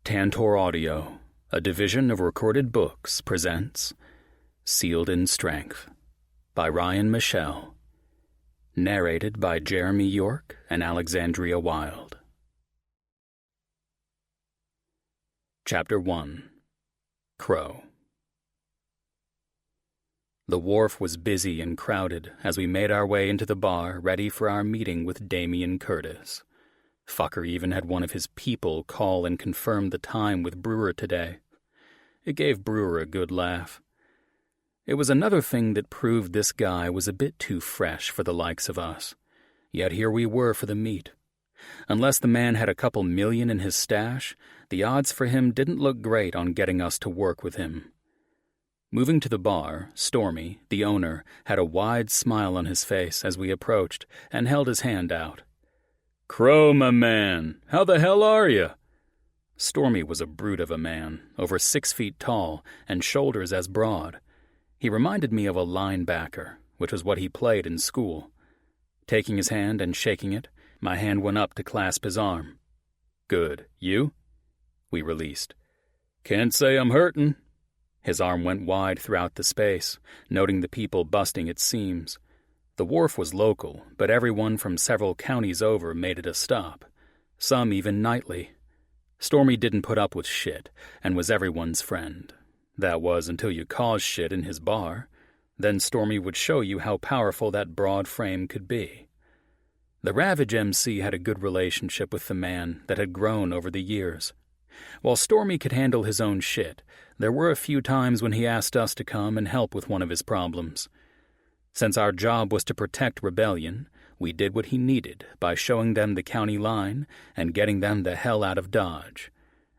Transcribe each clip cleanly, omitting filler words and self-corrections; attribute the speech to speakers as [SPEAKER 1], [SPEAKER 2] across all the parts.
[SPEAKER 1] Tantor Audio, a division of Recorded Books, presents Sealed in Strength by Ryan Michele, narrated by Jeremy York and Alexandria Wilde. Chapter 1. Crow. The wharf was busy and crowded as we made our way into the bar ready for our meeting with Damian Curtis. Fucker even had one of his people call and confirm the time with Brewer today. It gave Brewer a good laugh. It was another thing that proved this guy was a bit too fresh for the likes of us. Yet here we were for the meet. Unless the man had a couple million in his stash, the odds for him didn't look great on getting us to work with him. Moving to the bar, Stormy, the owner, had a wide smile on his face as we approached and held his hand out. "Crow, my man, how the hell are you?" Stormy was a brute of a man, over 6 feet tall and shoulders as broad. He reminded me of a linebacker, which was what he played in school. Taking his hand and shaking it, my hand went up to clasp his arm. "Good. You?" We released. "Can't say I'm hurtin'." His arm went wide throughout the space, noting the people busting its seams. The wharf was local, but everyone from several counties over made it a stop, some even nightly. Stormy didn't put up with shit and was everyone's friend. That was until you caused shit in his bar. Then Stormy would show you how powerful that broad frame could be. The Ravage MC had a good relationship with the man that had grown over the years. While Stormy could handle his own shit, there were a few times when he asked us to come and help with one of his problems. Since our job was to protect Rebellion, we did what he needed by showing them the county line and getting them the hell out of Dodge.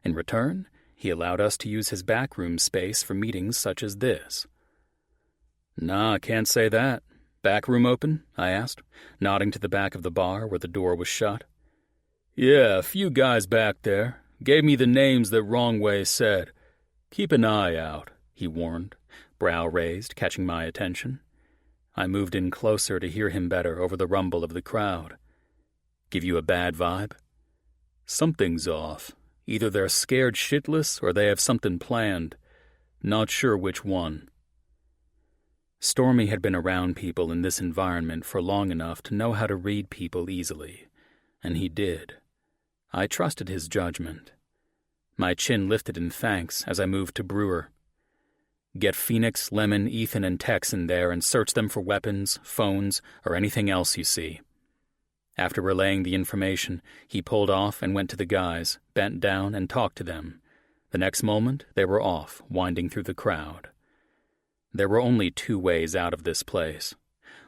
[SPEAKER 1] In return, he allowed us to use his backroom space for meetings such as this. "Nah, can't say that. Backroom open?" I asked, nodding to the back of the bar where the door was shut. "Yeah, a few guys back there. Gave me the names that Wrong Way said. Keep an eye out," he warned, brow raised, catching my attention. I moved in closer to hear him better over the rumble of the crowd. "Give you a bad vibe?" "Something's off. Either they're scared shitless or they have something planned. Not sure which one." Stormy had been around people in this environment for long enough to know how to read people easily, and he did. I trusted his judgment. My chin lifted in thanks as I moved to Brewer. "Get Phoenix, Lemon, Ethan, and Tex in there and search them for weapons, phones, or anything else you see." After relaying the information, he pulled off and went to the guys, bent down, and talked to them. The next moment, they were off, winding through the crowd. There were only 2 ways out of this place.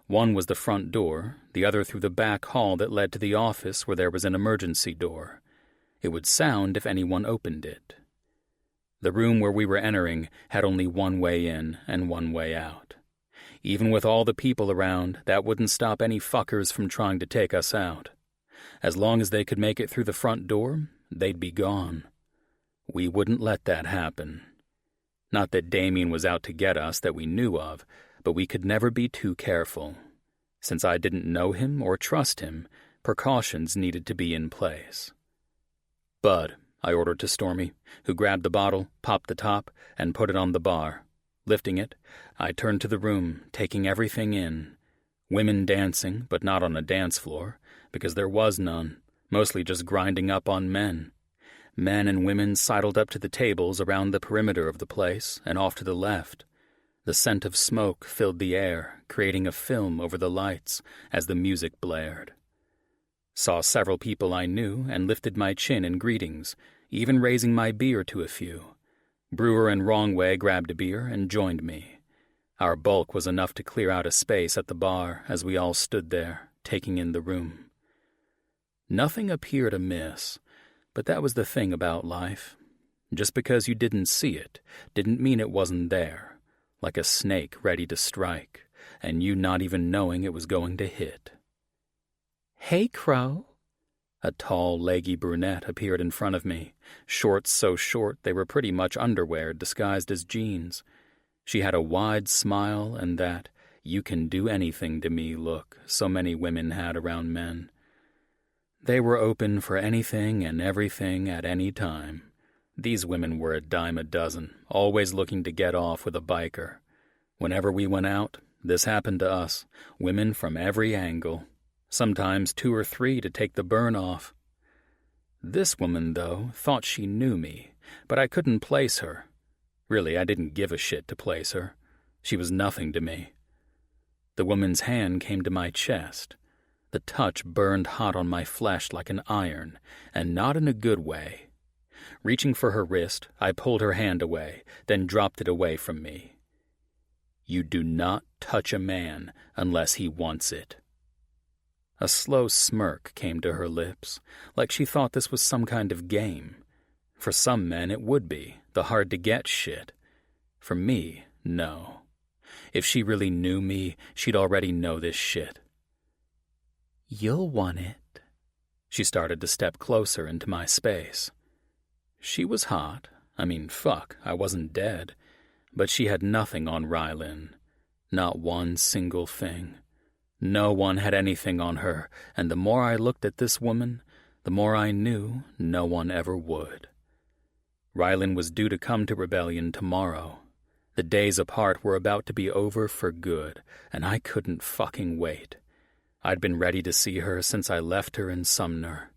[SPEAKER 1] One was the front door, the other through the back hall that led to the office where there was an emergency door. It would sound if anyone opened it. The room where we were entering had only 1 way in and 1 way out. Even with all the people around, that wouldn't stop any fuckers from trying to take us out. As long as they could make it through the front door, they'd be gone. We wouldn't let that happen. Not that Damien was out to get us that we knew of, but we could never be too careful. Since I didn't know him or trust him, precautions needed to be in place. "Bud," I ordered to Stormy, who grabbed the bottle, popped the top, and put it on the bar. Lifting it, I turned to the room, taking everything in. Women dancing, but not on a dance floor, because there was none, mostly just grinding up on men. Men and women sidled up to the tables around the perimeter of the place and off to the left. The scent of smoke filled the air, creating a film over the lights as the music blared. Saw several people I knew and lifted my chin in greetings, even raising my beer to a few. Brewer and Wrong Way grabbed a beer and joined me. Our bulk was enough to clear out a space at the bar as we all stood there, taking in the room. Nothing appeared amiss, but that was the thing about life. Just because you didn't see it didn't mean it wasn't there, like a snake ready to strike, and you not even knowing it was going to hit. "Hey, Crow." A tall, leggy brunette appeared in front of me, shorts so short they were pretty much underwear disguised as jeans. She had a wide smile and that you-can-do-anything-to-me look so many women had around men. They were open for anything and everything at any time. These women were a dime a dozen, always looking to get off with a biker. Whenever we went out, this happened to us, women from every angle. Sometimes 2 or 3 to take the burn off. This woman, though, thought she knew me, but I couldn't place her. Really, I didn't give a shit to place her. She was nothing to me. The woman's hand came to my chest. The touch burned hot on my flesh like an iron, and not in a good way. Reaching for her wrist, I pulled her hand away, then dropped it away from me. You do not touch a man unless he wants it. A slow smirk came to her lips, like she thought this was some kind of game. For some men it would be, the hard-to-get shit. For me, no. If she really knew me, she'd already know this shit. You'll want it. She started to step closer into my space. She was hot. I mean, fuck, I wasn't dead. But she had nothing on Rylin. Not one single thing. No one had anything on her, and the more I looked at this woman, the more I knew no one ever would. Rylin was due to come to Rebellion tomorrow. The days apart were about to be over for good, and I couldn't fucking wait. I'd been ready to see her since I left her in Sumner.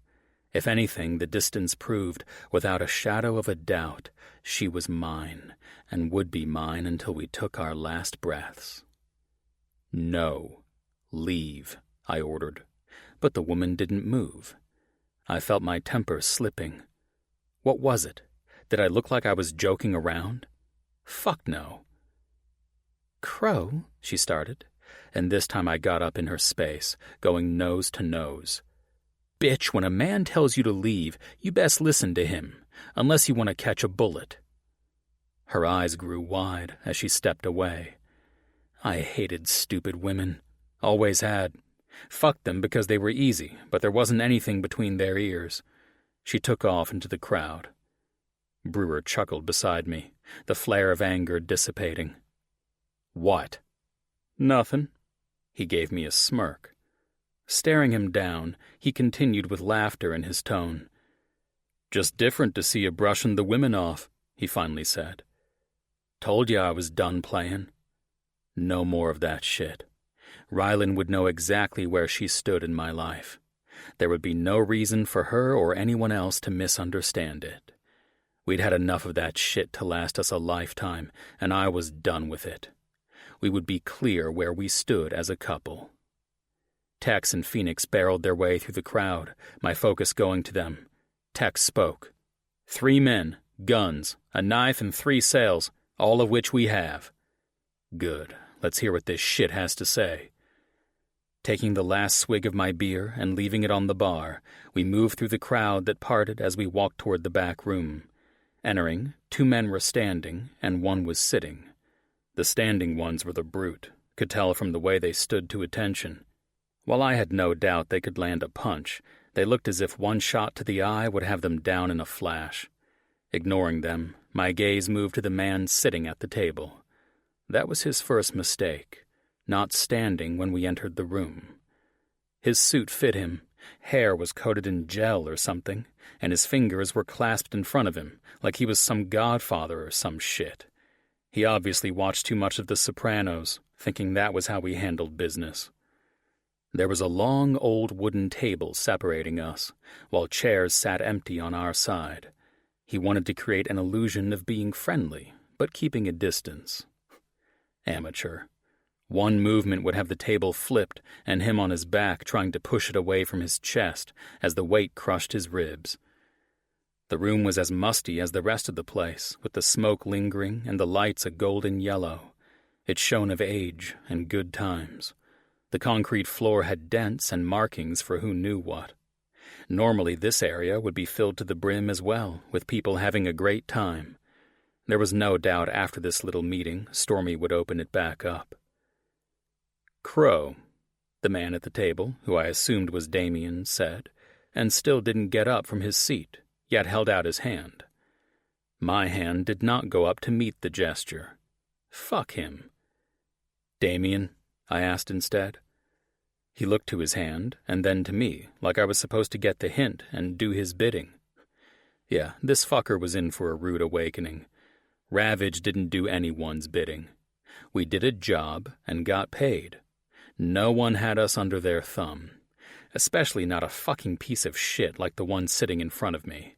[SPEAKER 1] If anything, the distance proved, without a shadow of a doubt, she was mine, and would be mine until we took our last breaths. No. Leave, I ordered. But the woman didn't move. I felt my temper slipping. What was it? Did I look like I was joking around? Fuck no. Crow, she started, and this time I got up in her space, going nose to nose. Bitch, when a man tells you to leave, you best listen to him, unless you want to catch a bullet. Her eyes grew wide as she stepped away. I hated stupid women. Always had. Fucked them because they were easy, but there wasn't anything between their ears. She took off into the crowd. Brewer chuckled beside me, the flare of anger dissipating. What? Nothing. He gave me a smirk. Staring him down, he continued with laughter in his tone. Just different to see you brushing the women off, he finally said. Told you I was done playing. No more of that shit. Rylin would know exactly where she stood in my life. There would be no reason for her or anyone else to misunderstand it. We'd had enough of that shit to last us a lifetime, and I was done with it. We would be clear where we stood as a couple. Tex and Phoenix barreled their way through the crowd, my focus going to them. Tex spoke. 3 men, guns, a knife, and 3 sails, all of which we have. Good. Let's hear what this shit has to say. Taking the last swig of my beer and leaving it on the bar, we moved through the crowd that parted as we walked toward the back room. Entering, 2 men were standing, and 1 was sitting. The standing ones were the brute, could tell from the way they stood to attention. While I had no doubt they could land a punch, they looked as if 1 shot to the eye would have them down in a flash. Ignoring them, my gaze moved to the man sitting at the table. That was his first mistake, not standing when we entered the room. His suit fit him, hair was coated in gel or something, and his fingers were clasped in front of him, like he was some godfather or some shit. He obviously watched too much of The Sopranos, thinking that was how we handled business. There was a long old wooden table separating us, while chairs sat empty on our side. He wanted to create an illusion of being friendly, but keeping a distance. Amateur. 1 movement would have the table flipped and him on his back trying to push it away from his chest as the weight crushed his ribs. The room was as musty as the rest of the place, with the smoke lingering and the lights a golden yellow. It shone of age and good times. The concrete floor had dents and markings for who knew what. Normally this area would be filled to the brim as well, with people having a great time. There was no doubt after this little meeting, Stormy would open it back up. Crow, the man at the table, who I assumed was Damien, said, and still didn't get up from his seat, yet held out his hand. My hand did not go up to meet the gesture. Fuck him. Damien, I asked instead. He looked to his hand, and then to me, like I was supposed to get the hint and do his bidding. Yeah, this fucker was in for a rude awakening. Ravage didn't do anyone's bidding. We did a job and got paid. No one had us under their thumb, especially not a fucking piece of shit like the one sitting in front of me.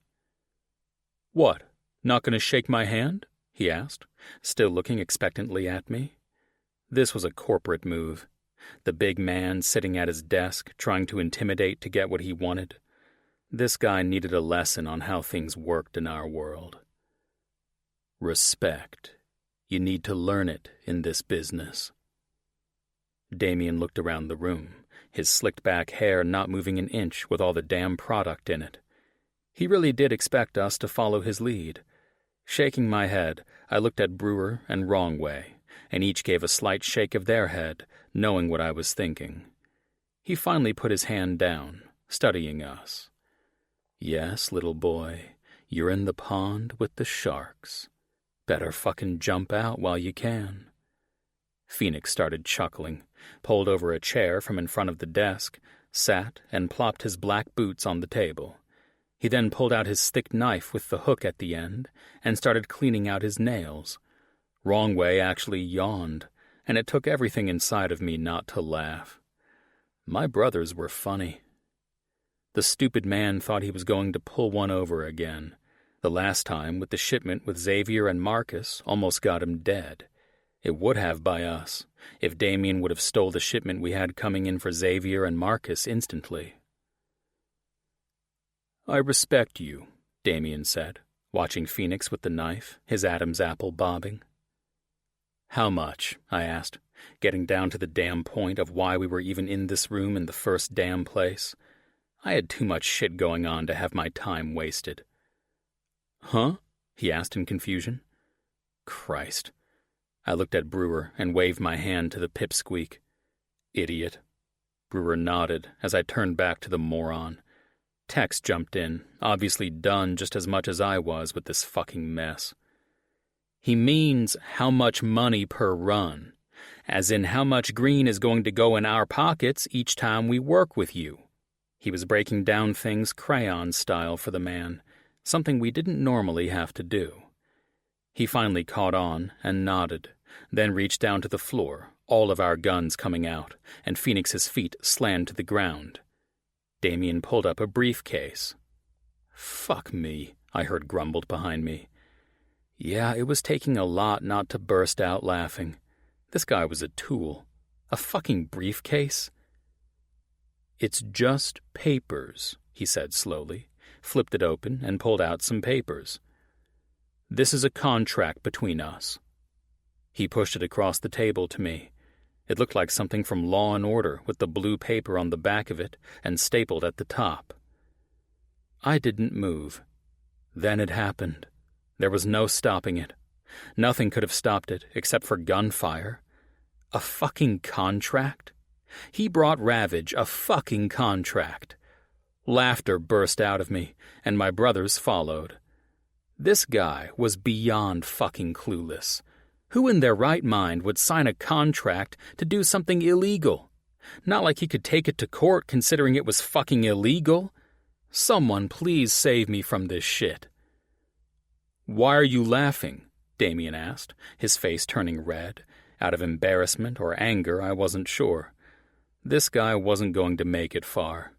[SPEAKER 1] "What, not gonna shake my hand?" he asked, still looking expectantly at me. This was a corporate move. The big man sitting at his desk, trying to intimidate to get what he wanted. This guy needed a lesson on how things worked in our world. Respect. You need to learn it in this business. Damien looked around the room, his slicked-back hair not moving an inch with all the damn product in it. He really did expect us to follow his lead. Shaking my head, I looked at Brewer and Wrongway, and each gave a slight shake of their head, knowing what I was thinking. He finally put his hand down, studying us. "Yes, little boy, you're in the pond with the sharks. Better fucking jump out while you can." Phoenix started chuckling, pulled over a chair from in front of the desk, sat and plopped his black boots on the table. He then pulled out his thick knife with the hook at the end and started cleaning out his nails. Wrongway actually yawned, and it took everything inside of me not to laugh. My brothers were funny. The stupid man thought he was going to pull one over again. The last time, with the shipment with Xavier and Marcus, almost got him dead. It would have by us, if Damien would have stole the shipment we had coming in for Xavier and Marcus instantly. "I respect you," Damien said, watching Phoenix with the knife, his Adam's apple bobbing. "How much?" I asked, getting down to the damn point of why we were even in this room in the first damn place. I had too much shit going on to have my time wasted. "Huh?" he asked in confusion. Christ. I looked at Brewer and waved my hand to the pipsqueak. "Idiot." Brewer nodded as I turned back to the moron. Tex jumped in, obviously done just as much as I was with this fucking mess. "He means how much money per run, as in how much green is going to go in our pockets each time we work with you." He was breaking down things crayon style for the man, something we didn't normally have to do. He finally caught on and nodded, then reached down to the floor, all of our guns coming out, and Phoenix's feet slammed to the ground. Damien pulled up a briefcase. "Fuck me," I heard grumbled behind me. Yeah, it was taking a lot not to burst out laughing. This guy was a tool. A fucking briefcase? "It's just papers," he said slowly, flipped it open, and pulled out some papers. "This is a contract between us." He pushed it across the table to me. It looked like something from Law and Order with the blue paper on the back of it and stapled at the top. I didn't move. Then it happened. There was no stopping it. Nothing could have stopped it except for gunfire. A fucking contract? He brought Ravage a fucking contract. Laughter burst out of me, and my brothers followed. This guy was beyond fucking clueless. Who in their right mind would sign a contract to do something illegal? Not like he could take it to court considering it was fucking illegal. Someone please save me from this shit. "Why are you laughing?" Damien asked, his face turning red. Out of embarrassment or anger, I wasn't sure. This guy wasn't going to make it far.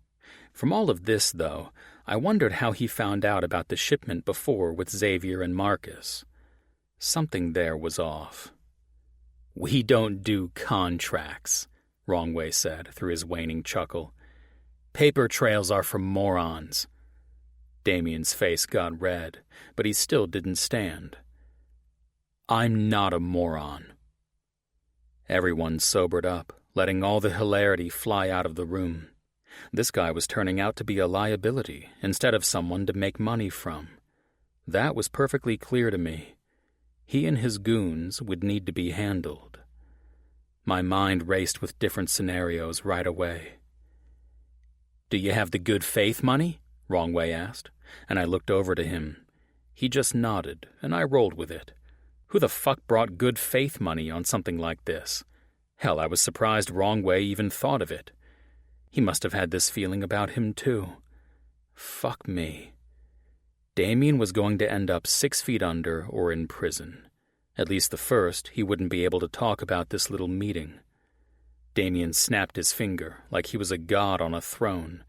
[SPEAKER 1] From all of this, though, I wondered how he found out about the shipment before with Xavier and Marcus. Something there was off. "We don't do contracts," Wrongway said through his waning chuckle. "Paper trails are for morons." Damien's face got red, but he still didn't stand. "I'm not a moron." Everyone sobered up, letting all the hilarity fly out of the room. This guy was turning out to be a liability instead of someone to make money from. That was perfectly clear to me. He and his goons would need to be handled. My mind raced with different scenarios right away. "Do you have the good faith money?" Wrongway asked, and I looked over to him. He just nodded, and I rolled with it. Who the fuck brought good faith money on something like this? Hell, I was surprised Wrongway even thought of it. He must have had this feeling about him, too. Fuck me. Damien was going to end up 6 feet under or in prison. At least the first, he wouldn't be able to talk about this little meeting. Damien snapped his finger like he was a god on a throne.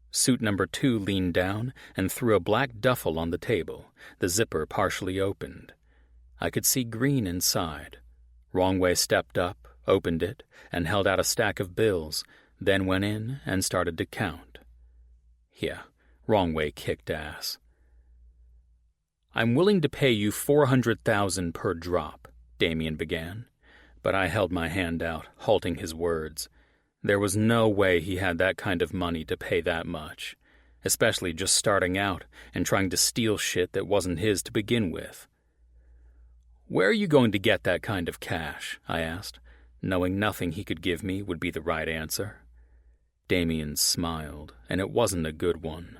[SPEAKER 1] Suit number 2 leaned down and threw a black duffel on the table, the zipper partially opened. I could see green inside. Wrongway stepped up, opened it, and held out a stack of bills, then went in and started to count. Yeah, Wrongway kicked ass. "I'm willing to pay you $400,000 per drop," Damien began, but I held my hand out, halting his words. There was no way he had that kind of money to pay that much, especially just starting out and trying to steal shit that wasn't his to begin with. "Where are you going to get that kind of cash?" I asked, knowing nothing he could give me would be the right answer. Damien smiled, and it wasn't a good one.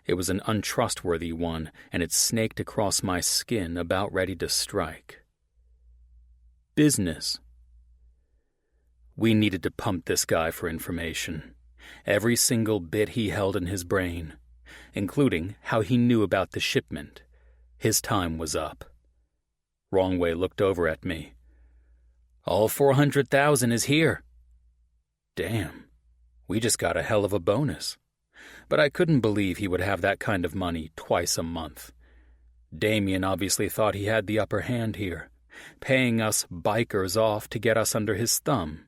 [SPEAKER 1] It was an untrustworthy one, and it snaked across my skin, about ready to strike. "Business." We needed to pump this guy for information. Every single bit he held in his brain, including how he knew about the shipment. His time was up. Wrongway looked over at me. "All 400,000 is here." Damn, we just got a hell of a bonus. But I couldn't believe he would have that kind of money twice a month. Damien obviously thought he had the upper hand here, paying us bikers off to get us under his thumb.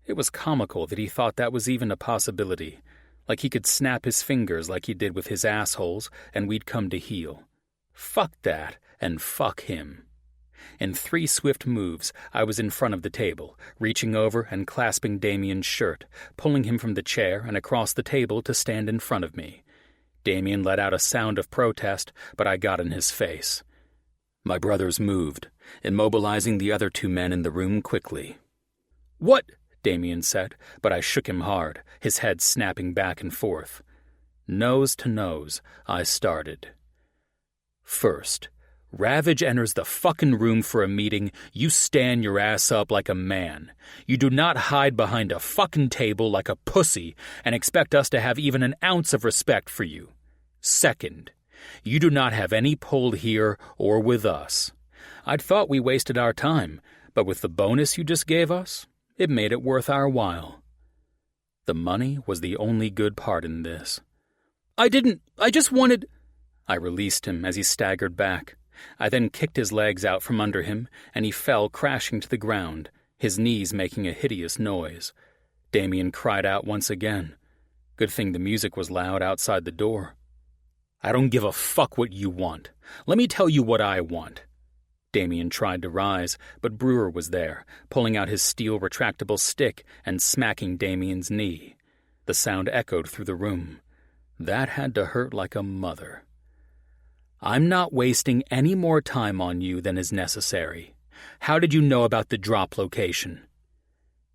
[SPEAKER 1] It was comical that he thought that was even a possibility, like he could snap his fingers like he did with his assholes and we'd come to heel. Fuck that, and fuck him. In 3 swift moves, I was in front of the table, reaching over and clasping Damien's shirt, pulling him from the chair and across the table to stand in front of me. Damien let out a sound of protest, but I got in his face. My brothers moved, immobilizing the other 2 men in the room quickly. "What?" Damien said, but I shook him hard, his head snapping back and forth. Nose to nose, I started. "First, Ravage enters the fucking room for a meeting, you stand your ass up like a man. You do not hide behind a fucking table like a pussy and expect us to have even an ounce of respect for you. Second, you do not have any pull here or with us. I'd thought we wasted our time, but with the bonus you just gave us, it made it worth our while." The money was the only good part in this. I just wanted—" I released him as he staggered back. I then kicked his legs out from under him, and he fell crashing to the ground, his knees making a hideous noise. Damien cried out once again. Good thing the music was loud outside the door. "I don't give a fuck what you want. Let me tell you what I want." Damien tried to rise, but Brewer was there, pulling out his steel retractable stick and smacking Damien's knee. The sound echoed through the room. That had to hurt like a mother. "I'm not wasting any more time on you than is necessary. How did you know about the drop location?"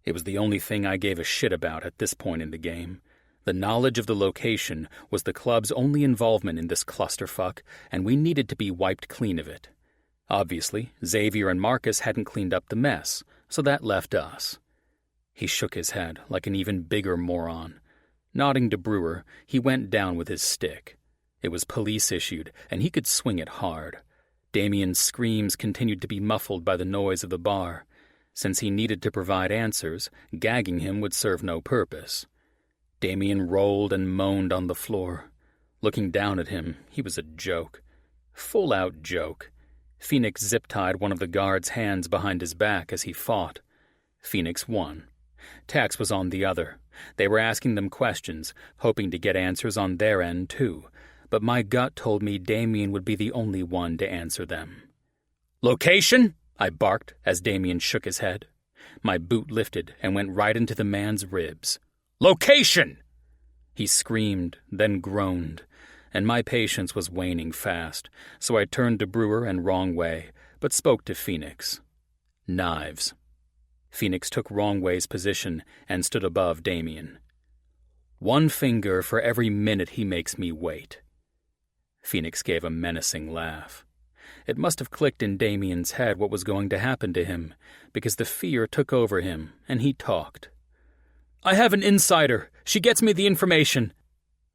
[SPEAKER 1] It was the only thing I gave a shit about at this point in the game. The knowledge of the location was the club's only involvement in this clusterfuck, and we needed to be wiped clean of it. Obviously, Xavier and Marcus hadn't cleaned up the mess, so that left us. He shook his head like an even bigger moron. Nodding to Brewer, he went down with his stick. It was police-issued, and he could swing it hard. Damien's screams continued to be muffled by the noise of the bar. Since he needed to provide answers, gagging him would serve no purpose. Damien rolled and moaned on the floor. Looking down at him, he was a joke. Full-out joke. Phoenix zip-tied one of the guards' hands behind his back as he fought. Phoenix won. Tex was on the other. They were asking them questions, hoping to get answers on their end, too. But my gut told me Damien would be the only one to answer them. "Location?" I barked as Damien shook his head. My boot lifted and went right into the man's ribs. "Location!" He screamed, then groaned, and my patience was waning fast, so I turned to Brewer and Wrongway, but spoke to Phoenix. "Knives." Phoenix took Wrongway's position and stood above Damien. "1 finger for every minute he makes me wait." Phoenix gave a menacing laugh. It must have clicked in Damien's head what was going to happen to him, because the fear took over him, and he talked. "I have an insider. She gets me the information."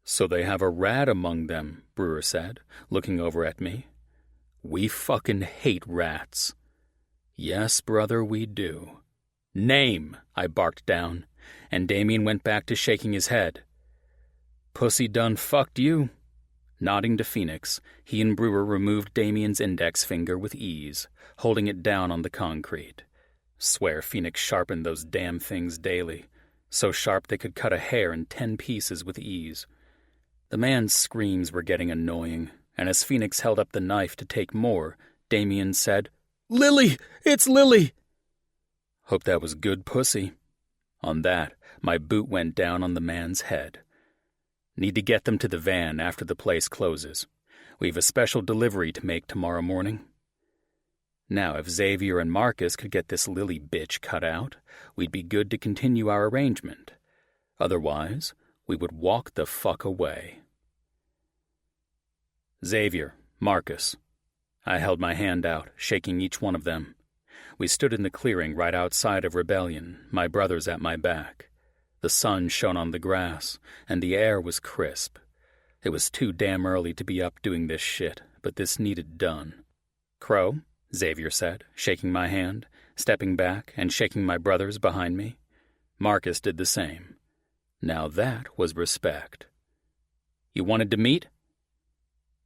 [SPEAKER 1] So they have a rat among them, Brewer said, looking over at me. We fucking hate rats. Yes, brother, we do. Name, I barked down, and Damien went back to shaking his head. Pussy done fucked you. Nodding to Phoenix, he and Brewer removed Damien's index finger with ease, holding it down on the concrete. Swear Phoenix sharpened those damn things daily, so sharp they could cut a hair in 10 pieces with ease. The man's screams were getting annoying, and as Phoenix held up the knife to take more, Damien said, Lily! It's Lily! Hope that was good pussy. On that, my boot went down on the man's head. Need to get them to the van after the place closes. We've a special delivery to make tomorrow morning. Now, if Xavier and Marcus could get this Lily bitch cut out, we'd be good to continue our arrangement. Otherwise, we would walk the fuck away. Xavier, Marcus. I held my hand out, shaking each one of them. We stood in the clearing right outside of Rebellion, my brothers at my back. The sun shone on the grass, and the air was crisp. It was too damn early to be up doing this shit, but this needed done. Crow, Xavier said, shaking my hand, stepping back and shaking my brothers behind me. Marcus did the same. Now that was respect. You wanted to meet?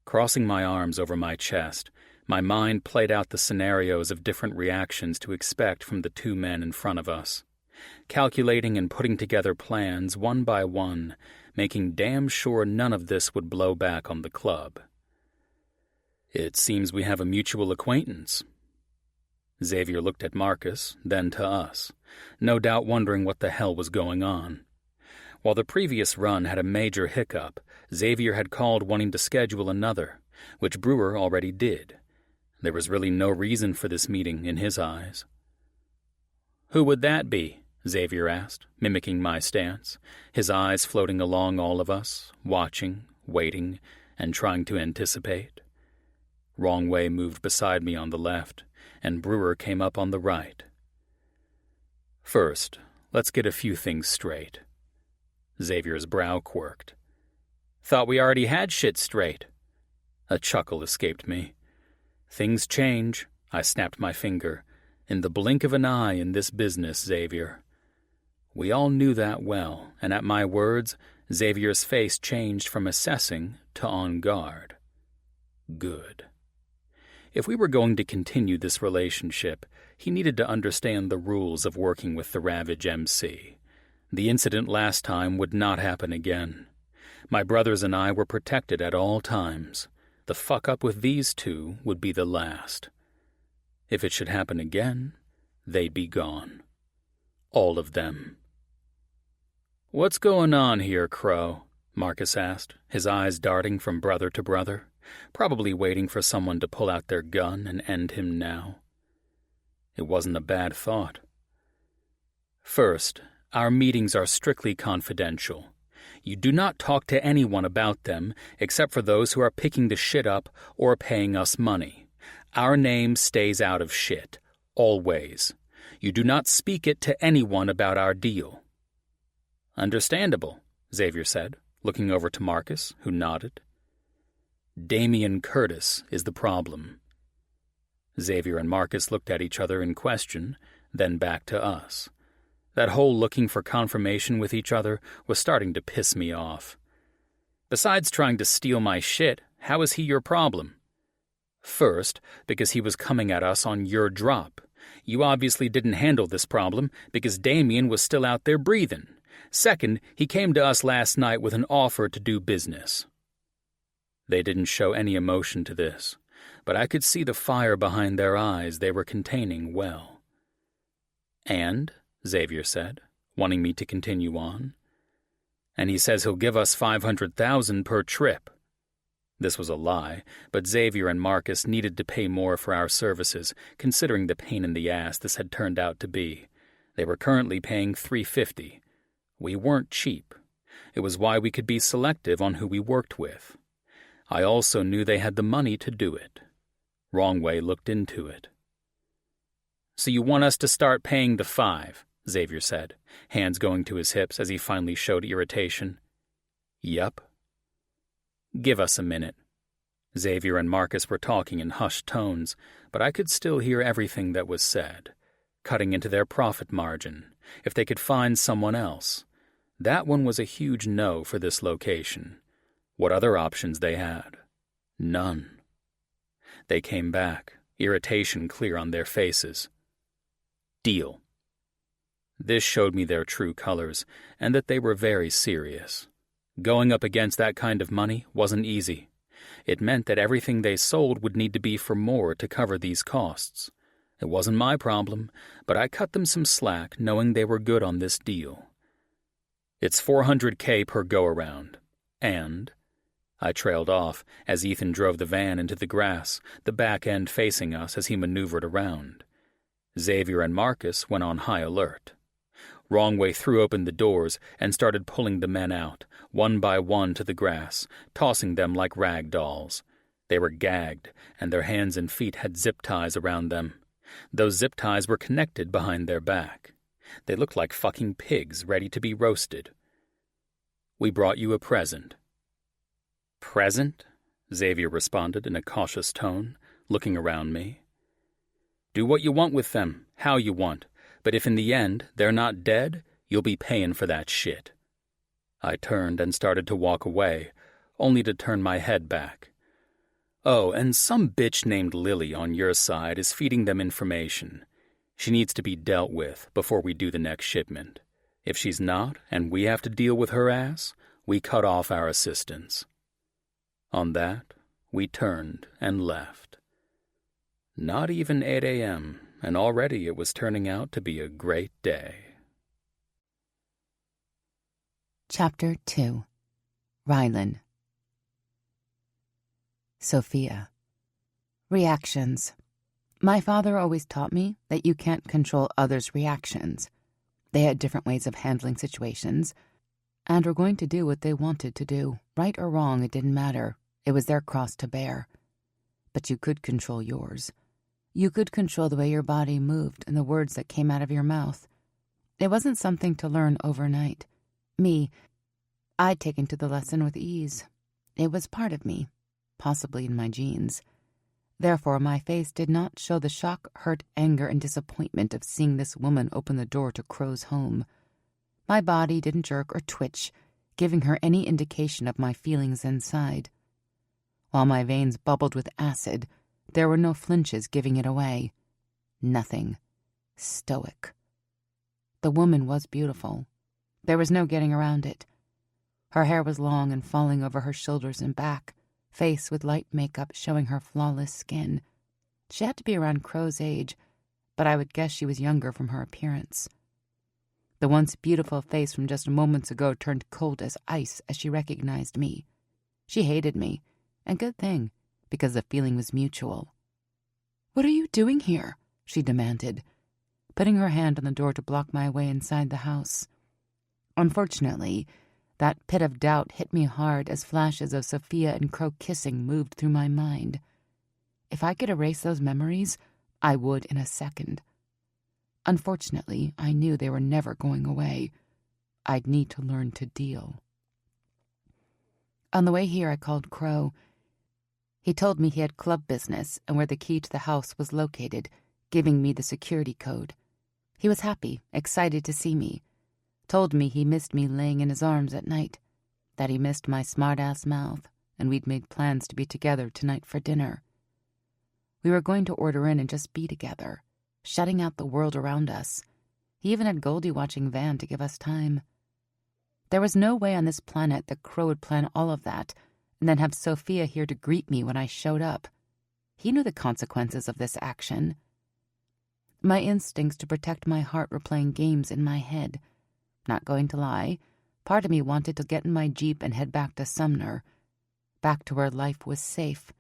[SPEAKER 1] Crossing my arms over my chest, my mind played out the scenarios of different reactions to expect from the two men in front of us. Calculating and putting together plans one by one, making damn sure none of this would blow back on the club. It seems we have a mutual acquaintance. Xavier looked at Marcus, then to us, no doubt wondering what the hell was going on. While the previous run had a major hiccup, Xavier had called wanting to schedule another, which Brewer already did. There was really no reason for this meeting in his eyes. Who would that be? Xavier asked, mimicking my stance, his eyes floating along all of us, watching, waiting, and trying to anticipate. Wrongway moved beside me on the left, and Brewer came up on the right. First, let's get a few things straight. Xavier's brow quirked. Thought we already had shit straight. A chuckle escaped me. Things change, I snapped my finger, in the blink of an eye in this business, Xavier. We all knew that well, and at my words, Xavier's face changed from assessing to on guard. Good. If we were going to continue this relationship, he needed to understand the rules of working with the Ravage MC. The incident last time would not happen again. My brothers and I were protected at all times. The fuck-up with these two would be the last. If it should happen again, they'd be gone. All of them. What's going on here, Crow? Marcus asked, his eyes darting from brother to brother, probably waiting for someone to pull out their gun and end him now. It wasn't a bad thought. First, our meetings are strictly confidential. You do not talk to anyone about them except for those who are picking the shit up or paying us money. Our name stays out of shit, always. You do not speak it to anyone about our deal. Understandable, Xavier said, looking over to Marcus, who nodded. Damien Curtis is the problem. Xavier and Marcus looked at each other in question, then back to us. That whole looking for confirmation with each other was starting to piss me off. Besides trying to steal my shit, how is he your problem? First, because he was coming at us on your drop. You obviously didn't handle this problem because Damien was still out there breathing. Second, he came to us last night with an offer to do business. They didn't show any emotion to this, but I could see the fire behind their eyes they were containing well. And, Xavier said, wanting me to continue on, and he says he'll give us $500,000 per trip. This was a lie, but Xavier and Marcus needed to pay more for our services, considering the pain in the ass this had turned out to be. They were currently paying $350. We weren't cheap. It was why we could be selective on who we worked with. I also knew they had the money to do it. Wrongway looked into it. So you want us to start paying the $5, Xavier said, hands going to his hips as he finally showed irritation. Yup, Give us a minute." Xavier and Marcus were talking in hushed tones, but I could still hear everything that was said, cutting into their profit margin, if they could find someone else. That one was a huge no for this location. What other options they had? None. They came back, irritation clear on their faces. "Deal." This showed me their true colors, and that they were very serious. Going up against that kind of money wasn't easy. It meant that everything they sold would need to be for more to cover these costs. It wasn't my problem, but I cut them some slack knowing they were good on this deal. "It's $400K per go-around, and—" I trailed off as Ethan drove the van into the grass, the back end facing us as he maneuvered around. Xavier and Marcus went on high alert. Wrongway threw open the doors and started pulling the men out, one by one to the grass, tossing them like rag dolls. They were gagged, and their hands and feet had zip ties around them. Those zip ties were connected behind their back. They looked like fucking pigs ready to be roasted. "We brought you a present." "Present?" Xavier responded in a cautious tone, looking around me. "Do what you want with them, how you want, but if in the end they're not dead, you'll be paying for that shit." I turned and started to walk away, only to turn my head back. "Oh, and some bitch named Lily on your side is feeding them information. She needs to be dealt with before we do the next shipment. If she's not, and we have to deal with her ass, we cut off our assistance." On that, we turned and left. Not even 8 a.m., and already it was turning out to be a great day.
[SPEAKER 2] Chapter 2. Rylan. Sophia. Reactions. My father always taught me that you can't control others' reactions. They had different ways of handling situations, and were going to do what they wanted to do. Right or wrong, it didn't matter. It was their cross to bear. But you could control yours. You could control the way your body moved and the words that came out of your mouth. It wasn't something to learn overnight. I'd taken to the lesson with ease. It was part of me, possibly in my genes. Therefore, my face did not show the shock, hurt, anger, and disappointment of seeing this woman open the door to Crow's home. My body didn't jerk or twitch, giving her any indication of my feelings inside. While my veins bubbled with acid, there were no flinches giving it away. Nothing. Stoic. The woman was beautiful. There was no getting around it. Her hair was long and falling over her shoulders and back, face with light makeup showing her flawless skin. She had to be around Crow's age, but I would guess she was younger from her appearance. The once beautiful face from just moments ago turned cold as ice as she recognized me. She hated me, and good thing, because the feeling was mutual. "What are you doing here?" she demanded, putting her hand on the door to block my way inside the house. Unfortunately, that pit of doubt hit me hard as flashes of Sophia and Crow kissing moved through my mind. If I could erase those memories, I would in a second. Unfortunately, I knew they were never going away. I'd need to learn to deal. On the way here, I called Crow. He told me he had club business and where the key to the house was located, giving me the security code. He was happy, excited to see me. Told me he missed me laying in his arms at night, that he missed my smart-ass mouth, and we'd made plans to be together tonight for dinner. We were going to order in and just be together, shutting out the world around us. He even had Goldie watching Van to give us time. There was no way on this planet that Crow would plan all of that and then have Sophia here to greet me when I showed up. He knew the consequences of this action. My instincts to protect my heart were playing games in my head. Not going to lie, part of me wanted to get in my Jeep and head back to Sumner, back to where life was safe,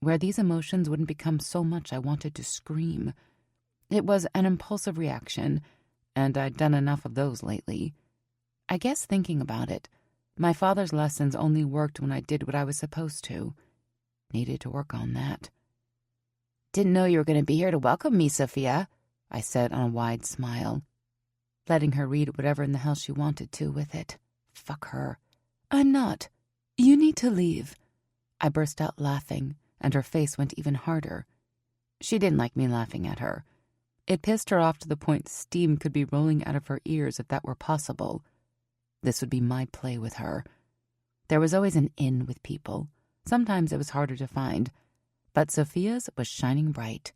[SPEAKER 2] where these emotions wouldn't become so much I wanted to scream. It was an impulsive reaction, and I'd done enough of those lately. I guess thinking about it, my father's lessons only worked when I did what I was supposed to. Needed to work on that. "Didn't know you were going to be here to welcome me, Sophia," I said on a wide smile, letting her read whatever in the hell she wanted to with it. Fuck her. "I'm not. You need to leave. I burst out laughing, and her face went even harder. She didn't like me laughing at her. It pissed her off to the point steam could be rolling out of her ears if that were possible. This would be my play with her. There was always an in with people. Sometimes it was harder to find, but Sophia's was shining bright.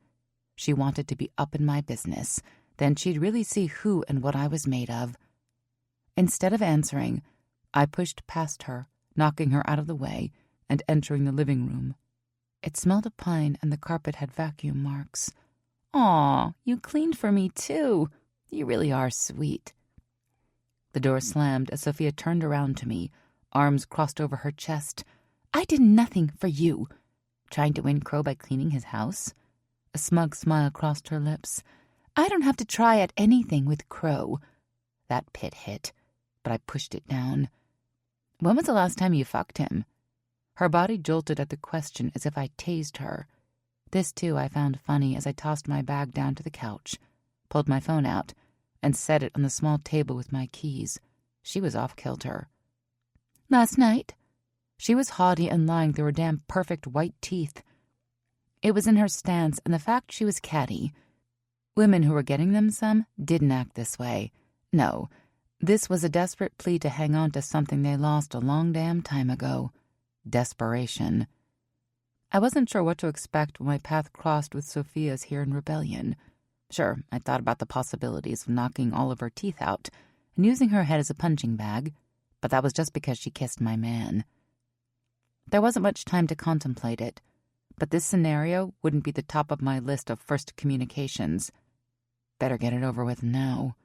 [SPEAKER 2] She wanted to be up in my business. Then she'd really see who and what I was made of. Instead of answering, I pushed past her, knocking her out of the way and entering the living room. It smelled of pine and the carpet had vacuum marks. Aw, you cleaned for me too. You really are sweet. The door slammed as Sophia turned around to me, arms crossed over her chest. I did nothing for you. Trying to win Crow by cleaning his house? A smug smile crossed her lips. I don't have to try at anything with Crow. That pit hit, but I pushed it down. When was the last time you fucked him? Her body jolted at the question as if I tased her. This, too, I found funny as I tossed my bag down to the couch, pulled my phone out, and set it on the small table with my keys. She was off kilter. Last night? She was haughty and lying through her damn perfect white teeth. It was in her stance and the fact she was catty. Women who were getting them some didn't act this way. No, this was a desperate plea to hang on to something they lost a long damn time ago. Desperation. I wasn't sure what to expect when my path crossed with Sophia's here in rebellion. Sure, I thought about the possibilities of knocking all of her teeth out and using her head as a punching bag, but that was just because she kissed my man. There wasn't much time to contemplate it, but this scenario wouldn't be the top of my list of first communications. Better get it over with now.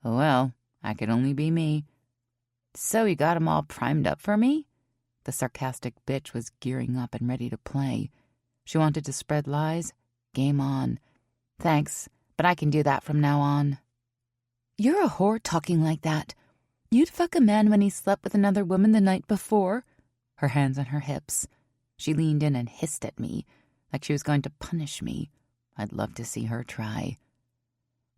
[SPEAKER 2] Well, I could only be me. So you got 'em all primed up for me? The sarcastic bitch was gearing up and ready to play. She wanted to spread lies. Game on. Thanks, but I can do that from now on. You're a whore talking like that. You'd fuck a man when he slept with another woman the night before. Her hands on her hips. She leaned in and hissed at me, like she was going to punish me. I'd love to see her try.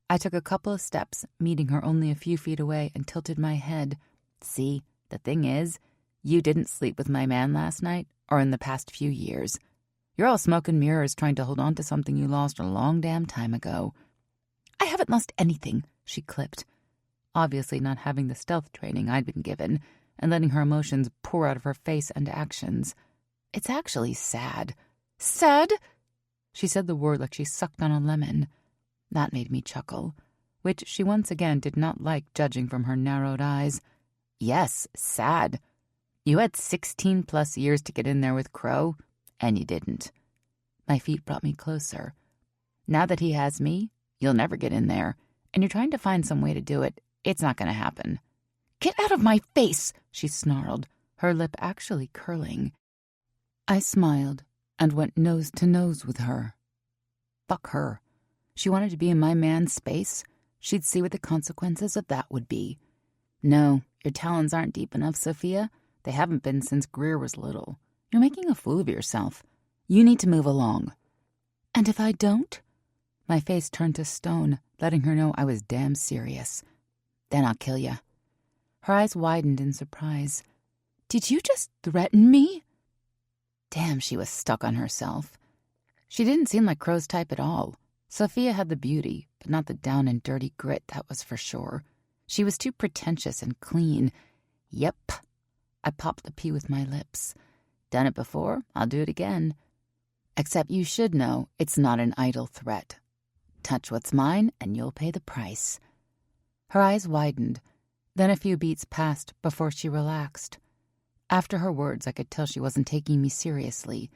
[SPEAKER 2] I took a couple of steps, meeting her only a few feet away, and tilted my head. See, the thing is, you didn't sleep with my man last night, or in the past few years. You're all smoke and mirrors trying to hold on to something you lost a long damn time ago. I haven't lost anything, she clipped, obviously not having the stealth training I'd been given, and letting her emotions pour out of her face and actions. It's actually sad. Sad? She said the word like she sucked on a lemon. That made me chuckle, which she once again did not like, judging from her narrowed eyes. Yes, sad. You had 16+ years to get in there with Crow, and you didn't. My feet brought me closer. Now that he has me, you'll never get in there, and you're trying to find some way to do it. It's not going to happen. Get out of my face, she snarled, her lip actually curling. I smiled and went nose to nose with her. Fuck her. She wanted to be in my man's space. She'd see what the consequences of that would be. No, your talons aren't deep enough, Sophia. They haven't been since Greer was little. You're making a fool of yourself. You need to move along. And if I don't? My face turned to stone, letting her know I was damn serious. Then I'll kill you. Her eyes widened in surprise. Did you just threaten me? Damn, she was stuck on herself. She didn't seem like Crow's type at all. Sophia had the beauty, but not the down and dirty grit, that was for sure. She was too pretentious and clean. Yep. I popped the P with my lips. Done it before, I'll do it again. Except you should know it's not an idle threat. Touch what's mine, and you'll pay the price. Her eyes widened. Then a few beats passed before she relaxed. After her words, I could tell she wasn't taking me seriously.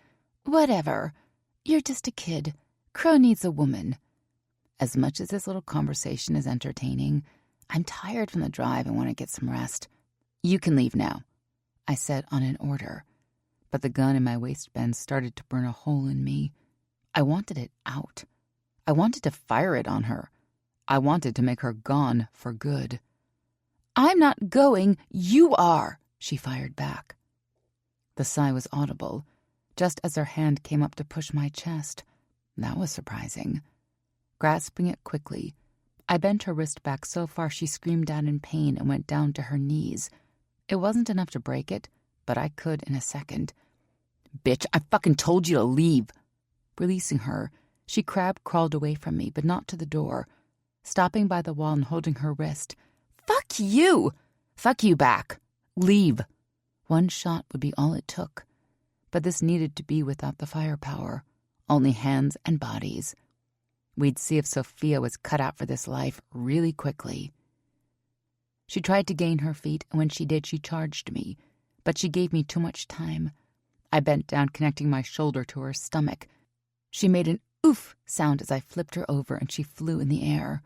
[SPEAKER 2] Whatever. You're just a kid. Crow needs a woman. As much as this little conversation is entertaining, I'm tired from the drive and want to get some rest. You can leave now, I said on an order. But the gun in my waistband started to burn a hole in me. I wanted it out. I wanted to fire it on her. I wanted to make her gone for good. I'm not going, you are, she fired back. The sigh was audible, just as her hand came up to push my chest. That was surprising. Grasping it quickly, I bent her wrist back so far she screamed out in pain and went down to her knees. It wasn't enough to break it, but I could in a second. "Bitch, I fucking told you to leave." Releasing her, she crawled away from me, but not to the door. Stopping by the wall and holding her wrist. "Fuck you!" "Fuck you back. Leave." One shot would be all it took. But this needed to be without the firepower. Only hands and bodies. We'd see if Sophia was cut out for this life really quickly. She tried to gain her feet, and when she did, she charged me. But she gave me too much time. I bent down, connecting my shoulder to her stomach. She made an oof sound as I flipped her over, and she flew in the air.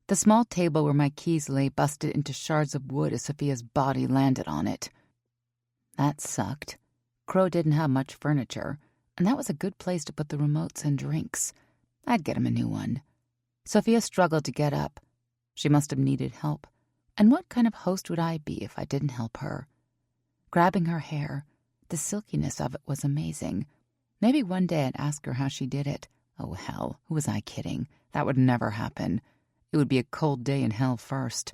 [SPEAKER 2] The small table where my keys lay busted into shards of wood as Sophia's body landed on it. That sucked. Crow didn't have much furniture, and that was a good place to put the remotes and drinks. I'd get him a new one. Sophia struggled to get up. She must have needed help. And what kind of host would I be if I didn't help her? Grabbing her hair, the silkiness of it was amazing. Maybe one day I'd ask her how she did it. Oh, hell, who was I kidding? That would never happen. It would be a cold day in hell first.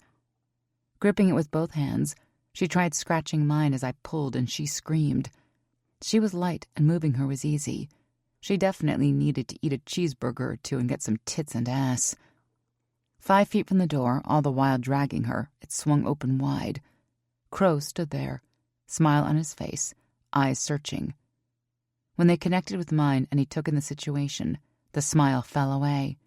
[SPEAKER 2] Gripping it with both hands, she tried scratching mine as I pulled, and she screamed. She was light, and moving her was easy. She definitely needed to eat a cheeseburger or two and get some tits and ass. 5 feet from the door, all the while dragging her, it swung open wide. Crow stood there, smile on his face, eyes searching. When they connected with mine and he took in the situation, the smile fell away.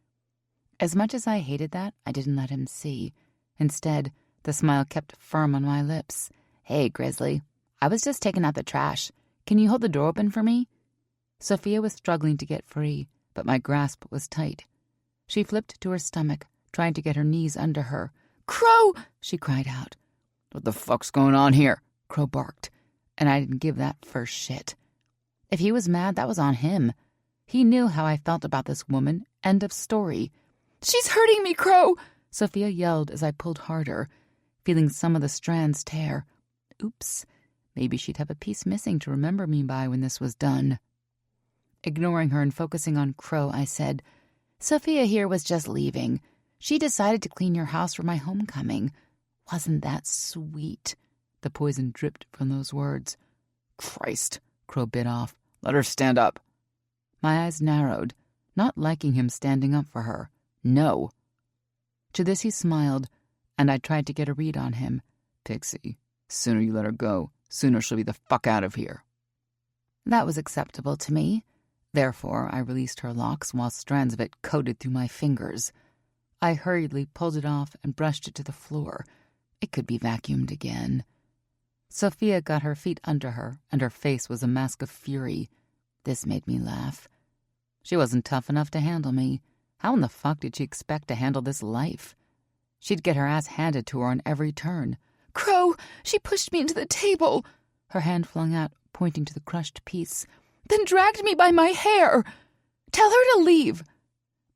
[SPEAKER 2] As much as I hated that, I didn't let him see. Instead, the smile kept firm on my lips. "Hey, Grizzly, I was just taking out the trash. Can you hold the door open for me?" Sophia was struggling to get free, but my grasp was tight. She flipped to her stomach, trying to get her knees under her. "Crow!" she cried out. "What the fuck's going on here?" Crow barked, and I didn't give that first shit. If he was mad, that was on him. He knew how I felt about this woman. End of story. "She's hurting me, Crow!" Sophia yelled as I pulled harder, feeling some of the strands tear. Oops, maybe she'd have a piece missing to remember me by when this was done. Ignoring her and focusing on Crow, I said, "Sophia here was just leaving. She decided to clean your house for my homecoming. Wasn't that sweet?" The poison dripped from those words. "Christ," Crow bit off. "Let her stand up." My eyes narrowed, not liking him standing up for her. No. To this he smiled, and I tried to get a read on him. "Pixie, sooner you let her go, sooner she'll be the fuck out of here." That was acceptable to me. Therefore, I released her locks while strands of it coated through my fingers. I hurriedly pulled it off and brushed it to the floor. It could be vacuumed again. Sophia got her feet under her, and her face was a mask of fury. This made me laugh. She wasn't tough enough to handle me. How in the fuck did she expect to handle this life? She'd get her ass handed to her on every turn. "Crow, she pushed me into the table," her hand flung out, pointing to the crushed piece, "then dragged me by my hair. Tell her to leave."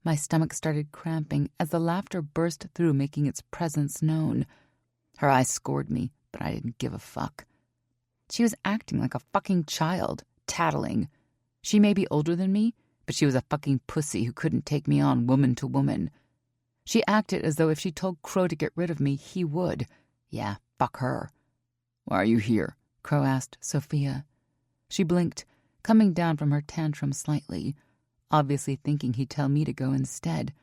[SPEAKER 2] My stomach started cramping as the laughter burst through, making its presence known. Her eyes scored me, but I didn't give a fuck. She was acting like a fucking child, tattling. She may be older than me, but she was a fucking pussy who couldn't take me on woman to woman. She acted as though if she told Crow to get rid of me, he would. Yeah, fuck her. "Why are you here?" Crow asked Sophia. She blinked, coming down from her tantrum slightly, obviously thinking he'd tell me to go instead.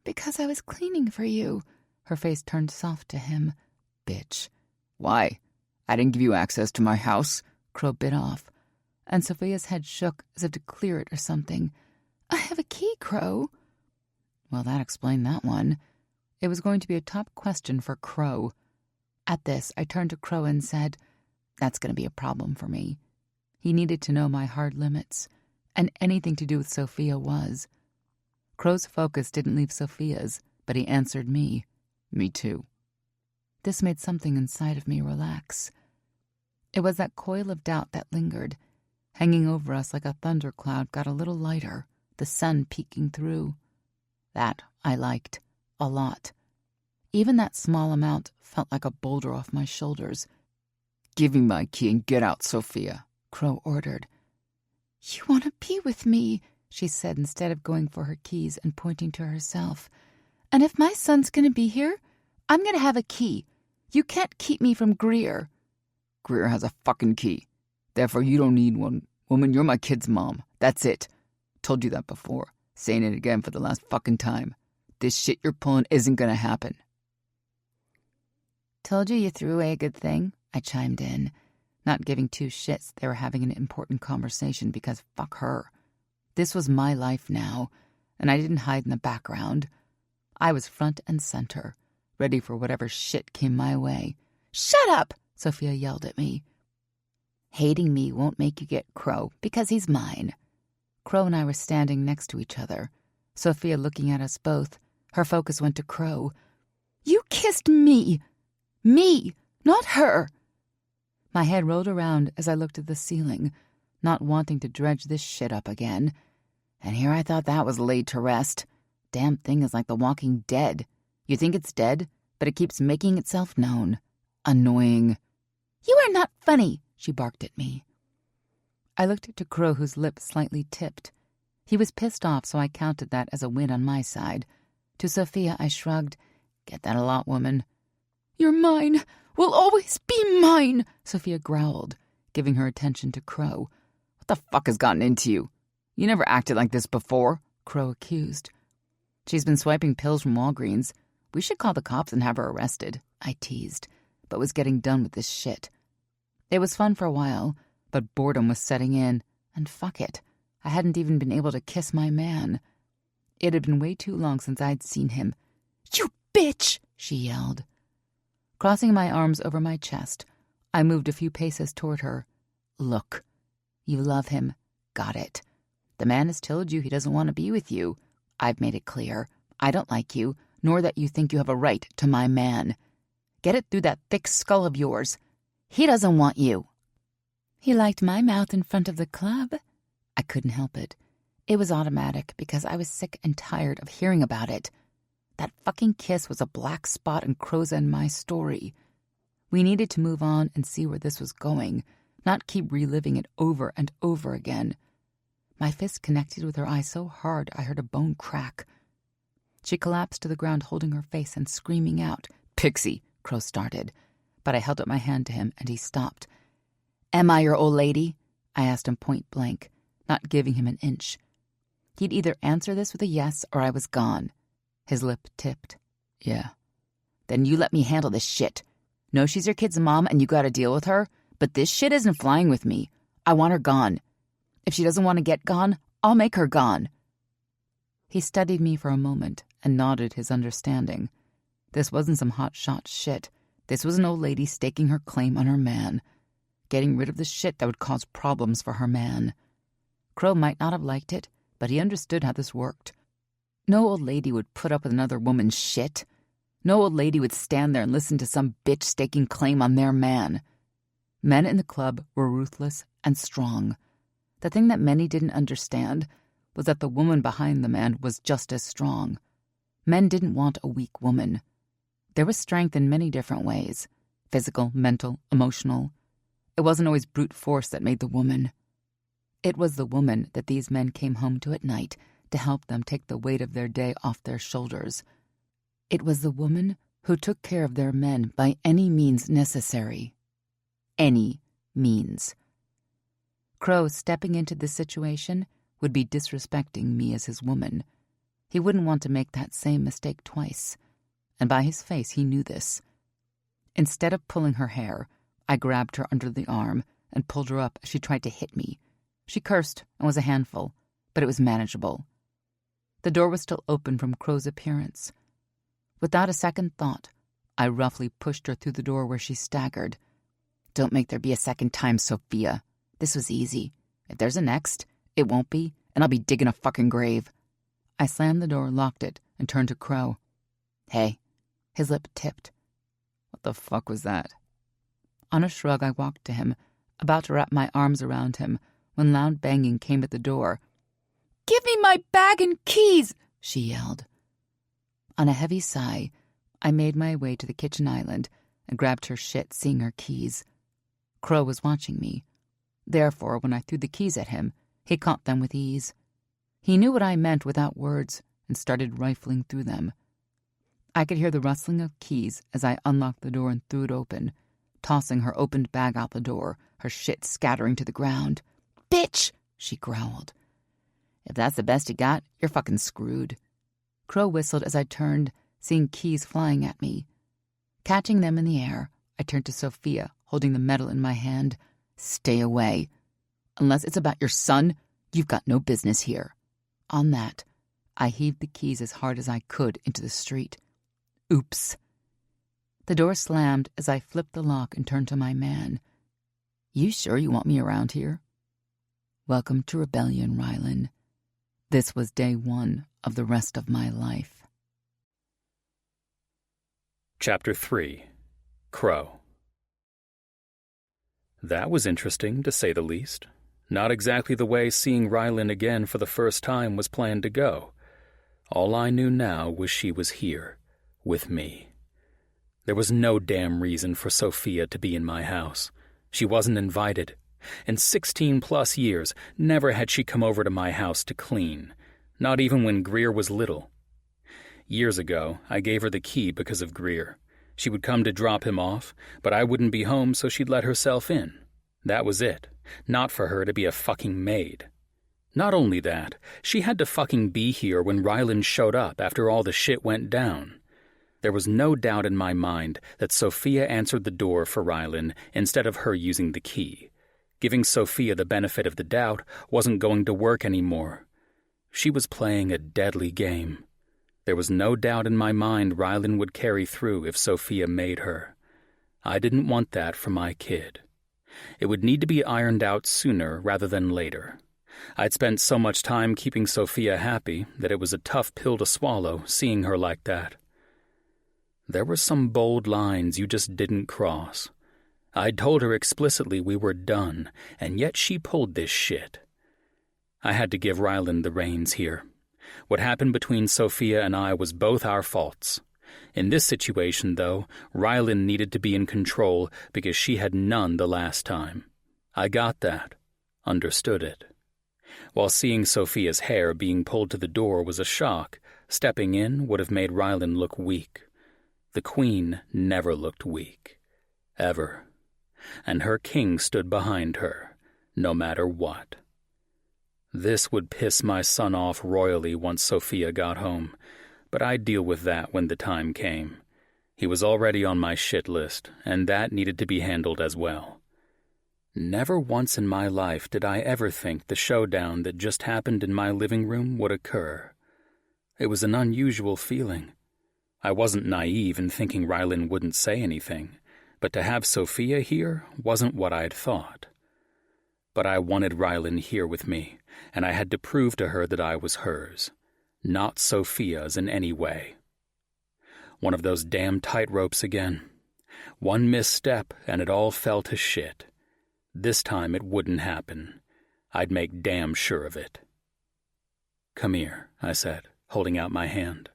[SPEAKER 2] "Because I was cleaning for you." Her face turned soft to him. "Bitch. Why? I didn't give you access to my house." Crow bit off, and Sophia's head shook as if to clear it or something. "I have a key, Crow." Well, that explained that one. It was going to be a top question for Crow. At this, I turned to Crow and said, "That's going to be a problem for me." He needed to know my hard limits, and anything to do with Sophia was. Crow's focus didn't leave Sophia's, but he answered me. "Me too." This made something inside of me relax. It was that coil of doubt that lingered, hanging over us like a thundercloud, got a little lighter, the sun peeking through. That I liked, a lot. Even that small amount felt like a boulder off my shoulders. "Give me my key and get out, Sophia," Crow ordered. "You want to be with me," she said instead of going for her keys and pointing to herself. "And if my son's going to be here, I'm going to have a key. You can't keep me from Greer." Greer has a fucking key. Therefore, you don't need one. Woman, you're my kid's mom. That's it. Told you that before. Saying it again for the last fucking time. This shit you're pulling isn't gonna happen. Told you threw away a good thing? I chimed in, not giving two shits they were having an important conversation because fuck her. This was my life now, and I didn't hide in the background. I was front and center, ready for whatever shit came my way. Shut up! Sophia yelled at me. Hating me won't make you get Crow, because he's mine. Crow and I were standing next to each other, Sophia looking at us both. Her focus went to Crow. You kissed me! Me, not her! My head rolled around as I looked at the ceiling, not wanting to dredge this shit up again. And here I thought that was laid to rest. Damn thing is like the Walking Dead. You think it's dead, but it keeps making itself known. Annoying. You are not funny, she barked at me. I looked to Crow, whose lip slightly tipped. He was pissed off, so I counted that as a win on my side. To Sophia, I shrugged. Get that a lot, woman. You're mine. Will always be mine, Sophia growled, giving her attention to Crow. What the fuck has gotten into you? You never acted like this before, Crow accused. She's been swiping pills from Walgreens. We should call the cops and have her arrested, I teased, but was getting done with this shit. It was fun for a while, but boredom was setting in, and fuck it. I hadn't even been able to kiss my man. It had been way too long since I'd seen him. You bitch, she yelled. Crossing my arms over my chest, I moved a few paces toward her. Look, you love him. Got it. The man has told you he doesn't want to be with you. I've made it clear. I don't like you, nor that you think you have a right to my man. Get it through that thick skull of yours. He doesn't want you. He liked my mouth in front of the club. I couldn't help it. It was automatic because I was sick and tired of hearing about it. That fucking kiss was a black spot in Crow's and my story. We needed to move on and see where this was going, not keep reliving it over and over again. My fist connected with her eye so hard I heard a bone crack. She collapsed to the ground, holding her face and screaming out. Pixie, Crow started, but I held up my hand to him and he stopped. Am I your old lady? I asked him point blank, not giving him an inch. He'd either answer this with a yes or I was gone. His lip tipped. Yeah. Then you let me handle this shit. Know she's your kid's mom and you gotta deal with her, but this shit isn't flying with me. I want her gone. If she doesn't want to get gone, I'll make her gone. He studied me for a moment and nodded his understanding. This wasn't some hotshot shit. This was an old lady staking her claim on her man, getting rid of the shit that would cause problems for her man. Crow might not have liked it, but he understood how this worked. No old lady would put up with another woman's shit. No old lady would stand there and listen to some bitch staking claim on their man. Men in the club were ruthless and strong. The thing that many didn't understand was that the woman behind the man was just as strong. Men didn't want a weak woman. There was strength in many different ways. Physical, mental, emotional. It wasn't always brute force that made the woman. It was the woman that these men came home to at night to help them take the weight of their day off their shoulders. It was the woman who took care of their men by any means necessary. Any means. Crow stepping into this situation would be disrespecting me as his woman. He wouldn't want to make that same mistake twice. And by his face, he knew this. Instead of pulling her hair, I grabbed her under the arm and pulled her up as she tried to hit me. She cursed and was a handful, but it was manageable. The door was still open from Crow's appearance. Without a second thought, I roughly pushed her through the door where she staggered. Don't make there be a second time, Sophia. This was easy. If there's a next, it won't be, and I'll be digging a fucking grave. I slammed the door, locked it, and turned to Crow. Hey. His lip tipped. What the fuck was that? On a shrug, I walked to him, about to wrap my arms around him, when loud banging came at the door. Give me my bag and keys, she yelled. On a heavy sigh, I made my way to the kitchen island and grabbed her shit, seeing her keys. Crow was watching me. Therefore, when I threw the keys at him, he caught them with ease. He knew what I meant without words and started rifling through them. I could hear the rustling of keys as I unlocked the door and threw it open, tossing her opened bag out the door, her shit scattering to the ground. "Bitch!" she growled. "If that's the best you got, you're fucking screwed." Crow whistled as I turned, seeing keys flying at me. Catching them in the air, I turned to Sophia, holding the medal in my hand. "Stay away. Unless it's about your son, you've got no business here." On that, I heaved the keys as hard as I could into the street. Oops. The door slammed as I flipped the lock and turned to my man. "You sure you want me around here?" Welcome to Rebellion, Rylan. This was day 1 of the rest of my life.
[SPEAKER 1] Chapter 3. Crow. That was interesting, to say the least. Not exactly the way seeing Rylan again for the first time was planned to go. All I knew now was she was here, with me. There was no damn reason for Sophia to be in my house. She wasn't invited. In 16-plus years, never had she come over to my house to clean, not even when Greer was little. Years ago, I gave her the key because of Greer. She would come to drop him off, but I wouldn't be home, so she'd let herself in. That was it. Not for her to be a fucking maid. Not only that, she had to fucking be here when Rylan showed up after all the shit went down. There was no doubt in my mind that Sophia answered the door for Rylan instead of her using the key. Giving Sophia the benefit of the doubt wasn't going to work anymore. She was playing a deadly game. There was no doubt in my mind Rylan would carry through if Sophia made her. I didn't want that for my kid. It would need to be ironed out sooner rather than later. I'd spent so much time keeping Sophia happy that it was a tough pill to swallow seeing her like that. There were some bold lines you just didn't cross. I'd told her explicitly we were done, and yet she pulled this shit. I had to give Rylan the reins here. What happened between Sophia and I was both our faults. In this situation, though, Rylan needed to be in control because she had none the last time. I got that. Understood it. While seeing Sophia's hair being pulled to the door was a shock, stepping in would have made Rylan look weak. The Queen never looked weak. Ever. And her king stood behind her, no matter what. This would piss my son off royally once Sophia got home, but I'd deal with that when the time came. He was already on my shit list, and that needed to be handled as well. Never once in my life did I ever think the showdown that just happened in my living room would occur. It was an unusual feeling. I wasn't naive in thinking Rylan wouldn't say anything, but to have Sophia here wasn't what I'd thought. But I wanted Rylan here with me, and I had to prove to her that I was hers, not Sophia's in any way. One of those damn tightropes again. One misstep and it all fell to shit. This time it wouldn't happen. I'd make damn sure of it. "Come here," I said, holding out my hand.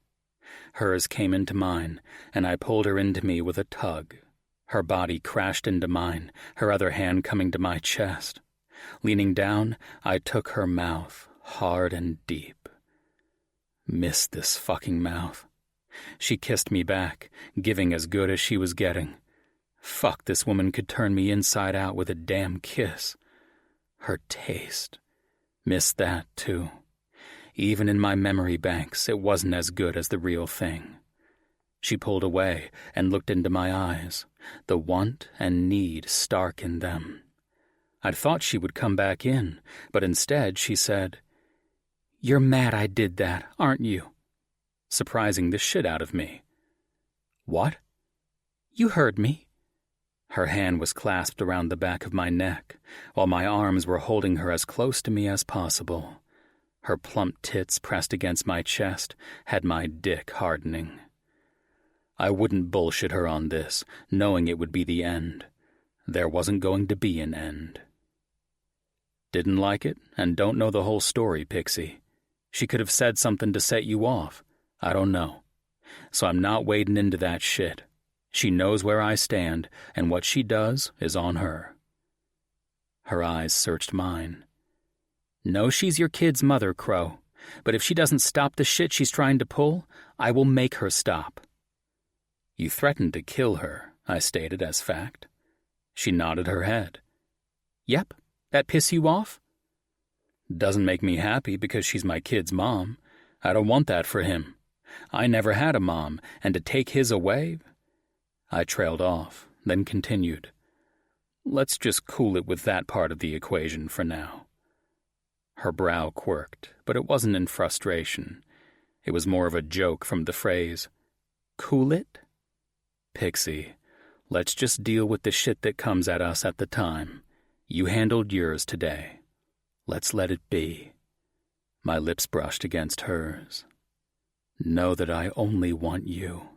[SPEAKER 1] Hers came into mine, and I pulled her into me with a tug. Her body crashed into mine, her other hand coming to my chest. Leaning down, I took her mouth, hard and deep. Missed this fucking mouth. She kissed me back, giving as good as she was getting. Fuck, this woman could turn me inside out with a damn kiss. Her taste. Missed that, too. Even in my memory banks, it wasn't as good as the real thing. She pulled away and looked into my eyes, the want and need stark in them. I'd thought she would come back in, but instead she said, "You're mad I did that, aren't you?" Surprising the shit out of me. "What?" "You heard me." Her hand was clasped around the back of my neck, while my arms were holding her as close to me as possible. Her plump tits pressed against my chest had my dick hardening. I wouldn't bullshit her on this, knowing it would be the end. There wasn't going to be an end. Didn't like it, and don't know the whole story, Pixie. She could have said something to set you off. I don't know. So I'm not wading into that shit. She knows where I stand, and what she does is on her. Her eyes searched mine. "Know she's your kid's mother, Crow, but if she doesn't stop the shit she's trying to pull, I will make her stop." "You threatened to kill her," I stated as fact. She nodded her head. Yep, that piss you off? Doesn't make me happy because she's my kid's mom. I don't want that for him. I never had a mom, and to take his away? I trailed off, then continued. Let's just cool it with that part of the equation for now. Her brow quirked, but it wasn't in frustration. It was more of a joke from the phrase, cool it? Pixie, let's just deal with the shit that comes at us at the time. You handled yours today. Let's let it be. My lips brushed against hers. Know that I only want you.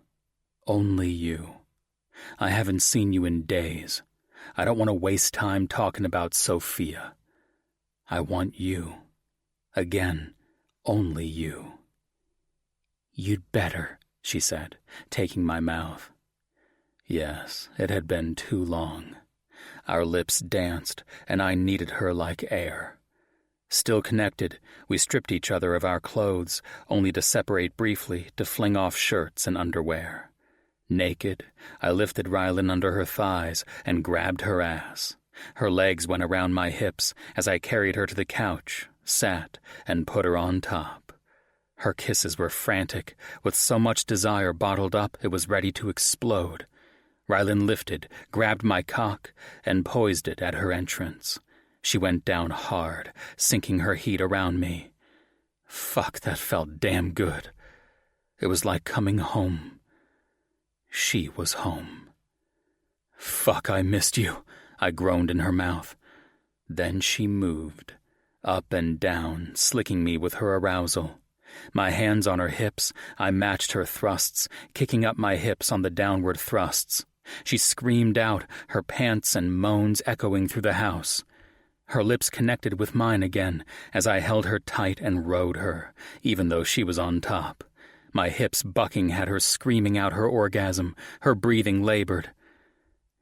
[SPEAKER 1] Only you. I haven't seen you in days. I don't want to waste time talking about Sophia. I want you. Again, only you. You'd better, she said, taking my mouth. Yes, it had been too long. Our lips danced, and I needed her like air. Still connected, we stripped each other of our clothes, only to separate briefly to fling off shirts and underwear. Naked, I lifted Rylan under her thighs and grabbed her ass. Her legs went around my hips as I carried her to the couch, sat, and put her on top. Her kisses were frantic, with so much desire bottled up it was ready to explode. Rylan lifted, grabbed my cock, and poised it at her entrance. She went down hard, sinking her heat around me. Fuck, that felt damn good. It was like coming home. She was home. Fuck, I missed you, I groaned in her mouth. Then she moved, up and down, slicking me with her arousal. My hands on her hips, I matched her thrusts, kicking up my hips on the downward thrusts. She screamed out, her pants and moans echoing through the house. Her lips connected with mine again as I held her tight and rode her, even though she was on top. My hips bucking had her screaming out her orgasm, her breathing labored.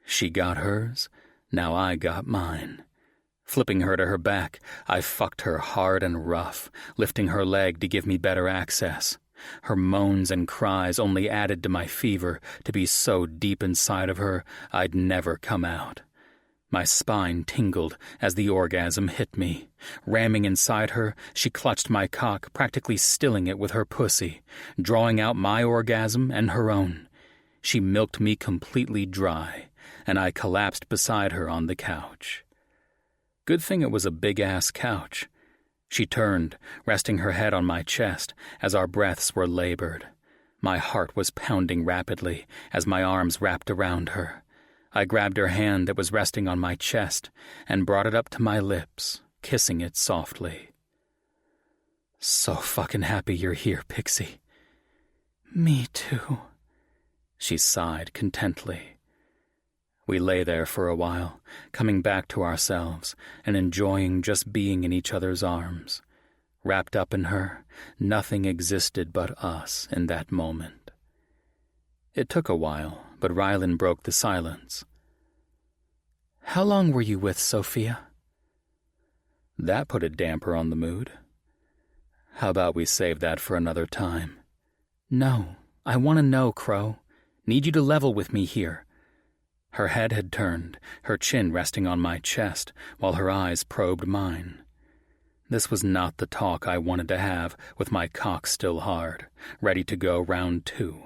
[SPEAKER 1] She got hers, now I got mine. Flipping her to her back, I fucked her hard and rough, lifting her leg to give me better access. Her moans and cries only added to my fever to be so deep inside of her I'd never come out. My spine tingled as the orgasm hit me. Ramming inside her, she clutched my cock, practically stilling it with her pussy, drawing out my orgasm and her own. She milked me completely dry, and I collapsed beside her on the couch. Good thing it was a big-ass couch. She turned, resting her head on my chest as our breaths were labored. My heart was pounding rapidly as my arms wrapped around her. I grabbed her hand that was resting on my chest and brought it up to my lips, kissing it softly. So fucking happy you're here, Pixie. Me too, she sighed contently. We lay there for a while, coming back to ourselves and enjoying just being in each other's arms. Wrapped up in her, nothing existed but us in that moment. It took a while, but Rylan broke the silence. How long were you with Sophia? That put a damper on the mood. How about we save that for another time? No, I want to know, Crow. Need you to level with me here. Her head had turned, her chin resting on my chest, while her eyes probed mine. This was not the talk I wanted to have with my cock still hard, ready to go round 2.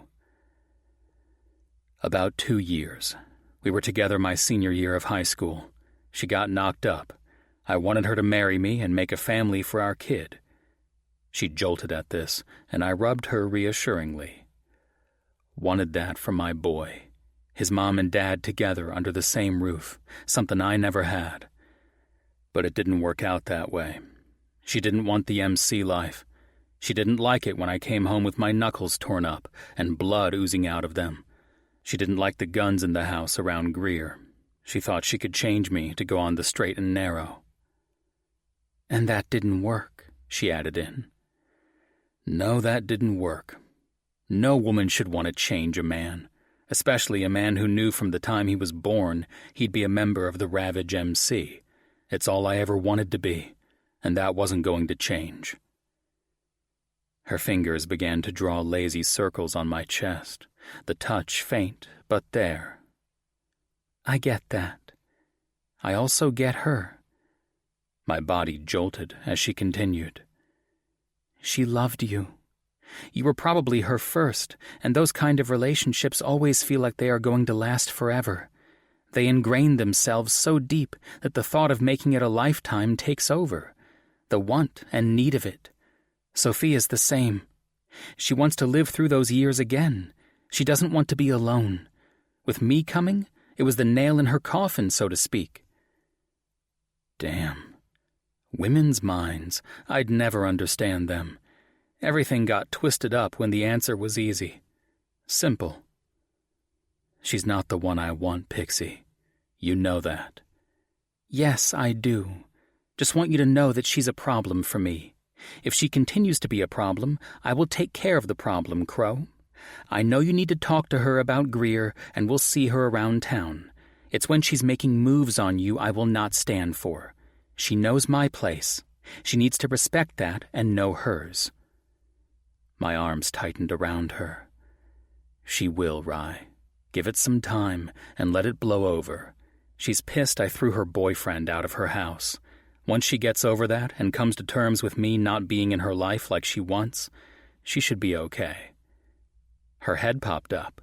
[SPEAKER 1] About 2 years. We were together my senior year of high school. She got knocked up. I wanted her to marry me and make a family for our kid. She jolted at this, and I rubbed her reassuringly. Wanted that for my boy. His mom and dad together under the same roof, something I never had. But it didn't work out that way. She didn't want the MC life. She didn't like it when I came home with my knuckles torn up and blood oozing out of them. She didn't like the guns in the house around Greer. She thought she could change me to go on the straight and narrow. And that didn't work, she added in. No, that didn't work. No woman should want to change a man. Especially a man who knew from the time he was born he'd be a member of the Ravage MC. It's all I ever wanted to be, and that wasn't going to change. Her fingers began to draw lazy circles on my chest, the touch faint, but there. I get that, I also get her." My body jolted as she continued. "She loved you. You were probably her first, and those kind of relationships always feel like they are going to last forever. They ingrain themselves so deep that the thought of making it a lifetime takes over, the want and need of it. Sophia's the same. She wants to live through those years again. She doesn't want to be alone. With me coming, it was the nail in her coffin, so to speak." Damn. Women's minds, I'd never understand them. Everything got twisted up when the answer was easy. Simple. "She's not the one I want, Pixie. You know that." "Yes, I do. Just want you to know that she's a problem for me. If she continues to be a problem, I will take care of the problem, Crow. I know you need to talk to her about Greer, and we'll see her around town. It's when she's making moves on you I will not stand for. She knows my place. She needs to respect that and know hers." My arms tightened around her. "She will, Rye. Give it some time and let it blow over. She's pissed I threw her boyfriend out of her house. Once she gets over that and comes to terms with me not being in her life like she wants, she should be okay." Her head popped up.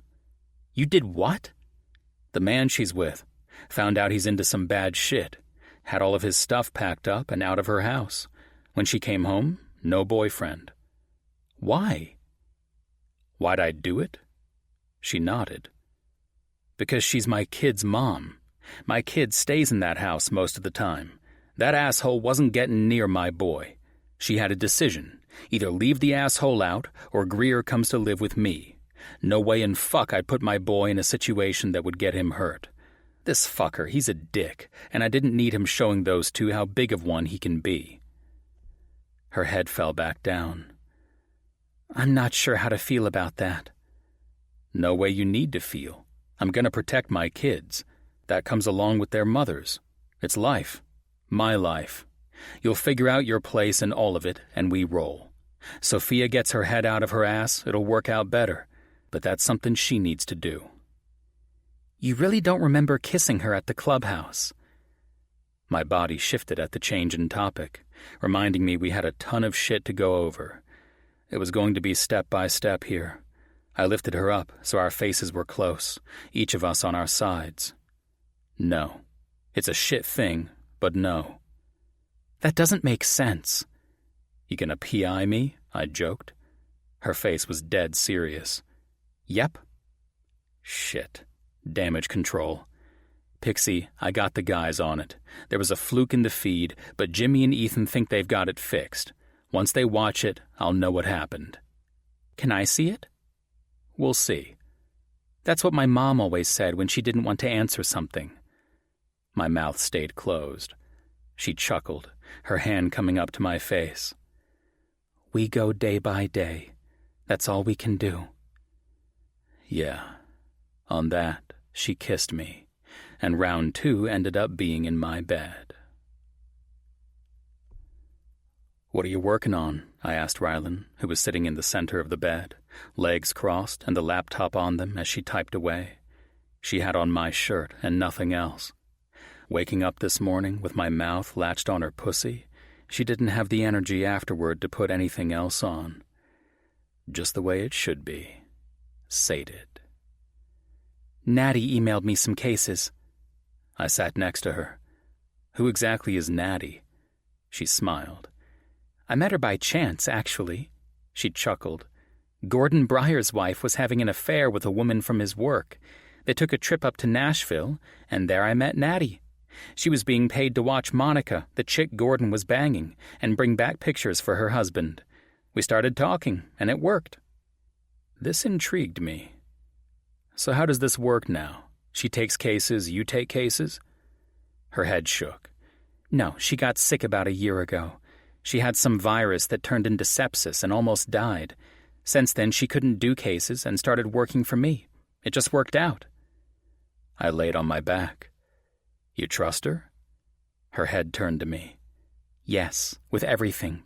[SPEAKER 1] "You did what?" "The man she's with. Found out he's into some bad shit. Had all of his stuff packed up and out of her house. When she came home, no boyfriend." "Why?" "Why'd I do it?" She nodded. "Because she's my kid's mom. My kid stays in that house most of the time. That asshole wasn't getting near my boy. She had a decision. Either leave the asshole out, or Greer comes to live with me. No way in fuck I'd put my boy in a situation that would get him hurt. This fucker, he's a dick, and I didn't need him showing those two how big of one he can be." Her head fell back down. "I'm not sure how to feel about that." "No way you need to feel. I'm gonna protect my kids. That comes along with their mothers. It's life. My life. You'll figure out your place in all of it, and we roll. Sophia gets her head out of her ass, it'll work out better, but that's something she needs to do." "You really don't remember kissing her at the clubhouse?" My body shifted at the change in topic, reminding me we had a ton of shit to go over. It was going to be step by step here. I lifted her up so our faces were close, each of us on our sides. "No. It's a shit thing, but no." "That doesn't make sense." "You gonna PI me?" I joked. Her face was dead serious. "Yep." "Shit. Damage control. Pixie, I got the guys on it. There was a fluke in the feed, but Jimmy and Ethan think they've got it fixed. Once they watch it, I'll know what happened." "Can I see it?" "We'll see." That's what my mom always said when she didn't want to answer something. My mouth stayed closed. She chuckled, her hand coming up to my face. "We go day by day. That's all we can do." Yeah. On that, she kissed me, and round 2 ended up being in my bed. "What are you working on?" I asked Rylan, who was sitting in the center of the bed, legs crossed and the laptop on them as she typed away. She had on my shirt and nothing else. Waking up this morning with my mouth latched on her pussy, she didn't have the energy afterward to put anything else on. Just the way it should be. Sated. "Natty emailed me some cases." I sat next to her. "Who exactly is Natty?" She smiled. "I met her by chance, actually." She chuckled. "Gordon Breyer's wife was having an affair with a woman from his work. They took a trip up to Nashville, and there I met Natty. She was being paid to watch Monica, the chick Gordon was banging, and bring back pictures for her husband. We started talking, and it worked." This intrigued me. "So how does this work now? She takes cases, you take cases?" Her head shook. "No, she got sick about a year ago. She had some virus that turned into sepsis and almost died. Since then, she couldn't do cases and started working for me. It just worked out." I laid on my back. "You trust her?" Her head turned to me. "Yes, with everything.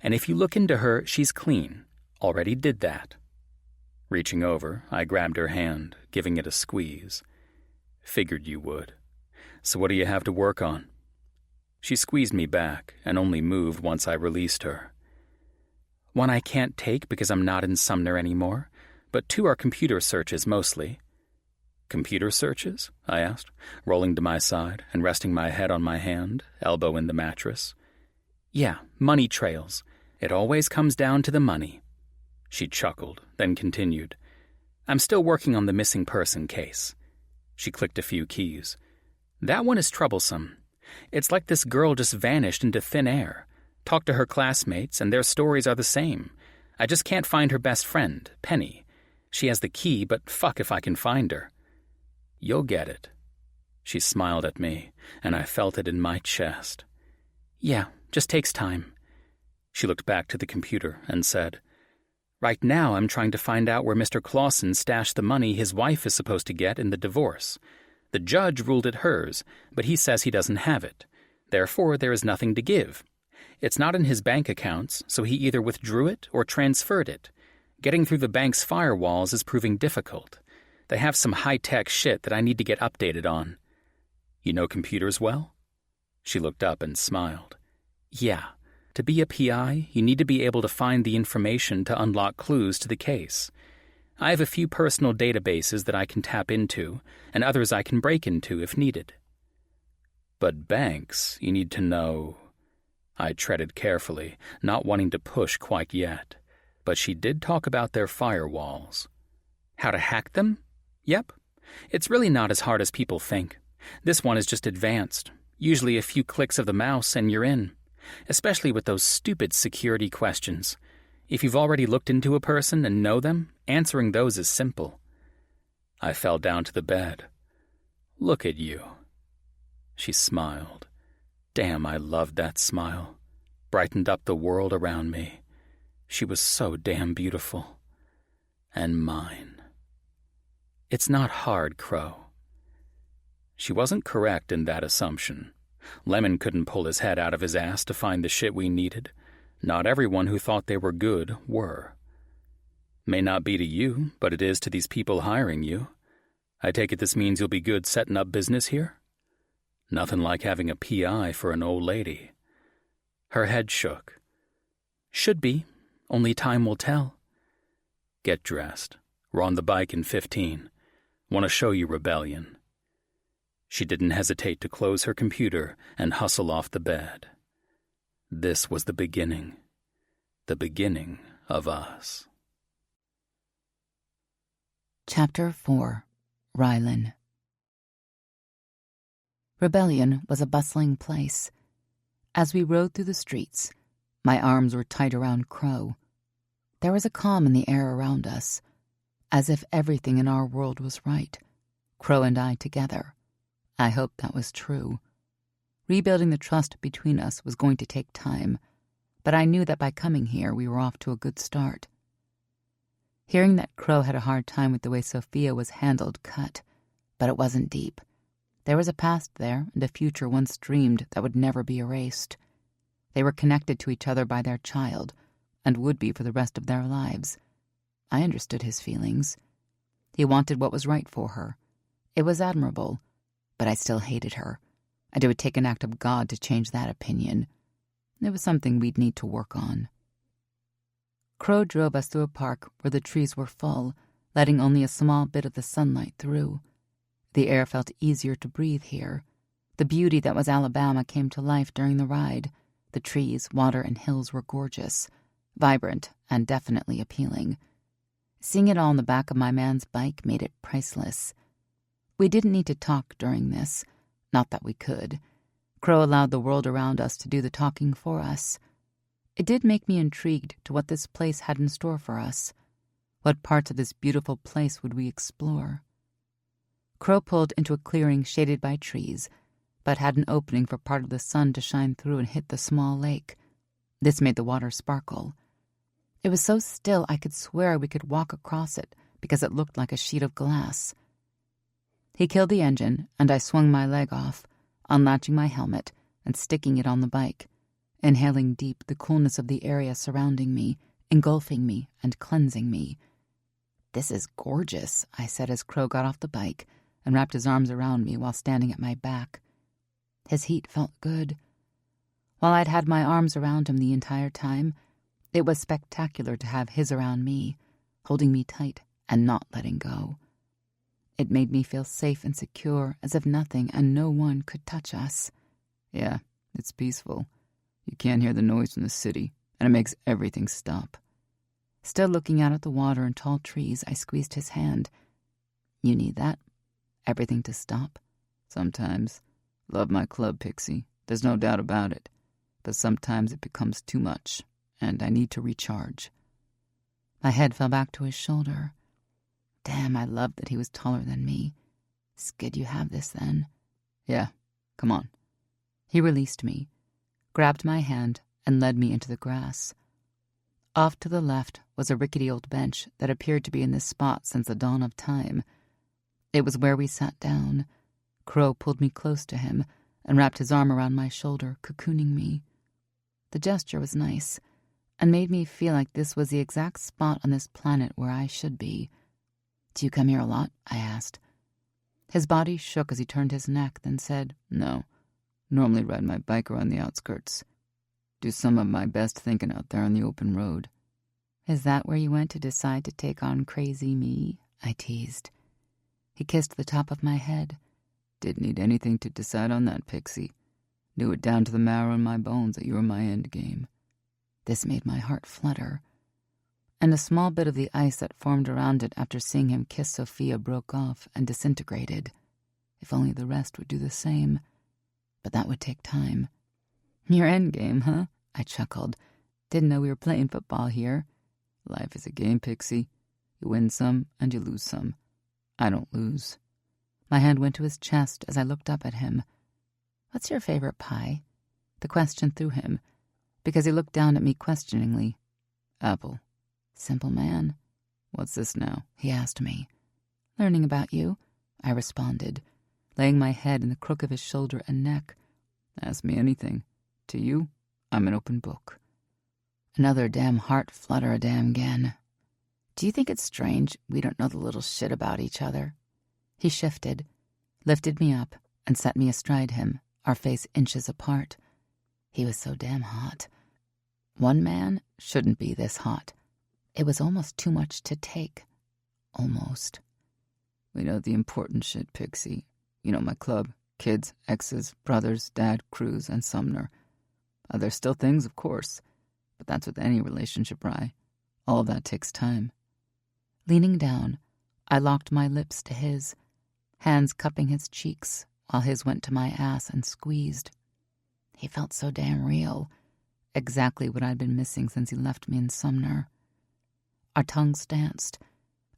[SPEAKER 1] And if you look into her, she's clean. Already did that." Reaching over, I grabbed her hand, giving it a squeeze. "Figured you would. So what do you have to work on? She squeezed me back and only moved once I released her. One I can't take because I'm not in Sumner anymore, but two are computer searches mostly. Computer searches? I asked, rolling to my side and resting my head on my hand, elbow in the mattress. Yeah, money trails. It always comes down to the money. She chuckled, then continued. I'm still working on the missing person case. She clicked a few keys. That one is troublesome. It's like this girl just vanished into thin air. Talk to her classmates, and their stories are the same. I just can't find her best friend, Penny. She has the key, but fuck if I can find her. You'll get it. She smiled at me, and I felt it in my chest. Yeah, just takes time. She looked back to the computer and said, Right now I'm trying to find out where Mr. Clausen stashed the money his wife is supposed to get in the divorce. The judge ruled it hers, but he says he doesn't have it. Therefore, there is nothing to give. It's not in his bank accounts, so he either withdrew it or transferred it. Getting through the bank's firewalls is proving difficult. They have some high-tech shit that I need to get updated on. You know computers well? She looked up and smiled. Yeah. To be a PI, you need to be able to find the information to unlock clues to the case. I have a few personal databases that I can tap into, and others I can break into if needed. But banks, you need to know... I treaded carefully, not wanting to push quite yet, but she did talk about their firewalls. How to hack them? Yep. It's really not as hard as people think. This one is just advanced. Usually a few clicks of the mouse and you're in. Especially with those stupid security questions. If you've already looked into a person and know them, answering those is simple. I fell down to the bed. Look at you. She smiled. Damn, I loved that smile. Brightened up the world around me. She was so damn beautiful. And mine. It's not hard, Crow. She wasn't correct in that assumption. Lemon couldn't pull his head out of his ass to find the shit we needed. Not everyone who thought they were good were. May not be to you, but it is to these people hiring you. I take it this means you'll be good setting up business here? Nothing like having a PI for an old lady. Her head shook. Should be. Only time will tell. Get dressed. We're on the bike in 15. Want to show you rebellion. She didn't hesitate to close her computer and hustle off the bed. This was the beginning. The beginning of us.
[SPEAKER 2] Chapter 4. Rylan. Rebellion was a bustling place. As we rode through the streets, my arms were tight around Crow. There was a calm in the air around us, as if everything in our world was right, Crow and I together. I hoped that was true. Rebuilding the trust between us was going to take time, but I knew that by coming here we were off to a good start. Hearing that Crow had a hard time with the way Sophia was handled cut, but it wasn't deep. There was a past there and a future once dreamed that would never be erased. They were connected to each other by their child, and would be for the rest of their lives. I understood his feelings. He wanted what was right for her. It was admirable, but I still hated her, and it would take an act of God to change that opinion. It was something we'd need to work on. Crow drove us through a park where the trees were full, letting only a small bit of the sunlight through. The air felt easier to breathe here. The beauty that was Alabama came to life during the ride. The trees, water, and hills were gorgeous, vibrant, and definitely appealing. Seeing it all on the back of my man's bike made it priceless. We didn't need to talk during this. Not that we could. Crow allowed the world around us to do the talking for us. It did make me intrigued to what this place had in store for us. What parts of this beautiful place would we explore? Crow pulled into a clearing shaded by trees, but had an opening for part of the sun to shine through and hit the small lake. This made the water sparkle. It was so still I could swear we could walk across it because it looked like a sheet of glass. He killed the engine, and I swung my leg off, unlatching my helmet and sticking it on the bike, inhaling deep the coolness of the area surrounding me, engulfing me and cleansing me. "This is gorgeous," I said as Crow got off the bike and wrapped his arms around me while standing at my back. His heat felt good. While I'd had my arms around him the entire time, it was spectacular to have his around me, holding me tight and not letting go. It made me feel safe and secure, as if nothing and no one could touch us.
[SPEAKER 3] Yeah, it's peaceful. You can't hear the noise from the city, and it makes everything stop.
[SPEAKER 2] Still looking out at the water and tall trees, I squeezed his hand. You need that? Everything to stop?
[SPEAKER 3] Sometimes. Love my club, Pixie. There's no doubt about it. But sometimes it becomes too much, and I need to recharge.
[SPEAKER 2] My head fell back to his shoulder. Damn, I loved that he was taller than me. Skid, you have this, then?
[SPEAKER 3] Yeah, come on.
[SPEAKER 2] He released me, grabbed my hand, and led me into the grass. Off to the left was a rickety old bench that appeared to be in this spot since the dawn of time. It was where we sat down. Crow pulled me close to him and wrapped his arm around my shoulder, cocooning me. The gesture was nice and made me feel like this was the exact spot on this planet where I should be. Do you come here a lot? I asked. His body shook as he turned his neck, then said,
[SPEAKER 3] No. Normally ride my bike around the outskirts. Do some of my best thinking out there on the open road.
[SPEAKER 2] Is that where you went to decide to take on crazy me? I teased. He kissed the top of my head.
[SPEAKER 3] Didn't need anything to decide on that, Pixie. Knew it down to the marrow in my bones that you were my end game.
[SPEAKER 2] This made my heart flutter. And a small bit of the ice that formed around it after seeing him kiss Sophia broke off and disintegrated. If only the rest would do the same. But that would take time. Your endgame, huh? I chuckled. Didn't know we were playing football here.
[SPEAKER 3] Life is a game, Pixie. You win some and you lose some. I don't lose.
[SPEAKER 2] My hand went to his chest as I looked up at him. What's your favorite pie? The question threw him, because he looked down at me questioningly.
[SPEAKER 3] Apple.
[SPEAKER 2] Simple man.
[SPEAKER 3] What's this now?
[SPEAKER 2] He asked me. Learning about you, I responded, laying my head in the crook of his shoulder and neck.
[SPEAKER 3] Ask me anything. To you, I'm an open book.
[SPEAKER 2] Another damn heart flutter a damn again. Do you think it's strange we don't know the little shit about each other? He shifted, lifted me up, and set me astride him, our face inches apart. He was so damn hot. One man shouldn't be this hot. It was almost too much to take. Almost.
[SPEAKER 3] We know the important shit, Pixie. You know my club, kids, exes, brothers, dad, Cruz, and Sumner. There's still things, of course, but that's with any relationship, Rye. All of that takes time.
[SPEAKER 2] Leaning down, I locked my lips to his, hands cupping his cheeks while his went to my ass and squeezed. He felt so damn real, exactly what I'd been missing since he left me in Sumner. Our tongues danced,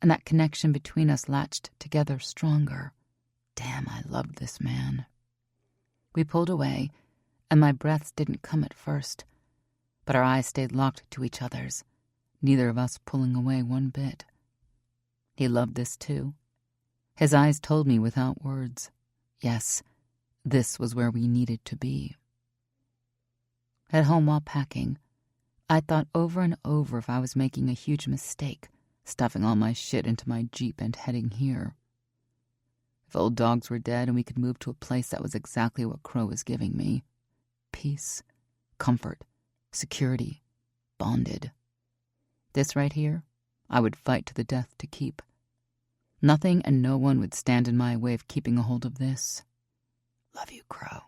[SPEAKER 2] and that connection between us latched together stronger. Damn, I loved this man. We pulled away, and my breaths didn't come at first, but our eyes stayed locked to each other's, neither of us pulling away one bit. He loved this too. His eyes told me without words, yes, this was where we needed to be. At home while packing, I thought over and over if I was making a huge mistake, stuffing all my shit into my Jeep and heading here. If old dogs were dead and we could move to a place that was exactly what Crow was giving me. Peace, comfort, security, bonded. This right here, I would fight to the death to keep. Nothing and no one would stand in my way of keeping a hold of this. Love you, Crow.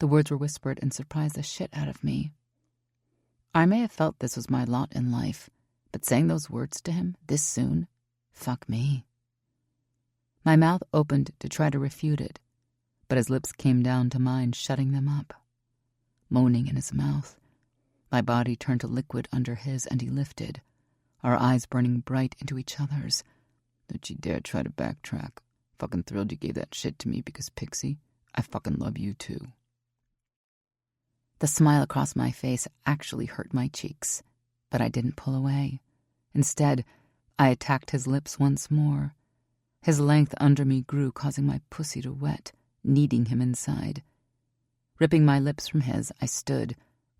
[SPEAKER 2] The words were whispered and surprised the shit out of me. I may have felt this was my lot in life, but saying those words to him this soon, fuck me. My mouth opened to try to refute it, but his lips came down to mine, shutting them up. Moaning in his mouth, my body turned to liquid under his, and he lifted, our eyes burning bright into each other's.
[SPEAKER 3] Don't you dare try to backtrack. Fucking thrilled you gave that shit to me because, Pixie, I fucking love you too.
[SPEAKER 2] The smile across my face actually hurt my cheeks, but I didn't pull away. Instead, I attacked his lips once more. His length under me grew, causing my pussy to wet, kneading him inside. Ripping my lips from his, I stood,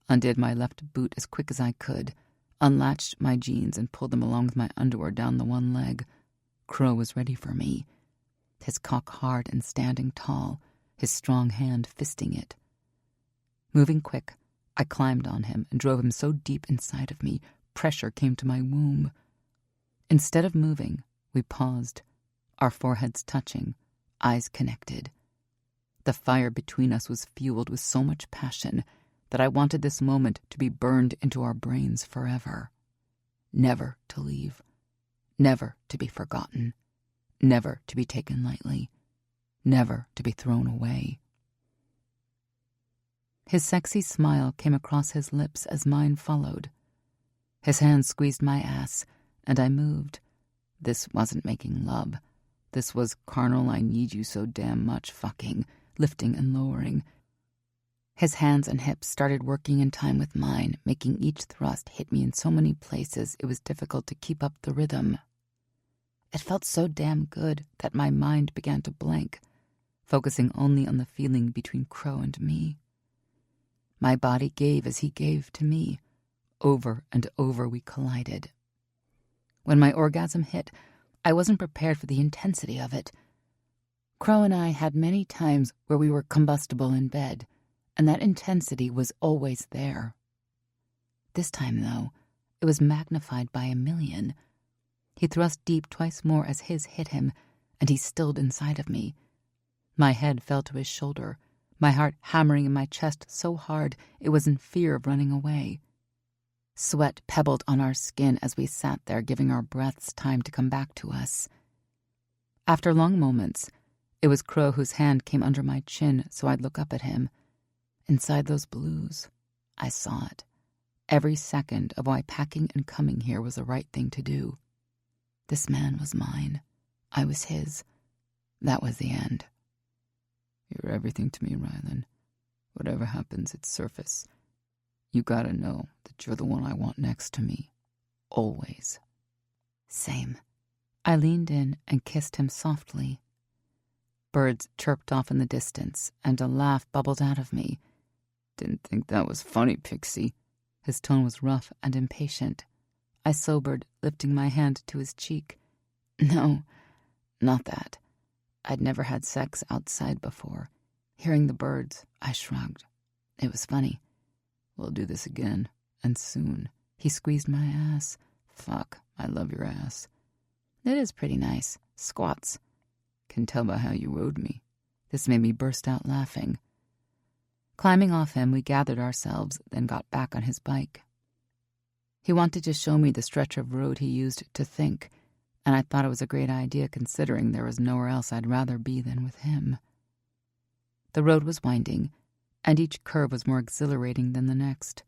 [SPEAKER 2] undid my left boot as quick as I could, unlatched my jeans and pulled them along with my underwear down the one leg. Crow was ready for me, his cock hard and standing tall,
[SPEAKER 3] his strong hand fisting it. Moving quick, I climbed on him and drove him so deep inside of me, pressure came to my womb. Instead of moving, we paused, our foreheads touching, eyes connected. The fire between us was fueled with so much passion that I wanted this moment to be burned into our brains forever. Never to leave, never to be forgotten, never to be taken lightly, never to be thrown away. His sexy smile came across his lips as mine followed. His hand squeezed my ass, and I moved. This wasn't making love. This was carnal I need you so damn much fucking, lifting and lowering. His hands and hips started working in time with mine, making each thrust hit me in so many places it was difficult to keep up the rhythm. It felt so damn good that my mind began to blank, focusing only on the feeling between Crow and me. My body gave as he gave to me. Over and over we collided. When my orgasm hit, I wasn't prepared for the intensity of it. Crow and I had many times where we were combustible in bed, and that intensity was always there. This time, though, it was magnified by 1,000,000. He thrust deep twice more as his hit him, and he stilled inside of me. My head fell to his shoulder, my heart hammering in my chest so hard it was in fear of running away. Sweat pebbled on our skin as we sat there, giving our breaths time to come back to us. After long moments, it was Crow whose hand came under my chin so I'd look up at him. Inside those blues, I saw it. Every second of why packing and coming here was the right thing to do. This man was mine. I was his. That was the end. You're everything to me, Rylan. Whatever happens, it's surface. You gotta know that you're the one I want next to me. Always. Same. I leaned in and kissed him softly. Birds chirped off in the distance, and a laugh bubbled out of me. Didn't think that was funny, Pixie. His tone was rough and impatient. I sobered, lifting my hand to his cheek. No, not that. I'd never had sex outside before. Hearing the birds, I shrugged. It was funny. We'll do this again, and soon. He squeezed my ass. Fuck, I love your ass. It is pretty nice. Squats. Can tell by how you rode me. This made me burst out laughing. Climbing off him, we gathered ourselves, then got back on his bike. He wanted to show me the stretch of road he used to think, and I thought it was a great idea considering there was nowhere else I'd rather be than with him. The road was winding, and each curve was more exhilarating than the next.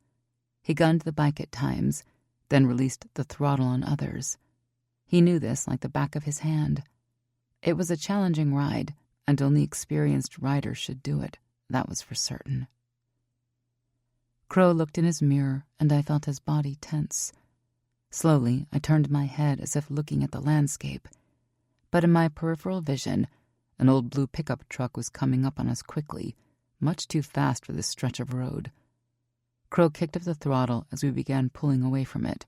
[SPEAKER 3] He gunned the bike at times, then released the throttle on others. He knew this like the back of his hand. It was a challenging ride, and only experienced riders should do it. That was for certain. Crow looked in his mirror, and I felt his body tense. Slowly, I turned my head as if looking at the landscape. But in my peripheral vision, an old blue pickup truck was coming up on us quickly, much too fast for this stretch of road. Crow kicked up the throttle as we began pulling away from it.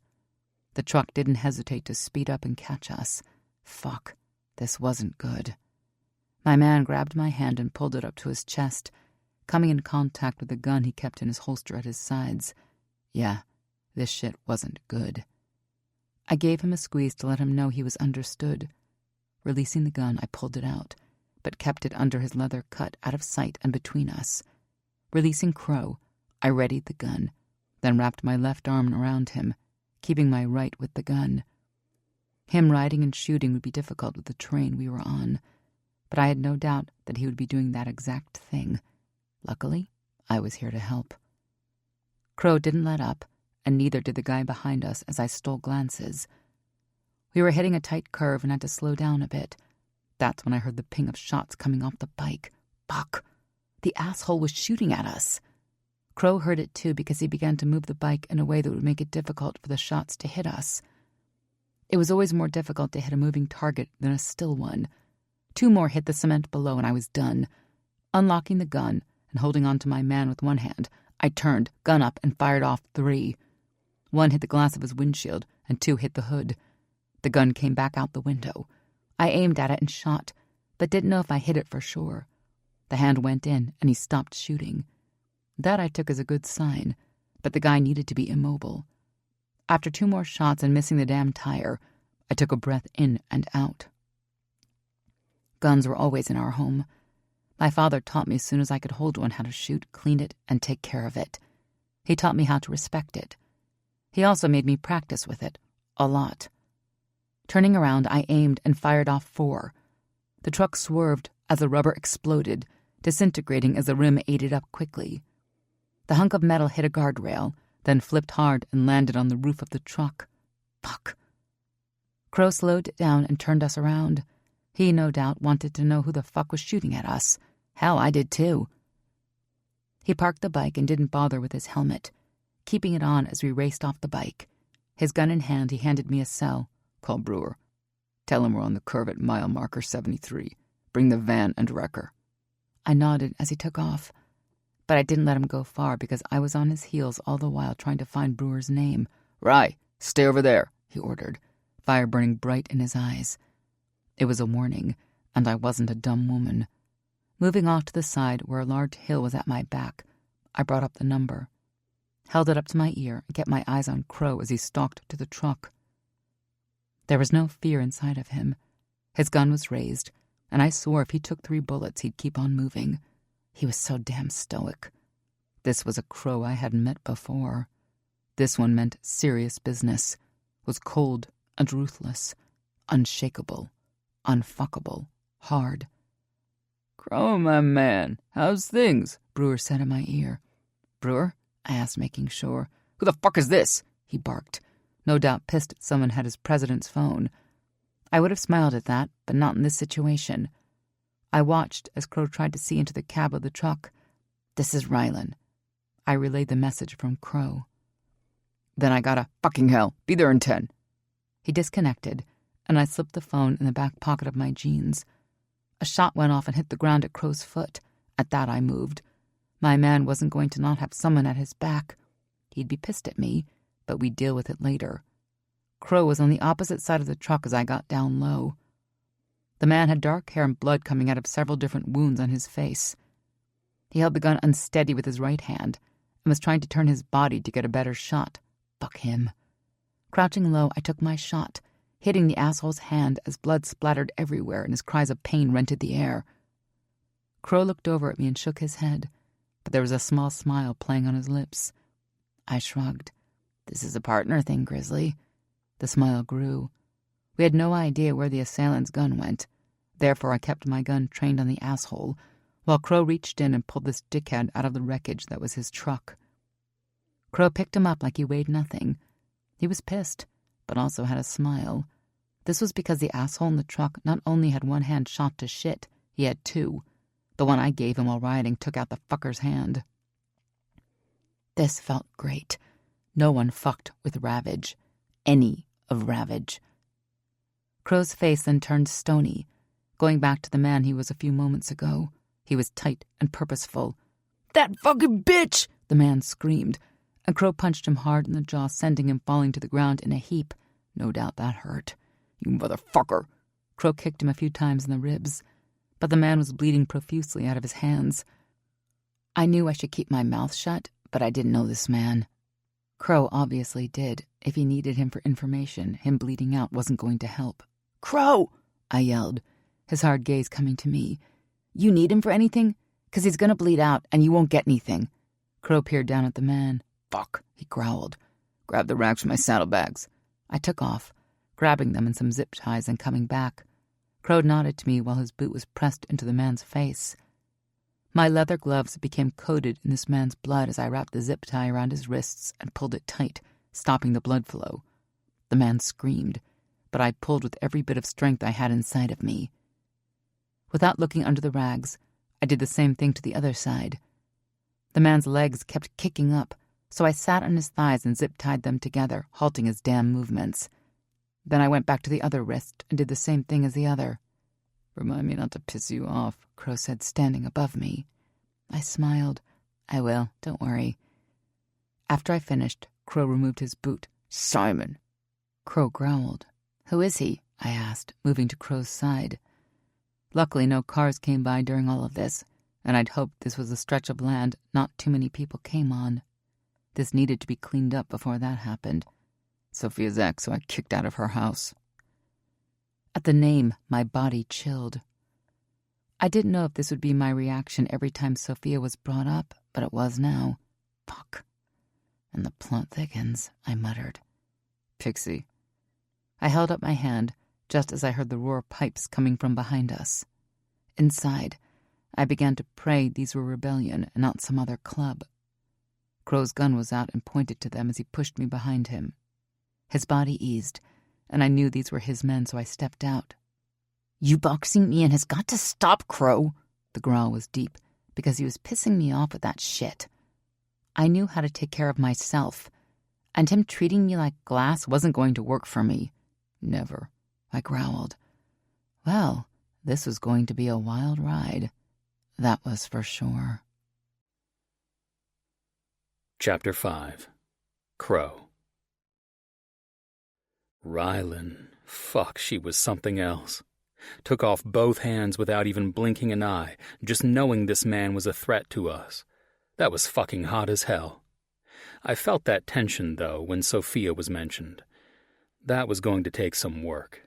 [SPEAKER 3] The truck didn't hesitate to speed up and catch us. Fuck, this wasn't good. My man grabbed my hand and pulled it up to his chest, coming in contact with the gun he kept in his holster at his sides. Yeah, this shit wasn't good. I gave him a squeeze to let him know he was understood. Releasing the gun, I pulled it out, but kept it under his leather cut out of sight and between us. Releasing Crow, I readied the gun, then wrapped my left arm around him, keeping my right with the gun. Him riding and shooting would be difficult with the terrain we were on, but I had no doubt that he would be doing that exact thing. Luckily, I was here to help. Crow didn't let up, and neither did the guy behind us as I stole glances. We were hitting a tight curve and had to slow down a bit. That's when I heard the ping of shots coming off the bike. Fuck! The asshole was shooting at us. Crow heard it too because he began to move the bike in a way that would make it difficult for the shots to hit us. It was always more difficult to hit a moving target than a still one. 2 more hit the cement below and I was done. Unlocking the gun and holding on to my man with one hand, I turned, gun up, and fired off 3. 1 hit the glass of his windshield, and 2 hit the hood. The gun came back out the window. I aimed at it and shot, but didn't know if I hit it for sure.
[SPEAKER 2] The hand went in, and he stopped shooting. That I took as a good sign, but the guy needed to be immobile. After 2 more shots and missing the damn tire, I took a breath in and out. Guns were always in our home. My father taught me as soon as I could hold one how to shoot, clean it, and take care of it. He taught me how to respect it. He also made me practice with it, a lot. Turning around, I aimed and fired off 4. The truck swerved as the rubber exploded, disintegrating as the rim ate it up quickly. The hunk of metal hit a guardrail, then flipped hard and landed on the roof of the truck. Fuck. Crow slowed it down and turned us around. He, no doubt, wanted to know who the fuck was shooting at us. Hell, I did too. He parked the bike and didn't bother with his helmet, keeping it on as we raced off the bike. His gun in hand, he handed me a cell.
[SPEAKER 3] Call Brewer. Tell him we're on the curve at mile marker 73. Bring the van and wrecker.
[SPEAKER 2] I nodded as he took off, but I didn't let him go far because I was on his heels all the while trying to find Brewer's name.
[SPEAKER 3] Rye, stay over there, he ordered,
[SPEAKER 2] fire burning bright in his eyes. It was a warning, and I wasn't a dumb woman. Moving off to the side where a large hill was at my back, I brought up the number, held it up to my ear, and kept my eyes on Crow as he stalked to the truck. There was no fear inside of him. His gun was raised, and I swore if he took 3 bullets, he'd keep on moving. He was so damn stoic. This was a Crow I hadn't met before. This one meant serious business, was cold and ruthless, unshakable, unfuckable, hard.
[SPEAKER 3] Crow, my man, how's things?
[SPEAKER 2] Brewer said in my ear.
[SPEAKER 3] Brewer?
[SPEAKER 2] I asked, making sure.
[SPEAKER 3] Who the fuck is this?
[SPEAKER 2] He barked, no doubt pissed someone had his president's phone. I would have smiled at that, but not in this situation. I watched as Crow tried to see into the cab of the truck. This is Rylan. I relayed the message from Crow.
[SPEAKER 3] Then I gotta fucking hell. Be there in 10.
[SPEAKER 2] He disconnected, and I slipped the phone in the back pocket of my jeans. A shot went off and hit the ground at Crow's foot. At that I moved. My man wasn't going to not have someone at his back. He'd be pissed at me, but we'd deal with it later. Crow was on the opposite side of the truck as I got down low. The man had dark hair and blood coming out of several different wounds on his face. He held the gun unsteady with his right hand and was trying to turn his body to get a better shot. Fuck him. Crouching low, I took my shot, hitting the asshole's hand as blood splattered everywhere and his cries of pain rented the air. Crow looked over at me and shook his head, but there was a small smile playing on his lips. I shrugged. This is a partner thing, Grizzly. The smile grew. We had no idea where the assailant's gun went. Therefore, I kept my gun trained on the asshole, while Crow reached in and pulled this dickhead out of the wreckage that was his truck. Crow picked him up like he weighed nothing. He was pissed, but also had a smile. This was because the asshole in the truck not only had one hand shot to shit, he had 2. The one I gave him while rioting took out the fucker's hand. This felt great. No one fucked with Ravage. Any of Ravage. Crow's face then turned stony, going back to the man he was a few moments ago. He was tight and purposeful. "That fucking bitch!" the man screamed, and Crow punched him hard in the jaw, sending him falling to the ground in a heap. No doubt that hurt.
[SPEAKER 3] "You motherfucker!"
[SPEAKER 2] Crow kicked him a few times in the ribs, but the man was bleeding profusely out of his hands. I knew I should keep my mouth shut, but I didn't know this man. Crow obviously did. If he needed him for information, him bleeding out wasn't going to help. "Crow!" I yelled, his hard gaze coming to me. "You need him for anything? 'Cause he's gonna bleed out, and you won't get anything." Crow peered down at the man.
[SPEAKER 3] "Fuck,"
[SPEAKER 2] he growled.
[SPEAKER 3] "Grab the racks from my saddlebags."
[SPEAKER 2] I took off, grabbing them in some zip ties and coming back. Crow nodded to me while his boot was pressed into the man's face. My leather gloves became coated in this man's blood as I wrapped the zip tie around his wrists and pulled it tight, stopping the blood flow. The man screamed, but I pulled with every bit of strength I had inside of me. Without looking under the rags, I did the same thing to the other side. The man's legs kept kicking up, so I sat on his thighs and zip-tied them together, halting his damn movements. Then I went back to the other wrist and did the same thing as the other.
[SPEAKER 3] "Remind me not to piss you off,"
[SPEAKER 2] Crow said, standing above me. I smiled. "I will, don't worry." After I finished, Crow removed his boot.
[SPEAKER 3] "Simon!"
[SPEAKER 2] Crow growled. "Who is he?" I asked, moving to Crow's side. Luckily, no cars came by during all of this,
[SPEAKER 3] and I'd hoped this was a stretch of land not too many people came on. This needed to be cleaned up before that happened. Sophia's ex, who I kicked out of her house. At the name, my body chilled. I didn't know if this would be my reaction every time Sophia was brought up, but it was now. Fuck. And the plot thickens, I muttered. Pixie. I held up my hand, just as I heard the roar of pipes coming from behind us. Inside, I began to pray these were rebellion and not some other club. Crow's gun was out and pointed to them as he pushed me behind him. His body eased, and I knew these were his men, so I stepped out. "You boxing me in has got to stop, Crow." The growl was deep, because he was pissing me off with that shit. I knew how to take care of myself, and him treating me like glass wasn't going to work for me. Never, I growled. Well, this was going to be a wild ride. That was for sure.
[SPEAKER 1] Chapter 5. Crow. Rylan. Fuck, she was something else. Took off both hands without even blinking an eye, just knowing this man was a threat to us. That was fucking hot as hell. I felt that tension, though, when Sophia was mentioned. That was going to take some work.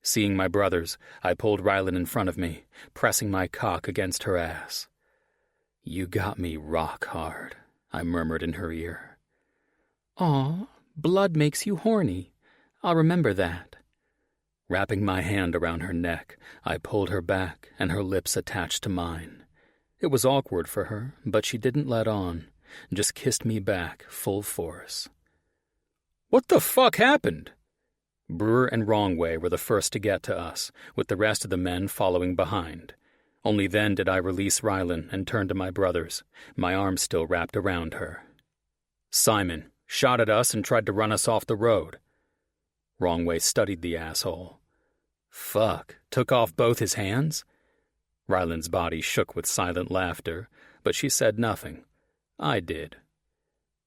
[SPEAKER 1] Seeing my brothers, I pulled Rylan in front of me, pressing my cock against her ass. "You got me rock hard," I murmured in her ear. "Aw, blood makes you horny. I'll remember that." Wrapping my hand around her neck, I pulled her back, and her lips attached to mine. It was awkward for her, but she didn't let on, just kissed me back, full force. "What the fuck happened?" Brewer and Wrongway were the first to get to us, with the rest of the men following behind. Only then did I release Rylan and turn to my brothers, my arms still wrapped around her. "Simon shot at us and tried to run us off the road." Wrongway studied the asshole. "Fuck, took off both his hands?" Rylan's body shook with silent laughter, but she said nothing. I did.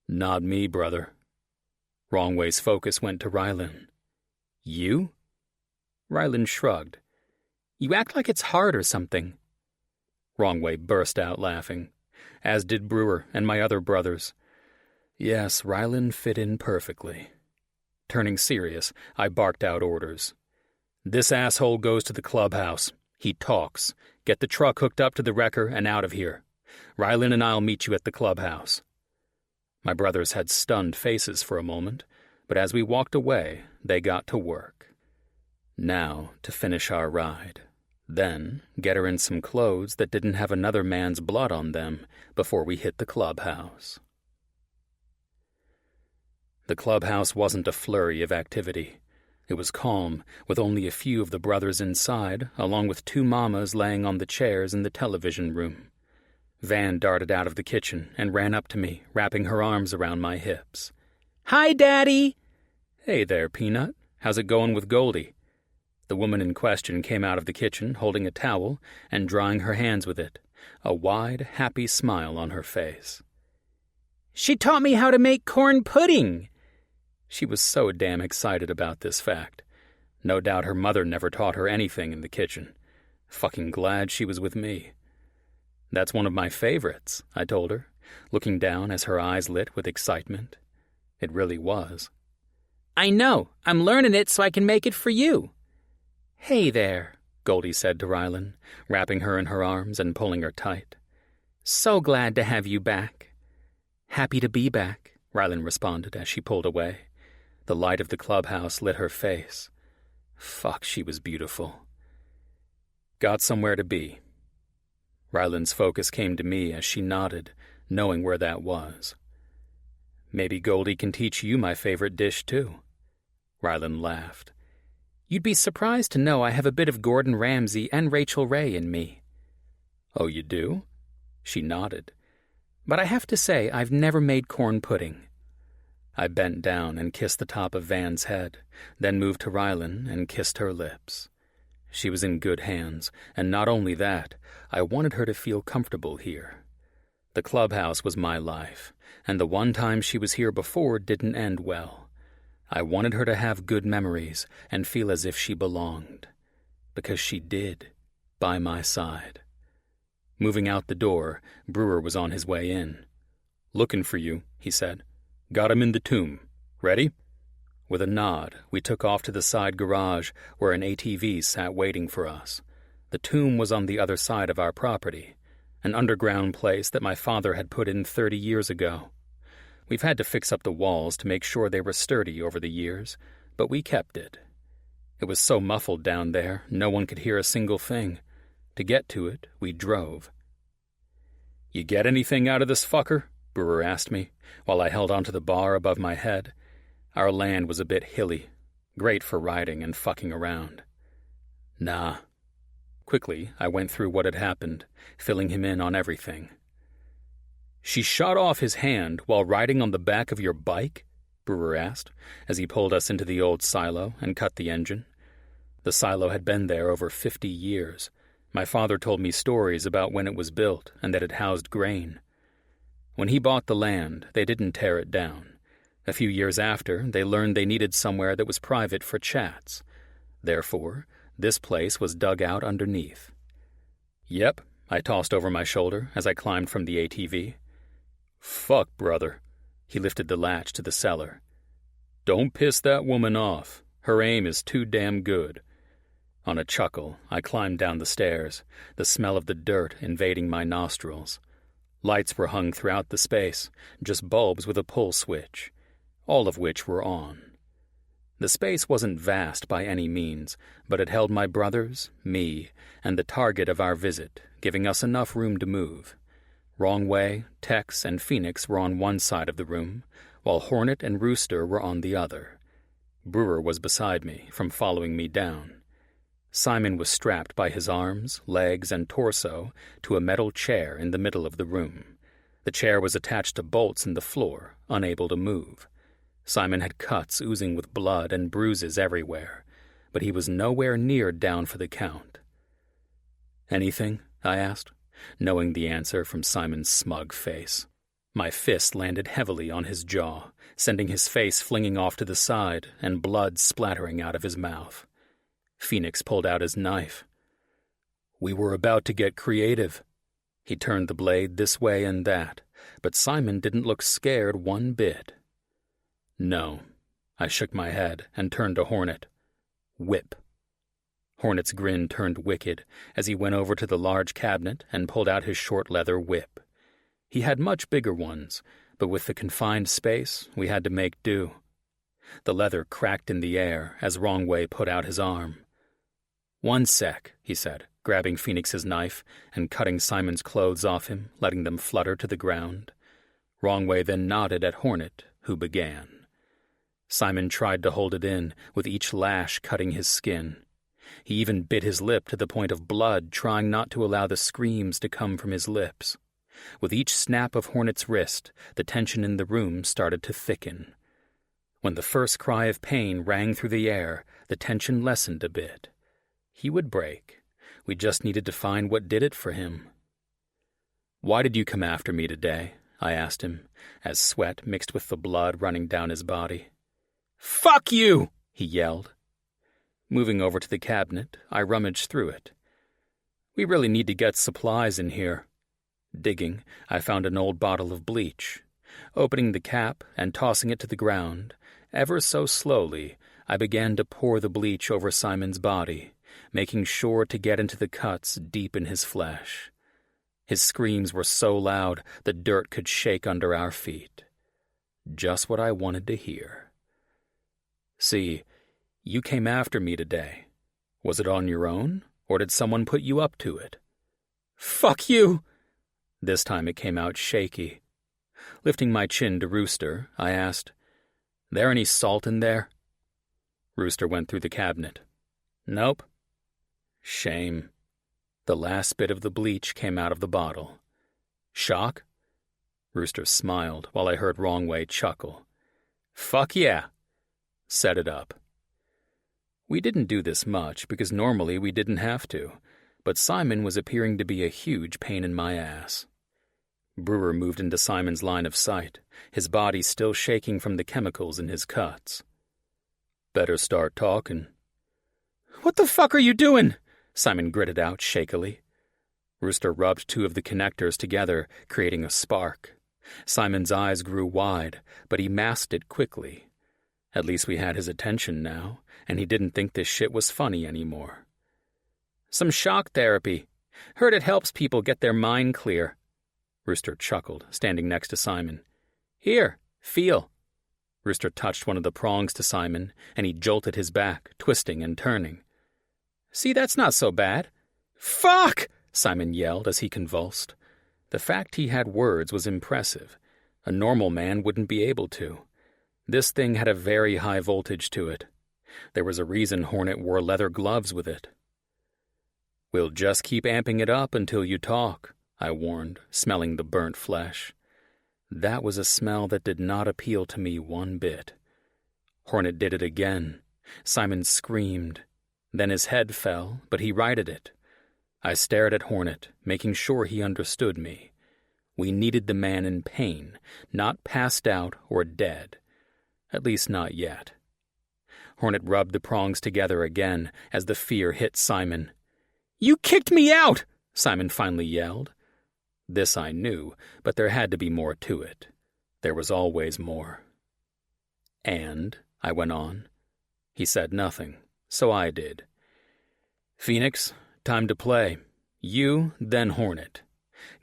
[SPEAKER 1] "Not me, brother." Wrongway's focus went to Rylan. "You?" Rylan shrugged. "You act like it's hard or something." Wrongway burst out laughing, as did Brewer and my other brothers. Yes, Rylan fit in perfectly. Turning serious, I barked out orders. "This asshole goes to the clubhouse. He talks. Get the truck hooked up to the wrecker and out of here. Rylan and I'll meet you at the clubhouse." My brothers had stunned faces for a moment, but as we walked away, they got to work. Now to finish our ride. Then get her in some clothes that didn't have another man's blood on them before we hit the clubhouse. The clubhouse wasn't a flurry of activity. It was calm, with only a few of the brothers inside, along with two mamas laying on the chairs in the television room. Van darted out of the kitchen and ran up to me, wrapping her arms around my hips. "Hi, Daddy!" "Hey there, Peanut. How's it going with Goldie?" The woman in question came out of the kitchen, holding a towel and drying her hands with it, a wide, happy smile on her face. "She taught me how to make corn pudding!" She was so damn excited about this fact. No doubt her mother never taught her anything in the kitchen. Fucking glad she was with me. "That's one of my favorites," I told her, looking down as her eyes lit with excitement. It really was. "I know. I'm learning it so I can make it for you." "Hey there," Goldie said to Rylan, wrapping her in her arms and pulling her tight. "So glad to have you back." "Happy to be back," Rylan responded as she pulled away. The light of the clubhouse lit her face. Fuck, she was beautiful. Got somewhere to be. Rylan's focus came to me as she nodded, knowing where that was. "Maybe Goldie can teach you my favorite dish, too." Rylan laughed. "You'd be surprised to know I have a bit of Gordon Ramsay and Rachel Ray in me." "Oh, you do?" She nodded. "But I have to say I've never made corn pudding." I bent down and kissed the top of Van's head, then moved to Rylan and kissed her lips. She was in good hands, and not only that, I wanted her to feel comfortable here. The clubhouse was my life, and the one time she was here before didn't end well. I wanted her to have good memories and feel as if she belonged. Because she did, by my side. Moving out the door, Brewer was on his way in. "Looking for you," he said. "Got him in the tomb. Ready?" With a nod, we took off to the side garage where an ATV sat waiting for us. The tomb was on the other side of our property, an underground place that my father had put in 30 years ago. We've had to fix up the walls to make sure they were sturdy over the years, but we kept it. It was so muffled down there, no one could hear a single thing. To get to it, we drove. "You get anything out of this fucker?" Brewer asked me, while I held onto the bar above my head. Our land was a bit hilly, great for riding and fucking around. "Nah." Quickly, I went through what had happened, filling him in on everything. "She shot off his hand while riding on the back of your bike?" Brewer asked, as he pulled us into the old silo and cut the engine. The silo had been there over 50 years. My father told me stories about when it was built and that it housed grain. When he bought the land, they didn't tear it down. A few years after, they learned they needed somewhere that was private for chats. Therefore, this place was dug out underneath. "Yep," I tossed over my shoulder as I climbed from the ATV. "Fuck, brother." He lifted the latch to the cellar. "Don't piss that woman off. Her aim is too damn good." On a chuckle, I climbed down the stairs, the smell of the dirt invading my nostrils. Lights were hung throughout the space, just bulbs with a pull switch, all of which were on. The space wasn't vast by any means, but it held my brothers, me, and the target of our visit, giving us enough room to move. Wrongway, Tex, and Phoenix were on one side of the room, while Hornet and Rooster were on the other. Brewer was beside me, from following me down. Simon was strapped by his arms, legs, and torso to a metal chair in the middle of the room. The chair was attached to bolts in the floor, unable to move. Simon had cuts oozing with blood and bruises everywhere, but he was nowhere near down for the count. "Anything?" I asked, knowing the answer from Simon's smug face. My fist landed heavily on his jaw, sending his face flinging off to the side and blood splattering out of his mouth. Phoenix pulled out his knife. "We were about to get creative." He turned the blade this way and that, but Simon didn't look scared one bit. "No." I shook my head and turned to Hornet. "Whip." Hornet's grin turned wicked as he went over to the large cabinet and pulled out his short leather whip. He had much bigger ones, but with the confined space, we had to make do. The leather cracked in the air as Wrongway put out his arm. "One sec," he said, grabbing Phoenix's knife and cutting Simon's clothes off him, letting them flutter to the ground. Wrongway then nodded at Hornet, who began. Simon tried to hold it in, with each lash cutting his skin. He even bit his lip to the point of blood, trying not to allow the screams to come from his lips. With each snap of Hornet's wrist, the tension in the room started to thicken. When the first cry of pain rang through the air, the tension lessened a bit. He would break. We just needed to find what did it for him. "Why did you come after me today?" I asked him, as sweat mixed with the blood running down his body. "Fuck you!" he yelled. Moving over to the cabinet, I rummaged through it. "We really need to get supplies in here." Digging, I found an old bottle of bleach. Opening the cap and tossing it to the ground, ever so slowly, I began to pour the bleach over Simon's body, making sure to get into the cuts deep in his flesh. His screams were so loud the dirt could shake under our feet. Just what I wanted to hear. "See, you came after me today. Was it on your own, or did someone put you up to it?" "Fuck you!" This time it came out shaky. Lifting my chin to Rooster, I asked, "There any salt in there?" Rooster went through the cabinet. "Nope." "Shame." The last bit of the bleach came out of the bottle. "Shock?" Rooster smiled while I heard Wrongway chuckle. "Fuck yeah." "Set it up." We didn't do this much because normally we didn't have to, but Simon was appearing to be a huge pain in my ass. Brewer moved into Simon's line of sight, his body still shaking from the chemicals in his cuts. "Better start talking." "What the fuck are you doing?" Simon gritted out shakily. Rooster rubbed two of the connectors together, creating a spark. Simon's eyes grew wide, but he masked it quickly. At least we had his attention now, and he didn't think this shit was funny anymore. Some shock therapy. Heard it helps people get their mind clear. Rooster chuckled, standing next to Simon. Here, feel. Rooster touched one of the prongs to Simon, and he jolted his back, twisting and turning. See, that's not so bad. Fuck! Simon yelled as he convulsed. The fact he had words was impressive. A normal man wouldn't be able to. This thing had a very high voltage to it. There was a reason Hornet wore leather gloves with it. We'll just keep amping it up until you talk, I warned, smelling the burnt flesh. That was a smell that did not appeal to me one bit. Hornet did it again. Simon screamed. Then his head fell, but he righted it. I stared at Hornet, making sure he understood me. We needed the man in pain, not passed out or dead. At least not yet. Hornet rubbed the prongs together again as the fear hit Simon. You kicked me out! Simon finally yelled. This I knew, but there had to be more to it. There was always more. And, I went on. He said nothing, so I did. Phoenix, time to play. You, then Hornet.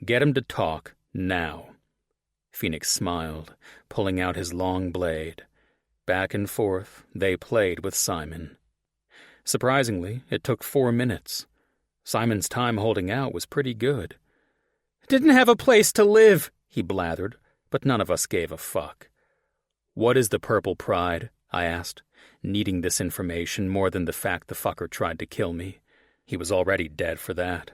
[SPEAKER 1] Get him to talk, now. Phoenix smiled, pulling out his long blade. Back and forth, they played with Simon. Surprisingly, it took 4 minutes. Simon's time holding out was pretty good. Didn't have a place to live, he blathered, but none of us gave a fuck. What is the purple pride? I asked, needing this information more than the fact the fucker tried to kill me. He was already dead for that.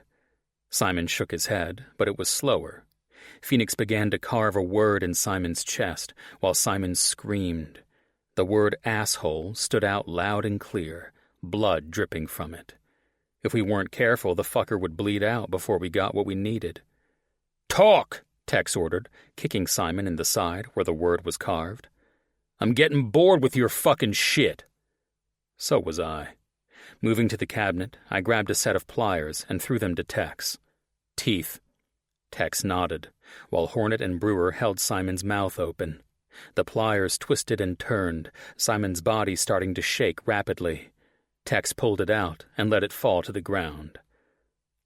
[SPEAKER 1] Simon shook his head, but it was slower. Phoenix began to carve a word in Simon's chest, while Simon screamed. The word asshole stood out loud and clear, blood dripping from it. If we weren't careful, the fucker would bleed out before we got what we needed. Talk, Tex ordered, kicking Simon in the side where the word was carved. I'm getting bored with your fucking shit. So was I. Moving to the cabinet, I grabbed a set of pliers and threw them to Tex. Teeth. Tex nodded, while Hornet and Brewer held Simon's mouth open. The pliers twisted and turned, Simon's body starting to shake rapidly. Tex pulled it out and let it fall to the ground.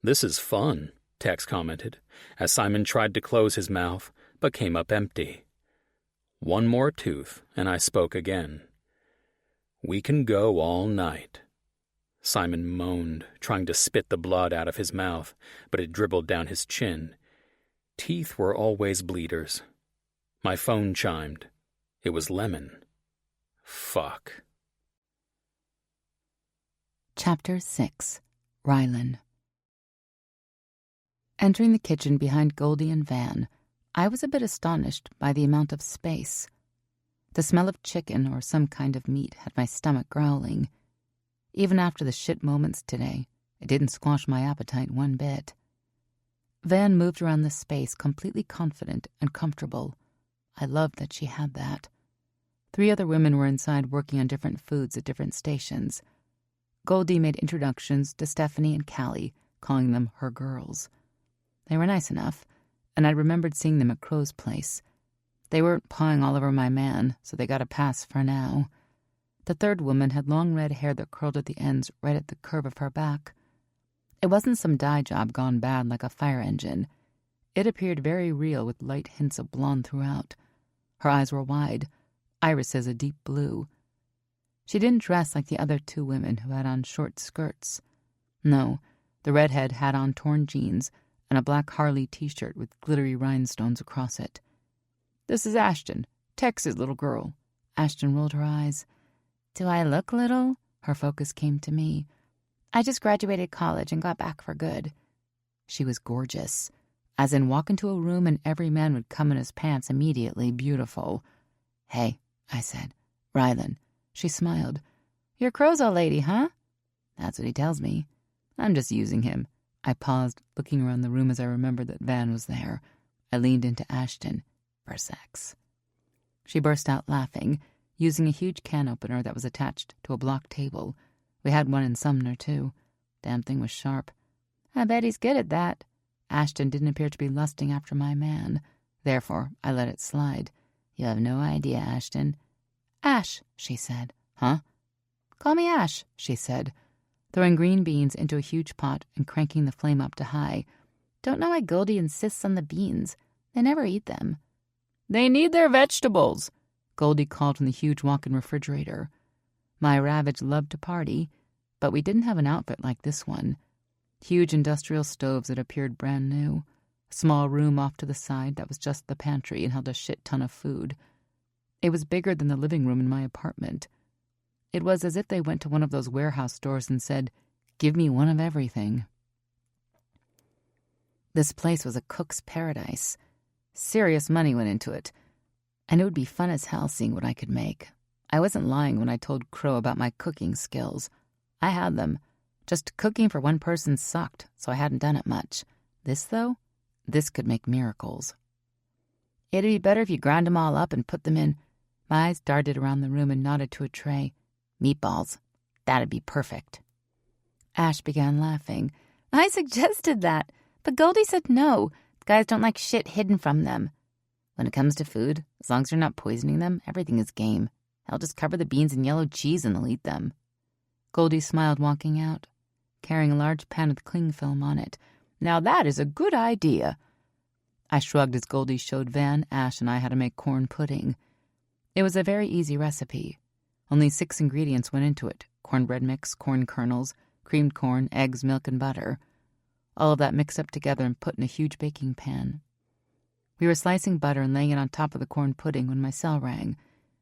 [SPEAKER 1] This is fun, Tex commented, as Simon tried to close his mouth, but came up empty. One more tooth, and I spoke again. We can go all night. Simon moaned, trying to spit the blood out of his mouth, but it dribbled down his chin. Teeth were always bleeders. My phone chimed. It was Lemon. Fuck.
[SPEAKER 2] Chapter 6. Rylan. Entering the kitchen behind Goldie and Van, I was a bit astonished by the amount of space. The smell of chicken or some kind of meat had my stomach growling. Even after the shit moments today, it didn't squash my appetite one bit. Van moved around the space completely confident and comfortable. I loved that she had that. 3 other women were inside working on different foods at different stations. Goldie made introductions to Stephanie and Callie, calling them her girls. They were nice enough, and I remembered seeing them at Crow's place. They weren't pawing all over my man, so they got a pass for now. The 3rd woman had long red hair that curled at the ends right at the curve of her back. It wasn't some dye job gone bad like a fire engine. It appeared very real with light hints of blonde throughout. Her eyes were wide, irises a deep blue. She didn't dress like the other 2 women who had on short skirts. No, the redhead had on torn jeans and a black Harley t-shirt with glittery rhinestones across it. This is Ashton, Tex's little girl. Ashton rolled her eyes. Do I look little? Her focus came to me. I just graduated college and got back for good. She was gorgeous, as in walk into a room and every man would come in his pants immediately beautiful. Hey, I said. Rylan. She smiled. You're Crow's old lady, huh? That's what he tells me. I'm just using him. I paused, looking around the room as I remembered that Van was there. I leaned into Ashton. For sex. She burst out laughing, using a huge can opener that was attached to a block table. We had one in Sumner, too. Damn thing was sharp. I bet he's good at that. Ashton didn't appear to be lusting after my man. Therefore, I let it slide. "You have no idea, Ashton." "Ash," she said. "Huh?" "Call me Ash," she said, throwing green beans into a huge pot and cranking the flame up to high. "Don't know why Goldie insists on the beans. They never eat them." "They need their vegetables," Goldie called from the huge walk-in refrigerator. My Ravage loved to party, but we didn't have an outfit like this one. Huge industrial stoves that appeared brand new. A small room off to the side that was just the pantry and held a shit ton of food. It was bigger than the living room in my apartment. It was as if they went to one of those warehouse stores and said, "Give me one of everything." This place was a cook's paradise. Serious money went into it, and it would be fun as hell seeing what I could make. I wasn't lying when I told Crow about my cooking skills. I had them. Just cooking for one person sucked, so I hadn't done it much. This, though, this could make miracles. "It'd be better if you ground them all up and put them in." My eyes darted around the room and nodded to a tray. "Meatballs. That'd be perfect." Ash began laughing. "I suggested that, but Goldie said no. Guys don't like shit hidden from them. When it comes to food, as long as you're not poisoning them, everything is game. I'll just cover the beans in yellow cheese and they'll eat them." Goldie smiled, walking out, carrying a large pan with cling film on it. "Now that is a good idea." I shrugged as Goldie showed Van, Ash, and I how to make corn pudding. It was a very easy recipe. Only 6 ingredients went into it: cornbread mix, corn kernels, creamed corn, eggs, milk, and butter. All of that mixed up together and put in a huge baking pan. We were slicing butter and laying it on top of the corn pudding when my cell rang.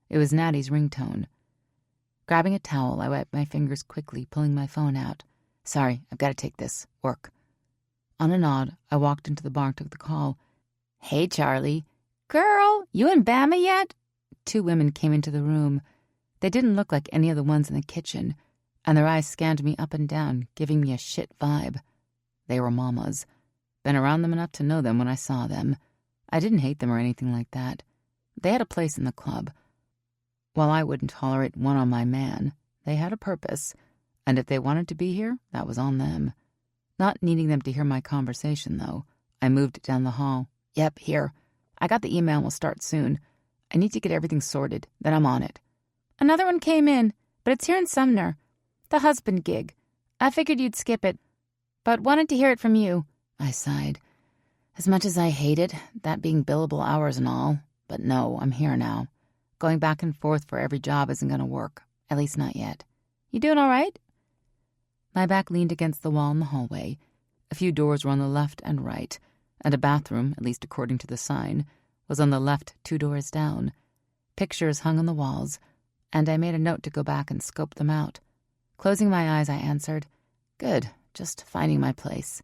[SPEAKER 2] It was Natty's ringtone. Grabbing a towel, I wiped my fingers quickly, pulling my phone out. "Sorry, I've got to take this. Work." On a nod, I walked into the bar and took the call. "Hey, Charlie." "Girl, you in Bama yet?" 2 women came into the room. They didn't look like any of the ones in the kitchen, and their eyes scanned me up and down, giving me a shit vibe. They were mamas. Been around them enough to know them when I saw them. I didn't hate them or anything like that. They had a place in the club. While I wouldn't tolerate one on my man, they had a purpose, and if they wanted to be here, that was on them. Not needing them to hear my conversation, though, I moved down the hall. "Yep, here. I got the email and we'll start soon. I need to get everything sorted, then I'm on it." "Another one came in, but it's here in Sumner. The husband gig. I figured you'd skip it, but wanted to hear it from you." I sighed. As much as I hated that being billable hours and all, but no, I'm here now. Going back and forth for every job isn't going to work, at least not yet. "You doing all right?" My back leaned against the wall in the hallway. A few doors were on the left and right, and a bathroom, at least according to the sign, was on the left 2 doors down. Pictures hung on the walls, and I made a note to go back and scope them out. Closing my eyes, I answered, "Good, just finding my place."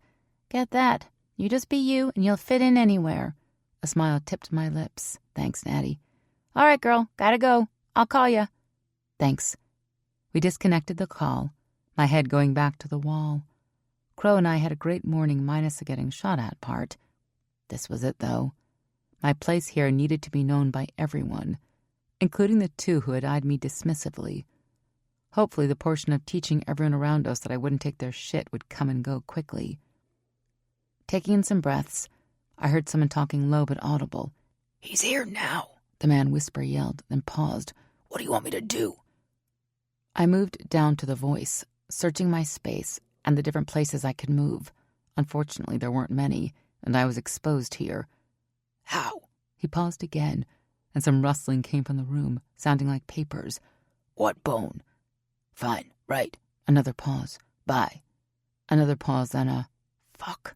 [SPEAKER 2] "Get that. You just be you, and you'll fit in anywhere." A smile tipped my lips. "Thanks, Natty." "All right, girl, gotta go. I'll call ya." "Thanks." We disconnected the call, my head going back to the wall. Crow and I had a great morning minus the getting shot at part. This was it, though. My place here needed to be known by everyone, including the 2 who had eyed me dismissively. Hopefully the portion of teaching everyone around us that I wouldn't take their shit would come and go quickly. Taking in some breaths, I heard someone talking low but audible. "He's here now," the man whisper yelled, then paused. "What do you want me to do?" I moved down to the voice, searching my space and the different places I could move. Unfortunately, there weren't many, and I was exposed here. "How?" He paused again, and some rustling came from the room, sounding like papers. "What bone?" "Fine, right." Another pause. "Bye." Another pause, then a fuck.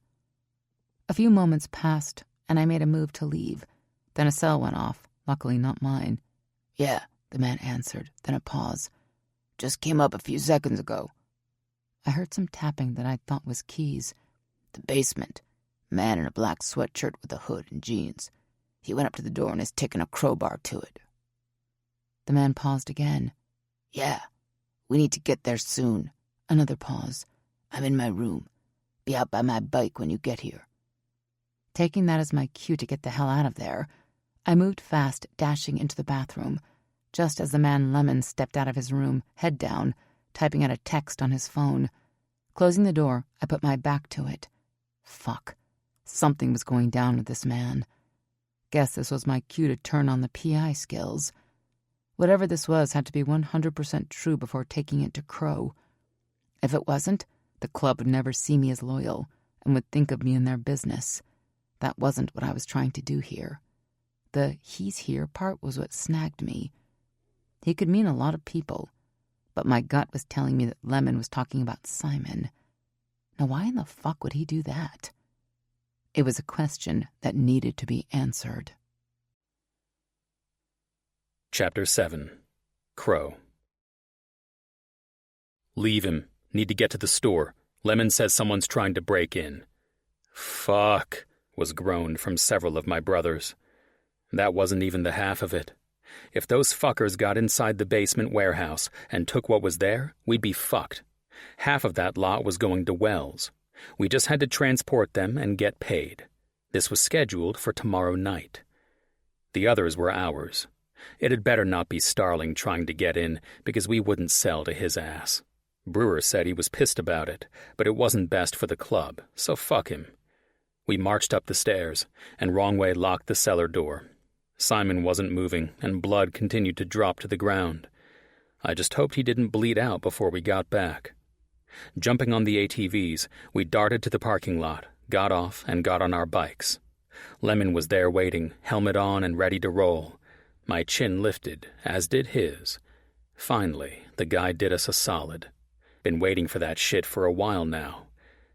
[SPEAKER 2] A few moments passed, and I made a move to leave. Then a cell went off, luckily not mine. "Yeah," the man answered, then a pause. "Just came up a few seconds ago." I heard some tapping that I thought was keys. "The basement. Man in a black sweatshirt with a hood and jeans. He went up to the door and is taking a crowbar to it." The man paused again. "Yeah, we need to get there soon." Another pause. "I'm in my room. Be out by my bike when you get here." Taking that as my cue to get the hell out of there, I moved fast, dashing into the bathroom, just as the man Lemon stepped out of his room, head down, typing out a text on his phone. Closing the door, I put my back to it. Fuck. Something was going down with this man. Guess this was my cue to turn on the PI skills. Whatever this was had to be 100% true before taking it to Crow. If it wasn't, the club would never see me as loyal and would think of me in their business. That wasn't what I was trying to do here. The "he's here" part was what snagged me. He could mean a lot of people, but my gut was telling me that Lemon was talking about Simon. Now why in the fuck would he do that? It was a question that needed to be answered.
[SPEAKER 1] Chapter 7. Crow. Leave him. Need to get to the store. Lemon says someone's trying to break in. Fuck, was groaned from several of my brothers. That wasn't even the half of it. If those fuckers got inside the basement warehouse and took what was there, we'd be fucked. Half of that lot was going to Wells. We just had to transport them and get paid. This was scheduled for tomorrow night. The others were ours. It had better not be Starling trying to get in, because we wouldn't sell to his ass. Brewer said he was pissed about it, but it wasn't best for the club, so fuck him. We marched up the stairs, and Wrongway locked the cellar door. Simon wasn't moving, and blood continued to drop to the ground. I just hoped he didn't bleed out before we got back. Jumping on the ATVs, we darted to the parking lot, got off, and got on our bikes. Lemon was there waiting, helmet on and ready to roll. My chin lifted, as did his. Finally, the guy did us a solid. Been waiting for that shit for a while now.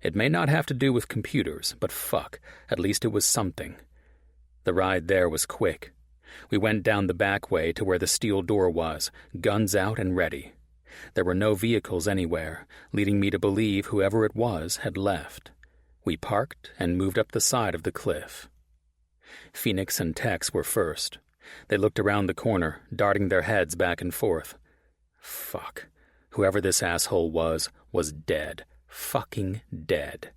[SPEAKER 1] It may not have to do with computers, but fuck, at least it was something. The ride there was quick. We went down the back way to where the steel door was, guns out and ready. There were no vehicles anywhere, leading me to believe whoever it was had left. We parked and moved up the side of the cliff. Phoenix and Tex were first. They looked around the corner, darting their heads back and forth. Fuck. Whoever this asshole was dead. Fucking dead.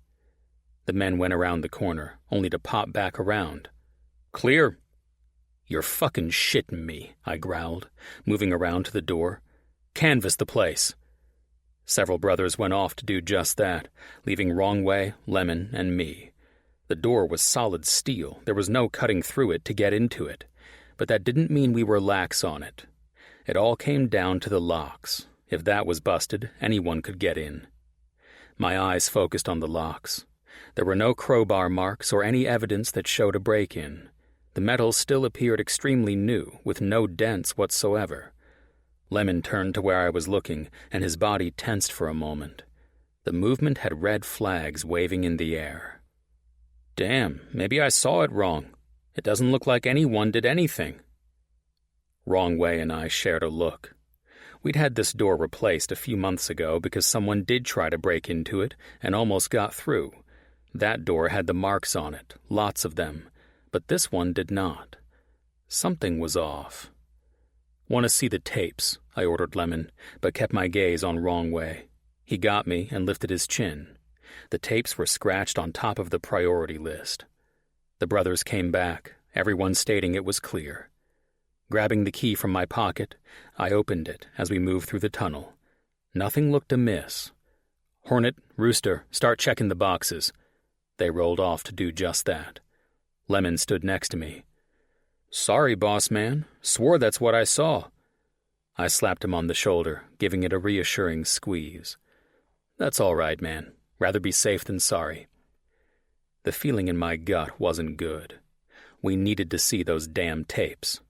[SPEAKER 1] The men went around the corner, only to pop back around. Clear. You're fucking shitting me, I growled, moving around to the door. Canvass the place. Several brothers went off to do just that, leaving Wrongway, Lemon, and me. The door was solid steel. There was no cutting through it to get into it. But that didn't mean we were lax on it. It all came down to the locks. If that was busted, anyone could get in. My eyes focused on the locks. There were no crowbar marks or any evidence that showed a break-in. The metal still appeared extremely new, with no dents whatsoever. Lemon turned to where I was looking, and his body tensed for a moment. The movement had red flags waving in the air. Damn, maybe I saw it wrong. It doesn't look like anyone did anything. Wrongway and I shared a look. We'd had this door replaced a few months ago because someone did try to break into it and almost got through. That door had the marks on it, lots of them, but this one did not. Something was off. Want to see the tapes, I ordered Lemon, but kept my gaze on Wrongway. He got me and lifted his chin. The tapes were scratched on top of the priority list. The brothers came back, everyone stating it was clear. Grabbing the key from my pocket, I opened it as we moved through the tunnel. Nothing looked amiss. Hornet, Rooster, start checking the boxes. They rolled off to do just that. Lemon stood next to me. Sorry, boss man. Swore that's what I saw. I slapped him on the shoulder, giving it a reassuring squeeze. That's all right, man. Rather be safe than sorry. The feeling in my gut wasn't good. We needed to see those damn tapes.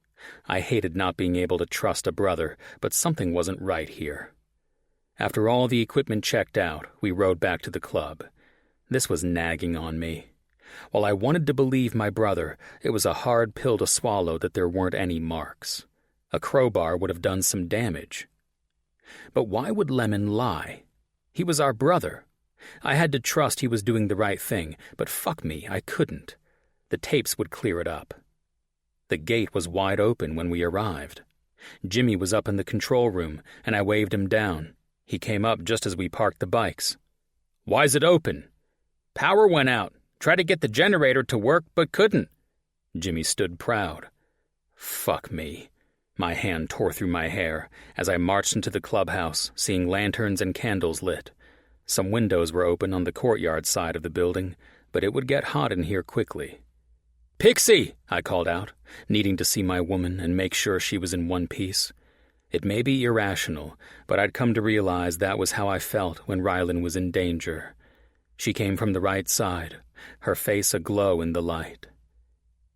[SPEAKER 1] I hated not being able to trust a brother, but something wasn't right here. After all the equipment checked out, we rode back to the club. This was nagging on me. While I wanted to believe my brother, it was a hard pill to swallow that there weren't any marks. A crowbar would have done some damage. But why would Lemon lie? He was our brother. I had to trust he was doing the right thing, but fuck me, I couldn't. The tapes would clear it up. The gate was wide open when we arrived. Jimmy was up in the control room, and I waved him down. He came up just as we parked the bikes. Why's it open? Power went out. Tried to get the generator to work, but couldn't. Jimmy stood proud. Fuck me. My hand tore through my hair as I marched into the clubhouse, seeing lanterns and candles lit. Some windows were open on the courtyard side of the building. but it would get hot in here quickly. "Pixie!" I called out, needing to see my woman and make sure she was in one piece. It may be irrational, but I'd come to realize that was how I felt when Rylan was in danger. She came from the right side, her face aglow in the light.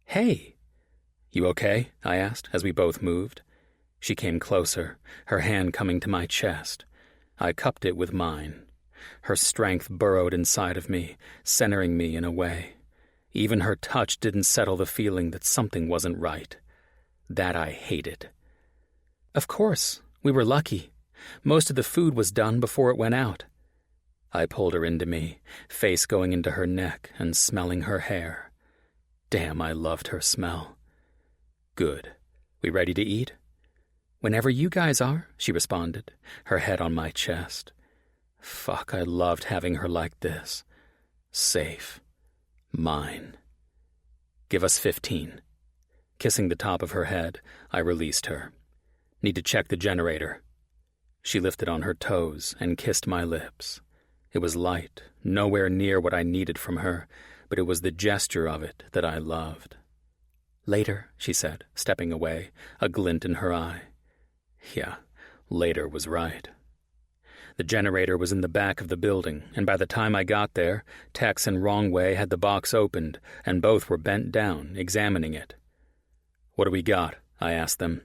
[SPEAKER 1] "Hey!" "You okay?" I asked as we both moved. She came closer, her hand coming to my chest. I cupped it with mine. Her strength burrowed inside of me, centering me in a way. Even her touch didn't settle the feeling that something wasn't right. That I hated. "Of course, we were lucky. Most of the food was done before it went out." I pulled her into me, face going into her neck and smelling her hair. Damn, I loved her smell. "Good. We ready to eat?" "Whenever you guys are," she responded, her head on my chest. Fuck, I loved having her like this. Safe. Mine. "Give us 15. Kissing the top of her head, I released her. "Need to check the generator." She lifted on her toes and kissed my lips. It was light, nowhere near what I needed from her, but it was the gesture of it that I loved. "Later," she said, stepping away, a glint in her eye. Yeah, later was right. The generator was in the back of the building, and by the time I got there, Tex and Wrongway had the box opened, and both were bent down, examining it. "What do we got?" I asked them.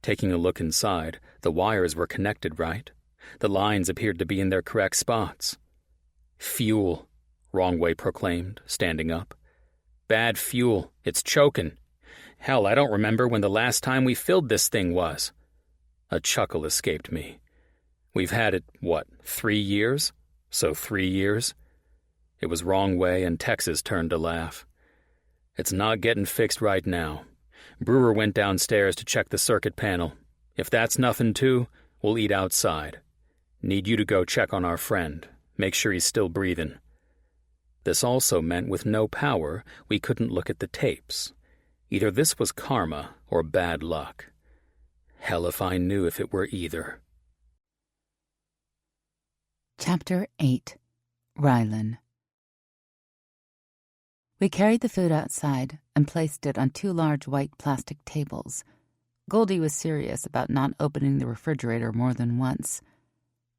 [SPEAKER 1] Taking a look inside, the wires were connected right. The lines appeared to be in their correct spots. "Fuel," Wrongway proclaimed, standing up. "Bad fuel. It's choking. Hell, I don't remember when the last time we filled this thing was." A chuckle escaped me. We've had it, 3 years? So 3 years? It was Wrongway and Tex's turn to laugh. "It's not getting fixed right now. Brewer went downstairs to check the circuit panel. If that's nothing too, we'll eat outside. Need you to go check on our friend. Make sure he's still breathing." This also meant with no power, we couldn't look at the tapes. Either this was karma or bad luck. Hell if I knew if it were either.
[SPEAKER 2] Chapter 8. Rylan. We carried the food outside and placed it on 2 large white plastic tables. Goldie was serious about not opening the refrigerator more than once.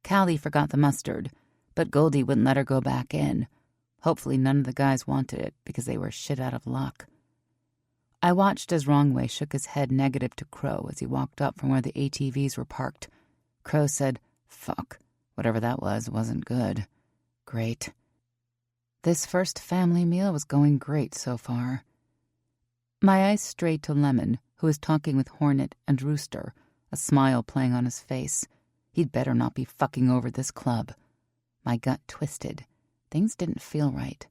[SPEAKER 2] Callie forgot the mustard, but Goldie wouldn't let her go back in. Hopefully none of the guys wanted it because they were shit out of luck. I watched as Wrongway shook his head negative to Crow as he walked up from where the ATVs were parked. Crow said, "Fuck. Whatever that was wasn't good." Great. This first family meal was going great so far. My eyes strayed to Lemon, who was talking with Hornet and Rooster, a smile playing on his face. He'd better not be fucking over this club. My gut twisted. Things didn't feel right.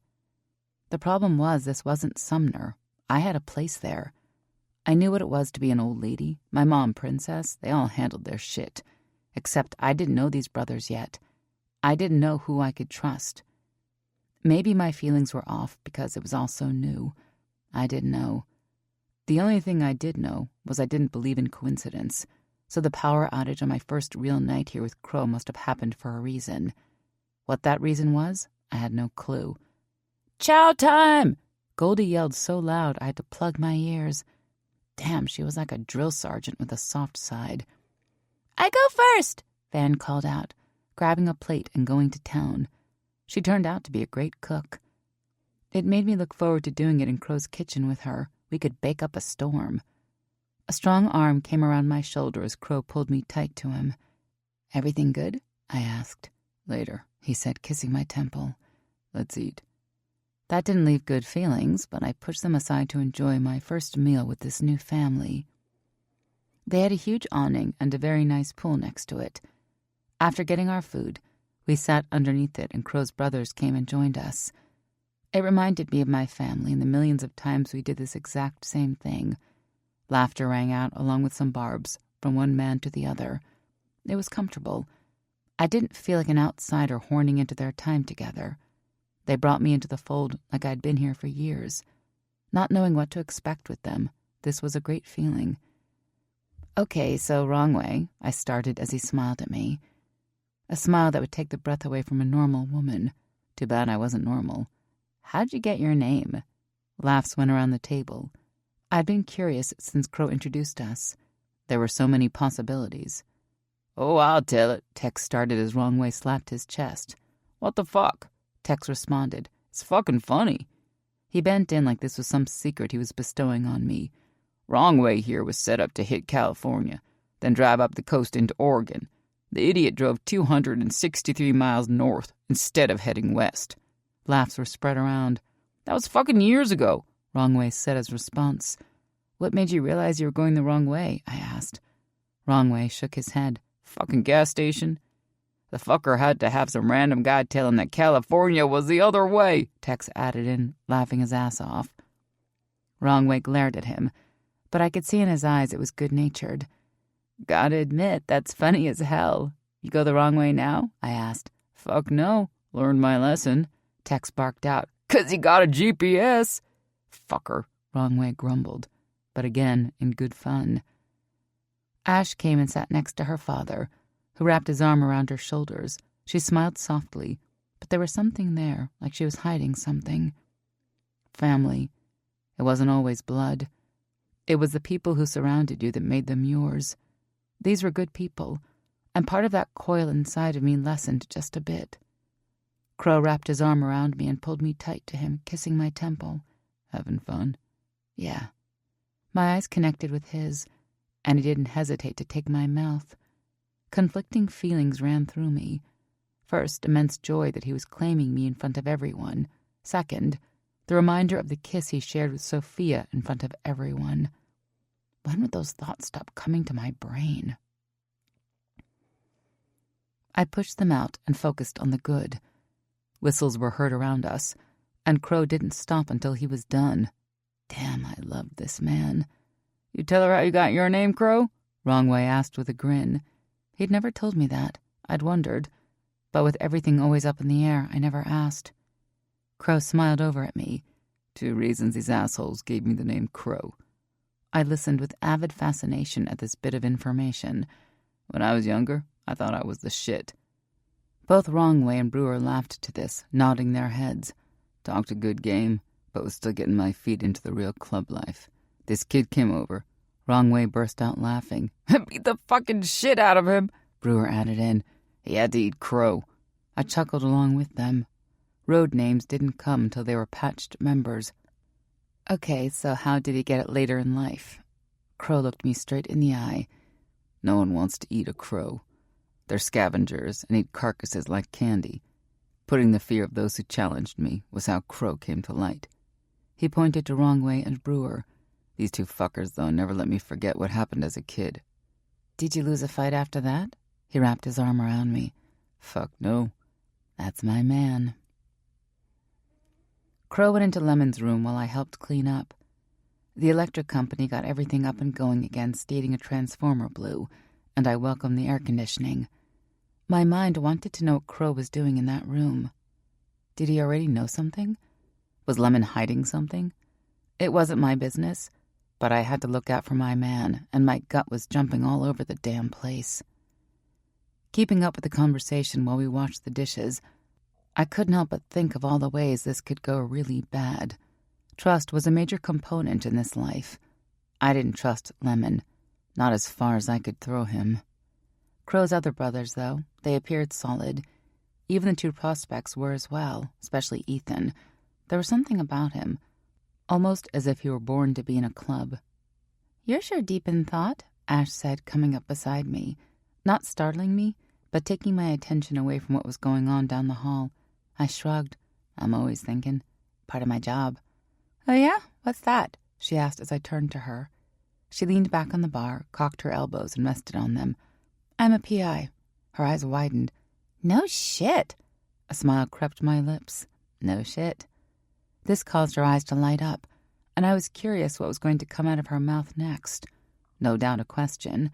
[SPEAKER 2] The problem was this wasn't Sumner. I had a place there. I knew what it was to be an old lady. My mom, Princess, they all handled their shit. Except I didn't know these brothers yet. I didn't know who I could trust. Maybe my feelings were off because it was all so new. I didn't know. The only thing I did know was I didn't believe in coincidence, so the power outage on my first real night here with Crow must have happened for a reason. What that reason was, I had no clue. "Chow time!" Goldie yelled so loud I had to plug my ears. Damn, she was like a drill sergeant with a soft side. "I go first," Van called out, grabbing a plate and going to town. She turned out to be a great cook. It made me look forward to doing it in Crow's kitchen with her. We could bake up a storm. A strong arm came around my shoulder as Crow pulled me tight to him. "Everything good?" I asked. "Later," he said, kissing my temple. "Let's eat." That didn't leave good feelings, but I pushed them aside to enjoy my first meal with this new family. They had a huge awning and a very nice pool next to it. After getting our food, we sat underneath it and Crow's brothers came and joined us. It reminded me of my family and the millions of times we did this exact same thing. Laughter rang out along with some barbs from one man to the other. It was comfortable. I didn't feel like an outsider horning into their time together. They brought me into the fold like I'd been here for years. Not knowing what to expect with them, this was a great feeling. "Okay, so Wrongway," I started as he smiled at me. A smile that would take the breath away from a normal woman. Too bad I wasn't normal. How'd you get your name? Laughs went around the table. I'd been curious since Crow introduced us. There were so many possibilities.
[SPEAKER 3] Oh, I'll tell it.
[SPEAKER 2] Tex started as Wrong Way slapped his chest.
[SPEAKER 3] What the fuck?
[SPEAKER 2] Tex responded.
[SPEAKER 3] It's fucking funny.
[SPEAKER 2] He bent in like this was some secret he was bestowing on me.
[SPEAKER 3] Wrong Way here was set up to hit California, then drive up the coast into Oregon. The idiot drove 263 miles north instead of heading west.
[SPEAKER 2] Laughs were spread around.
[SPEAKER 3] That was fucking years ago,
[SPEAKER 2] Wrong Way said as response. What made you realize you were going the wrong way? I asked. Wrong Way shook his head.
[SPEAKER 3] Fucking gas station. The fucker had to have some random guy tell him that California was the other way,
[SPEAKER 2] Tex added in, laughing his ass off. Wrong Way glared at him, but I could see in his eyes it was good-natured. Gotta admit, that's funny as hell. You go the wrong way now? I asked.
[SPEAKER 3] Fuck no. Learned my lesson.
[SPEAKER 2] Tex barked out.
[SPEAKER 3] 'Cause he got a GPS.
[SPEAKER 2] Fucker, Wrong Way grumbled, but again in good fun. Ash came and sat next to her father, who wrapped his arm around her shoulders. She smiled softly, but there was something there, like she was hiding something. Family. It wasn't always blood. It was the people who surrounded you that made them yours. These were good people, and part of that coil inside of me lessened just a bit. Crow wrapped his arm around me and pulled me tight to him, kissing my temple.
[SPEAKER 3] Having fun?
[SPEAKER 2] Yeah. My eyes connected with his, and he didn't hesitate to take my mouth. Conflicting feelings ran through me. First, immense joy that he was claiming me in front of everyone. Second, the reminder of the kiss he shared with Sophia in front of everyone. When would those thoughts stop coming to my brain? I pushed them out and focused on the good. Whistles were heard around us, and Crow didn't stop until he was done. Damn, I loved this man.
[SPEAKER 3] You tell her how you got your name, Crow?
[SPEAKER 2] Wrong Way asked with a grin. He'd never told me that. I'd wondered. But with everything always up in the air, I never asked. Crow smiled over at me.
[SPEAKER 3] 2 reasons these assholes gave me the name Crow.
[SPEAKER 2] I listened with avid fascination at this bit of information.
[SPEAKER 3] When I was younger, I thought I was the shit.
[SPEAKER 2] Both Wrong Way and Brewer laughed to this, nodding their heads.
[SPEAKER 3] Talked a good game, but was still getting my feet into the real club life. This kid came over.
[SPEAKER 2] Wrong Way burst out laughing.
[SPEAKER 3] Beat the fucking shit out of him,
[SPEAKER 2] Brewer added in.
[SPEAKER 3] He had to eat crow.
[SPEAKER 2] I chuckled along with them. Road names didn't come till they were patched members. Okay, so how did he get it later in life? Crow looked me straight in the eye.
[SPEAKER 3] No one wants to eat a crow. They're scavengers and eat carcasses like candy. Putting the fear of those who challenged me was how Crow came to light.
[SPEAKER 2] He pointed to Wrong Way and Brewer.
[SPEAKER 3] These 2 fuckers, though, never let me forget what happened as a kid.
[SPEAKER 2] Did you lose a fight after that? He wrapped his arm around me.
[SPEAKER 3] Fuck no.
[SPEAKER 2] That's my man. Crow went into Lemon's room while I helped clean up. The electric company got everything up and going again, stating a transformer blew, and I welcomed the air conditioning. My mind wanted to know what Crow was doing in that room. Did he already know something? Was Lemon hiding something? It wasn't my business, but I had to look out for my man, and my gut was jumping all over the damn place. Keeping up with the conversation while we washed the dishes, I couldn't help but think of all the ways this could go really bad. Trust was a major component in this life. I didn't trust Lemon, not as far as I could throw him. Crow's other brothers, though, they appeared solid. Even the 2 prospects were as well, especially Ethan. There was something about him, almost as if he were born to be in a club. You're sure deep in thought, Ash said, coming up beside me, not startling me, but taking my attention away from what was going on down the hall. I shrugged. I'm always thinking. Part of my job. Oh yeah? What's that? She asked as I turned to her. She leaned back on the bar, cocked her elbows, and rested on them. I'm a PI. Her eyes widened. No shit. A smile crept my lips. No shit. This caused her eyes to light up, and I was curious what was going to come out of her mouth next. No doubt a question.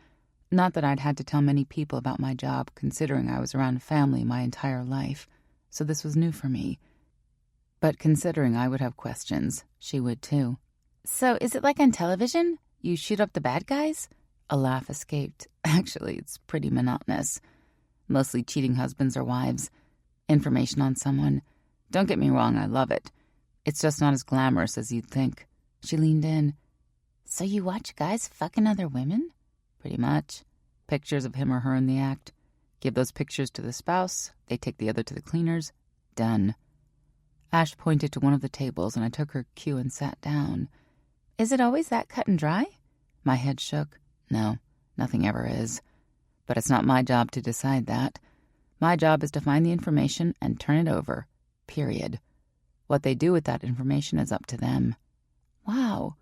[SPEAKER 2] Not that I'd had to tell many people about my job, considering I was around family my entire life, so this was new for me. But considering I would have questions, she would too. So is it like on television? You shoot up the bad guys? A laugh escaped. Actually, it's pretty monotonous. Mostly cheating husbands or wives. Information on someone. Don't get me wrong, I love it. It's just not as glamorous as you'd think. She leaned in. So you watch guys fucking other women? Pretty much. Pictures of him or her in the act. Give those pictures to the spouse. They take the other to the cleaners. Done. Ash pointed to one of the tables, and I took her cue and sat down. Is it always that cut and dry? My head shook. No, nothing ever is. But it's not my job to decide that. My job is to find the information and turn it over. Period. What they do with that information is up to them. Wow.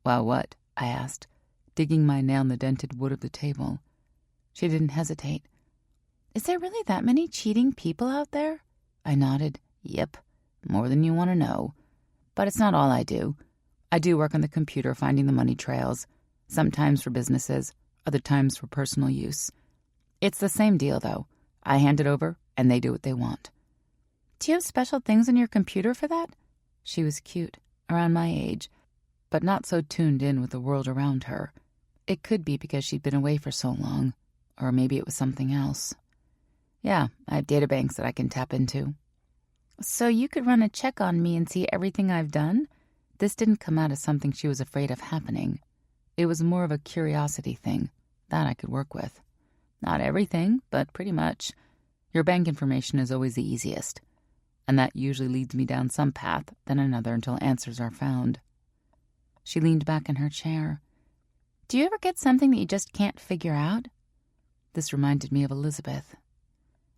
[SPEAKER 2] Wow what? I asked, digging my nail in the dented wood of the table. She didn't hesitate. Is there really that many cheating people out there? I nodded. Yep, more than you want to know. But it's not all I do. I do work on the computer finding the money trails, sometimes for businesses, other times for personal use. It's the same deal, though. I hand it over, and they do what they want. Do you have special things on your computer for that? She was cute, around my age, but not so tuned in with the world around her. It could be because she'd been away for so long, or maybe it was something else. Yeah, I have databanks that I can tap into. So you could run a check on me and see everything I've done? This didn't come out as something she was afraid of happening. It was more of a curiosity thing. That I could work with. Not everything, but pretty much. Your bank information is always the easiest. And that usually leads me down some path, then another until answers are found. She leaned back in her chair. Do you ever get something that you just can't figure out? This reminded me of Elizabeth.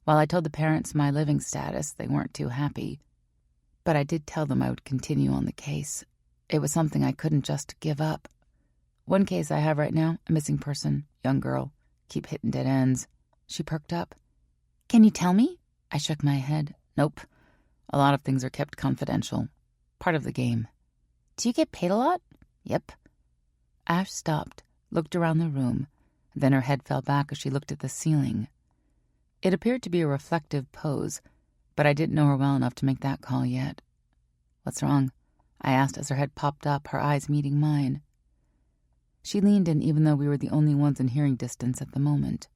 [SPEAKER 2] While I told the parents my living status, they weren't too happy. But I did tell them I would continue on the case. It was something I couldn't just give up. One case I have right now, a missing person, young girl. Keep hitting dead ends. She perked up. Can you tell me? I shook my head. Nope. A lot of things are kept confidential. Part of the game. Do you get paid a lot? Yep. Ash stopped, looked around the room. Then her head fell back as she looked at the ceiling. It appeared to be a reflective pose, but I didn't know her well enough to make that call yet. What's wrong? I asked as her head popped up, her eyes meeting mine. She leaned in even though we were the only ones in hearing distance at the moment.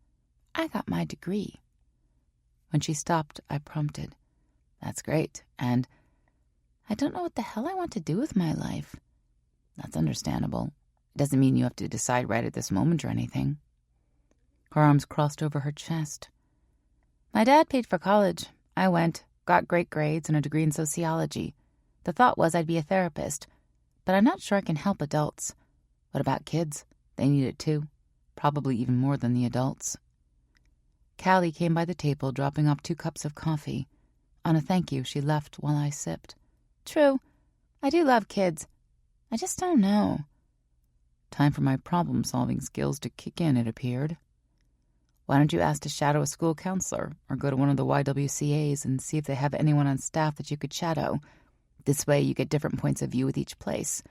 [SPEAKER 2] I got my degree. When she stopped, I prompted. That's great, and I don't know what the hell I want to do with my life. That's understandable. It doesn't mean you have to decide right at this moment or anything. Her arms crossed over her chest. My dad paid for college. I went, got great grades and a degree in sociology. The thought was I'd be a therapist, but I'm not sure I can help adults. What about kids? They need it too, probably even more than the adults. Callie came by the table, dropping off 2 cups of coffee. On a thank you, she left while I sipped. True, I do love kids. I just don't know. Time for my problem-solving skills to kick in, it appeared. Why don't you ask to shadow a school counselor or go to one of the YWCAs and see if they have anyone on staff that you could shadow? This way you get different points of view with each place.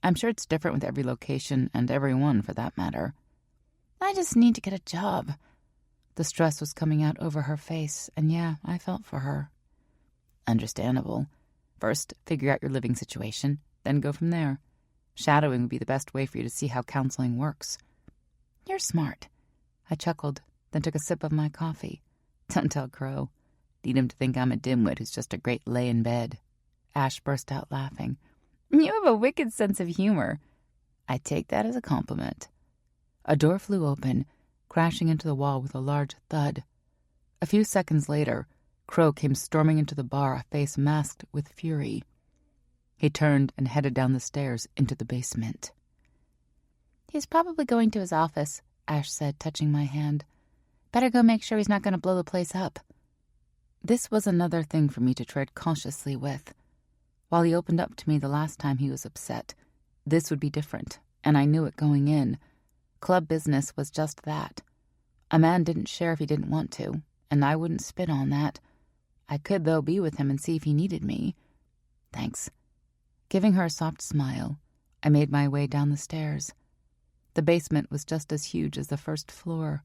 [SPEAKER 2] I'm sure it's different with every location and everyone for that matter. I just need to get a job. The stress was coming out over her face, and yeah, I felt for her. Understandable. First, figure out your living situation, then go from there. Shadowing would be the best way for you to see how counseling works. You're smart. I chuckled, then took a sip of my coffee. Don't tell Crow. Need him to think I'm a dimwit who's just a great lay in bed. Ash burst out laughing. You have a wicked sense of humor. I take that as a compliment. A door flew open, crashing into the wall with a large thud. A few seconds later, Crow came storming into the bar, a face masked with fury. He turned and headed down the stairs into the basement. He's probably going to his office, Ash said, touching my hand. Better go make sure he's not going to blow the place up. This was another thing for me to tread cautiously with. While he opened up to me the last time he was upset, this would be different, and I knew it going in. Club business was just that. A man didn't share if he didn't want to, and I wouldn't spit on that. I could, though, be with him and see if he needed me. Thanks. Giving her a soft smile, I made my way down the stairs. The basement was just as huge as the first floor.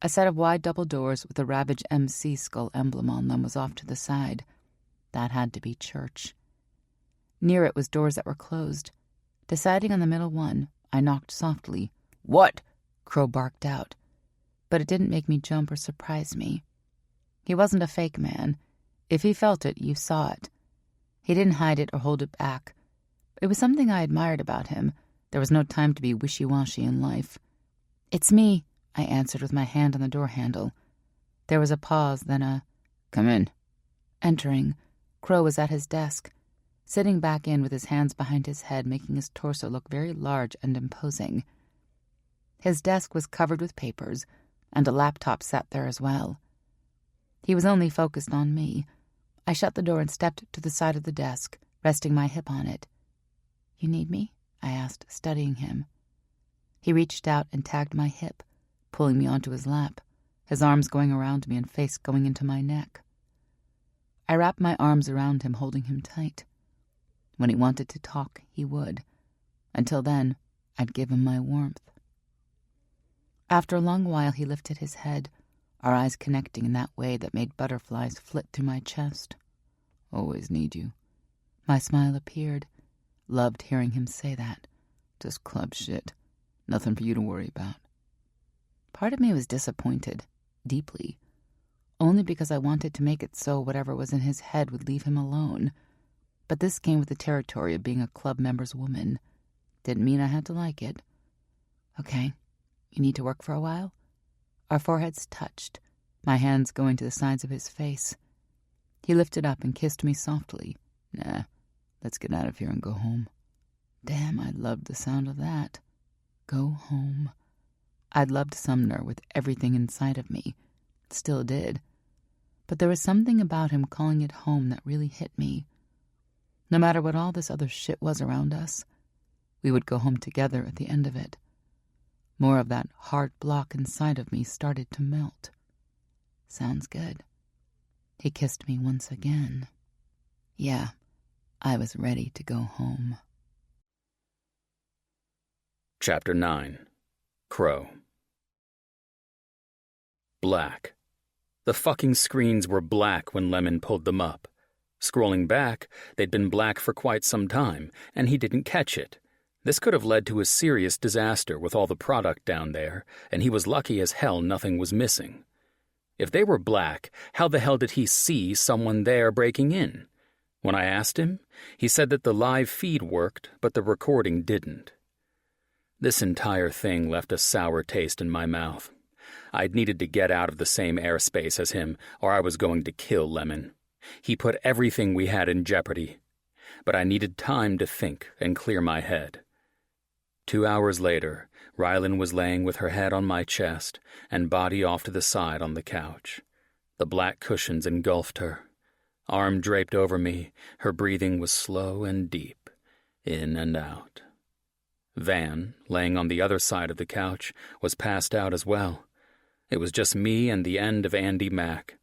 [SPEAKER 2] A set of wide double doors with a Ravage MC skull emblem on them was off to the side. That had to be church. Near it was doors that were closed. Deciding on the middle one, I knocked softly. What? Crow barked out. But it didn't make me jump or surprise me. He wasn't a fake man. If he felt it, you saw it. He didn't hide it or hold it back. It was something I admired about him. There was no time to be wishy-washy in life. "It's me," I answered with my hand on the door handle. There was a pause, then a, "Come in." Entering, Crow was at his desk, sitting back in with his hands behind his head, making his torso look very large and imposing. His desk was covered with papers, and a laptop sat there as well. He was only focused on me. I shut the door and stepped to the side of the desk, resting my hip on it. "You need me?" I asked, studying him. He reached out and tagged my hip, pulling me onto his lap, his arms going around me and face going into my neck. I wrapped my arms around him, holding him tight. When he wanted to talk, he would. Until then, I'd give him my warmth. After a long while, he lifted his head, our eyes connecting in that way that made butterflies flit through my chest.
[SPEAKER 3] "Always need you."
[SPEAKER 2] My smile appeared. Loved hearing him say that.
[SPEAKER 3] "Just club shit. Nothing for you to worry about."
[SPEAKER 2] Part of me was disappointed, deeply, only because I wanted to make it so whatever was in his head would leave him alone. But this came with the territory of being a club member's woman. Didn't mean I had to like it. "Okay, you need to work for a while?" Our foreheads touched, my hands going to the sides of his face. He lifted up and kissed me softly.
[SPEAKER 3] "Nah, let's get out of here and go home."
[SPEAKER 2] Damn, I loved the sound of that. Go home. I'd loved Sumner with everything inside of me. Still did. But there was something about him calling it home that really hit me. No matter what all this other shit was around us, we would go home together at the end of it. More of that hard block inside of me started to melt. Sounds good. He kissed me once again. Yeah, I was ready to go home.
[SPEAKER 1] Chapter 9. Crow. Black. The fucking screens were black when Lemon pulled them up. Scrolling back, they'd been black for quite some time, and he didn't catch it. This could have led to a serious disaster with all the product down there, and he was lucky as hell nothing was missing. If they were black, how the hell did he see someone there breaking in? When I asked him, he said that the live feed worked, but the recording didn't. This entire thing left a sour taste in my mouth. I'd needed to get out of the same airspace as him, or I was going to kill Lemon. He put everything we had in jeopardy. But I needed time to think and clear my head. 2 hours later, Rylan was laying with her head on my chest and body off to the side on the couch. The black cushions engulfed her. Arm draped over me, her breathing was slow and deep, in and out. Van, laying on the other side of the couch, was passed out as well. It was just me and the end of Andy Mack.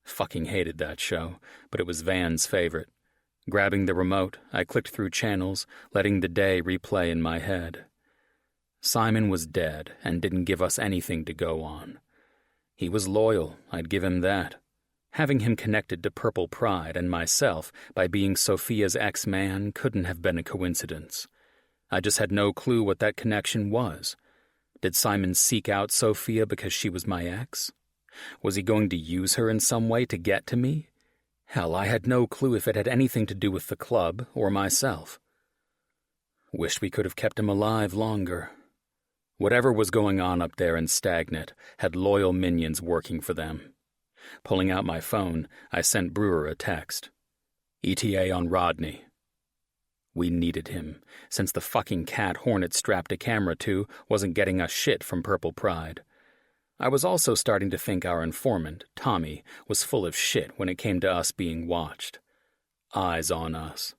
[SPEAKER 1] Fucking hated that show, but it was Van's favorite. Grabbing the remote, I clicked through channels, letting the day replay in my head. Simon was dead and didn't give us anything to go on. He was loyal, I'd give him that. Having him connected to Purple Pride and myself by being Sophia's ex-man couldn't have been a coincidence. I just had no clue what that connection was. Did Simon seek out Sophia because she was my ex? Was he going to use her in some way to get to me? Hell, I had no clue if it had anything to do with the club or myself. Wished we could have kept him alive longer. Whatever was going on up there in Stagnant had loyal minions working for them. Pulling out my phone, I sent Brewer a text. ETA on Rodney. We needed him, since the fucking cat Hornet strapped a camera to wasn't getting us shit from Purple Pride. I was also starting to think our informant, Tommy, was full of shit when it came to us being watched. Eyes on us.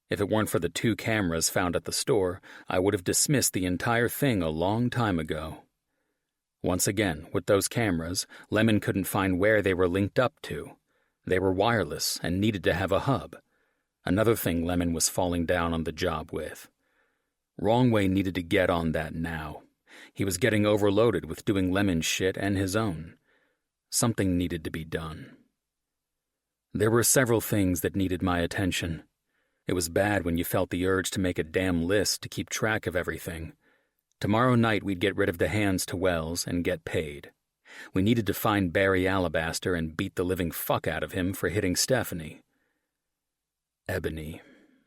[SPEAKER 1] If it weren't for the 2 cameras found at the store, I would have dismissed the entire thing a long time ago. Once again, with those cameras, Lemon couldn't find where they were linked up to. They were wireless and needed to have a hub. Another thing Lemon was falling down on the job with. Wrongway needed to get on that now. He was getting overloaded with doing Lemon's shit and his own. Something needed to be done. There were several things that needed my attention. It was bad when you felt the urge to make a damn list to keep track of everything. Tomorrow night we'd get rid of the hands to Wells and get paid. We needed to find Barry Alabaster and beat the living fuck out of him for hitting Stephanie. Ebony.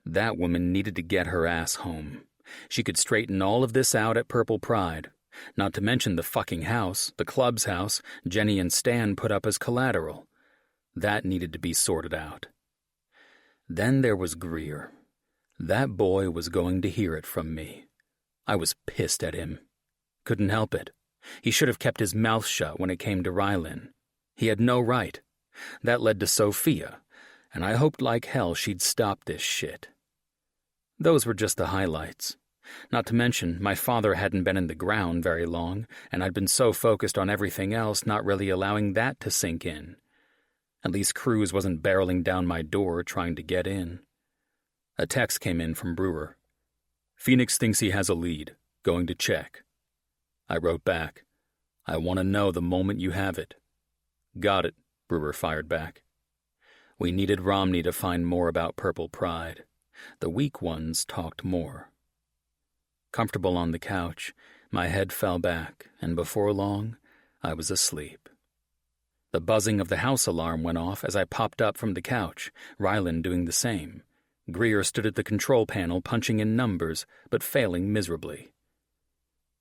[SPEAKER 1] That woman needed to get her ass home. She could straighten all of this out at Purple Pride. Not to mention the fucking house, the club's house, Jenny and Stan put up as collateral. That needed to be sorted out. Then there was Greer. That boy was going to hear it from me. I was pissed at him. Couldn't help it. He should have kept his mouth shut when it came to Rylan. He had no right. That led to Sophia, and I hoped like hell she'd stop this shit. Those were just the highlights. Not to mention, my father hadn't been in the ground very long, and I'd been so focused on everything else not really allowing that to sink in. At least Cruz wasn't barreling down my door trying to get in. A text came in from Brewer. Phoenix thinks he has a lead. Going to check. I wrote back, I want to know the moment you have it. Got it, Brewer fired back. We needed Romney to find more about Purple Pride. The weak ones talked more. Comfortable on the couch, my head fell back, and before long, I was asleep. The buzzing of the house alarm went off as I popped up from the couch, Rylan doing the same. Greer stood at the control panel punching in numbers, but failing miserably.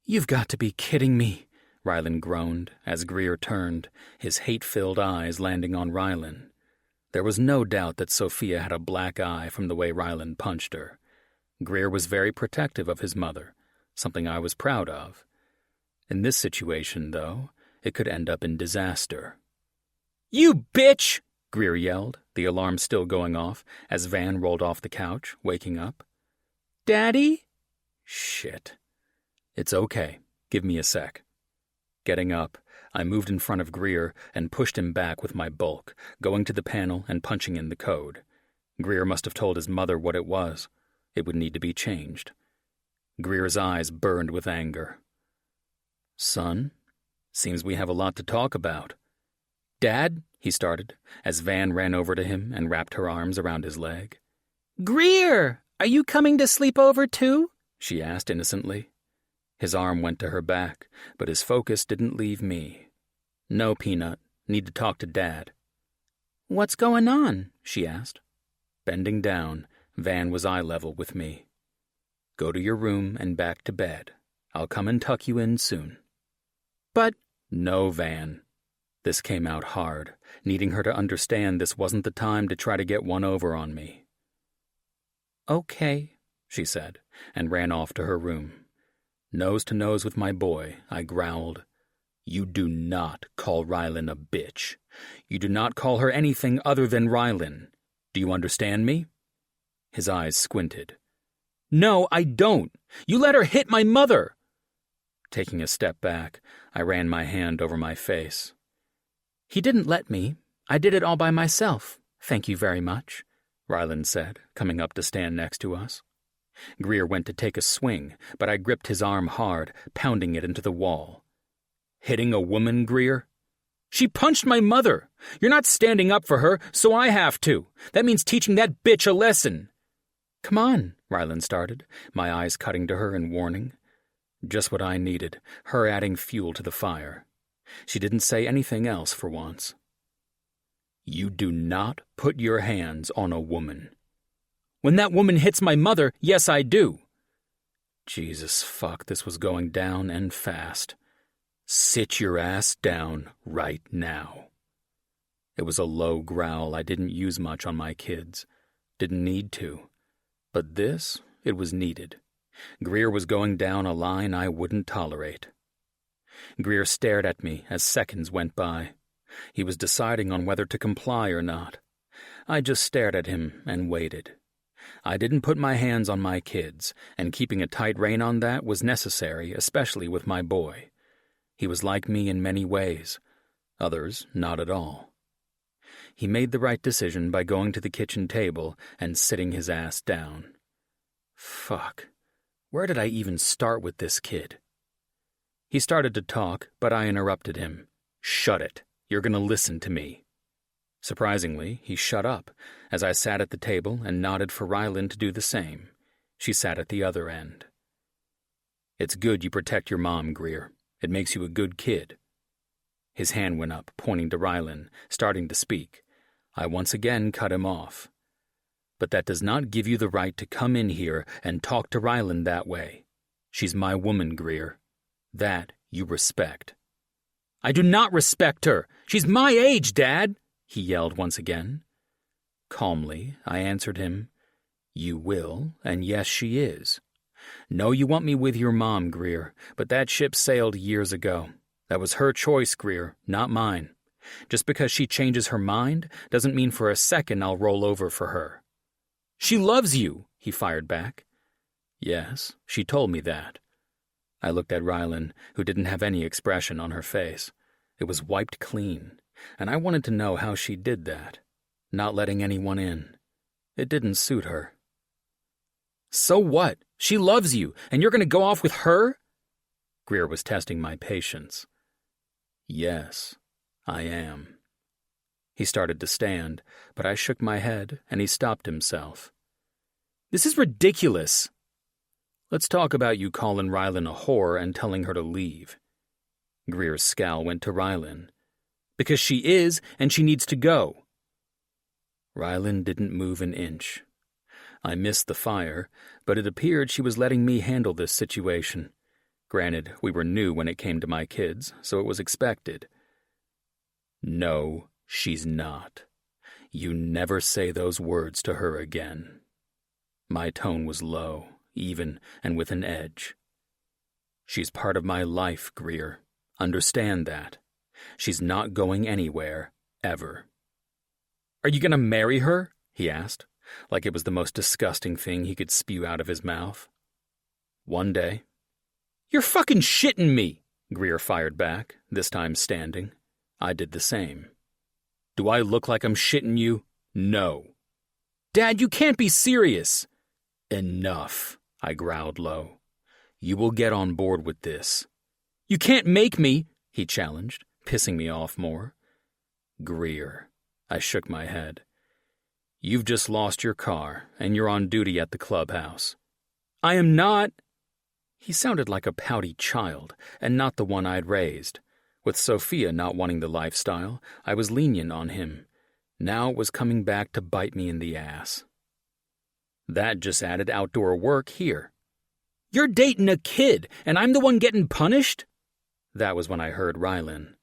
[SPEAKER 1] "You've got to be kidding me," Rylan groaned as Greer turned, his hate-filled eyes landing on Rylan. There was no doubt that Sophia had a black eye from the way Rylan punched her. Greer was very protective of his mother, something I was proud of. In this situation, though, it could end up in disaster. "You bitch!" Greer yelled, the alarm still going off, as Van rolled off the couch, waking up. "Daddy?" Shit. It's okay. Give me a sec. Getting up, I moved in front of Greer and pushed him back with my bulk, going to the panel and punching in the code. Greer must have told his mother what it was. It would need to be changed. Greer's eyes burned with anger. "Son, seems we have a lot to talk about." "Dad," he started, as Van ran over to him and wrapped her arms around his leg. "Greer, are you coming to sleep over too?" she asked innocently. His arm went to her back, but his focus didn't leave me. "No, Peanut. Need to talk to Dad." "What's going on?" she asked. Bending down, Van was eye level with me. "Go to your room and back to bed. I'll come and tuck you in soon." "But—" "No, Van." This came out hard, needing her to understand this wasn't the time to try to get one over on me. "Okay," she said, and ran off to her room. Nose to nose with my boy, I growled, "You do not call Rylan a bitch. You do not call her anything other than Rylan. Do you understand me?" His eyes squinted. "No, I don't. You let her hit my mother." Taking a step back, I ran my hand over my face. "He didn't let me. I did it all by myself. Thank you very much," Rylan said, coming up to stand next to us. Greer went to take a swing, but I gripped his arm hard, pounding it into the wall. "Hitting a woman, Greer? She punched my mother. You're not standing up for her, so I have to. That means teaching that bitch a lesson." "Come on," Rylan started, my eyes cutting to her in warning. Just what I needed, her adding fuel to the fire. She didn't say anything else for once. "You do not put your hands on a woman." "When that woman hits my mother, yes, I do." Jesus fuck, this was going down and fast. "Sit your ass down right now." It was a low growl I didn't use much on my kids. Didn't need to. But this, it was needed. Greer was going down a line I wouldn't tolerate. Greer stared at me as seconds went by. He was deciding on whether to comply or not. I just stared at him and waited. I didn't put my hands on my kids, and keeping a tight rein on that was necessary, especially with my boy. He was like me in many ways, others not at all. He made the right decision by going to the kitchen table and sitting his ass down. Fuck. Where did I even start with this kid? He started to talk, but I interrupted him. "Shut it. You're going to listen to me." Surprisingly, he shut up, as I sat at the table and nodded for Rylan to do the same. She sat at the other end. "It's good you protect your mom, Greer. It makes you a good kid." His hand went up, pointing to Rylan, starting to speak. I once again cut him off. but that does not give you the right to come in here and talk to Rylan that way. She's my woman, Greer. That you respect." "I do not respect her. She's my age, Dad," he yelled once again. Calmly, I answered him, "You will, and yes, she is. No, you want me with your mom, Greer, but that ship sailed years ago. That was her choice, Greer, not mine. Just because she changes her mind doesn't mean for a second I'll roll over for her." "She loves you," he fired back. "Yes, she told me that." I looked at Rylan, who didn't have any expression on her face. It was wiped clean, and I wanted to know how she did that, not letting anyone in. It didn't suit her. "So what? She loves you, and you're going to go off with her?" Greer was testing my patience. "Yes, I am." He started to stand, but I shook my head, and he stopped himself. "This is ridiculous." "Let's talk about you calling Rylan a whore and telling her to leave." Greer's scowl went to Rylan. "Because she is, and she needs to go." Rylan didn't move an inch. I missed the fire, but it appeared she was letting me handle this situation. Granted, we were new when it came to my kids, so it was expected. "No, she's not. You never say those words to her again." My tone was low, even, and with an edge. "She's part of my life, Greer. Understand that. She's not going anywhere, ever." "Are you going to marry her?" he asked, like it was the most disgusting thing he could spew out of his mouth. "One day." "You're fucking shitting me," Greer fired back, this time standing. I did the same. "Do I look like I'm shitting you? No." "Dad, you can't be serious." "Enough," I growled low. "You will get on board with this." "You can't make me," he challenged, pissing me off more. "Greer," I shook my head. "You've just lost your car, and you're on duty at the clubhouse." "I am not." He sounded like a pouty child, and not the one I'd raised. With Sophia not wanting the lifestyle, I was lenient on him. Now it was coming back to bite me in the ass. That just added outdoor work here. "You're dating a kid, and I'm the one getting punished?" That was when I heard Rylan.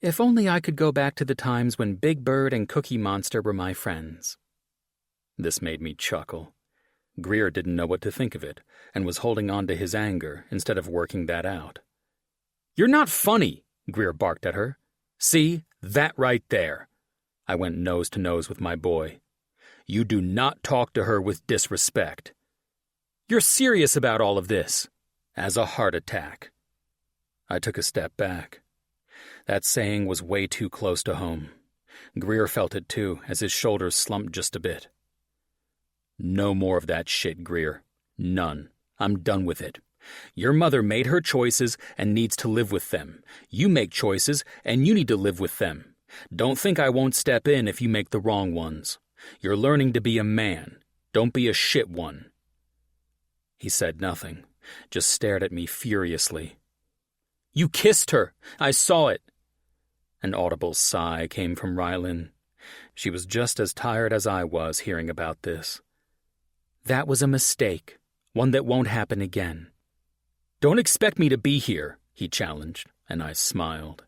[SPEAKER 1] "If only I could go back to the times when Big Bird and Cookie Monster were my friends." This made me chuckle. Greer didn't know what to think of it, and was holding on to his anger instead of working that out. "You're not funny," Greer barked at her. "See, that right there." I went nose to nose with my boy. "You do not talk to her with disrespect." "You're serious about all of this?" "As a heart attack." I took a step back. That saying was way too close to home. Greer felt it too, as his shoulders slumped just a bit. "No more of that shit, Greer. None. I'm done with it. Your mother made her choices and needs to live with them. You make choices and you need to live with them. Don't think I won't step in if you make the wrong ones. You're learning to be a man. Don't be a shit one." He said nothing, just stared at me furiously. "You kissed her. I saw it." An audible sigh came from Rylan. She was just as tired as I was hearing about this. "That was a mistake, one that won't happen again." "Don't expect me to be here," he challenged, and I smiled.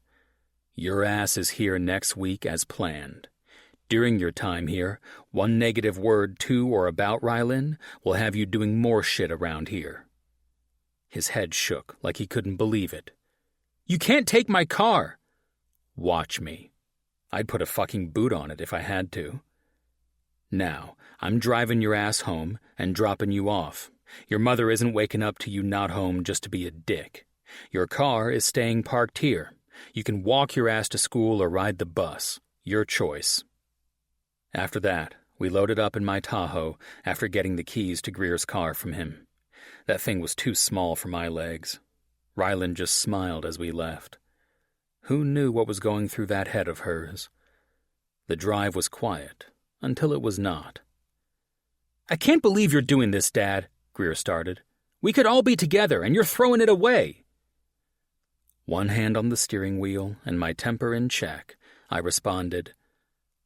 [SPEAKER 1] "Your ass is here next week as planned. During your time here, one negative word to or about Rylan will have you doing more shit around here." His head shook like he couldn't believe it. "You can't take my car." "Watch me. I'd put a fucking boot on it if I had to. Now, I'm driving your ass home and dropping you off. Your mother isn't waking up to you not home just to be a dick. Your car is staying parked here. You can walk your ass to school or ride the bus. Your choice." After that, we loaded up in my Tahoe after getting the keys to Greer's car from him. That thing was too small for my legs. Rylan just smiled as we left. Who knew what was going through that head of hers? The drive was quiet, until it was not. "I can't believe you're doing this, Dad," Greer started. "We could all be together, and you're throwing it away." One hand on the steering wheel and my temper in check, I responded,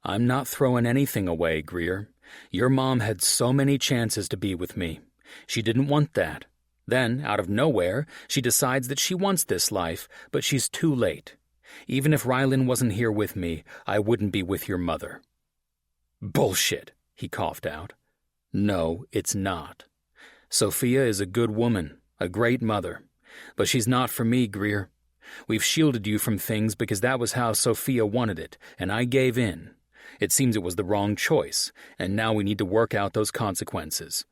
[SPEAKER 1] "I'm not throwing anything away, Greer. Your mom had so many chances to be with me. She didn't want that. Then, out of nowhere, she decides that she wants this life, but she's too late. Even if Rylan wasn't here with me, I wouldn't be with your mother." "Bullshit," he coughed out. "No, it's not. Sophia is a good woman, a great mother. But she's not for me, Greer. We've shielded you from things because that was how Sophia wanted it, and I gave in. It seems it was the wrong choice, and now we need to work out those consequences."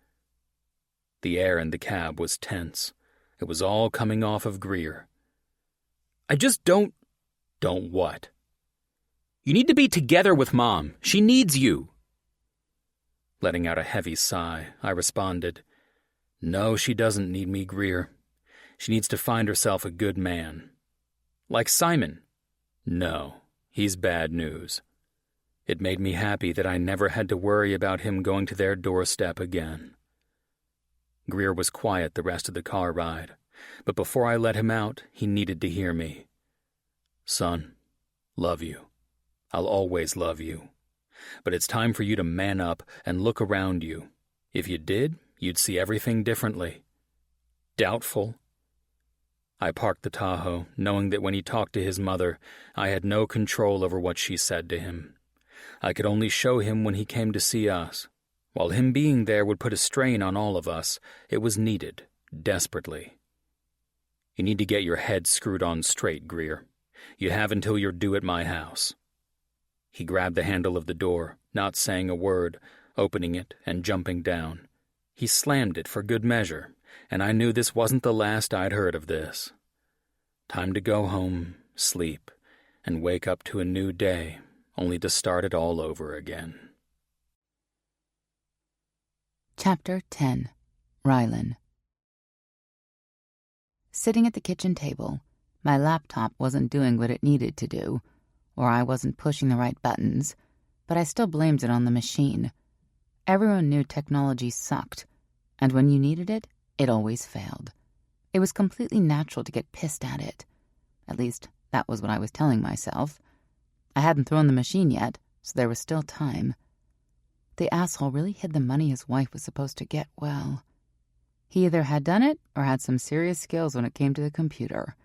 [SPEAKER 1] The air in the cab was tense. It was all coming off of Greer. "I just don't—" "Don't what?" "You need to be together with Mom. She needs you." Letting out a heavy sigh, I responded, "No, she doesn't need me, Greer. She needs to find herself a good man. Like Simon." "No, he's bad news." It made me happy that I never had to worry about him going to their doorstep again. Greer was quiet the rest of the car ride, but before I let him out, he needed to hear me. "Son, love you. I'll always love you. But it's time for you to man up and look around you. If you did, you'd see everything differently." "Doubtful." I parked the Tahoe, knowing that when he talked to his mother, I had no control over what she said to him. I could only show him when he came to see us. While him being there would put a strain on all of us, it was needed, desperately. "You need to get your head screwed on straight, Greer. You have until you're due at my house." He grabbed the handle of the door, not saying a word, opening it and jumping down. He slammed it for good measure, and I knew this wasn't the last I'd heard of this. Time to go home, sleep, and wake up to a new day, only to start it all over again.
[SPEAKER 2] Chapter 10. Rylan. Sitting at the kitchen table, my laptop wasn't doing what it needed to do, or I wasn't pushing the right buttons, but I still blamed it on the machine. Everyone knew technology sucked, and when you needed it, it always failed. It was completely natural to get pissed at it. At least, that was what I was telling myself. I hadn't thrown the machine yet, so there was still time. The asshole really hid the money his wife was supposed to get well. He either had done it or had some serious skills when it came to the computer.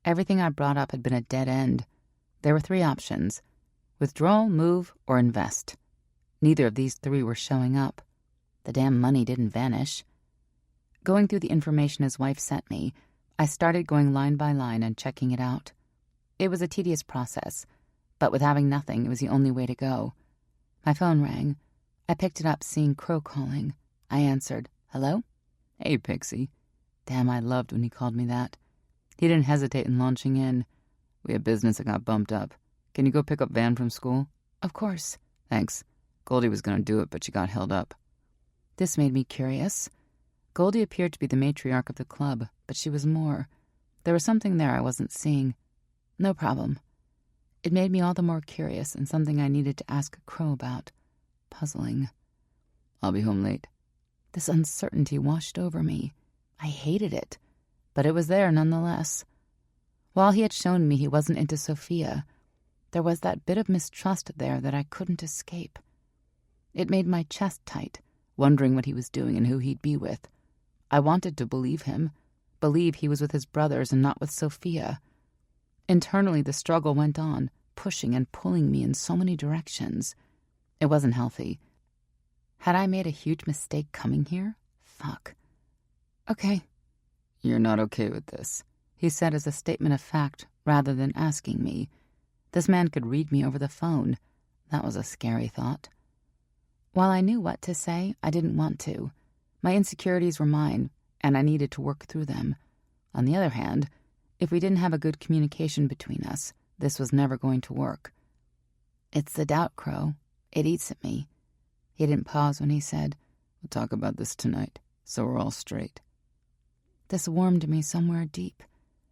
[SPEAKER 2] Everything I brought up had been a dead end. There were 3 options: withdraw, move, or invest. Neither of these 3 were showing up. The damn money didn't vanish. Going through the information his wife sent me, I started going line by line and checking it out. It was a tedious process, but with having nothing, it was the only way to go. My phone rang. I picked it up, seeing Crow calling. I answered. "Hello?"
[SPEAKER 3] "Hey, Pixie."
[SPEAKER 2] Damn, I loved when he called me that. He didn't hesitate in launching in.
[SPEAKER 3] "We have business that got bumped up. Can you go pick up Van from school?"
[SPEAKER 2] "Of course."
[SPEAKER 3] "Thanks. Goldie was going to do it, but she got held up."
[SPEAKER 2] This made me curious. Goldie appeared to be the matriarch of the club, but she was more. There was something there I wasn't seeing. No problem. It made me all the more curious, and something I needed to ask Crow about. Puzzling.
[SPEAKER 3] "I'll be home late."
[SPEAKER 2] This uncertainty washed over me. I hated it, but it was there nonetheless. While he had shown me he wasn't into Sophia, there was that bit of mistrust there that I couldn't escape. It made my chest tight, wondering what he was doing and who he'd be with. I wanted to believe him, believe he was with his brothers and not with Sophia. Internally, the struggle went on, pushing and pulling me in so many directions. It wasn't healthy. Had I made a huge mistake coming here? Fuck. Okay.
[SPEAKER 3] "You're not okay with this,"
[SPEAKER 2] he said as a statement of fact rather than asking me. This man could read me over the phone. That was a scary thought. While I knew what to say, I didn't want to. My insecurities were mine, and I needed to work through them. On the other hand, if we didn't have a good communication between us, this was never going to work. It's the doubt, Crow. It eats at me. He didn't pause when he said,
[SPEAKER 3] "We'll talk about this tonight, so we're all straight."
[SPEAKER 2] This warmed me somewhere deep.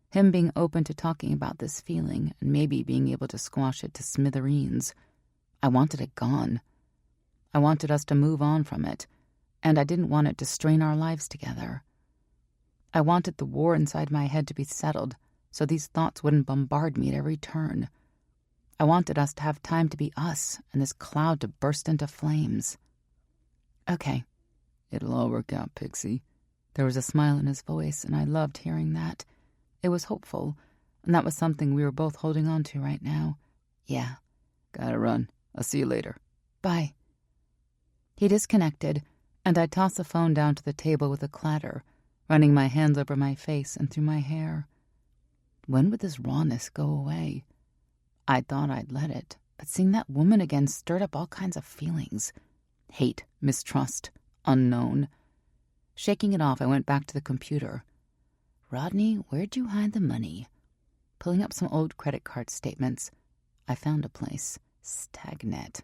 [SPEAKER 2] Him being open to talking about this feeling and maybe being able to squash it to smithereens. I wanted it gone. I wanted us to move on from it, and I didn't want it to strain our lives together. I wanted the war inside my head to be settled so these thoughts wouldn't bombard me at every turn. I wanted us to have time to be us and this cloud to burst into flames. Okay.
[SPEAKER 3] It'll all work out, Pixie.
[SPEAKER 2] There was a smile in his voice, and I loved hearing that. It was hopeful, and that was something we were both holding on to right now. Yeah.
[SPEAKER 3] Gotta run. I'll see you later.
[SPEAKER 2] Bye. He disconnected, and I tossed the phone down to the table with a clatter, running my hands over my face and through my hair. When would this rawness go away? I thought I'd let it, but seeing that woman again stirred up all kinds of feelings. Hate, mistrust, unknown. Shaking it off, I went back to the computer. Rodney, where'd you hide the money? Pulling up some old credit card statements, I found a place. Stagnet.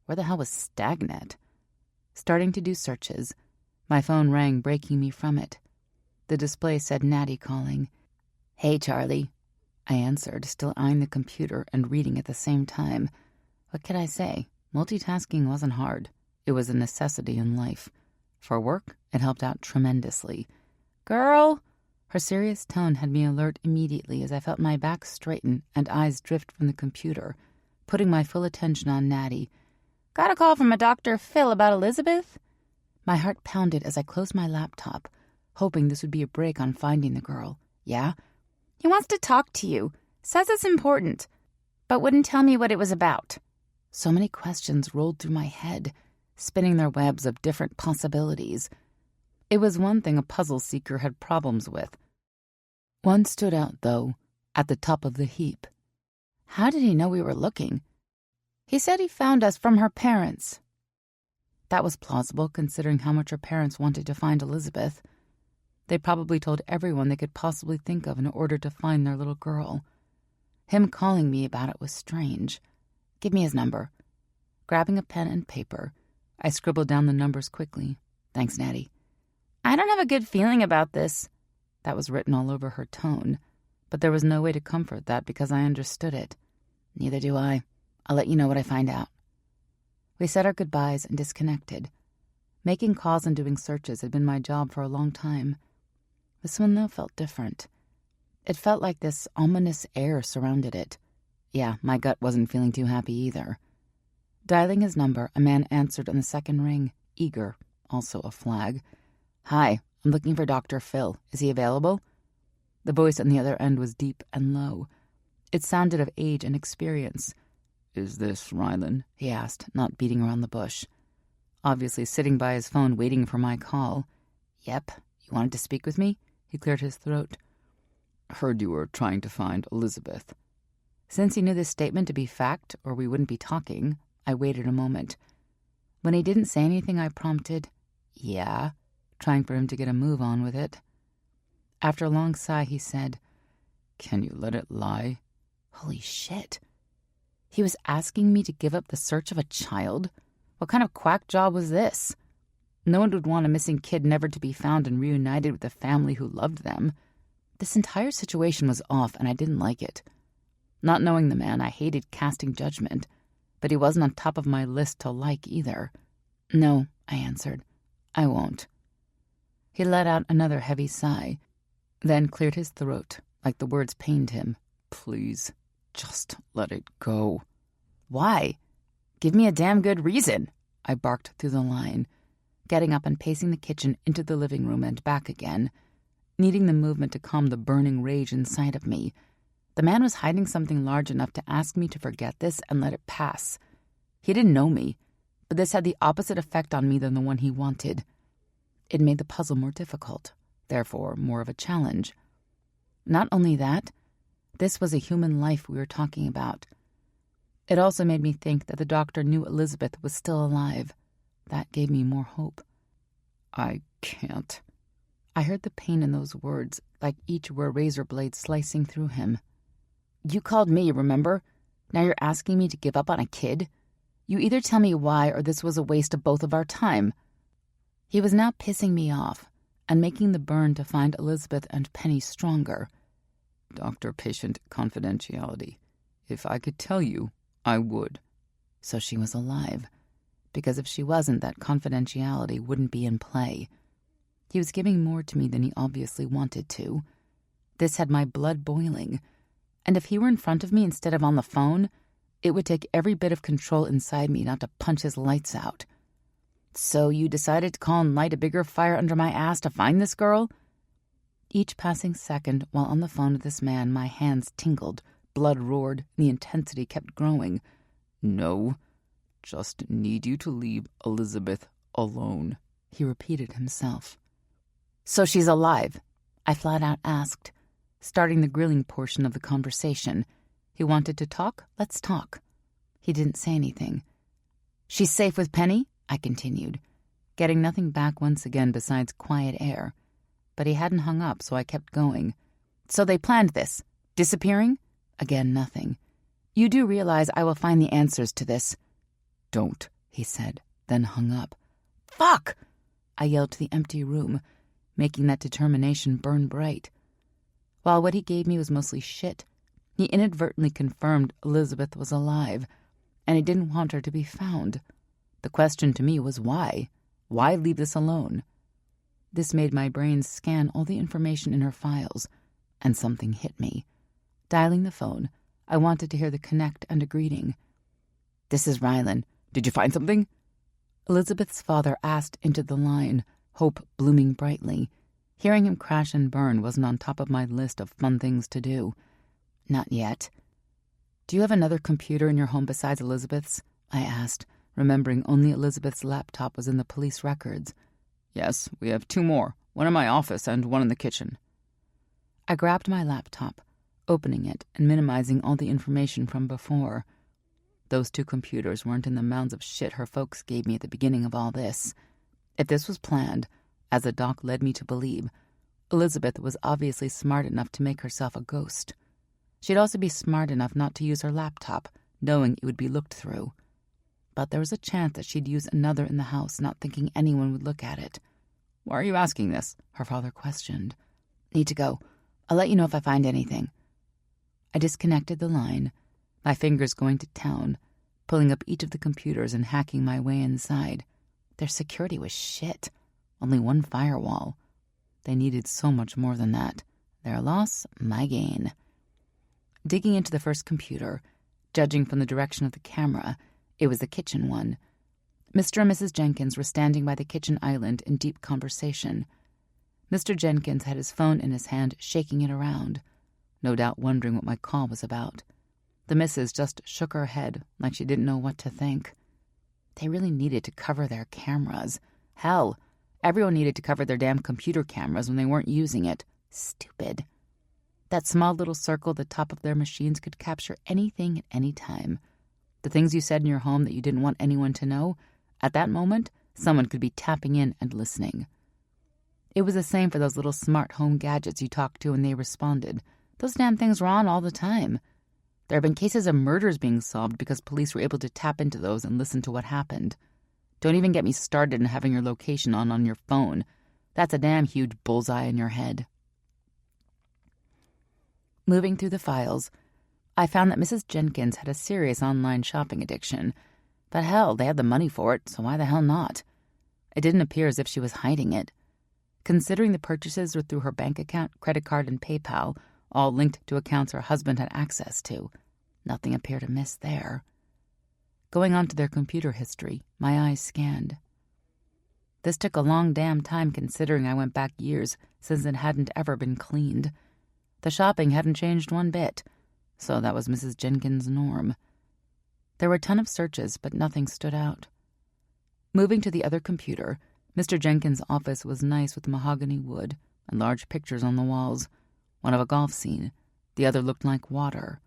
[SPEAKER 2] Where the hell was Stagnet? Starting to do searches, my phone rang, breaking me from it. The display said Natty calling. Hey, Charlie. I answered, still eyeing the computer and reading at the same time. What could I say? Multitasking wasn't hard. It was a necessity in life. For work, it helped out tremendously. Girl! Her serious tone had me alert immediately as I felt my back straighten and eyes drift from the computer, putting my full attention on Natty. Got a call from a Dr. Phil about Elizabeth? My heart pounded as I closed my laptop, hoping this would be a break on finding the girl. Yeah? He wants to talk to you. Says it's important, but wouldn't tell me what it was about. So many questions rolled through my head, spinning their webs of different possibilities. It was one thing a puzzle seeker had problems with. One stood out, though, at the top of the heap. How did he know we were looking? He said he found us from her parents. That was plausible, considering how much her parents wanted to find Elizabeth. They probably told everyone they could possibly think of in order to find their little girl. Him calling me about it was strange. Give me his number. Grabbing a pen and paper, I scribbled down the numbers quickly. Thanks, Natty. I don't have a good feeling about this. That was written all over her tone, but there was no way to comfort that because I understood it. Neither do I. I'll let you know what I find out. We said our goodbyes and disconnected. Making calls and doing searches had been my job for a long time. This one, though, felt different. It felt like this ominous air surrounded it. Yeah, my gut wasn't feeling too happy either. Dialing his number, a man answered on the second ring, eager, also a flag. Hi, I'm looking for Dr. Phil. Is he available? The voice on the other end was deep and low. It sounded of age and experience.
[SPEAKER 3] Is this Rylan?
[SPEAKER 2] He asked, not beating around the bush. Obviously sitting by his phone waiting for my call. Yep, you wanted to speak with me? He cleared his throat.
[SPEAKER 3] Heard you were trying to find Elizabeth.
[SPEAKER 2] Since he knew this statement to be fact, or we wouldn't be talking, I waited a moment. When he didn't say anything, I prompted, yeah, trying for him to get a move on with it. After a long sigh, he said,
[SPEAKER 3] Can you let it lie?
[SPEAKER 2] Holy shit. He was asking me to give up the search of a child? What kind of quack job was this? No one would want a missing kid never to be found and reunited with a family who loved them. This entire situation was off, and I didn't like it. Not knowing the man, I hated casting judgment, but he wasn't on top of my list to like either. No, I answered. I won't. He let out another heavy sigh, then cleared his throat, like the words pained him.
[SPEAKER 3] Please, just let it go.
[SPEAKER 2] Why? Give me a damn good reason, I barked through the line, getting up and pacing the kitchen into the living room and back again, needing the movement to calm the burning rage inside of me. The man was hiding something large enough to ask me to forget this and let it pass. He didn't know me, but this had the opposite effect on me than the one he wanted. It made the puzzle more difficult, therefore more of a challenge. Not only that, this was a human life we were talking about. It also made me think that the doctor knew Elizabeth was still alive. That gave me more hope.
[SPEAKER 3] I can't.
[SPEAKER 2] I heard the pain in those words, like each were a razor blade slicing through him. You called me, remember? Now you're asking me to give up on a kid? You either tell me why or this was a waste of both of our time. He was now pissing me off and making the burn to find Elizabeth and Penny stronger.
[SPEAKER 3] Doctor-patient confidentiality. If I could tell you, I would.
[SPEAKER 2] So she was alive. Because if she wasn't, that confidentiality wouldn't be in play. He was giving more to me than he obviously wanted to. This had my blood boiling. And if he were in front of me instead of on the phone, it would take every bit of control inside me not to punch his lights out. So you decided to call and light a bigger fire under my ass to find this girl? Each passing second while on the phone with this man, my hands tingled, blood roared, and the intensity kept growing.
[SPEAKER 3] No, just need you to leave Elizabeth alone,
[SPEAKER 2] he repeated himself. So she's alive? I flat out asked, starting the grilling portion of the conversation. He wanted to talk? Let's talk. He didn't say anything. She's safe with Penny? I continued, getting nothing back once again besides quiet air. But he hadn't hung up, so I kept going. So they planned this. Disappearing? Again, nothing. You do realize I will find the answers to this.
[SPEAKER 3] Don't, he said, then hung up.
[SPEAKER 2] Fuck! I yelled to the empty room, making that determination burn bright. While what he gave me was mostly shit, he inadvertently confirmed Elizabeth was alive, and he didn't want her to be found. The question to me was why? Why leave this alone? This made my brain scan all the information in her files, and something hit me. Dialing the phone, I wanted to hear the connect and a greeting. This is Rylan. Did you find something? Elizabeth's father asked into the line, hope blooming brightly. Hearing him crash and burn wasn't on top of my list of fun things to do. Not yet. Do you have another computer in your home besides Elizabeth's? I asked, remembering only Elizabeth's laptop was in the police records.
[SPEAKER 3] Yes, we have 2 more, one in my office and one in the kitchen.
[SPEAKER 2] I grabbed my laptop, opening it and minimizing all the information from before. Those 2 computers weren't in the mounds of shit her folks gave me at the beginning of all this. If this was planned, as the doc led me to believe, Elizabeth was obviously smart enough to make herself a ghost. She'd also be smart enough not to use her laptop, knowing it would be looked through. But there was a chance that she'd use another in the house, not thinking anyone would look at it.
[SPEAKER 3] Why are you asking this? Her father questioned.
[SPEAKER 2] Need to go. I'll let you know if I find anything. I disconnected the line, my fingers going to town, pulling up each of the computers and hacking my way inside. Their security was shit. Only 1 firewall. They needed so much more than that. Their loss, my gain. Digging into the first computer, judging from the direction of the camera, it was the kitchen one. Mr. and Mrs. Jenkins were standing by the kitchen island in deep conversation. Mr. Jenkins had his phone in his hand, shaking it around, no doubt wondering what my call was about. The missus just shook her head like she didn't know what to think. They really needed to cover their cameras. Hell, everyone needed to cover their damn computer cameras when they weren't using it. Stupid. That small little circle at the top of their machines could capture anything at any time. The things you said in your home that you didn't want anyone to know, at that moment, someone could be tapping in and listening. It was the same for those little smart home gadgets you talked to and they responded. Those damn things were on all the time. There have been cases of murders being solved because police were able to tap into those and listen to what happened. Don't even get me started in having your location on your phone. That's a damn huge bullseye in your head. Moving through the files, I found that Mrs. Jenkins had a serious online shopping addiction. But hell, they had the money for it, so why the hell not? It didn't appear as if she was hiding it. Considering the purchases were through her bank account, credit card, and PayPal, all linked to accounts her husband had access to, nothing appeared amiss there. Going on to their computer history, my eyes scanned. This took a long damn time considering I went back years since it hadn't ever been cleaned. The shopping hadn't changed one bit, so that was Mrs. Jenkins' norm. There were a ton of searches, but nothing stood out. Moving to the other computer, Mr. Jenkins' office was nice with mahogany wood and large pictures on the walls, one of a golf scene, the other looked like water.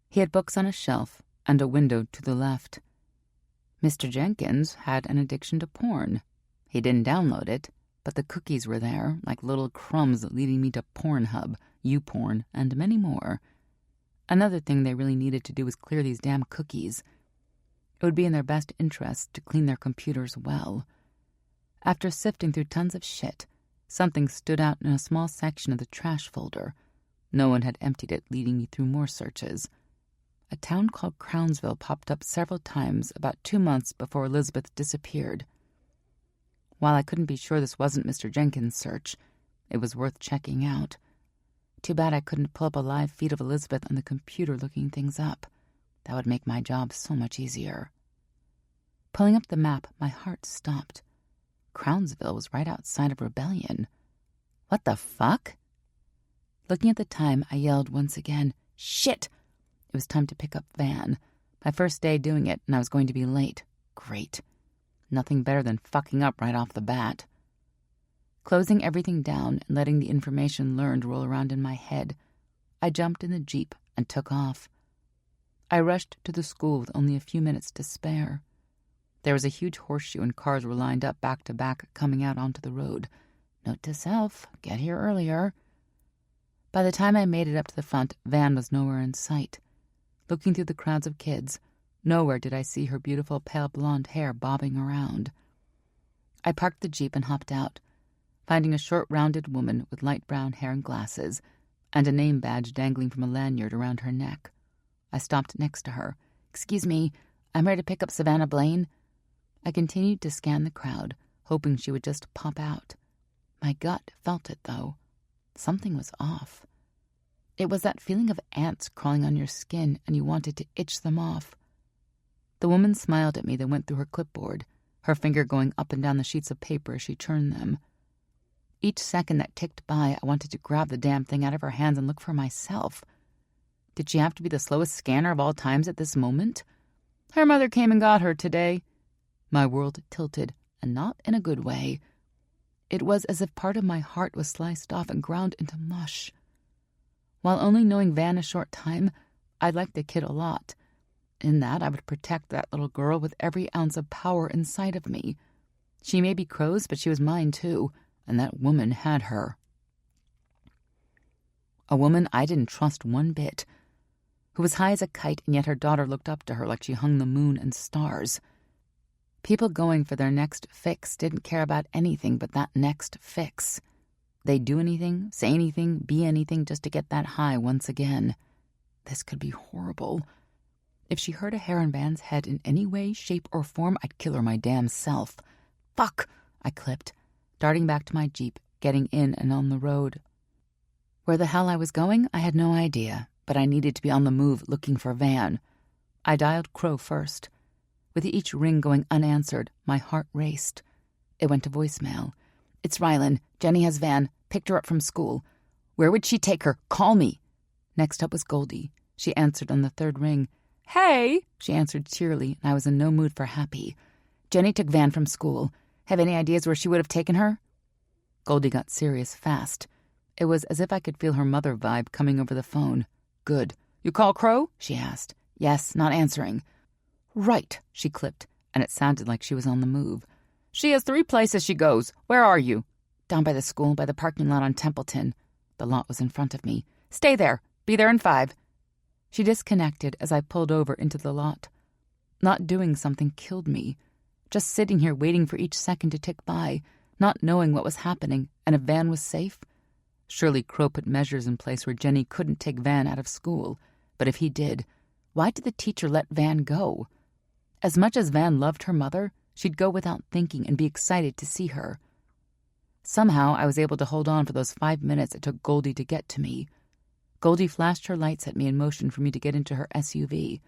[SPEAKER 2] He had books on a shelf and a window to the left. Mr. Jenkins had an addiction to porn. He didn't download it, but the cookies were there, like little crumbs leading me to Pornhub, YouPorn, and many more. Another thing they really needed to do was clear these damn cookies. It would be in their best interest to clean their computers well. After sifting through tons of shit, something stood out in a small section of the trash folder. No one had emptied it, leading me through more searches. A town called Crownsville popped up several times about 2 months before Elizabeth disappeared. While I couldn't be sure this wasn't Mr. Jenkins' search, it was worth checking out. Too bad I couldn't pull up a live feed of Elizabeth on the computer looking things up. That would make my job so much easier. Pulling up the map, my heart stopped. Crownsville was right outside of Rebellion. What the fuck? Looking at the time, I yelled once again, "Shit!" It was time to pick up Van. My first day doing it, and I was going to be late. Great. Nothing better than fucking up right off the bat. Closing everything down and letting the information learned roll around in my head, I jumped in the Jeep and took off. I rushed to the school with only a few minutes to spare. There was a huge horseshoe and cars were lined up back to back coming out onto the road. Note to self, get here earlier. By the time I made it up to the front, Van was nowhere in sight. Looking through the crowds of kids, nowhere did I see her beautiful pale blonde hair bobbing around. I parked the Jeep and hopped out, finding a short, rounded woman with light brown hair and glasses, and a name badge dangling from a lanyard around her neck. I stopped next to her. "Excuse me, I'm ready to pick up Savannah Blaine." I continued to scan the crowd, hoping she would just pop out. My gut felt it, though. Something was off. It was that feeling of ants crawling on your skin and you wanted to itch them off. The woman smiled at me, then went through her clipboard, her finger going up and down the sheets of paper as she churned them. Each second that ticked by, I wanted to grab the damn thing out of her hands and look for myself. Did she have to be the slowest scanner of all times at this moment? Her mother came and got her today. My world tilted, and not in a good way. It was as if part of my heart was sliced off and ground into mush. While only knowing Van a short time, I liked the kid a lot. In that, I would protect that little girl with every ounce of power inside of me. She may be Crow's, but she was mine too, and that woman had her. A woman I didn't trust one bit, who was high as a kite, and yet her daughter looked up to her like she hung the moon and stars. People going for their next fix didn't care about anything but that next fix. They'd do anything, say anything, be anything just to get that high once again. This could be horrible. If she hurt a hair on Van's head in any way, shape, or form, I'd kill her my damn self. Fuck! I clipped, darting back to my Jeep, getting in and on the road. Where the hell I was going, I had no idea, but I needed to be on the move looking for Van. I dialed Crow first. With each ring going unanswered, my heart raced. It went to voicemail. "It's Rylan. Jenny has Van. Picked her up from school. Where would she take her? Call me." Next up was Goldie. She answered on the third ring. "Hey," she answered cheerily, and I was in no mood for happy. "Jenny took Van from school. Have any ideas where she would have taken her?" Goldie got serious fast. It was as if I could feel her mother vibe coming over the phone. "Good. You call Crow?" she asked. "Yes, not answering." "Right," she clipped, and it sounded like she was on the move. "She has 3 places she goes. Where are you?" "Down by the school, by the parking lot on Templeton." The lot was in front of me. "Stay there. Be there in 5. She disconnected as I pulled over into the lot. Not doing something killed me. Just sitting here waiting for each second to tick by, not knowing what was happening, and if Van was safe. Surely Crow put measures in place where Jenny couldn't take Van out of school. But if he did, why did the teacher let Van go? As much as Van loved her mother, she'd go without thinking and be excited to see her. Somehow I was able to hold on for those 5 minutes it took Goldie to get to me. Goldie flashed her lights at me and motioned for me to get into her SUV.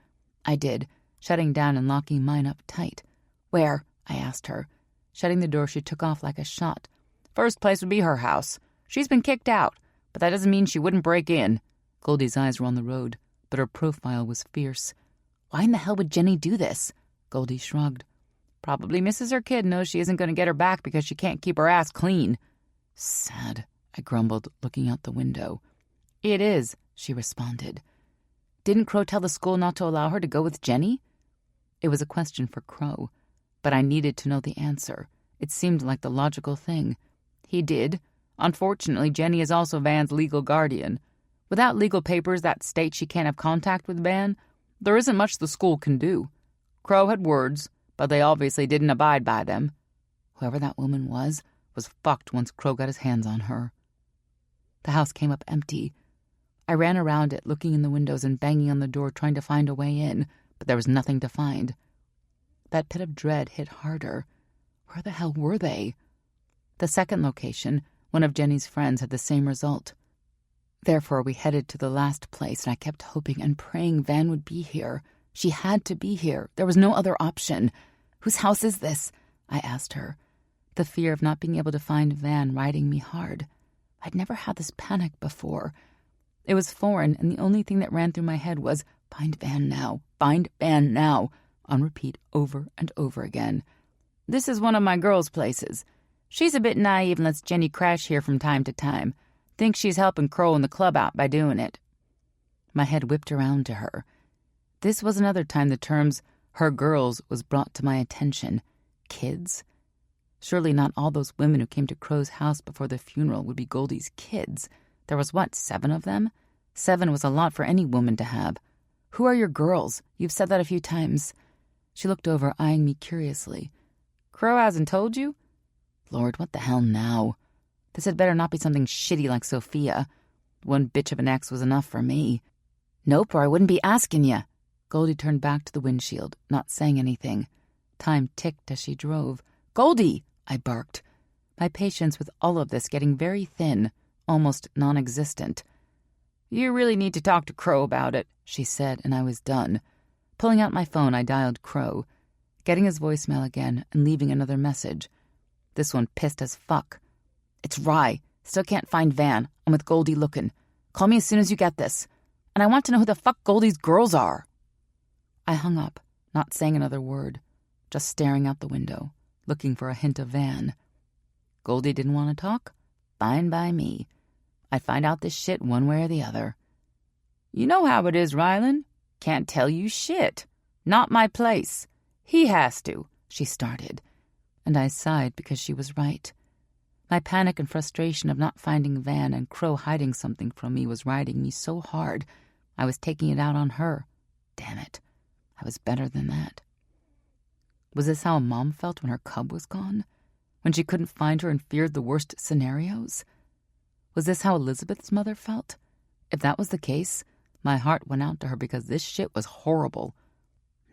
[SPEAKER 2] I did, shutting down and locking mine up tight. "Where?" I asked her. Shutting the door, she took off like a shot. "First place would be her house. She's been kicked out, but that doesn't mean she wouldn't break in." Goldie's eyes were on the road, but her profile was fierce. "Why in the hell would Jenny do this?" Goldie shrugged. "Probably misses her kid, knows she isn't going to get her back because she can't keep her ass clean." "Sad," I grumbled, looking out the window. "It is," she responded. "Didn't Crow tell the school not to allow her to go with Jenny?" It was a question for Crow, but I needed to know the answer. It seemed like the logical thing. He did. Unfortunately, Jenny is also Van's legal guardian. Without legal papers that state she can't have contact with Van, there isn't much the school can do. Crow had words, but they obviously didn't abide by them. Whoever that woman was fucked once Crow got his hands on her. The house came up empty. I ran around it, looking in the windows and banging on the door, trying to find a way in, but there was nothing to find. That pit of dread hit harder. Where the hell were they? The second location, one of Jenny's friends, had the same result. Therefore, we headed to the last place, and I kept hoping and praying Van would be here. She had to be here. There was no other option. Whose house is this? I asked her, the fear of not being able to find Van riding me hard. I'd never had this panic before. It was foreign, and the only thing that ran through my head was, find Van now, find Van now, on repeat over and over again. This is one of my girls' places. She's a bit naive and lets Jenny crash here from time to time. Thinks she's helping Crow and the club out by doing it. My head whipped around to her. This was another time the terms her girls was brought to my attention. Kids? Surely not all those women who came to Crow's house before the funeral would be Goldie's kids. There was, 7 of them? 7 was a lot for any woman to have. Who are your girls? You've said that a few times. She looked over, eyeing me curiously. Crow hasn't told you? Lord, what the hell now? This had better not be something shitty like Sophia. One bitch of an ex was enough for me. Nope, or I wouldn't be asking ya. Goldie turned back to the windshield, not saying anything. Time ticked as she drove. Goldie! I barked. My patience with all of this getting very thin, almost non-existent. You really need to talk to Crow about it, she said, and I was done. Pulling out my phone, I dialed Crow, getting his voicemail again and leaving another message. This one pissed as fuck. It's Rye. Still can't find Van. I'm with Goldie looking. Call me as soon as you get this. And I want to know who the fuck Goldie's girls are. I hung up, not saying another word, just staring out the window, looking for a hint of Van. Goldie didn't want to talk? Fine by me. I'd find out this shit one way or the other. You know how it is, Rylan. Can't tell you shit. Not my place. He has to, she started. And I sighed because she was right. My panic and frustration of not finding Van and Crow hiding something from me was riding me so hard, I was taking it out on her. Damn it. I was better than that. Was this how a mom felt when her cub was gone? When she couldn't find her and feared the worst scenarios? Was this how Elizabeth's mother felt? If that was the case, my heart went out to her because this shit was horrible.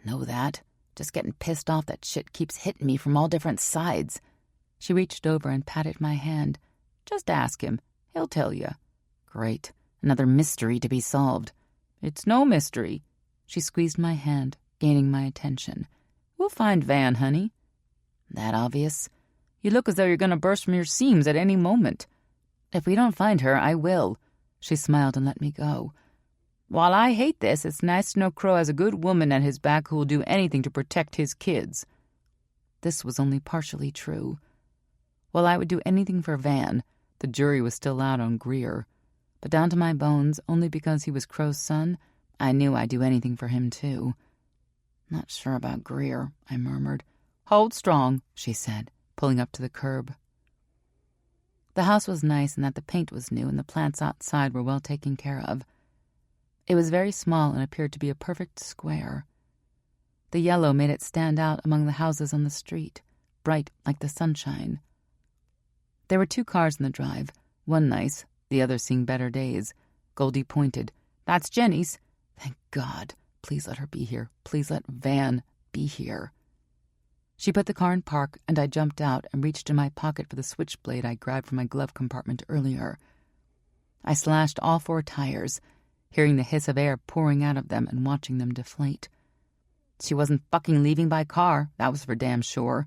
[SPEAKER 2] Know that. Just getting pissed off that shit keeps hitting me from all different sides. She reached over and patted my hand. Just ask him. He'll tell you. Great. Another mystery to be solved. It's no mystery. She squeezed my hand, gaining my attention. We'll find Van, honey. That obvious? You look as though you're going to burst from your seams at any moment. If we don't find her, I will. She smiled and let me go. While I hate this, it's nice to know Crow has a good woman at his back who will do anything to protect his kids. This was only partially true. While I would do anything for Van, the jury was still out on Greer. But down to my bones, only because he was Crow's son, I knew I'd do anything for him, too. Not sure about Greer, I murmured. Hold strong, she said, pulling up to the curb. The house was nice in that the paint was new and the plants outside were well taken care of. It was very small and appeared to be a perfect square. The yellow made it stand out among the houses on the street, bright like the sunshine. There were 2 cars in the drive, one nice, the other seeing better days. Goldie pointed. That's Jenny's. Thank God. Please let her be here. Please let Van be here. She put the car in park, and I jumped out and reached in my pocket for the switchblade I grabbed from my glove compartment earlier. I slashed all 4 tires, hearing the hiss of air pouring out of them and watching them deflate. She wasn't fucking leaving by car, that was for damn sure.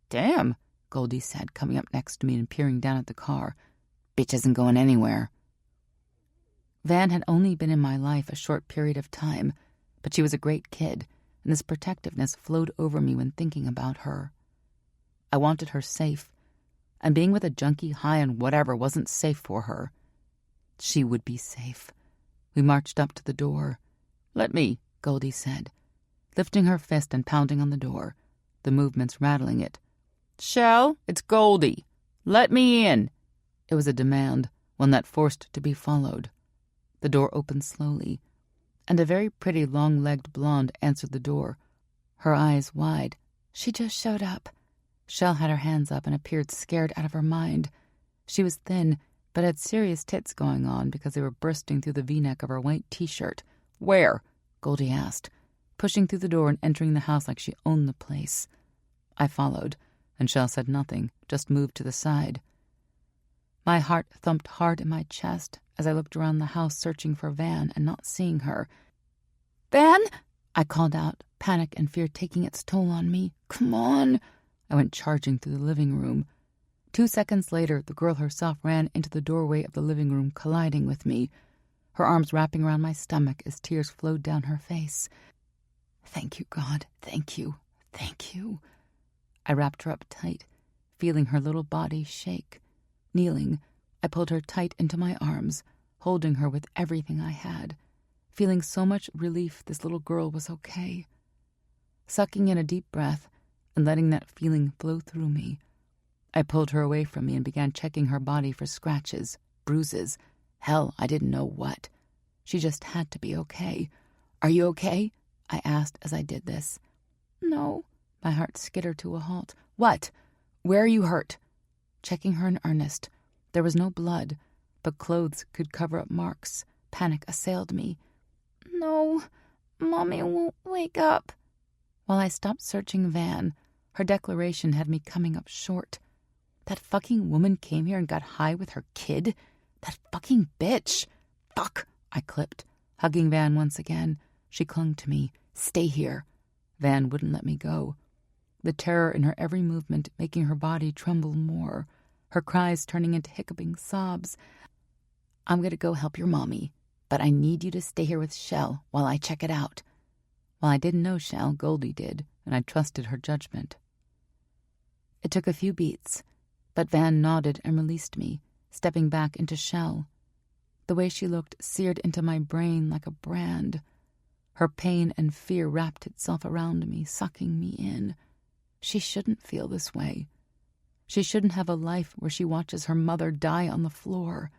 [SPEAKER 2] Damn, Goldie said, coming up next to me and peering down at the car. Bitch isn't going anywhere. Van had only been in my life a short period of time, but she was a great kid, and this protectiveness flowed over me when thinking about her. I wanted her safe, and being with a junkie high on whatever wasn't safe for her. She would be safe. We marched up to the door. Let me, Goldie said, lifting her fist and pounding on the door, the movements rattling it. Shell, it's Goldie. Let me in. It was a demand, one that forced to be followed. The door opened slowly, and a very pretty long-legged blonde answered the door, her eyes wide. She just showed up. Shell had her hands up and appeared scared out of her mind. She was thin, but had serious tits going on because they were bursting through the V-neck of her white T-shirt. Where? Goldie asked, pushing through the door and entering the house like she owned the place. I followed, and Shell said nothing, just moved to the side. My heart thumped hard in my chest as I looked around the house searching for Van and not seeing her. Van? I called out, panic and fear taking its toll on me. "Come on!" I went charging through the living room. 2 seconds later, the girl herself ran into the doorway of the living room, colliding with me, her arms wrapping around my stomach as tears flowed down her face. "Thank you, God. Thank you. Thank you." I wrapped her up tight, feeling her little body shake. Kneeling, I pulled her tight into my arms, holding her with everything I had, feeling so much relief this little girl was okay. Sucking in a deep breath and letting that feeling flow through me, I pulled her away from me and began checking her body for scratches, bruises. Hell, I didn't know what. She just had to be okay. "Are you okay?" I asked as I did this. "No." My heart skittered to a halt. "What? Where are you hurt?" Checking her in earnest. There was no blood, but clothes could cover up marks. Panic assailed me. "No, Mommy won't wake up." While I stopped searching Van, her declaration had me coming up short. That fucking woman came here and got high with her kid? That fucking bitch! Fuck! I clipped, hugging Van once again. She clung to me. "Stay here." Van wouldn't let me go. The terror in her every movement making her body tremble more, her cries turning into hiccuping sobs. "I'm gonna go help your mommy, but I need you to stay here with Shell while I check it out." While I didn't know Shell, Goldie did, and I trusted her judgment. It took a few beats, but Van nodded and released me, stepping back into Shell. The way she looked seared into my brain like a brand. Her pain and fear wrapped itself around me, sucking me in. She shouldn't feel this way. She shouldn't have a life where she watches her mother die on the floor.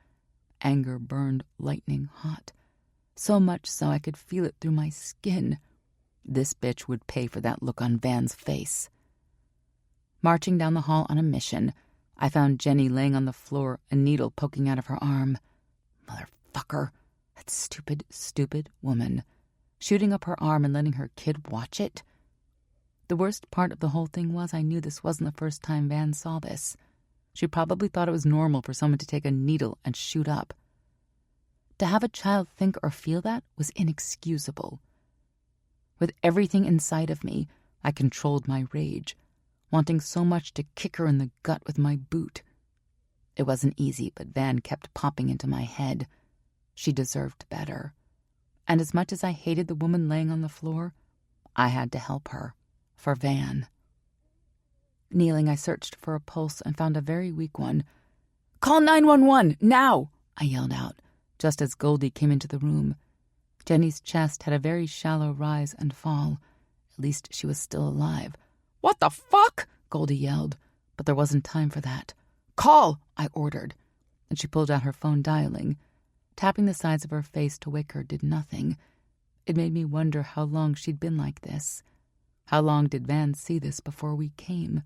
[SPEAKER 2] Anger burned lightning hot, so much so I could feel it through my skin. This bitch would pay for that look on Van's face. Marching down the hall on a mission, I found Jenny laying on the floor, a needle poking out of her arm. Motherfucker. That stupid, stupid woman. Shooting up her arm and letting her kid watch it. The worst part of the whole thing was I knew this wasn't the first time Van saw this. She probably thought it was normal for someone to take a needle and shoot up. To have a child think or feel that was inexcusable. With everything inside of me, I controlled my rage, wanting so much to kick her in the gut with my boot. It wasn't easy, but Van kept popping into my head. She deserved better. And as much as I hated the woman laying on the floor, I had to help her. For Van. Kneeling, I searched for a pulse and found a very weak one. "Call 911, now!" I yelled out, just as Goldie came into the room. Jenny's chest had a very shallow rise and fall. At least she was still alive. "What the fuck?" Goldie yelled, but there wasn't time for that. "Call!" I ordered, and she pulled out her phone, dialing. Tapping the sides of her face to wake her did nothing. It made me wonder how long she'd been like this. How long did Van see this before we came?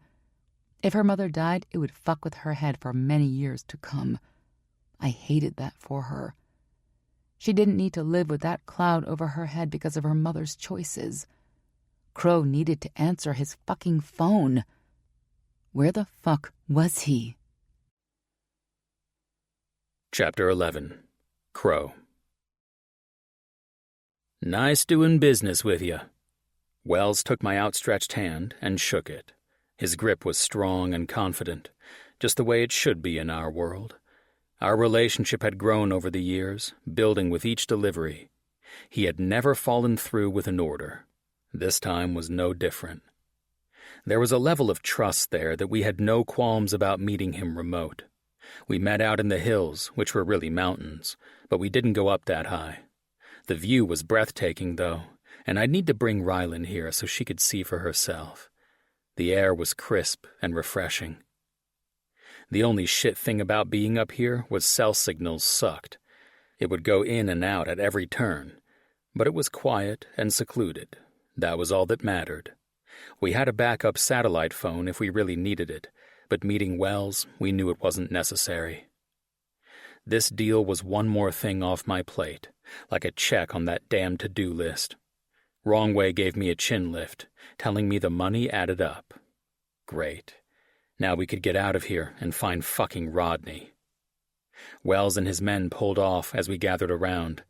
[SPEAKER 2] If her mother died, it would fuck with her head for many years to come. I hated that for her. She didn't need to live with that cloud over her head because of her mother's choices. Crow needed to answer his fucking phone. Where the fuck was he?
[SPEAKER 1] Chapter 11. Crow. "Nice doing business with you." Wells took my outstretched hand and shook it. His grip was strong and confident, just the way it should be in our world. Our relationship had grown over the years, building with each delivery. He had never fallen through with an order. This time was no different. There was a level of trust there that we had no qualms about meeting him remote. We met out in the hills, which were really mountains, but we didn't go up that high. The view was breathtaking, though, and I'd need to bring Rylan here so she could see for herself. The air was crisp and refreshing. The only shit thing about being up here was cell signals sucked. It would go in and out at every turn, but it was quiet and secluded. That was all that mattered. We had a backup satellite phone if we really needed it, but meeting Wells, we knew it wasn't necessary. This deal was one more thing off my plate, like a check on that damn to-do list. Wrongway gave me a chin lift, telling me the money added up. Great. Now we could get out of here and find fucking Rodney. Wells and his men pulled off as we gathered around.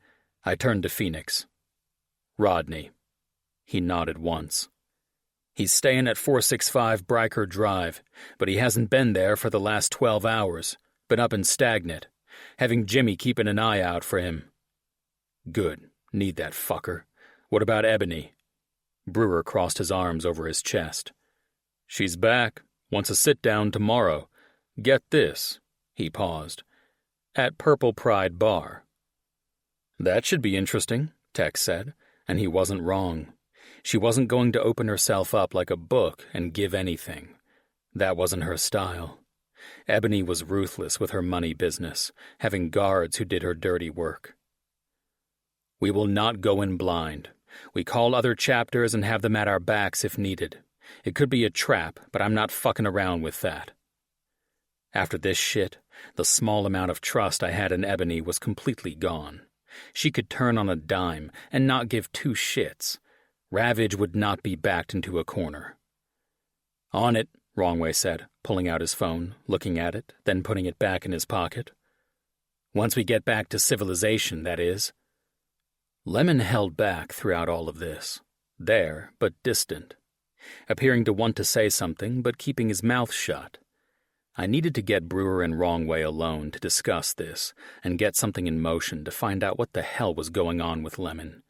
[SPEAKER 1] I turned to Phoenix. "Rodney." He nodded once. He's staying at 465 Bryker Drive, but he hasn't been there for the last 12 hours. Been up and stagnant, having Jimmy keeping an eye out for him. Good. Need that fucker. What about Ebony? Brewer crossed his arms over his chest. She's back. Wants a sit-down tomorrow. Get this. He paused. At Purple Pride Bar. That should be interesting, Tex said, and he wasn't wrong. She wasn't going to open herself up like a book and give anything. That wasn't her style. Ebony was ruthless with her money business, having guards who did her dirty work. We will not go in blind. We call other chapters and have them at our backs if needed. It could be a trap, but I'm not fucking around with that. After this shit, the small amount of trust I had in Ebony was completely gone. She could turn on a dime and not give two shits. Ravage would not be backed into a corner. On it, Wrongway said, pulling out his phone, looking at it, then putting it back in his pocket. Once we get back to civilization, that is. Lemon held back throughout all of this. There, but distant. Appearing to want to say something, but keeping his mouth shut. I needed to get Brewer and Wrongway alone to discuss this and get something in motion to find out what the hell was going on with Lemon.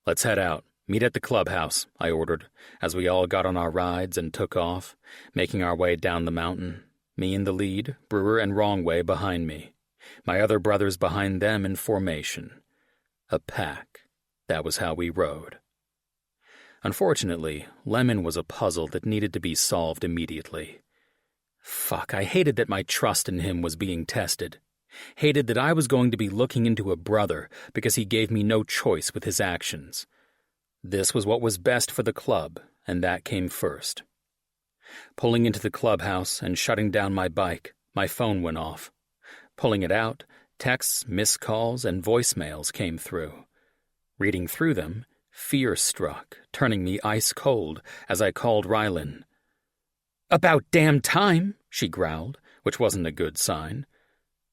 [SPEAKER 1] Let's head out. Meet at the clubhouse, I ordered, as we all got on our rides and took off, making our way down the mountain, me in the lead, Brewer and Wrongway behind me, my other brothers behind them in formation. A pack. That was how we rode. Unfortunately, Lemon was a puzzle that needed to be solved immediately. Fuck, I hated that my trust in him was being tested. Hated that I was going to be looking into a brother because he gave me no choice with his actions. This was what was best for the club, and that came first. Pulling into the clubhouse and shutting down my bike, my phone went off. Pulling it out, texts, missed calls, and voicemails came through. Reading through them, fear struck, turning me ice cold as I called Rylan. "About damn time," she growled, which wasn't a good sign.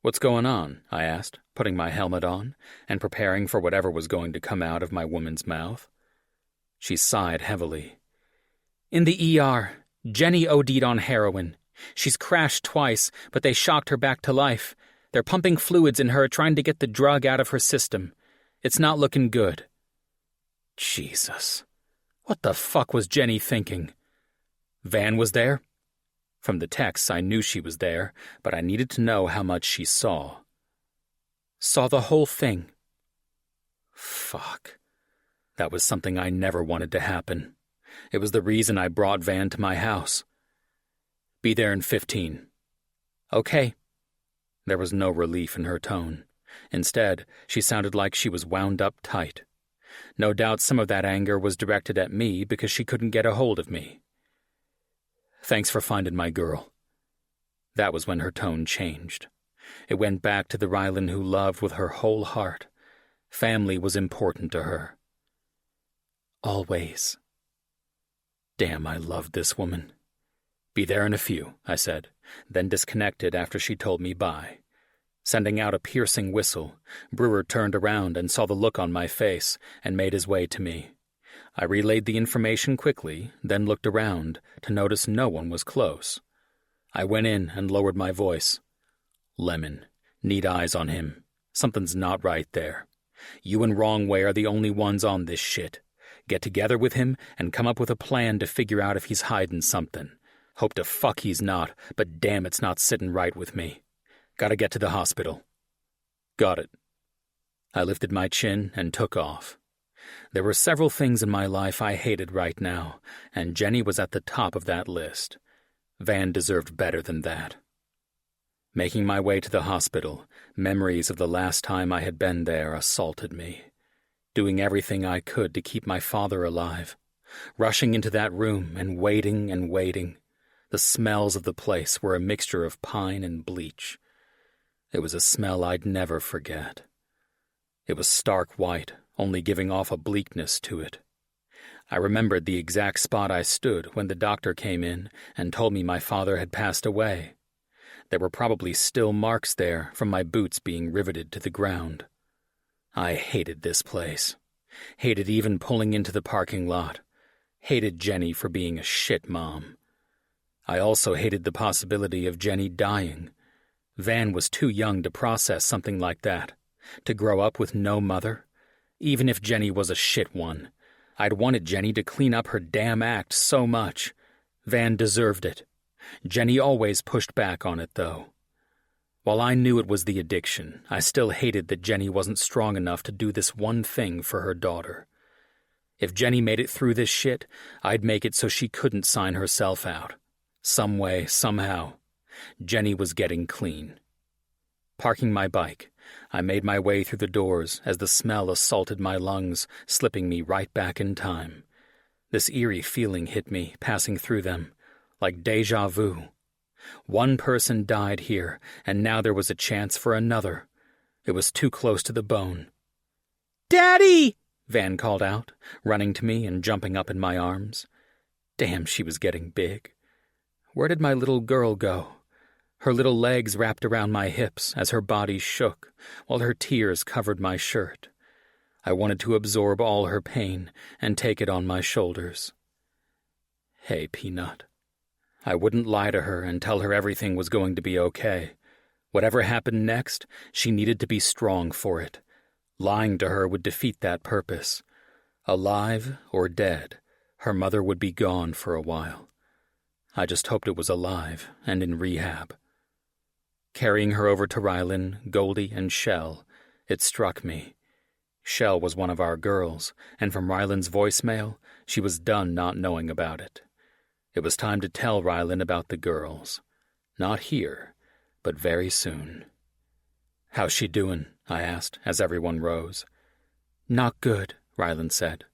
[SPEAKER 1] "What's going on?" I asked, putting my helmet on and preparing for whatever was going to come out of my woman's mouth. She sighed heavily. "In the ER, Jenny OD'd on heroin. She's crashed twice, but they shocked her back to life. They're pumping fluids in her, trying to get the drug out of her system. It's not looking good." Jesus. What the fuck was Jenny thinking? Van was there? From the texts, I knew she was there, but I needed to know how much she saw. Saw the whole thing. Fuck. That was something I never wanted to happen. It was the reason I brought Van to my house. Be there in 15. Okay. There was no relief in her tone. Instead, she sounded like she was wound up tight. No doubt some of that anger was directed at me because she couldn't get a hold of me. Thanks for finding my girl. That was when her tone changed. It went back to the Rylan who loved with her whole heart. Family was important to her. Always. Damn, I loved this woman. Be there in a few, I said, then disconnected after she told me bye. Sending out a piercing whistle, Brewer turned around and saw the look on my face and made his way to me. I relayed the information quickly, then looked around to notice no one was close. I went in and lowered my voice. Lemon, need eyes on him. Something's not right there. You and Wrongway are the only ones on this shit. Get together with him and come up with a plan to figure out if he's hiding something. Hope to fuck he's not, but damn it's not sitting right with me. Gotta get to the hospital. Got it. I lifted my chin and took off. There were several things in my life I hated right now, and Jenny was at the top of that list. Van deserved better than that. Making my way to the hospital, memories of the last time I had been there assaulted me. Doing everything I could to keep my father alive. Rushing into that room and waiting and waiting. The smells of the place were a mixture of pine and bleach. It was a smell I'd never forget. It was stark white, only giving off a bleakness to it. I remembered the exact spot I stood when the doctor came in and told me my father had passed away. There were probably still marks there from my boots being riveted to the ground. I hated this place. Hated even pulling into the parking lot. Hated Jenny for being a shit mom. I also hated the possibility of Jenny dying. Van was too young to process something like that, to grow up with no mother. Even if Jenny was a shit one, I'd wanted Jenny to clean up her damn act so much. Van deserved it. Jenny always pushed back on it, though. While I knew it was the addiction, I still hated that Jenny wasn't strong enough to do this one thing for her daughter. If Jenny made it through this shit, I'd make it so she couldn't sign herself out. Some way, somehow. Jenny was getting clean. Parking my bike, I made my way through the doors as the smell assaulted my lungs, slipping me right back in time. This eerie feeling hit me, passing through them, like déjà vu. One person died here, and now there was a chance for another. It was too close to the bone. "Daddy!" Van called out, running to me and jumping up in my arms. Damn, she was getting big. Where did my little girl go? Her little legs wrapped around my hips as her body shook, while her tears covered my shirt. I wanted to absorb all her pain and take it on my shoulders. Hey, Peanut. I wouldn't lie to her and tell her everything was going to be okay. Whatever happened next, she needed to be strong for it. Lying to her would defeat that purpose. Alive or dead, her mother would be gone for a while. I just hoped it was alive and in rehab. Carrying her over to Rylan, Goldie, and Shell, it struck me. Shell was one of our girls, and from Rylan's voicemail, she was done not knowing about it. It was time to tell Rylan about the girls. Not here, but very soon. "How's she doing?" I asked, as everyone rose. "Not good," Rylan said,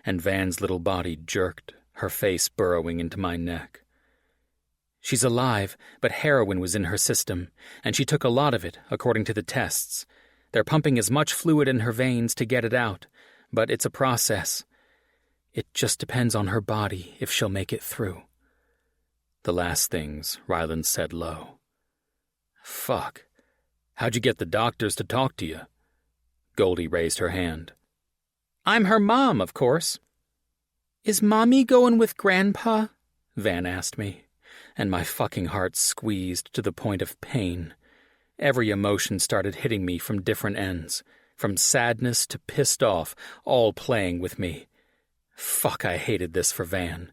[SPEAKER 1] and Van's little body jerked, her face burrowing into my neck. "She's alive, but heroin was in her system, and she took a lot of it, according to the tests. They're pumping as much fluid in her veins to get it out, but it's a process. It just depends on her body if she'll make it through." The last things Rylan said low. "Fuck. How'd you get the doctors to talk to you?" Goldie raised her hand. "I'm her mom, of course." "Is Mommy going with Grandpa?" Van asked me, and my fucking heart squeezed to the point of pain. Every emotion started hitting me from different ends, from sadness to pissed off, all playing with me. Fuck, I hated this for Van.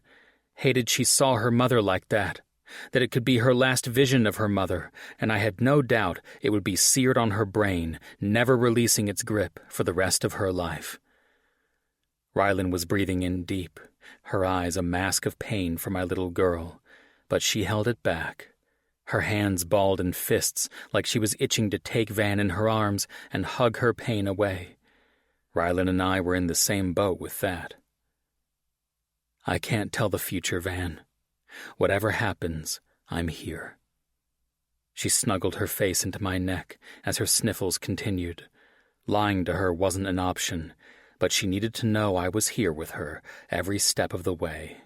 [SPEAKER 1] Hated she saw her mother like that it could be her last vision of her mother, and I had no doubt it would be seared on her brain, never releasing its grip for the rest of her life. Rylan was breathing in deep, her eyes a mask of pain for my little girl, but she held it back. Her hands balled in fists like she was itching to take Van in her arms and hug her pain away. Rylan and I were in the same boat with that. "I can't tell the future, Van. Whatever happens, I'm here." She snuggled her face into my neck as her sniffles continued. Lying to her wasn't an option, but she needed to know I was here with her every step of the way.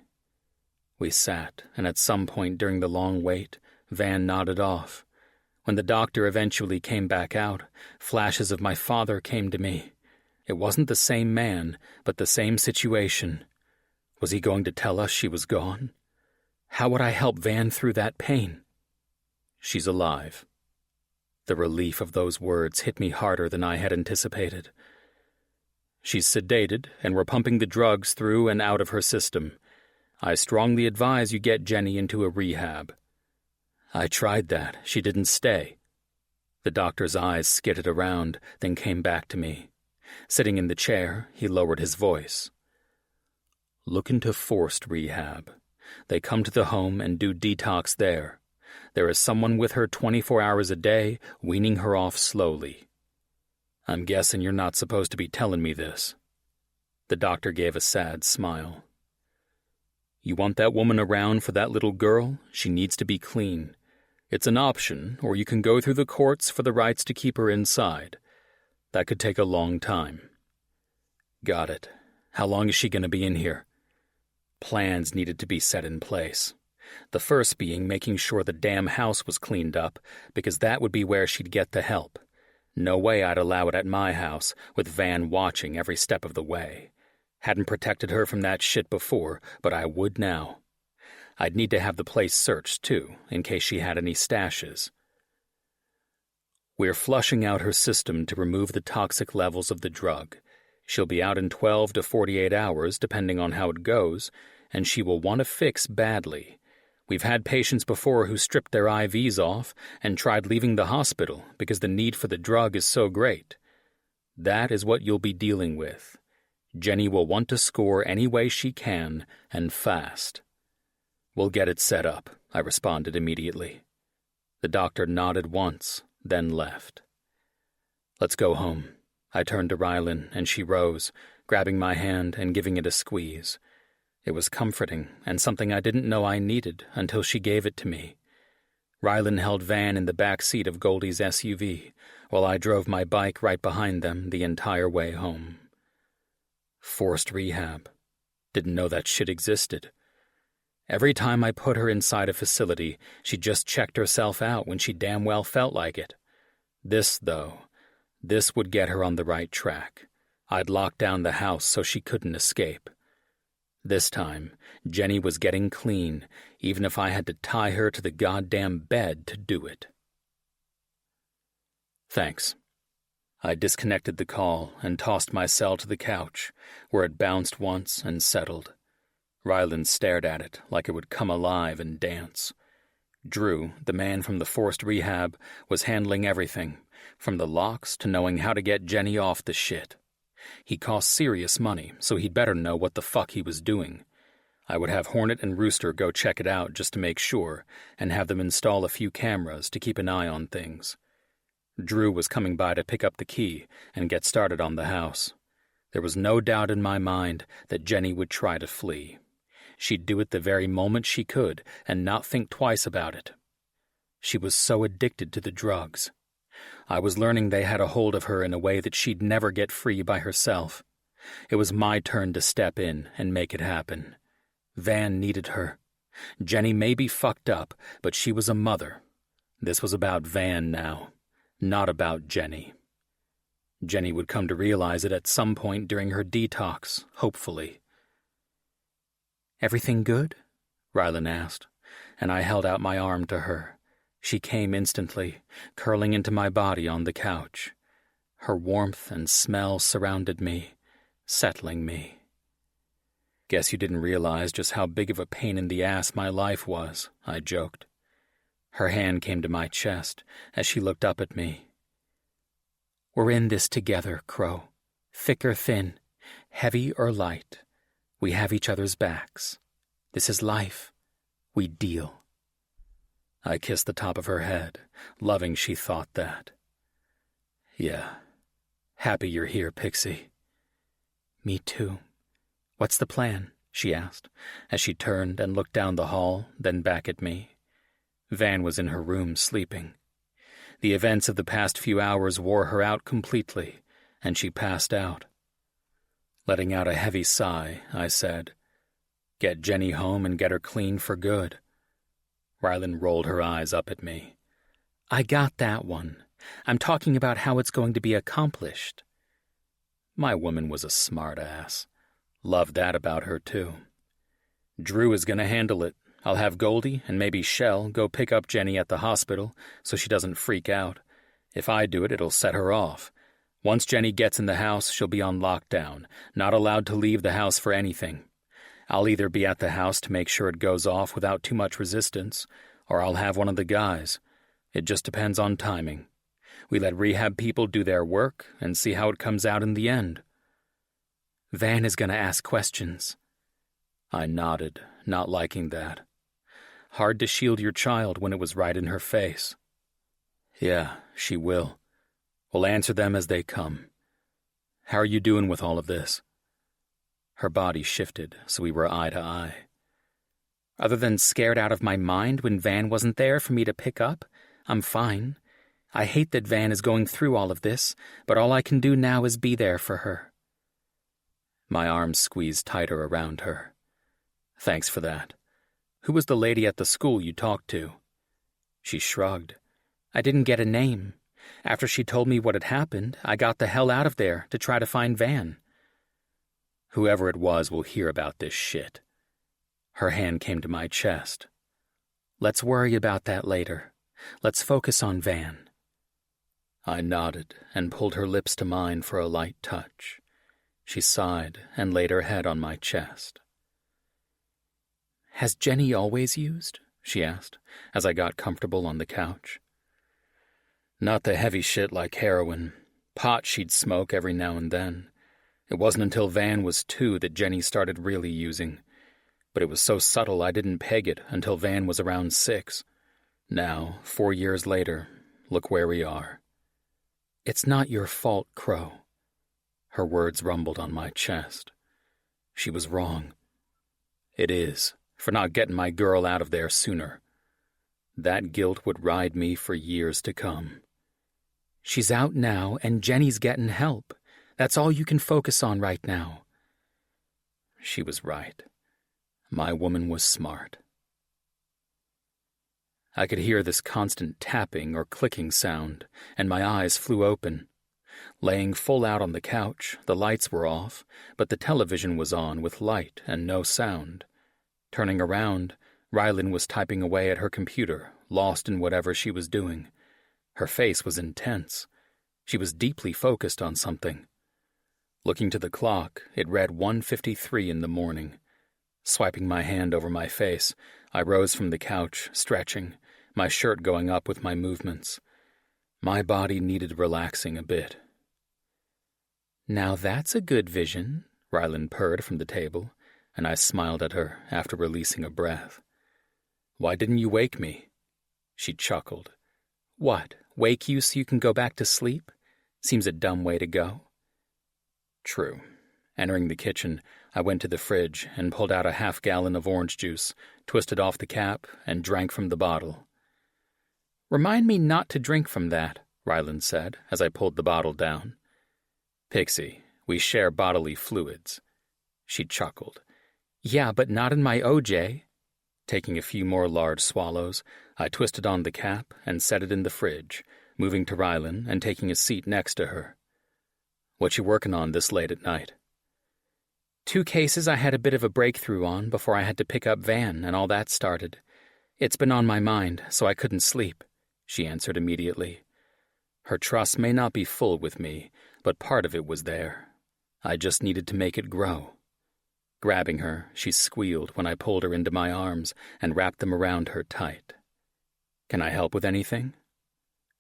[SPEAKER 1] We sat, and at some point during the long wait, Van nodded off. When the doctor eventually came back out, flashes of my father came to me. It wasn't the same man, but the same situation. Was he going to tell us she was gone? How would I help Van through that pain? "She's alive." The relief of those words hit me harder than I had anticipated. "She's sedated, and we're pumping the drugs through and out of her system. I strongly advise you get Jenny into a rehab." "I tried that. She didn't stay." The doctor's eyes skidded around, then came back to me. Sitting in the chair, he lowered his voice. "Look into forced rehab. They come to the home and do detox there. There is someone with her 24 hours a day, weaning her off slowly. I'm guessing you're not supposed to be telling me this." The doctor gave a sad smile. "You want that woman around for that little girl? She needs to be clean. It's an option, or you can go through the courts for the rights to keep her inside. That could take a long time." "Got it. How long is she going to be in here?" Plans needed to be set in place. The first being making sure the damn house was cleaned up, because that would be where she'd get the help. No way I'd allow it at my house, with Van watching every step of the way. Hadn't protected her from that shit before, but I would now. I'd need to have the place searched, too, in case she had any stashes. We're flushing out her system to remove the toxic levels of the drug. She'll be out in 12 to 48 hours, depending on how it goes, and she will want a fix badly. We've had patients before who stripped their IVs off and tried leaving the hospital because the need for the drug is so great. That is what you'll be dealing with. Jenny will want to score any way she can, and fast. We'll get it set up, I responded immediately. The doctor nodded once, then left. Let's go home. I turned to Rylan, and she rose, grabbing my hand and giving it a squeeze. It was comforting, and something I didn't know I needed until she gave it to me. Rylan held Van in the back seat of Goldie's SUV, while I drove my bike right behind them the entire way home. Forced rehab. Didn't know that shit existed. Every time I put her inside a facility, she just checked herself out when she damn well felt like it. This would get her on the right track. I'd locked down the house so she couldn't escape. This time, Jenny was getting clean, even if I had to tie her to the goddamn bed to do it. Thanks. I disconnected the call and tossed my cell to the couch, where it bounced once and settled. Rylan stared at it like it would come alive and dance. Drew, the man from the forced rehab, was handling everything, from the locks to knowing how to get Jenny off the shit. He cost serious money, so he'd better know what the fuck he was doing. I would have Hornet and Rooster go check it out just to make sure, and have them install a few cameras to keep an eye on things. Drew was coming by to pick up the key and get started on the house. There was no doubt in my mind that Jenny would try to flee. She'd do it the very moment she could and not think twice about it. She was so addicted to the drugs. I was learning they had a hold of her in a way that she'd never get free by herself. It was my turn to step in and make it happen. Van needed her. Jenny may be fucked up, but she was a mother. This was about Van now, not about Jenny. Jenny would come to realize it at some point during her detox, hopefully. "Everything good?" Rylan asked, and I held out my arm to her. She came instantly, curling into my body on the couch. Her warmth and smell surrounded me, settling me. "Guess you didn't realize just how big of a pain in the ass my life was," I joked. Her hand came to my chest as she looked up at me. "We're in this together, Crow. Thick or thin, heavy or light. We have each other's backs. This is life. We deal." I kissed the top of her head, loving she thought that. "Yeah. Happy you're here, Pixie." "Me too. What's the plan?" she asked, as she turned and looked down the hall, then back at me. Van was in her room sleeping. The events of the past few hours wore her out completely, and she passed out. Letting out a heavy sigh, I said, "Get Jenny home and get her clean for good." Rylan rolled her eyes up at me. "I got that one. I'm talking about how it's going to be accomplished." My woman was a smart-ass. Loved that about her, too. "Drew is going to handle it. I'll have Goldie and maybe Shell go pick up Jenny at the hospital so she doesn't freak out. If I do it, it'll set her off. Once Jenny gets in the house, she'll be on lockdown, not allowed to leave the house for anything. I'll either be at the house to make sure it goes off without too much resistance, or I'll have one of the guys. It just depends on timing. We let rehab people do their work and see how it comes out in the end." "Van is going to ask questions." I nodded, not liking that. Hard to shield your child when it was right in her face. "Yeah, she will. We'll answer them as they come. How are you doing with all of this?" Her body shifted, so we were eye to eye. "Other than scared out of my mind when Van wasn't there for me to pick up, I'm fine. I hate that Van is going through all of this, but all I can do now is be there for her." My arms squeezed tighter around her. "Thanks for that. Who was the lady at the school you talked to?" She shrugged. "I didn't get a name. After she told me what had happened, I got the hell out of there to try to find Van. Whoever it was will hear about this shit. Her hand came to my chest. Let's worry about that later. Let's focus on Van. I nodded and pulled her lips to mine for a light touch. She sighed and laid her head on my chest. Has Jenny always used? She asked, as I got comfortable on the couch. Not the heavy shit like heroin. Pot she'd smoke every now and then. It wasn't until Van was 2 that Jenny started really using. But it was so subtle I didn't peg it until Van was around 6. Now, 4 years later, look where we are. It's not your fault, Crow. Her words rumbled on my chest. She was wrong. It is, for not getting my girl out of there sooner. That guilt would ride me for years to come. She's out now, and Jenny's getting help. That's all you can focus on right now. She was right. My woman was smart. I could hear this constant tapping or clicking sound, and my eyes flew open. Laying full out on the couch, the lights were off, but the television was on with light and no sound. Turning around, Rylan was typing away at her computer, lost in whatever she was doing. Her face was intense. She was deeply focused on something. Looking to the clock, it read 1:53 in the morning. Swiping my hand over my face, I rose from the couch, stretching, my shirt going up with my movements. My body needed relaxing a bit. Now that's a good vision, Rylan purred from the table, and I smiled at her after releasing a breath. Why didn't you wake me? She chuckled. What, wake you so you can go back to sleep? Seems a dumb way to go. True. Entering the kitchen, I went to the fridge and pulled out a half-gallon of orange juice, twisted off the cap, and drank from the bottle. Remind me not to drink from that, Rylan said, as I pulled the bottle down. Pixie, we share bodily fluids. She chuckled. Yeah, but not in my OJ. Taking a few more large swallows, I twisted on the cap and set it in the fridge, moving to Rylan and taking a seat next to her. What you working on this late at night? 2 cases I had a bit of a breakthrough on before I had to pick up Van and all that started. It's been on my mind, so I couldn't sleep, she answered immediately. Her trust may not be full with me, but part of it was there. I just needed to make it grow. Grabbing her, she squealed when I pulled her into my arms and wrapped them around her tight. Can I help with anything?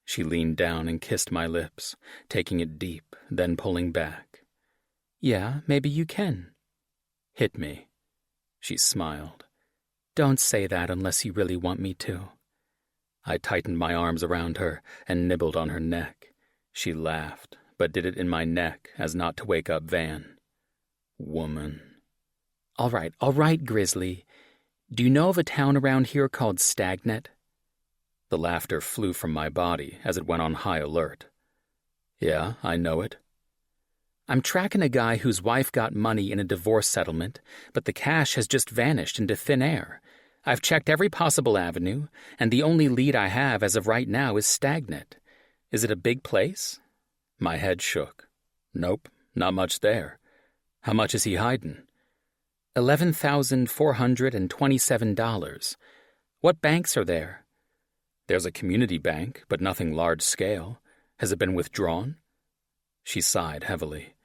[SPEAKER 1] She leaned down and kissed my lips, taking it deep, then pulling back. Yeah, maybe you can. Hit me. She smiled. Don't say that unless you really want me to. I tightened my arms around her and nibbled on her neck. She laughed, but did it in my neck as not to wake up Van. Woman. All right, Grizzly. Do you know of a town around here called Stagnant? The laughter flew from my body as it went on high alert. Yeah, I know it. I'm tracking a guy whose wife got money in a divorce settlement, but the cash has just vanished into thin air. I've checked every possible avenue, and the only lead I have as of right now is Stagnant. Is it a big place? My head shook. Nope, not much there. How much is he hiding? $11,427. What banks are there? There's a community bank, but nothing large scale. Has it been withdrawn? She sighed heavily.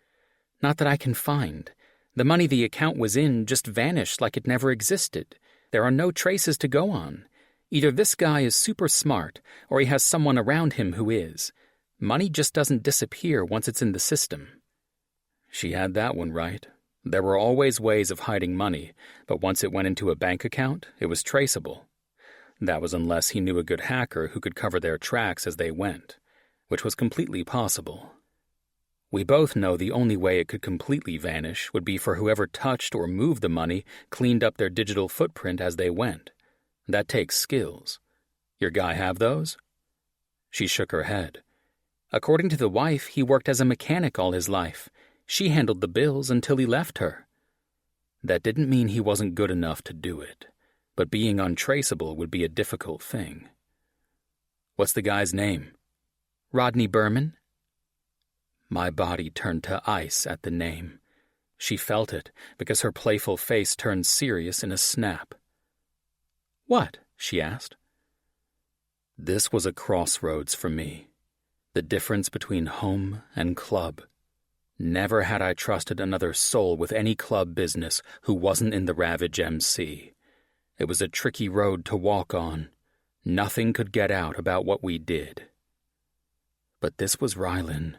[SPEAKER 1] Not that I can find. The money the account was in just vanished like it never existed. There are no traces to go on. Either this guy is super smart, or he has someone around him who is. Money just doesn't disappear once it's in the system. She had that one right. There were always ways of hiding money, but once it went into a bank account, it was traceable. That was unless he knew a good hacker who could cover their tracks as they went, which was completely possible. We both know the only way it could completely vanish would be for whoever touched or moved the money cleaned up their digital footprint as they went. That takes skills. Your guy have those? She shook her head. According to the wife, he worked as a mechanic all his life. She handled the bills until he left her. That didn't mean he wasn't good enough to do it, but being untraceable would be a difficult thing. What's the guy's name? Rodney Berman? My body turned to ice at the name. She felt it, because her playful face turned serious in a snap. What? She asked. This was a crossroads for me. The difference between home and club. Never had I trusted another soul with any club business who wasn't in the Ravage MC. It was a tricky road to walk on. Nothing could get out about what we did. But this was Rylan.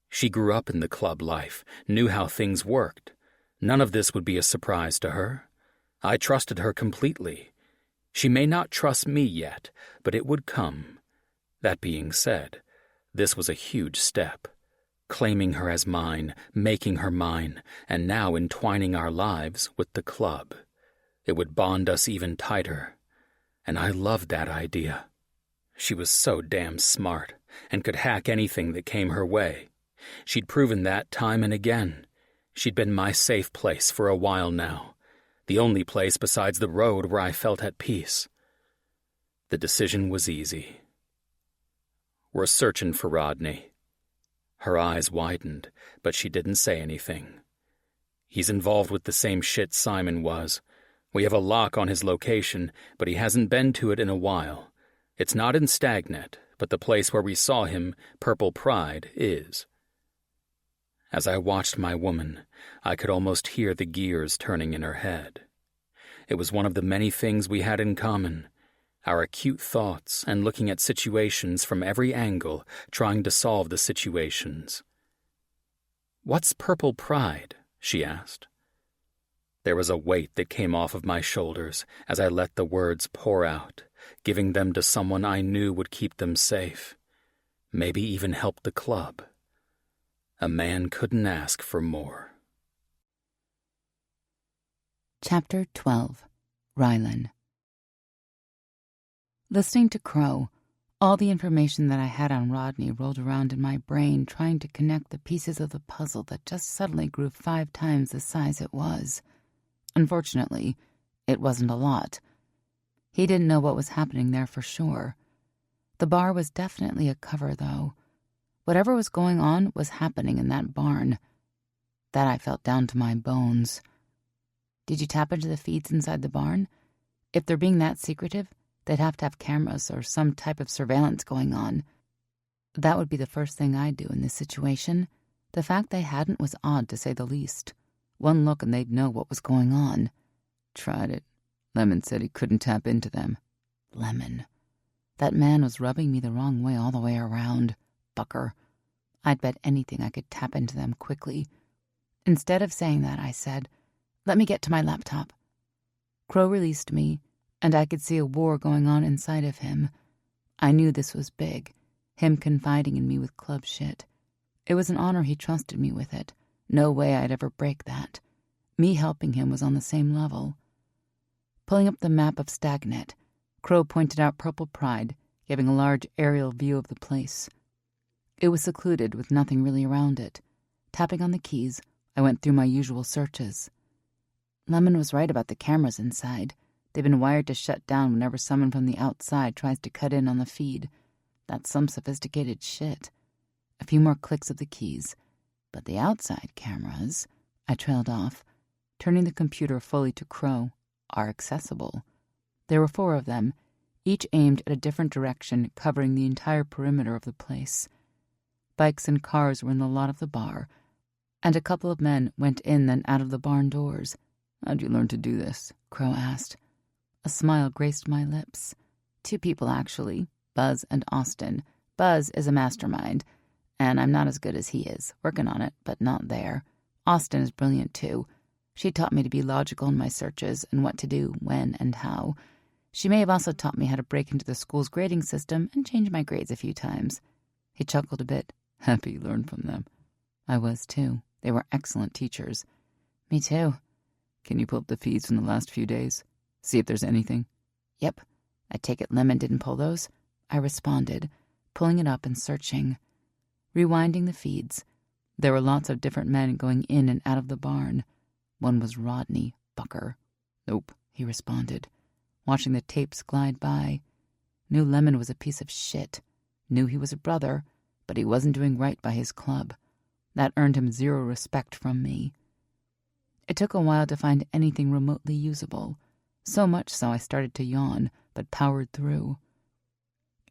[SPEAKER 1] She grew up in the club life, knew how things worked. None of this would be a surprise to her. I trusted her completely. She may not trust me yet, but it would come. That being said, this was a huge step. Claiming her as mine, making her mine, and now entwining our lives with the club. It would bond us even tighter. And I loved that idea. She was so damn smart, and could hack anything that came her way. She'd proven that time and again. She'd been my safe place for a while now. The only place besides the road where I felt at peace. The decision was easy. We're searching for Rodney. Her eyes widened, but she didn't say anything. He's involved with the same shit Simon was. We have a lock on his location, but he hasn't been to it in a while. It's not in Stagnet, but the place where we saw him, Purple Pride, is. As I watched my woman, I could almost hear the gears turning in her head. It was one of the many things we had in common. Our acute thoughts and looking at situations from every angle, trying to solve the situations. "What's Purple Pride?" she asked. There was a weight that came off of my shoulders as I let the words pour out, giving them to someone I knew would keep them safe. Maybe even help the club. A man couldn't ask for more.
[SPEAKER 2] Chapter 12. Rylan. Listening to Crow, all the information that I had on Rodney rolled around in my brain, trying to connect the pieces of the puzzle that just suddenly grew 5 times the size it was. Unfortunately, it wasn't a lot. He didn't know what was happening there for sure. The bar was definitely a cover, though. Whatever was going on was happening in that barn. That I felt down to my bones. Did you tap into the feeds inside the barn? If they're being that secretive, they'd have to have cameras or some type of surveillance going on. That would be the first thing I'd do in this situation. The fact they hadn't was odd, to say the least. One look and they'd know what was going on.
[SPEAKER 3] Tried it. Lemon said he couldn't tap into them.
[SPEAKER 2] Lemon. That man was rubbing me the wrong way all the way around. Bucker. I'd bet anything I could tap into them quickly. Instead of saying that, I said, "Let me get to my laptop." Crow released me, and I could see a war going on inside of him. I knew this was big, him confiding in me with club shit. It was an honor he trusted me with it. No way I'd ever break that. Me helping him was on the same level. Pulling up the map of Stagnet, Crow pointed out Purple Pride, giving a large aerial view of the place. It was secluded with nothing really around it. Tapping on the keys, I went through my usual searches. Lemon was right about the cameras inside. They've been wired to shut down whenever someone from the outside tries to cut in on the feed. That's some sophisticated shit. A few more clicks of the keys. But the outside cameras, I trailed off, turning the computer fully to Crow, are accessible. There were 4 of them, each aimed at a different direction, covering the entire perimeter of the place. Bikes and cars were in the lot of the bar, and a couple of men went in then out of the barn doors.
[SPEAKER 3] "How'd you learn to do this?"
[SPEAKER 2] Crow asked. A smile graced my lips. 2 people, actually, Buzz and Austin. Buzz is a mastermind, and I'm not as good as he is. Working on it, but not there. Austin is brilliant, too. She taught me to be logical in my searches and what to do, when, and how. She may have also taught me how to break into the school's grading system and change my grades a few times. He chuckled a bit.
[SPEAKER 3] "Happy you learned from them."
[SPEAKER 2] I was, too. They were excellent teachers. Me, too.
[SPEAKER 3] "Can you pull up the feeds from the last few days? See if there's anything?"
[SPEAKER 2] "Yep. I take it Lemon didn't pull those?" I responded, pulling it up and searching. Rewinding the feeds. There were lots of different men going in and out of the barn. One was Rodney Bucker.
[SPEAKER 3] "Nope,"
[SPEAKER 2] he responded, watching the tapes glide by. Knew Lemon was a piece of shit. Knew he was a brother, but he wasn't doing right by his club. That earned him zero respect from me. It took a while to find anything remotely usable, so much so I started to yawn, but powered through.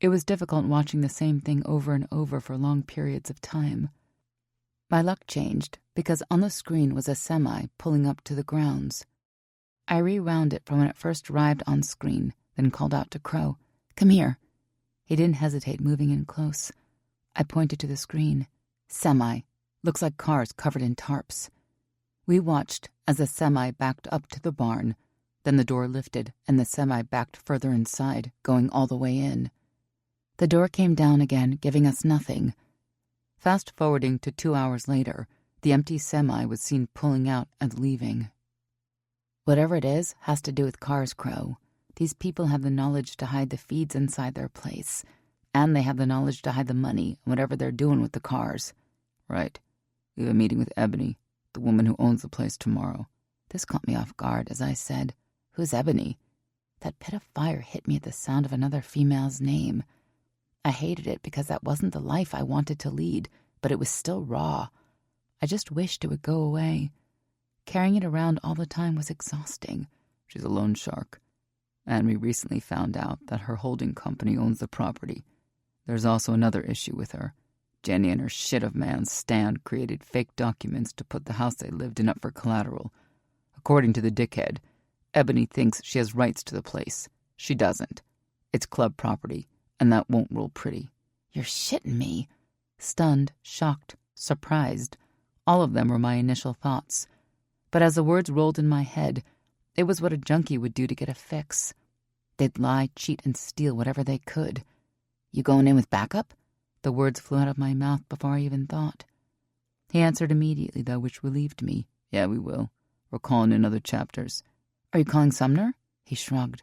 [SPEAKER 2] It was difficult watching the same thing over and over for long periods of time. My luck changed because on the screen was a semi pulling up to the grounds. I rewound it from when it first arrived on screen, then called out to Crow, "Come here." He didn't hesitate, moving in close. I pointed to the screen. Semi. Looks like cars covered in tarps. We watched as the semi backed up to the barn. Then the door lifted, and the semi backed further inside, going all the way in. The door came down again, giving us nothing. Fast-forwarding to 2 hours later, the empty semi was seen pulling out and leaving. Whatever it is has to do with cars, Crow. These people have the knowledge to hide the feeds inside their place, and they have the knowledge to hide the money and whatever they're doing with the cars.
[SPEAKER 3] Right. We have a meeting with Ebony, the woman who owns the place, tomorrow.
[SPEAKER 2] This caught me off guard as I said, "Who's Ebony?" That pit of fire hit me at the sound of another female's name. I hated it because that wasn't the life I wanted to lead, but it was still raw. I just wished it would go away. Carrying it around all the time was exhausting.
[SPEAKER 3] She's a loan shark. And we recently found out that her holding company owns the property. There's also another issue with her. Jenny and her shit of man Stan created fake documents to put the house they lived in up for collateral. According to the dickhead, Ebony thinks she has rights to the place. She doesn't. It's club property, and that won't roll pretty.
[SPEAKER 2] You're shitting me. Stunned, shocked, surprised. All of them were my initial thoughts. But as the words rolled in my head, it was what a junkie would do to get a fix. They'd lie, cheat, and steal whatever they could. You going in with backup? The words flew out of my mouth before I even thought. He answered immediately, though, which relieved me.
[SPEAKER 3] Yeah, we will. We're calling in other chapters.
[SPEAKER 2] Are you calling Sumner? He shrugged.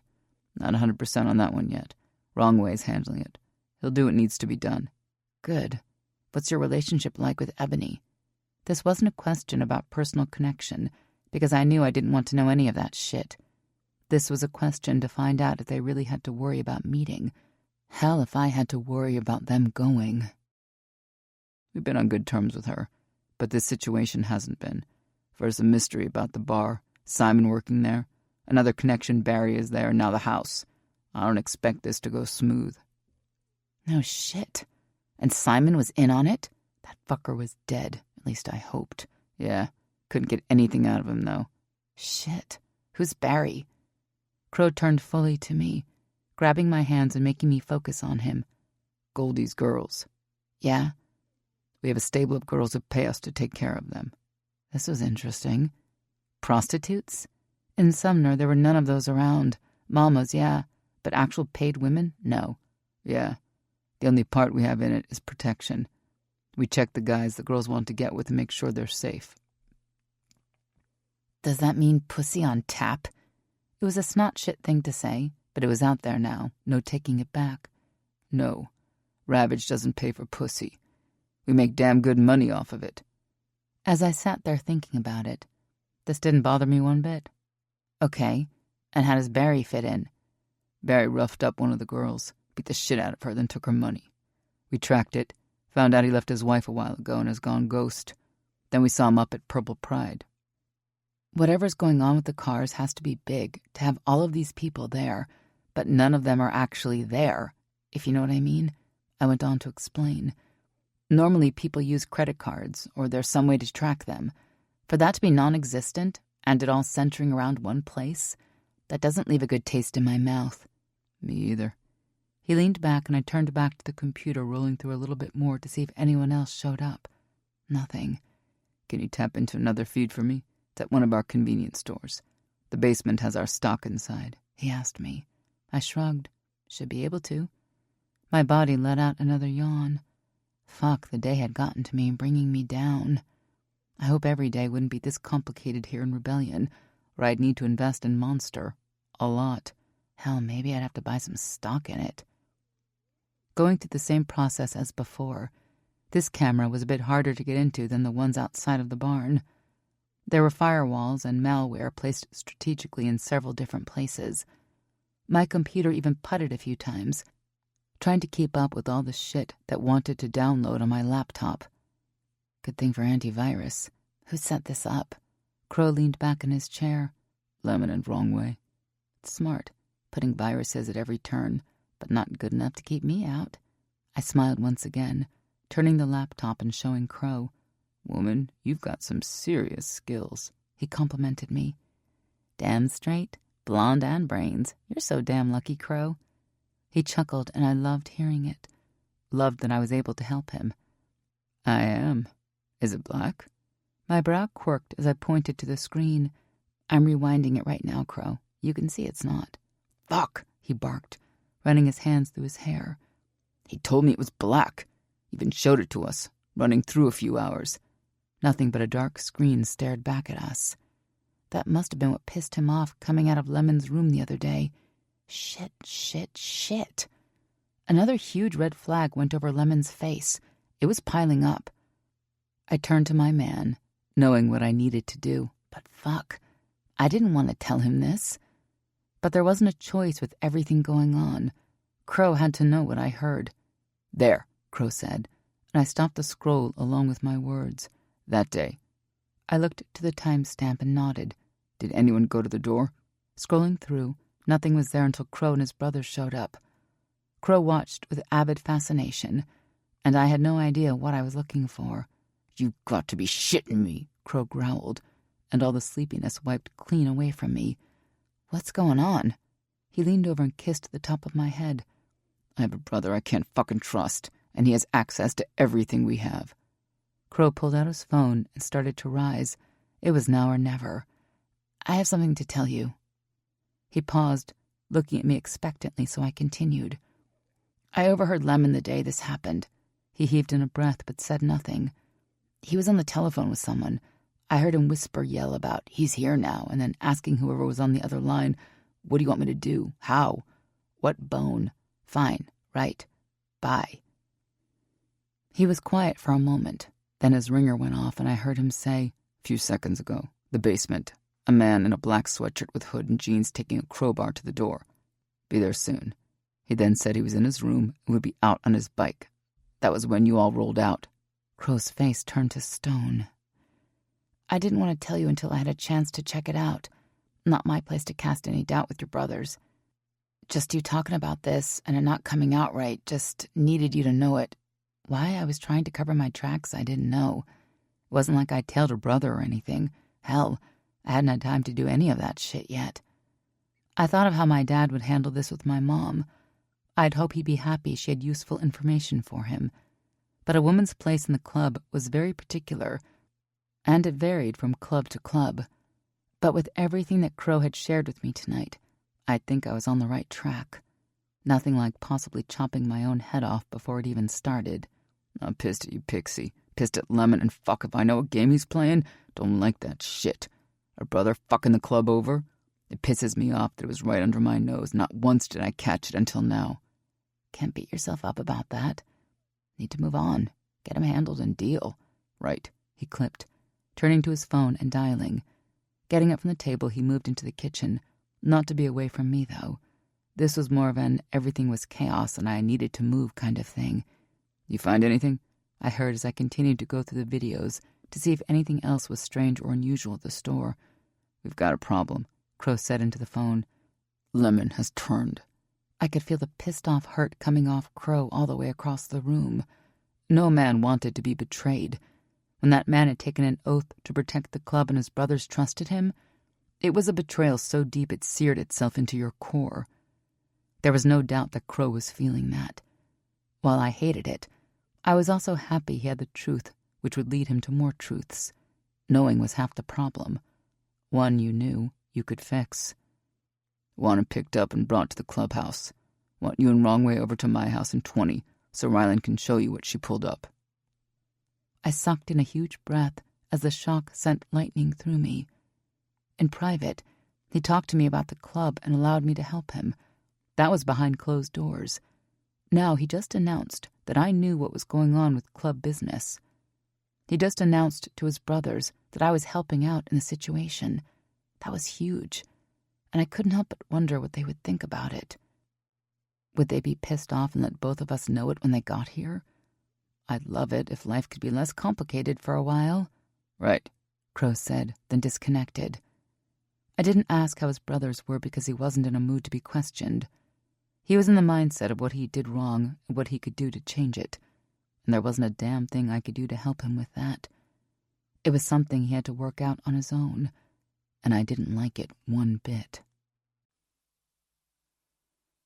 [SPEAKER 3] Not 100% on that one yet. Wrong way's handling it. He'll do what needs to be done.
[SPEAKER 2] Good. What's your relationship like with Ebony? This wasn't a question about personal connection, because I knew I didn't want to know any of that shit. This was a question to find out if they really had to worry about meeting. Hell, if I had to worry about them going.
[SPEAKER 3] We've been on good terms with her, but this situation hasn't been. First a mystery about the bar, Simon working there, another connection Barry is there, and now the house. I don't expect this to go smooth.
[SPEAKER 2] No shit. And Simon was in on it? That fucker was dead, at least I hoped.
[SPEAKER 3] Yeah, couldn't get anything out of him, though.
[SPEAKER 2] Shit. Who's Barry? Crow turned fully to me, grabbing my hands and making me focus on him.
[SPEAKER 3] Goldie's girls.
[SPEAKER 2] Yeah?
[SPEAKER 3] We have a stable of girls that pay us to take care of them.
[SPEAKER 2] This was interesting. Prostitutes? In Sumner, there were none of those around. Mamas, yeah, but actual paid women? No.
[SPEAKER 3] Yeah. The only part we have in it is protection. We check the guys the girls want to get with and make sure they're safe.
[SPEAKER 2] Does that mean pussy on tap? It was a snot shit thing to say, but it was out there now. No taking it back.
[SPEAKER 3] No. Ravage doesn't pay for pussy. We make damn good money off of it.
[SPEAKER 2] As I sat there thinking about it, this didn't bother me one bit. Okay, and how does Barry fit in?
[SPEAKER 3] Barry roughed up one of the girls, beat the shit out of her, then took her money. We tracked it, found out he left his wife a while ago and has gone ghost. Then we saw him up at Purple Pride.
[SPEAKER 2] Whatever's going on with the cars has to be big to have all of these people there, but none of them are actually there, if you know what I mean. I went on to explain. Normally people use credit cards, or there's some way to track them. For that to be non-existent, and it all centering around one place, that doesn't leave a good taste in my mouth.
[SPEAKER 3] Me either.
[SPEAKER 2] He leaned back and I turned back to the computer, rolling through a little bit more to see if anyone else showed up. Nothing.
[SPEAKER 3] Can you tap into another feed for me? It's at one of our convenience stores. The basement has our stock inside.
[SPEAKER 2] He asked me. I shrugged. Should be able to. My body let out another yawn. Fuck, the day had gotten to me, bringing me down. I hope every day wouldn't be this complicated here in Rebellion, or I'd need to invest in Monster. A lot. Hell, maybe I'd have to buy some stock in it. Going through the same process as before, this camera was a bit harder to get into than the ones outside of the barn. There were firewalls and malware placed strategically in several different places. My computer even putted a few times, trying to keep up with all the shit that wanted to download on my laptop. Good thing for antivirus. Who set this up? Crow leaned back in his chair.
[SPEAKER 3] Lemon and wrong way.
[SPEAKER 2] It's smart, putting viruses at every turn, but not good enough to keep me out. I smiled once again, turning the laptop and showing Crow.
[SPEAKER 3] Woman, you've got some serious skills.
[SPEAKER 2] He complimented me. Damn straight, blonde and brains. You're so damn lucky, Crow. He chuckled, and I loved hearing it. Loved that I was able to help him.
[SPEAKER 3] I am. Is it black?
[SPEAKER 2] My brow quirked as I pointed to the screen. I'm rewinding it right now, Crow. You can see it's not.
[SPEAKER 3] Fuck,
[SPEAKER 2] he barked, running his hands through his hair.
[SPEAKER 3] He told me it was black. Even showed it to us, running through a few hours.
[SPEAKER 2] Nothing but a dark screen stared back at us. That must have been what pissed him off coming out of Lemon's room the other day. Shit. Another huge red flag went over Lemon's face. It was piling up. I turned to my man, knowing what I needed to do. But fuck, I didn't want to tell him this. But there wasn't a choice with everything going on. Crow had to know what I heard.
[SPEAKER 3] There,
[SPEAKER 2] Crow said, and I stopped the scroll along with my words.
[SPEAKER 3] That day.
[SPEAKER 2] I looked to the timestamp and nodded.
[SPEAKER 3] Did anyone go to the door?
[SPEAKER 2] Scrolling through, nothing was there until Crow and his brothers showed up. Crow watched with avid fascination, and I had no idea what I was looking for.
[SPEAKER 3] You've got to be shitting me,
[SPEAKER 2] Crow growled, and all the sleepiness wiped clean away from me. What's going on? He leaned over and kissed the top of my head.
[SPEAKER 3] I have a brother I can't fucking trust, and he has access to everything we have.
[SPEAKER 2] Crow pulled out his phone and started to rise. It was now or never. I have something to tell you. He paused, looking at me expectantly, so I continued. I overheard Lemon the day this happened. He heaved in a breath but said nothing. He was on the telephone with someone. I heard him yell about, he's here now, and then asking whoever was on the other line, what do you want me to do? How? What bone? Fine, right. Bye. He was quiet for a moment. Then his ringer went off, and I heard him say,
[SPEAKER 3] a few seconds ago, the basement. A man in a black sweatshirt with hood and jeans taking a crowbar to the door. Be there soon. He then said he was in his room and would be out on his bike. That was when you all rolled out.
[SPEAKER 2] Crow's face turned to stone. I didn't want to tell you until I had a chance to check it out. Not my place to cast any doubt with your brothers. Just you talking about this and it not coming out right, just needed you to know it. Why I was trying to cover my tracks, I didn't know. It wasn't like I tailed her brother or anything. Hell, I hadn't had time to do any of that shit yet. I thought of how my dad would handle this with my mom. I'd hope he'd be happy she had useful information for him. But a woman's place in the club was very particular, and it varied from club to club. But with everything that Crow had shared with me tonight, I'd think I was on the right track. Nothing like possibly chopping my own head off before it even started.
[SPEAKER 3] I'm pissed at you, Pixie. Pissed at Lemon, and fuck if I know what game he's playing. Don't like that shit. Our brother fucking the club over? It pisses me off that it was right under my nose. Not once did I catch it until now.
[SPEAKER 2] Can't beat yourself up about that. Need to move on. Get him handled and deal.
[SPEAKER 3] Right,
[SPEAKER 2] he clipped, turning to his phone and dialing. Getting up from the table, he moved into the kitchen. Not to be away from me, though. This was more of an everything was chaos and I needed to move kind of thing.
[SPEAKER 3] You find anything?
[SPEAKER 2] I heard as I continued to go through the videos to see if anything else was strange or unusual at the store.
[SPEAKER 3] We've got a problem,
[SPEAKER 2] Crow said into the phone.
[SPEAKER 3] Lemon has turned.
[SPEAKER 2] I could feel the pissed-off hurt coming off Crow all the way across the room. No man wanted to be betrayed. When that man had taken an oath to protect the club and his brothers trusted him, it was a betrayal so deep it seared itself into your core. There was no doubt that Crow was feeling that. While I hated it, I was also happy he had the truth which would lead him to more truths. Knowing was half the problem. One you knew you could fix.
[SPEAKER 3] Want him picked up and brought to the clubhouse. Want you and Wrong Way over to my house in 20 so Ryland can show you what she pulled up.
[SPEAKER 2] I sucked in a huge breath as the shock sent lightning through me. In private, he talked to me about the club and allowed me to help him. That was behind closed doors. Now he just announced that I knew what was going on with club business. He just announced to his brothers that I was helping out in the situation. That was huge, and I couldn't help but wonder what they would think about it. Would they be pissed off and let both of us know it when they got here? I'd love it if life could be less complicated for a while.
[SPEAKER 3] Right,
[SPEAKER 2] Crow said, then disconnected. I didn't ask how his brothers were because he wasn't in a mood to be questioned. He was in the mindset of what he did wrong and what he could do to change it, and there wasn't a damn thing I could do to help him with that. It was something he had to work out on his own, and I didn't like it one bit.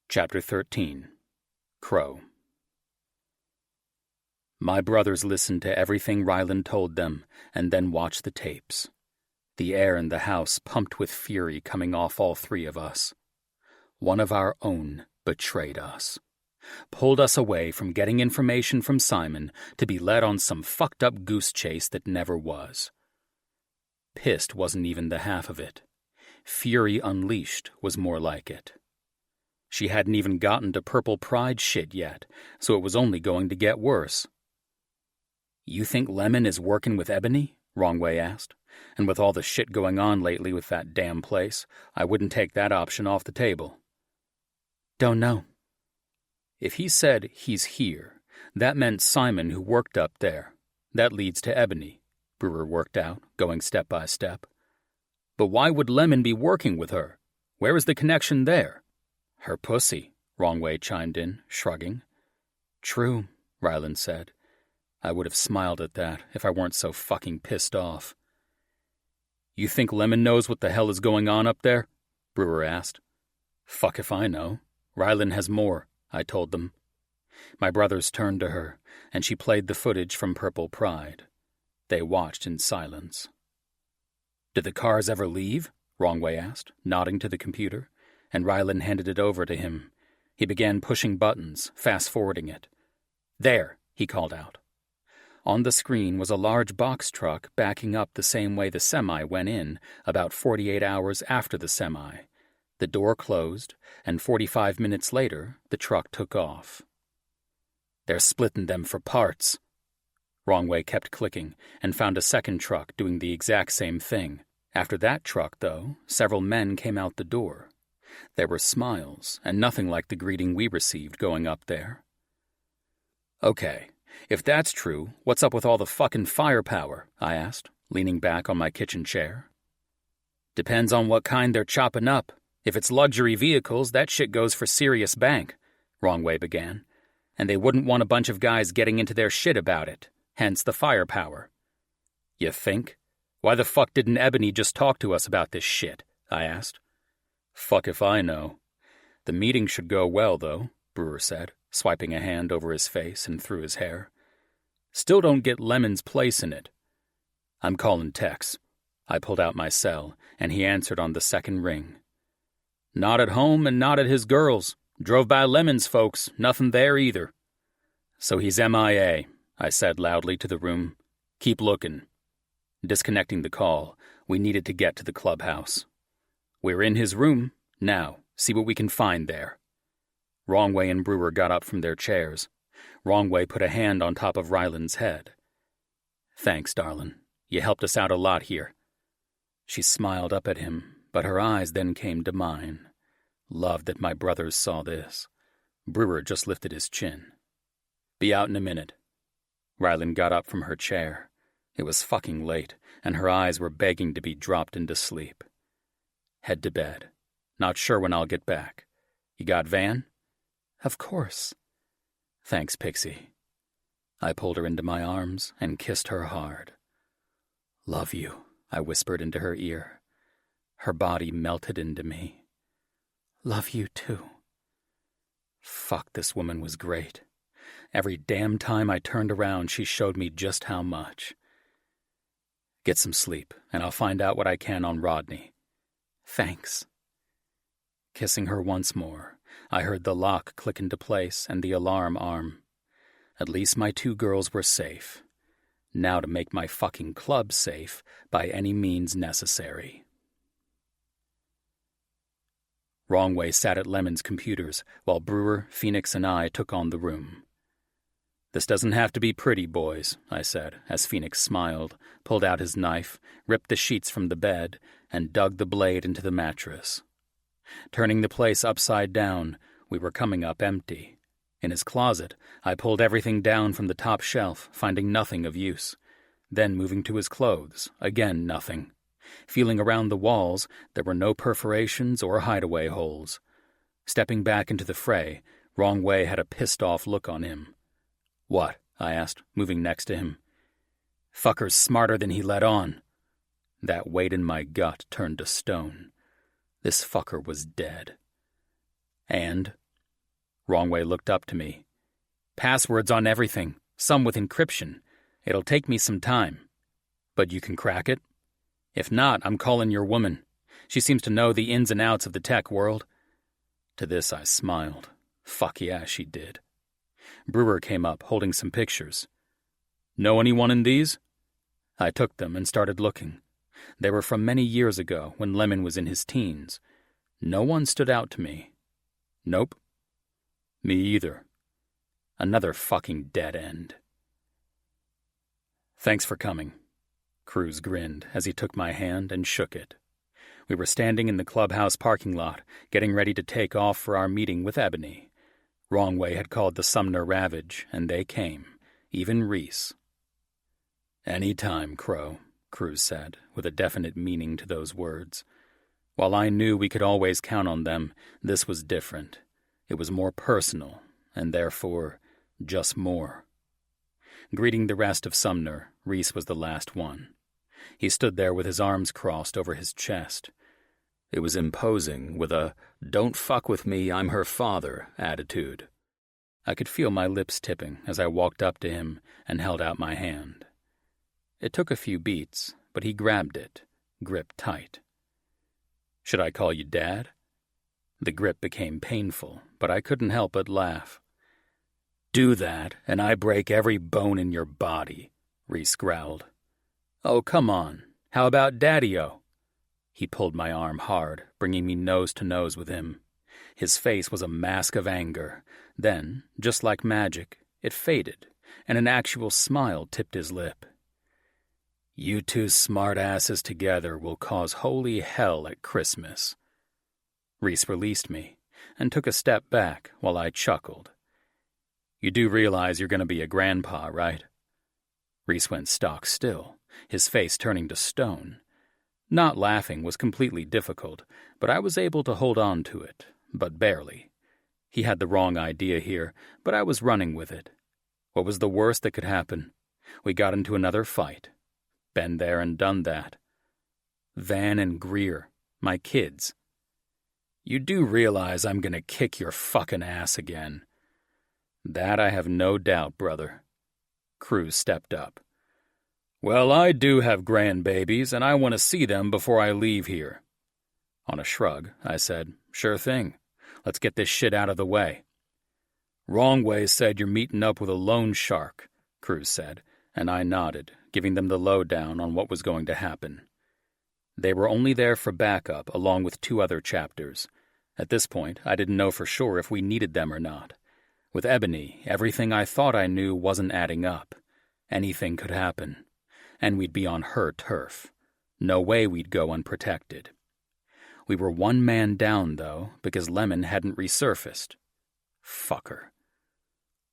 [SPEAKER 1] Chapter 13. Crow. My brothers listened to everything Ryland told them and then watched the tapes. The air in the house pumped with fury coming off all three of us. One of our own betrayed us. Pulled us away from getting information from Simon to be led on some fucked-up goose chase that never was. Pissed wasn't even the half of it. Fury unleashed was more like it. She hadn't even gotten to Purple Pride shit yet, so it was only going to get worse. "You think Lemon is working with Ebony?" Wrongway asked. "And with all the shit going on lately with that damn place, I wouldn't take that option off the table." "Don't know." If he said he's here, that meant Simon who worked up there. That leads to Ebony, Brewer worked out, going step by step. But why would Lemon be working with her? Where is the connection there? "Her pussy," Wrongway chimed in, shrugging. "True," Ryland said. I would have smiled at that if I weren't so fucking pissed off. "You think Lemon knows what the hell is going on up there?" Brewer asked. "Fuck if I know. Ryland has more," I told them. My brothers turned to her, and she played the footage from Purple Pride. They watched in silence. "Did the cars ever leave?" Wrongway asked, nodding to the computer, and Ryland handed it over to him. He began pushing buttons, fast-forwarding it. "There," he called out. On the screen was a large box truck backing up the same way the semi went in, about 48 hours after the semi. The door closed, and 45 minutes later, the truck took off. "They're splitting them for parts." Wrongway kept clicking, and found a second truck doing the exact same thing. After that truck, though, several men came out the door. There were smiles, and nothing like the greeting we received going up there. "Okay, if that's true, what's up with all the fucking firepower?" I asked, leaning back on my kitchen chair. "Depends on what kind they're chopping up. If it's luxury vehicles, that shit goes for serious bank," Wrongway began. "And they wouldn't want a bunch of guys getting into their shit about it, hence the firepower." "You think? Why the fuck didn't Ebony just talk to us about this shit?" I asked. "Fuck if I know. The meeting should go well, though," Brewer said, swiping a hand over his face and through his hair. "Still don't get Lemon's place in it." "I'm calling Tex." I pulled out my cell, and he answered on the second ring. "Not at home and not at his girls. Drove by Lemon's folks, nothing there either." "So he's MIA, I said loudly to the room. "Keep looking." Disconnecting the call, we needed to get to the clubhouse. "We're in his room. Now, see what we can find there." Wrongway and Brewer got up from their chairs. Wrongway put a hand on top of Ryland's head. "Thanks, darlin'. You helped us out a lot here." She smiled up at him, but her eyes then came to mine. Loved that my brothers saw this. Brewer just lifted his chin. "Be out in a minute." Ryland got up from her chair. It was fucking late, and her eyes were begging to be dropped into sleep. "Head to bed. Not sure when I'll get back. You got Van?" "Of course." "Thanks, Pixie." I pulled her into my arms and kissed her hard. "Love you," I whispered into her ear. Her body melted into me. "Love you, too." Fuck, this woman was great. Every damn time I turned around, she showed me just how much. "Get some sleep, and I'll find out what I can on Rodney." "Thanks." Kissing her once more, I heard the lock click into place and the alarm arm. At least my two girls were safe. Now to make my fucking club safe by any means necessary. Wrongway sat at Lemon's computers while Brewer, Phoenix, and I took on the room. "This doesn't have to be pretty, boys," I said, as Phoenix smiled, pulled out his knife, ripped the sheets from the bed, and dug the blade into the mattress. Turning the place upside down, We were coming up empty. In his closet, I pulled everything down from the top shelf, finding nothing of use. Then moving to his clothes, again nothing. Feeling around the walls, there were no perforations or hideaway holes. Stepping back into the fray, Wrong Way had a pissed-off look on him. "What?" I asked, moving next to him. "Fucker's smarter than he let on." That weight in my gut turned to stone. This fucker was dead. "And?" Wrong Way looked up to me. "Passwords on everything, some with encryption. It'll take me some time. But you can crack it? If not, I'm calling your woman. She seems to know the ins and outs of the tech world." To this I smiled. Fuck yeah, she did. Brewer came up, holding some pictures. "Know anyone in these?" I took them and started looking. They were from many years ago, when Lemon was in his teens. No one stood out to me. Nope. Me either. Another fucking dead end. "Thanks for coming." Cruz grinned as he took my hand and shook it. We were standing in the clubhouse parking lot, getting ready to take off for our meeting with Ebony. Wrong Way had called the Sumner Ravage, and they came, even Reese. "Any time, Crow," Cruz said, with a definite meaning to those words. While I knew we could always count on them, this was different. It was more personal, and therefore, just more. Greeting the rest of Sumner, Reese was the last one. He stood there with his arms crossed over his chest. It was imposing, with a "don't fuck with me, I'm her father" attitude. I could feel my lips tipping as I walked up to him and held out my hand. It took a few beats, but he grabbed it, gripped tight. "Should I call you Dad?" The grip became painful, but I couldn't help but laugh. "Do that, and I break every bone in your body," Reese growled. "Oh, come on. How about Daddy-O?" He pulled my arm hard, bringing me nose to nose with him. His face was a mask of anger. Then, just like magic, it faded, and an actual smile tipped his lip. "You two smart-asses together will cause holy hell at Christmas." Reese released me, and took a step back while I chuckled. "You do realize you're going to be a grandpa, right?" Reese went stock still, his face turning to stone. Not laughing was completely difficult, but I was able to hold on to it, but barely. He had the wrong idea here, but I was running with it. What was the worst that could happen? We got into another fight. Been there and done that. Van and Greer, my kids. "You do realize I'm gonna kick your fucking ass again." "That I have no doubt, brother." Cruz stepped up. "Well, I do have grandbabies, and I want to see them before I leave here." On a shrug, I said, "Sure thing. Let's get this shit out of the way." "Wrong Way said you're meeting up with a loan shark," Cruz said, and I nodded, giving them the lowdown on what was going to happen. They were only there for backup, along with 2 other chapters. At this point, I didn't know for sure if we needed them or not. With Ebony, everything I thought I knew wasn't adding up. Anything could happen. And we'd be on her turf. No way we'd go unprotected. We were 1 man down, though, because Lemon hadn't resurfaced. Fucker.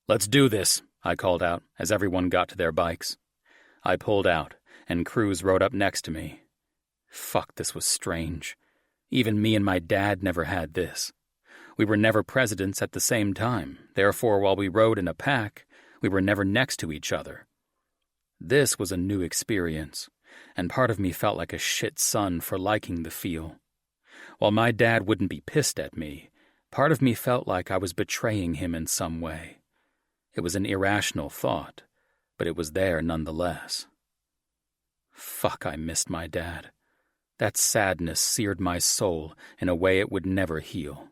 [SPEAKER 1] "Let's do this," I called out as everyone got to their bikes. I pulled out, and Cruz rode up next to me. Fuck, this was strange. Even me and my dad never had this. We were never presidents at the same time, therefore while we rode in a pack, we were never next to each other. This was a new experience, and part of me felt like a shit son for liking the feel. While my dad wouldn't be pissed at me, part of me felt like I was betraying him in some way. It was an irrational thought, but it was there nonetheless. Fuck, I missed my dad. That sadness seared my soul in a way it would never heal.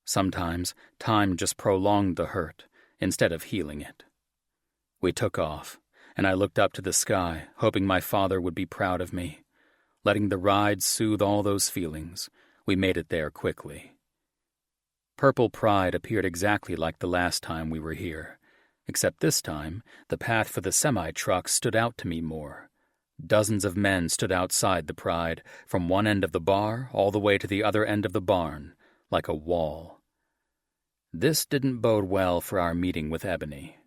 [SPEAKER 1] Sometimes time just prolonged the hurt instead of healing it. We took off, and I looked up to the sky, hoping my father would be proud of me. Letting the ride soothe all those feelings, we made it there quickly. Purple Pride appeared exactly like the last time we were here, except this time the path for the semi-truck stood out to me more. Dozens of men stood outside the Pride, from one end of the bar all the way to the other end of the barn, like a wall. This didn't bode well for our meeting with Ebony.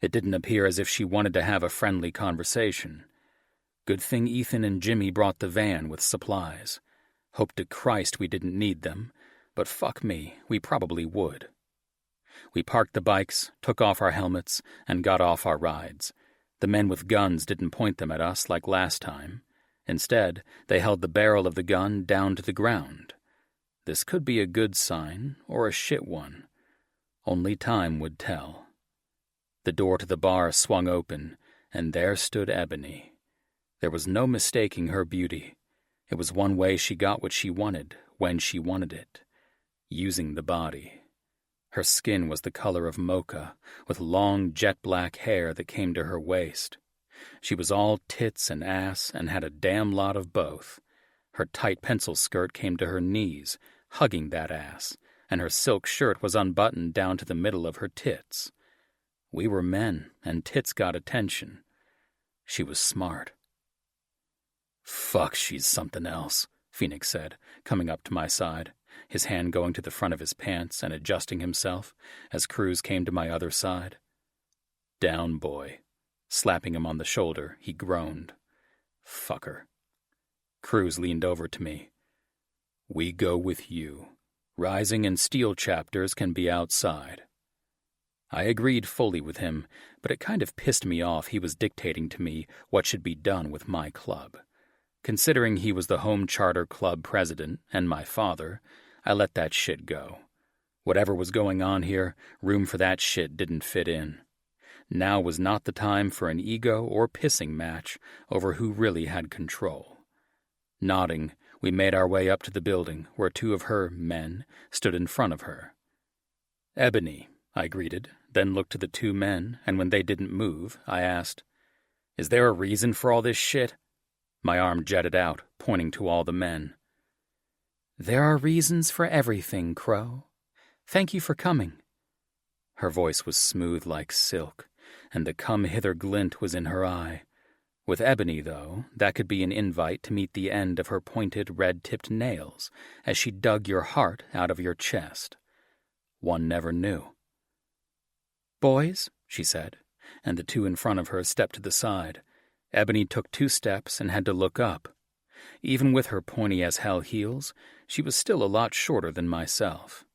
[SPEAKER 1] It didn't appear as if she wanted to have a friendly conversation. Good thing Ethan and Jimmy brought the van with supplies. Hope to Christ we didn't need them, but fuck me, we probably would. We parked the bikes, took off our helmets, and got off our rides. The men with guns didn't point them at us like last time. Instead, they held the barrel of the gun down to the ground. This could be a good sign or a shit one. Only time would tell. The door to the bar swung open, and there stood Ebony. There was no mistaking her beauty. It was one way she got what she wanted, when she wanted it. Using the body. Her skin was the color of mocha, with long jet-black hair that came to her waist. She was all tits and ass and had a damn lot of both. Her tight pencil skirt came to her knees, hugging that ass, and her silk shirt was unbuttoned down to the middle of her tits. We were men, and tits got attention. She was smart. "Fuck, she's something else," Phoenix said, coming up to my side, his hand going to the front of his pants and adjusting himself as Cruz came to my other side. "Down, boy." Slapping him on the shoulder, he groaned. "Fucker." Cruz leaned over to me. "We go with you. Rising and Steel chapters can be outside." I agreed fully with him, but it kind of pissed me off he was dictating to me what should be done with my club. Considering he was the home charter club president and my father, I let that shit go. Whatever was going on here, room for that shit didn't fit in. Now was not the time for an ego or pissing match over who really had control. Nodding, we made our way up to the building where two of her men stood in front of her. "Ebony," I greeted, then looked to the two men, and when they didn't move, I asked, "Is there a reason for all this shit?" My arm jetted out, pointing to all the men. "There are reasons for everything, Crow. Thank you for coming." Her voice was smooth like silk, and the come-hither glint was in her eye. With Ebony, though, that could be an invite to meet the end of her pointed, red-tipped nails as she dug your heart out of your chest. One never knew. "Boys," she said, and the two in front of her stepped to the side. Ebony took 2 steps and had to look up. Even with her pointy-as-hell heels, she was still a lot shorter than myself.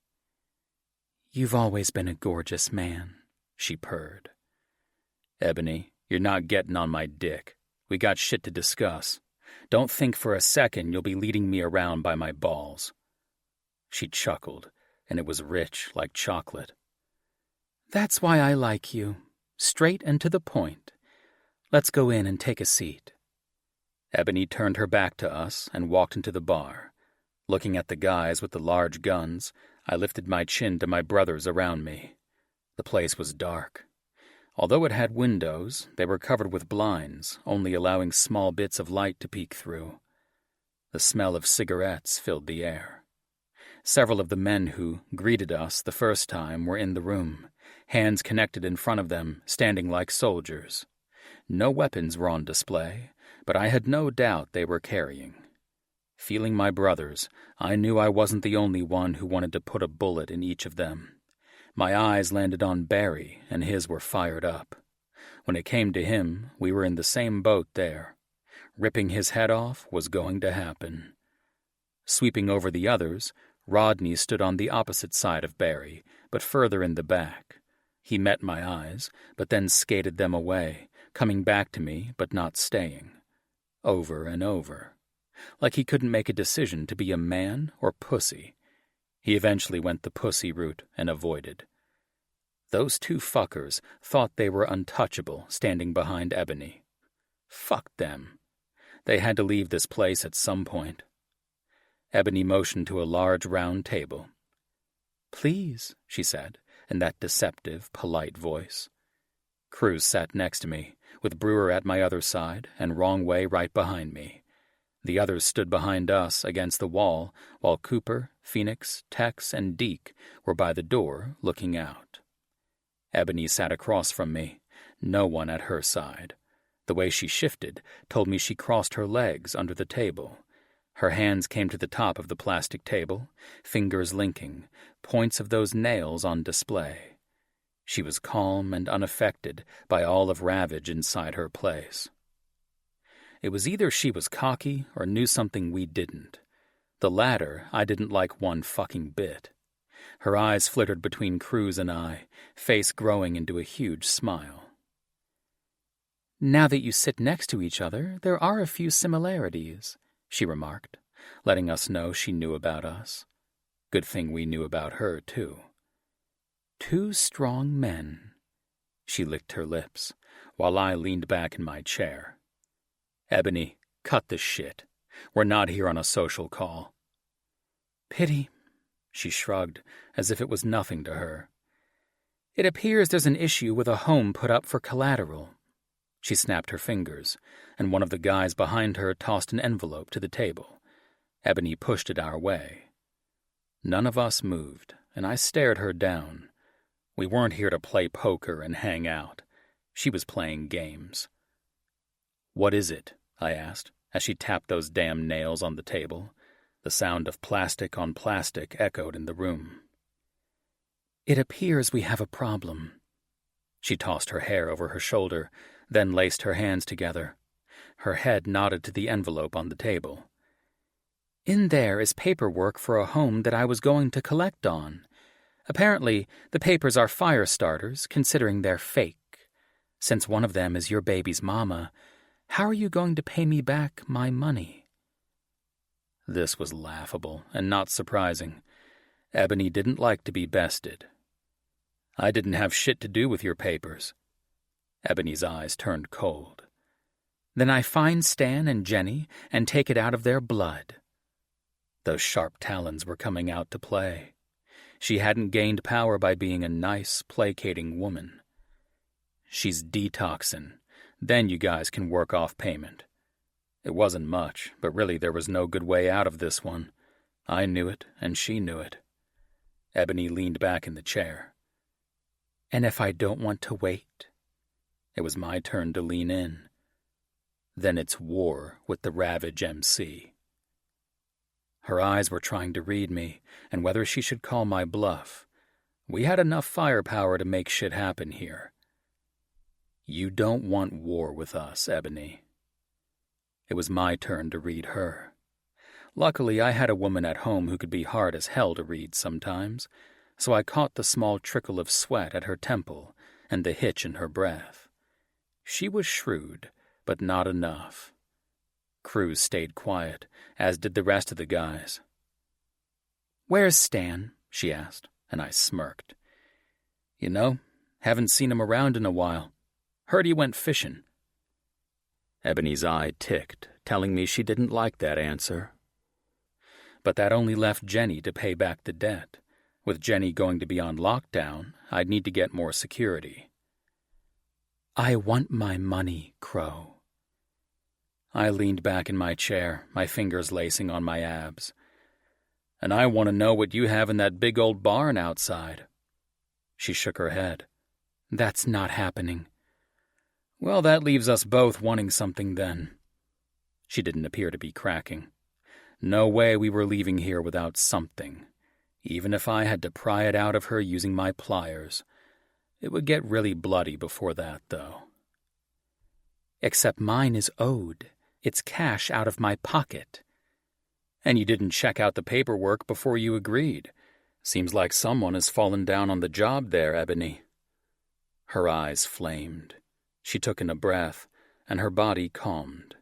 [SPEAKER 1] "You've always been a gorgeous man," she purred. "Ebony, you're not getting on my dick. We got shit to discuss. Don't think for a second you'll be leading me around by my balls." She chuckled, and it was rich like chocolate. "That's why I like you. Straight and to the point. Let's go in and take a seat." Ebony turned her back to us and walked into the bar. Looking at the guys with the large guns, I lifted my chin to my brothers around me. The place was dark. Although it had windows, they were covered with blinds, only allowing small bits of light to peek through. The smell of cigarettes filled the air. Several of the men who greeted us the first time were in the room, hands connected in front of them, standing like soldiers. No weapons were on display, but I had no doubt they were carrying. Feeling my brothers, I knew I wasn't the only one who wanted to put a bullet in each of them. My eyes landed on Barry, and his were fired up. When it came to him, we were in the same boat there. Ripping his head off was going to happen. Sweeping over the others, Rodney stood on the opposite side of Barry, but further in the back. He met my eyes, but then skated them away, coming back to me, but not staying. Over and over. Like he couldn't make a decision to be a man or pussy. He eventually went the pussy route and avoided. Those two fuckers thought they were untouchable standing behind Ebony. Fuck them. They had to leave this place at some point. Ebony motioned to a large round table. "Please," she said, in that deceptive, polite voice. Cruz sat next to me, with Brewer at my other side and Wrong Way right behind me. The others stood behind us against the wall, while Cooper, Phoenix, Tex, and Deke were by the door looking out. Ebony sat across from me, no one at her side. The way she shifted told me she crossed her legs under the table. Her hands came to the top of the plastic table, fingers linking, points of those nails on display. She was calm and unaffected by all of ravage inside her place. It was either she was cocky or knew something we didn't. The latter I didn't like one fucking bit. Her eyes flittered between Cruz and I, face growing into a huge smile. "Now that you sit next to each other, there are a few similarities," she remarked, letting us know she knew about us. Good thing we knew about her, too. "Two strong men." She licked her lips, while I leaned back in my chair. "Ebony, cut the shit. We're not here on a social call." "Pity," she shrugged, as if it was nothing to her. "It appears there's an issue with a home put up for collateral." She snapped her fingers, and one of the guys behind her tossed an envelope to the table. Ebony pushed it our way. None of us moved, and I stared her down. We weren't here to play poker and hang out. She was playing games. "What is it?" I asked, as she tapped those damn nails on the table. The sound of plastic on plastic echoed in the room. "It appears we have a problem." She tossed her hair over her shoulder, then laced her hands together. Her head nodded to the envelope on the table. "In there is paperwork for a home that I was going to collect on. Apparently, the papers are fire starters, considering they're fake. Since one of them is your baby's mama, how are you going to pay me back my money?" This was laughable and not surprising. Ebony didn't like to be bested. "I didn't have shit to do with your papers." Ebony's eyes turned cold. "Then I find Stan and Jenny and take it out of their blood." Those sharp talons were coming out to play. She hadn't gained power by being a nice, placating woman. "She's detoxin'. Then you guys can work off payment." It wasn't much, but really there was no good way out of this one. I knew it, and she knew it. Ebony leaned back in the chair. "And if I don't want to wait?" It was my turn to lean in. "Then it's war with the Ravage MC." Her eyes were trying to read me, and whether she should call my bluff. We had enough firepower to make shit happen here. "You don't want war with us, Ebony." It was my turn to read her. Luckily, I had a woman at home who could be hard as hell to read sometimes, so I caught the small trickle of sweat at her temple and the hitch in her breath. She was shrewd, but not enough. Cruz stayed quiet, as did the rest of the guys. "Where's Stan?" she asked, and I smirked. "You know, haven't seen him around in a while. Heard he went fishing." Ebony's eye ticked, telling me she didn't like that answer. But that only left Jenny to pay back the debt. With Jenny going to be on lockdown, I'd need to get more security. "I want my money, Crow." I leaned back in my chair, my fingers lacing on my abs. "And I want to know what you have in that big old barn outside." She shook her head. "That's not happening." "Well, that leaves us both wanting something then." She didn't appear to be cracking. No way we were leaving here without something. Even if I had to pry it out of her using my pliers. It would get really bloody before that, though. "Except mine is owed. It's cash out of my pocket." "And you didn't check out the paperwork before you agreed. Seems like someone has fallen down on the job there, Ebony." Her eyes flamed. She took in a breath, and her body calmed.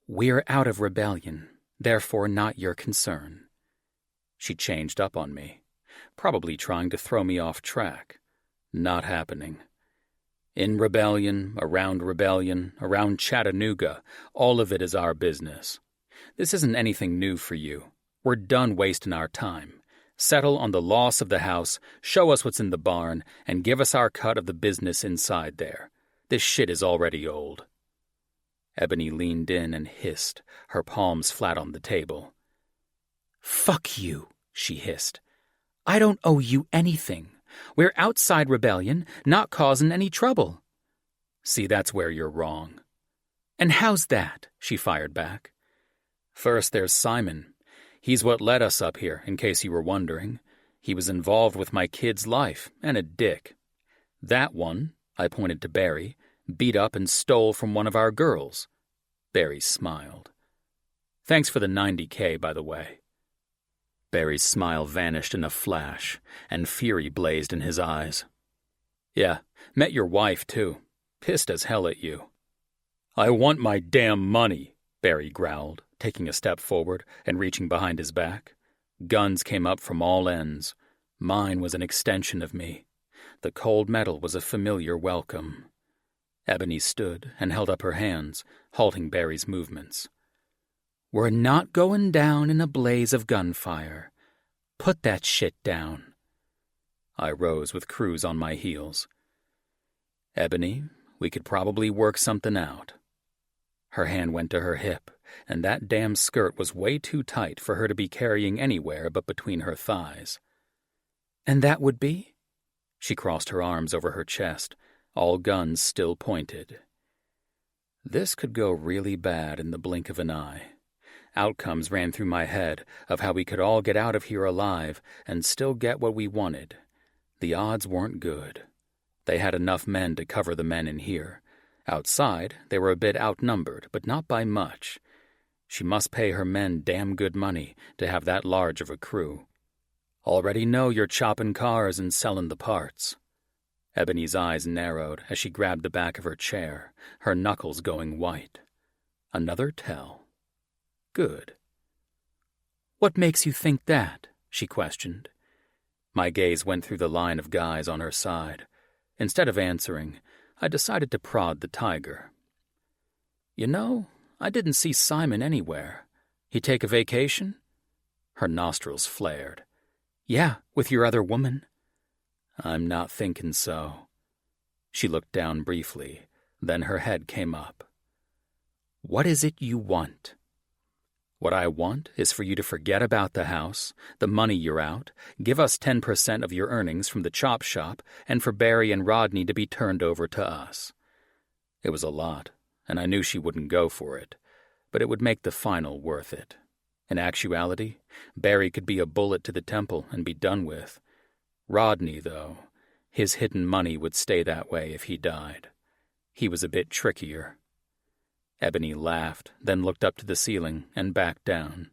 [SPEAKER 1] "We're out of rebellion, therefore not your concern." She changed up on me, probably trying to throw me off track. Not happening. In rebellion, around Chattanooga, all of it is our business. This isn't anything new for you. We're done wasting our time. Settle on the loss of the house, show us what's in the barn, and give us our cut of the business inside there. This shit is already old. Ebony leaned in and hissed, her palms flat on the table. "Fuck you," she hissed. "I don't owe you anything. We're outside rebellion, not causing any trouble." "See, that's where you're wrong." "And how's that?" she fired back. First, there's Simon. He's what led us up here, in case you were wondering. He was involved with my kid's life, and a dick. That one, I pointed to Barry, beat up and stole from one of our girls. Barry smiled. Thanks for the $90K, by the way. Barry's smile vanished in a flash, and fury blazed in his eyes. Yeah, met your wife, too. Pissed as hell at you. I want my damn money, Barry growled, taking a step forward and reaching behind his back. Guns came up from all ends. Mine was an extension of me. The cold metal was a familiar welcome. Ebony stood and held up her hands, halting Barry's movements. We're not going down in a blaze of gunfire. Put that shit down. I rose with Cruz on my heels. Ebony, we could probably work something out. Her hand went to her hip, and that damn skirt was way too tight for her to be carrying anywhere but between her thighs. And that would be? She crossed her arms over her chest, all guns still pointed. This could go really bad in the blink of an eye. Outcomes ran through my head of how we could all get out of here alive and still get what we wanted. The odds weren't good. They had enough men to cover the men in here. Outside, they were a bit outnumbered, but not by much. She must pay her men damn good money to have that large of a crew. Already know you're chopping cars and selling the parts. Ebony's eyes narrowed as she grabbed the back of her chair, her knuckles going white. Another tell. Good. What makes you think that? She questioned. My gaze went through the line of guys on her side. Instead of answering, I decided to prod the tiger. You know, I didn't see Simon anywhere. He take a vacation? Her nostrils flared. Yeah, with your other woman. I'm not thinking so. She looked down briefly, then her head came up. What is it you want? What I want is for you to forget about the house, the money you're out, give us 10% of your earnings from the chop shop, and for Barry and Rodney to be turned over to us. It was a lot, and I knew she wouldn't go for it, but it would make the final worth it. In actuality, Barry could be a bullet to the temple and be done with. Rodney, though, his hidden money would stay that way if he died. He was a bit trickier. Ebony laughed, then looked up to the ceiling and back down.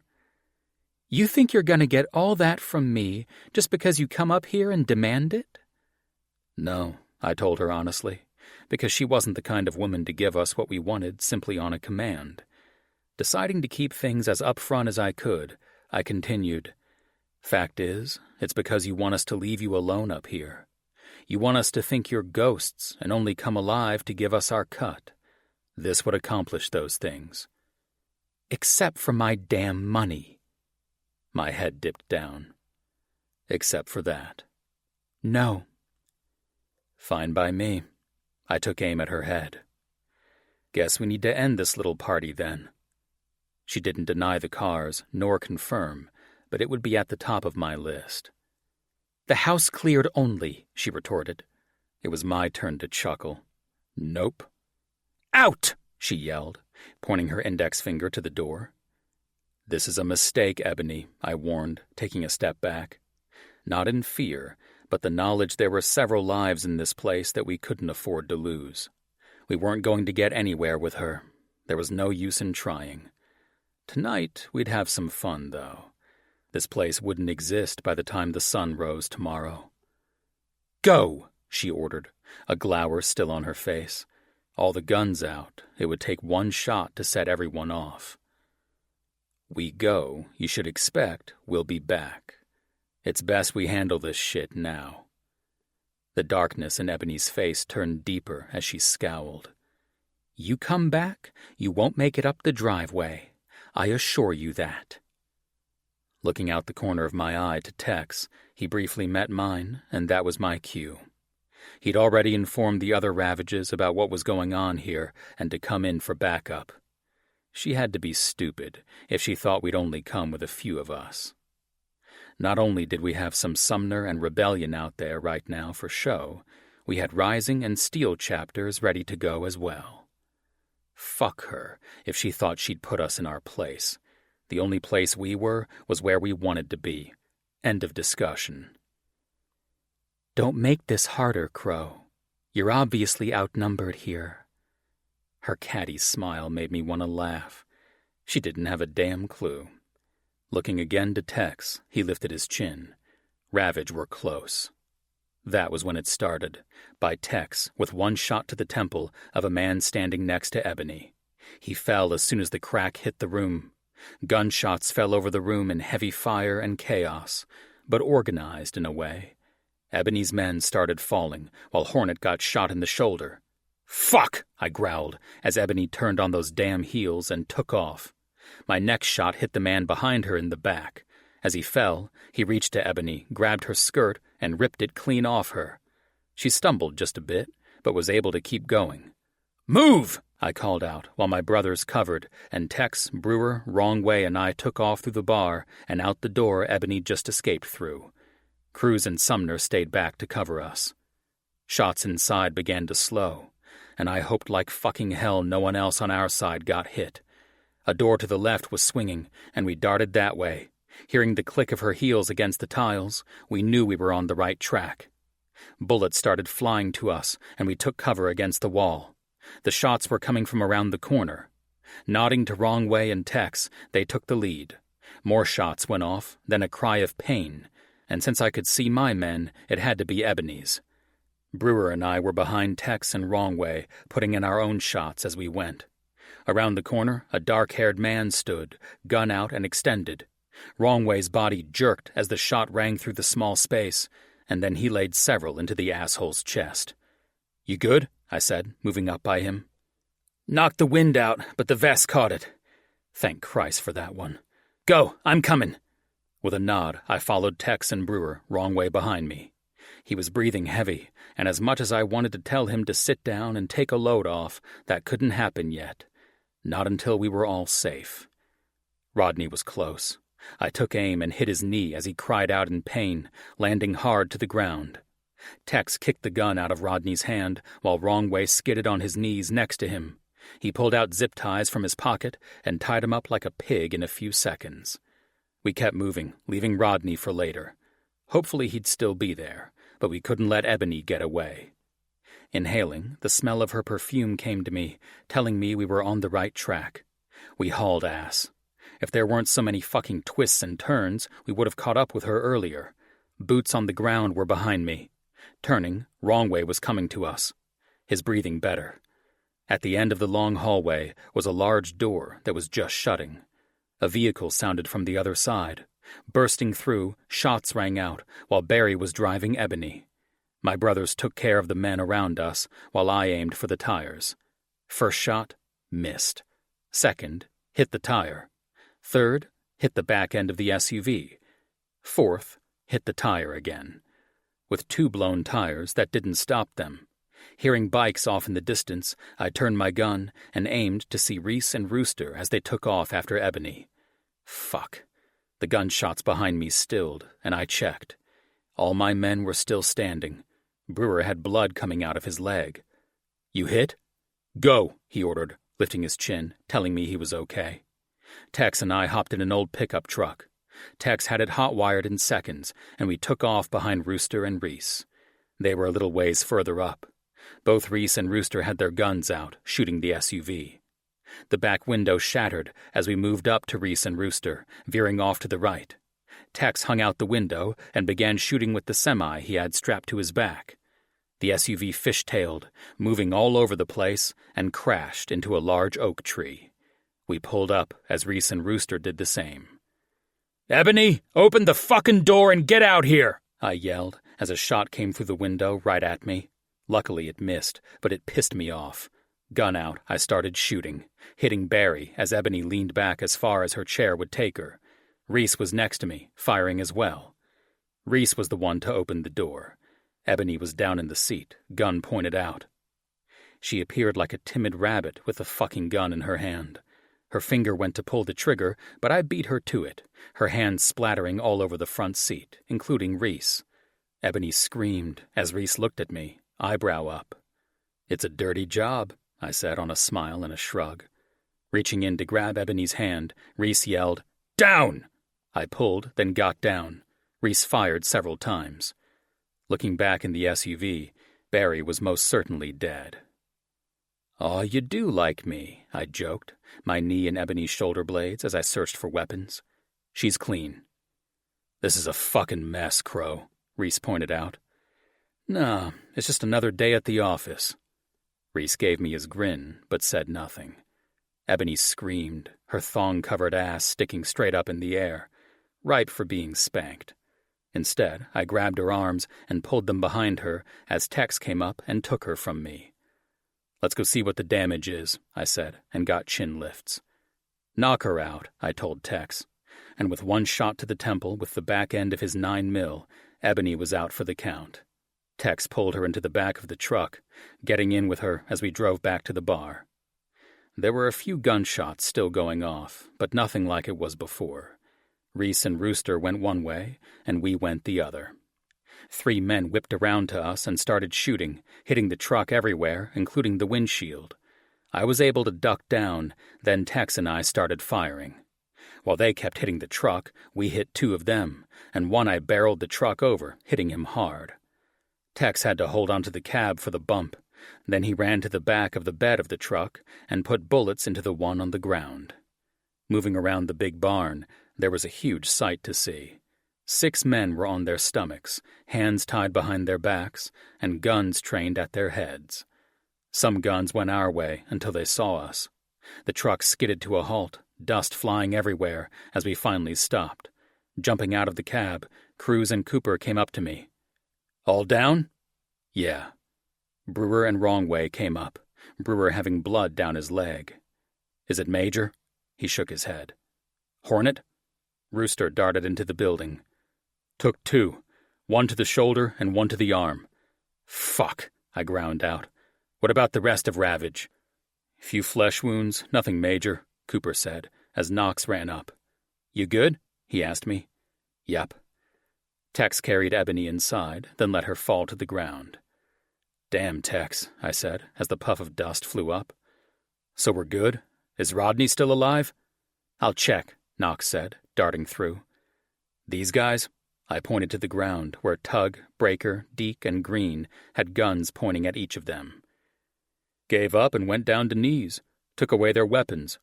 [SPEAKER 1] You think you're going to get all that from me just because you come up here and demand it? No, I told her honestly, because she wasn't the kind of woman to give us what we wanted simply on a command. Deciding to keep things as upfront as I could, I continued, Fact is, it's because you want us to leave you alone up here. You want us to think you're ghosts and only come alive to give us our cut. This would accomplish those things. Except for my damn money. My head dipped down. Except for that. No. Fine by me. I took aim at her head. Guess we need to end this little party then. She didn't deny the cars, nor confirm, but it would be at the top of my list. The house cleared only, she retorted. It was my turn to chuckle. Nope. Out! She yelled, pointing her index finger to the door. This is a mistake, Ebony, I warned, taking a step back. Not in fear, but the knowledge there were several lives in this place that we couldn't afford to lose. We weren't going to get anywhere with her. There was no use in trying. Tonight, we'd have some fun, though. This place wouldn't exist by the time the sun rose tomorrow. Go, she ordered, a glower still on her face. All the guns out, it would take one shot to set everyone off. We go, you should expect we'll be back. It's best we handle this shit now. The darkness in Ebony's face turned deeper as she scowled. You come back, you won't make it up the driveway. I assure you that. Looking out the corner of my eye to Tex, he briefly met mine, and that was my cue. He'd already informed the other Ravages about what was going on here and to come in for backup. She had to be stupid if she thought we'd only come with a few of us. Not only did we have some Sumner and Rebellion out there right now for show, we had Rising and Steel chapters ready to go as well. Fuck her if she thought she'd put us in our place. The only place we were was where we wanted to be. End of discussion. "Don't make this harder, Crow. You're obviously outnumbered here." Her catty smile made me want to laugh. She didn't have a damn clue. Looking again to Tex, he lifted his chin. Ravage were close. That was when it started, by Tex, with one shot to the temple of a man standing next to Ebony. He fell as soon as the crack hit the room. Gunshots fell over the room in heavy fire and chaos, but organized in a way. Ebony's men started falling, while Hornet got shot in the shoulder. "Fuck!" I growled, as Ebony turned on those damn heels and took off. My next shot hit the man behind her in the back. As he fell, he reached to Ebony, grabbed her skirt, and ripped it clean off her. She stumbled just a bit, but was able to keep going. "Move!" I called out, while my brothers covered, and Tex, Brewer, Wrong Way, and I took off through the bar and out the door Ebony just escaped through. Cruz and Sumner stayed back to cover us. Shots inside began to slow, and I hoped like fucking hell no one else on our side got hit. A door to the left was swinging, and we darted that way. Hearing the click of her heels against the tiles, we knew we were on the right track. Bullets started flying to us, and we took cover against the wall. The shots were coming from around the corner. Nodding to Wrong Way and Tex, they took the lead. More shots went off, then a cry of pain, and since I could see my men, it had to be Ebony's. Brewer and I were behind Tex and Wrong Way, putting in our own shots as we went. Around the corner, a dark-haired man stood, gun out and extended. Wrong Way's body jerked as the shot rang through the small space, and then he laid several into the asshole's chest. "You good?" I said, moving up by him. "Knocked the wind out, but the vest caught it. Thank Christ for that one. Go, I'm coming." With a nod, I followed Tex and Brewer, Wrong Way behind me. He was breathing heavy, and as much as I wanted to tell him to sit down and take a load off, that couldn't happen yet. Not until we were all safe. Rodney was close. I took aim and hit his knee as he cried out in pain, landing hard to the ground. Tex kicked the gun out of Rodney's hand, while Wrong Way skidded on his knees next to him. He pulled out zip ties from his pocket and tied him up like a pig in a few seconds. We kept moving, leaving Rodney for later. Hopefully he'd still be there, but we couldn't let Ebony get away. Inhaling, the smell of her perfume came to me, telling me we were on the right track. We hauled ass. If there weren't so many fucking twists and turns, we would have caught up with her earlier. Boots on the ground were behind me. Turning, Wrong Way was coming to us. His breathing better. At the end of the long hallway was a large door that was just shutting. A vehicle sounded from the other side. Bursting through, shots rang out, while Barry was driving Ebony. My brothers took care of the men around us, while I aimed for the tires. First shot, missed. Second, hit the tire. Third, hit the back end of the SUV. Fourth, hit the tire again. With 2 blown tires, that didn't stop them. Hearing bikes off in the distance, I turned my gun and aimed to see Reese and Rooster as they took off after Ebony. Fuck. The gunshots behind me stilled, and I checked. All my men were still standing. Brewer had blood coming out of his leg. "You hit?" "Go," he ordered, lifting his chin, telling me he was okay. Tex and I hopped in an old pickup truck. Tex had it hot-wired in seconds, and we took off behind Rooster and Reese. They were a little ways further up. Both Reese and Rooster had their guns out, shooting the SUV. The back window shattered as we moved up to Reese and Rooster, veering off to the right. Tex hung out the window and began shooting with the semi he had strapped to his back. The SUV fishtailed, moving all over the place, and crashed into a large oak tree. We pulled up as Reese and Rooster did the same. "Ebony, open the fucking door and get out here!" I yelled as a shot came through the window right at me. Luckily it missed, but it pissed me off. Gun out, I started shooting, hitting Barry as Ebony leaned back as far as her chair would take her. Reese was next to me, firing as well. Reese was the one to open the door. Ebony was down in the seat, gun pointed out. She appeared like a timid rabbit with the fucking gun in her hand. Her finger went to pull the trigger, but I beat her to it, her hands splattering all over the front seat, including Reese. Ebony screamed as Reese looked at me, eyebrow up. "It's a dirty job," I said on a smile and a shrug. Reaching in to grab Ebony's hand, Reese yelled, Down! I pulled, then got down. Reese fired several times. Looking back in the SUV, Barry was most certainly dead. "Aw, you do like me," I joked, my knee in Ebony's shoulder blades as I searched for weapons. "She's clean." "This is a fucking mess, Crow," Reese pointed out. "Nah, it's just another day at the office." Reese gave me his grin, but said nothing. Ebony screamed, her thong-covered ass sticking straight up in the air, ripe for being spanked. Instead, I grabbed her arms and pulled them behind her as Tex came up and took her from me. "Let's go see what the damage is," I said, and got chin lifts. "Knock her out," I told Tex, and with one shot to the temple with the back end of his 9mm, Ebony was out for the count. Tex pulled her into the back of the truck, getting in with her as we drove back to the bar. There were a few gunshots still going off, but nothing like it was before. Reese and Rooster went one way, and we went the other. 3 men whipped around to us and started shooting, hitting the truck everywhere, including the windshield. I was able to duck down, then Tex and I started firing. While they kept hitting the truck, we hit 2 of them, and one I barreled the truck over, hitting him hard. Tex had to hold onto the cab for the bump. Then he ran to the back of the bed of the truck and put bullets into the one on the ground. Moving around the big barn, there was a huge sight to see. 6 men were on their stomachs, hands tied behind their backs, and guns trained at their heads. Some guns went our way until they saw us. The truck skidded to a halt, dust flying everywhere as we finally stopped. Jumping out of the cab, Cruz and Cooper came up to me. "All down?" "Yeah." Brewer and Wrongway came up, Brewer having blood down his leg. "Is it major?" He shook his head. "Hornet?" Rooster darted into the building. "Took 2, 1 to the shoulder and 1 to the arm." "Fuck," I ground out. "What about the rest of Ravage?" "Few flesh wounds, nothing major," Cooper said, as Knox ran up. "You good?" he asked me. "Yep." Tex carried Ebony inside, then let her fall to the ground. "Damn, Tex," I said, as the puff of dust flew up. "So we're good? Is Rodney still alive?" "I'll check," Knox said, darting through. "These guys?" I pointed to the ground, where Tug, Breaker, Deke, and Green had guns pointing at each of them. "Gave up and went down to knees. Took away their weapons."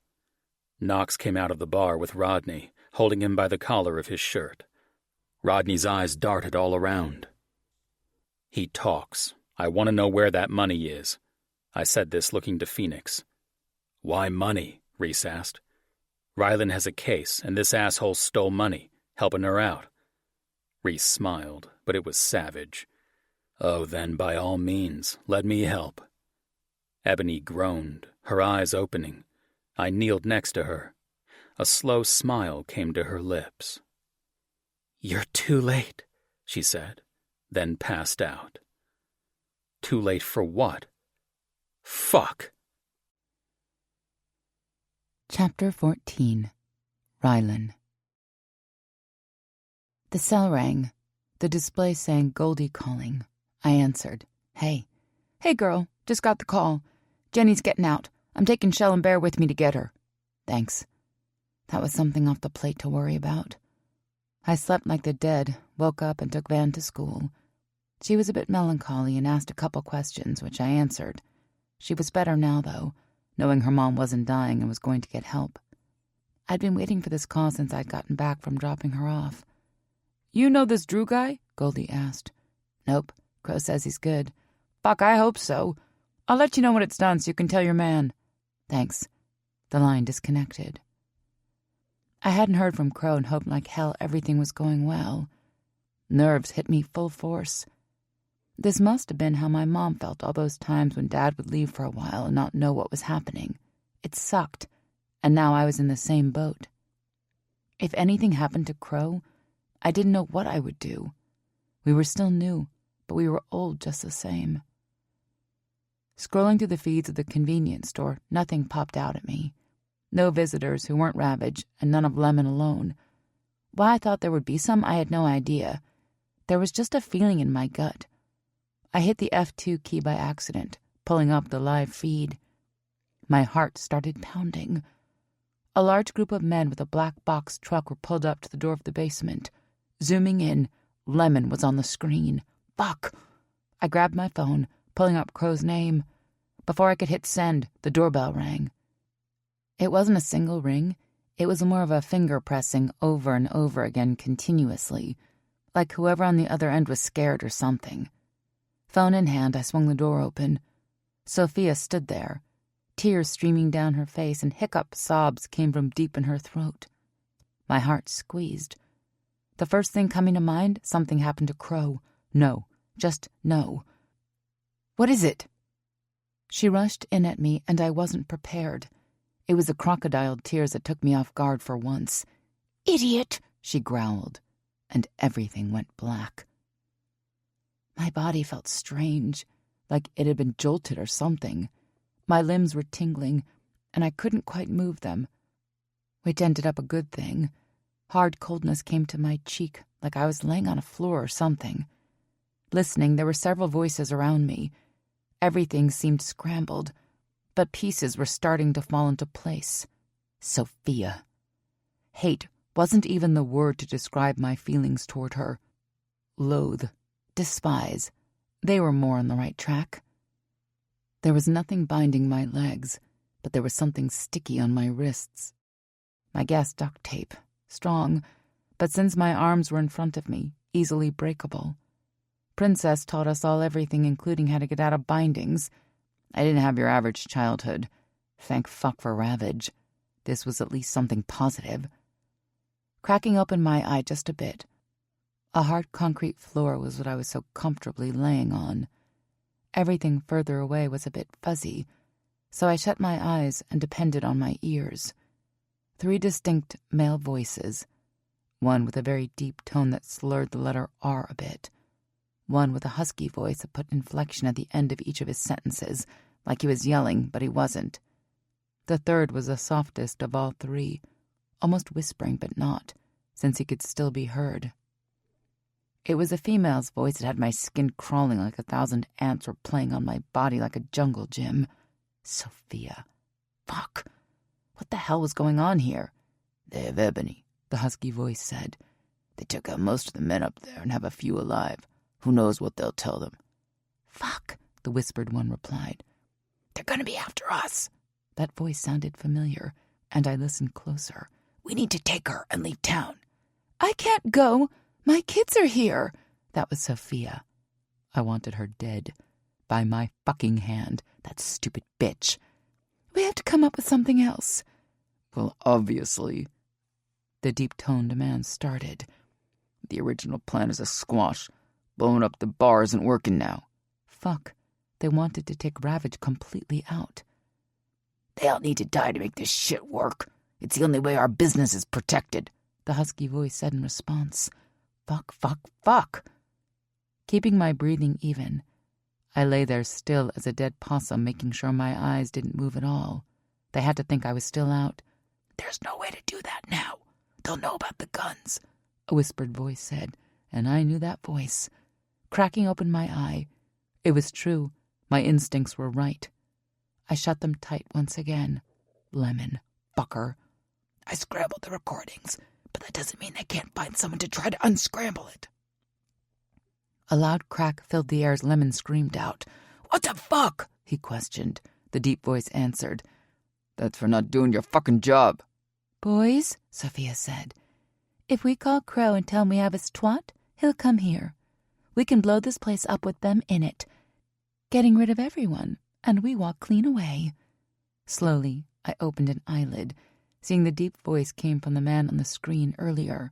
[SPEAKER 1] Knox came out of the bar with Rodney, holding him by the collar of his shirt. Rodney's eyes darted all around. "He talks. I want to know where that money is." I said this looking to Phoenix. "Why money?" Reese asked. "Rylan has a case, and this asshole stole money, helping her out." Reese smiled, but it was savage. "Oh, then, by all means, let me help." Ebony groaned, her eyes opening. I kneeled next to her. A slow smile came to her lips. "You're too late," she said, then passed out. Too late for what? Fuck!
[SPEAKER 2] Chapter 14. Rylan. The cell rang. The display sang Goldie calling. I answered. Hey. Hey, girl. Just got the call. Jenny's getting out. I'm taking Shell and Bear with me to get her. Thanks. That was something off the plate to worry about. I slept like the dead, woke up and took Van to school. She was a bit melancholy and asked a couple questions, which I answered. She was better now, though, knowing her mom wasn't dying and was going to get help. I'd been waiting for this call since I'd gotten back from dropping her off. You know this Drew guy? Goldie asked. Nope. Crow says he's good. Fuck, I hope so. I'll let you know when it's done so you can tell your man. Thanks. The line disconnected. I hadn't heard from Crow and hoped like hell everything was going well. Nerves hit me full force. This must have been how my mom felt all those times when Dad would leave for a while and not know what was happening. It sucked, and now I was in the same boat. If anything happened to Crow, I didn't know what I would do. We were still new, but we were old just the same. Scrolling through the feeds of the convenience store, nothing popped out at me. No visitors who weren't Ravage, and none of Lemon alone. Why I thought there would be some, I had no idea. There was just a feeling in my gut. I hit the F2 key by accident, pulling up the live feed. My heart started pounding. A large group of men with a black box truck were pulled up to the door of the basement. Zooming in, Lemon was on the screen. Fuck! I grabbed my phone, pulling up Crow's name. Before I could hit send, the doorbell rang. It wasn't a single ring. It was more of a finger pressing over and over again continuously, like whoever on the other end was scared or something. Phone in hand, I swung the door open. Sophia stood there, tears streaming down her face, and hiccup sobs came from deep in her throat. My heart squeezed. The first thing coming to mind, something happened to Crow. No, just no. What is it? She rushed in at me, and I wasn't prepared. It was the crocodile tears that took me off guard for once. "Idiot!" she growled, and everything went black. My body felt strange, like it had been jolted or something. My limbs were tingling, and I couldn't quite move them, which ended up a good thing. Hard coldness came to my cheek, like I was laying on a floor or something. Listening, there were several voices around me. Everything seemed scrambled, but pieces were starting to fall into place. Sophia. Hate wasn't even the word to describe my feelings toward her. Loathe, despise, they were more on the right track. There was nothing binding my legs, but there was something sticky on my wrists. I guessed duct tape, strong, but since my arms were in front of me, easily breakable. Princess taught us all everything, including how to get out of bindings. I didn't have your average childhood. Thank fuck for Ravage. This was at least something positive. Cracking open my eye just a bit. A hard concrete floor was what I was so comfortably laying on. Everything further away was a bit fuzzy, so I shut my eyes and depended on my ears. 3 distinct male voices, one with a very deep tone that slurred the letter R a bit, one with a husky voice that put inflection at the end of each of his sentences, like he was yelling, but he wasn't. The third was the softest of all 3, almost whispering but not, since he could still be heard. It was a female's voice that had my skin crawling like 1,000 ants were playing on my body like a jungle gym. Sophia. Fuck. What the hell was going on here?
[SPEAKER 3] "They have Ebony," the husky voice said. "They took out most of the men up there and have a few alive. Who knows what they'll tell them?"
[SPEAKER 2] "Fuck," the whispered one replied. "They're gonna be after us." That voice sounded familiar, and I listened closer. "We need to take her and leave town." "I can't go. My kids are here." That was Sophia. I wanted her dead. By my fucking hand, that stupid bitch. "We have to come up with something else."
[SPEAKER 3] "Well, obviously,"
[SPEAKER 2] the deep-toned man started.
[SPEAKER 3] "The original plan is a squash. Blowing up the bar isn't working now."
[SPEAKER 2] Fuck. They wanted to take Ravage completely out.
[SPEAKER 3] "They all need to die to make this shit work. It's the only way our business is protected,"
[SPEAKER 2] the husky voice said in response. Fuck, fuck, fuck. Keeping my breathing even, I lay there still as a dead possum, making sure my eyes didn't move at all. They had to think I was still out. "There's no way to do that now. They'll know about the guns," a whispered voice said, and I knew that voice. Cracking open my eye, it was true. My instincts were right. I shut them tight once again. Lemon. Fucker. I scrambled the recordings, but that doesn't mean they can't find someone to try to unscramble it. A loud crack filled the air as Lemon screamed out. "What the fuck?" he questioned. The deep voice answered.
[SPEAKER 3] "That's for not doing your fucking job."
[SPEAKER 2] "Boys," Sophia said, "if we call Crow and tell him we have his twat, he'll come here. We can blow this place up with them in it, getting rid of everyone, and we walk clean away." Slowly, I opened an eyelid, seeing the deep voice came from the man on the screen earlier,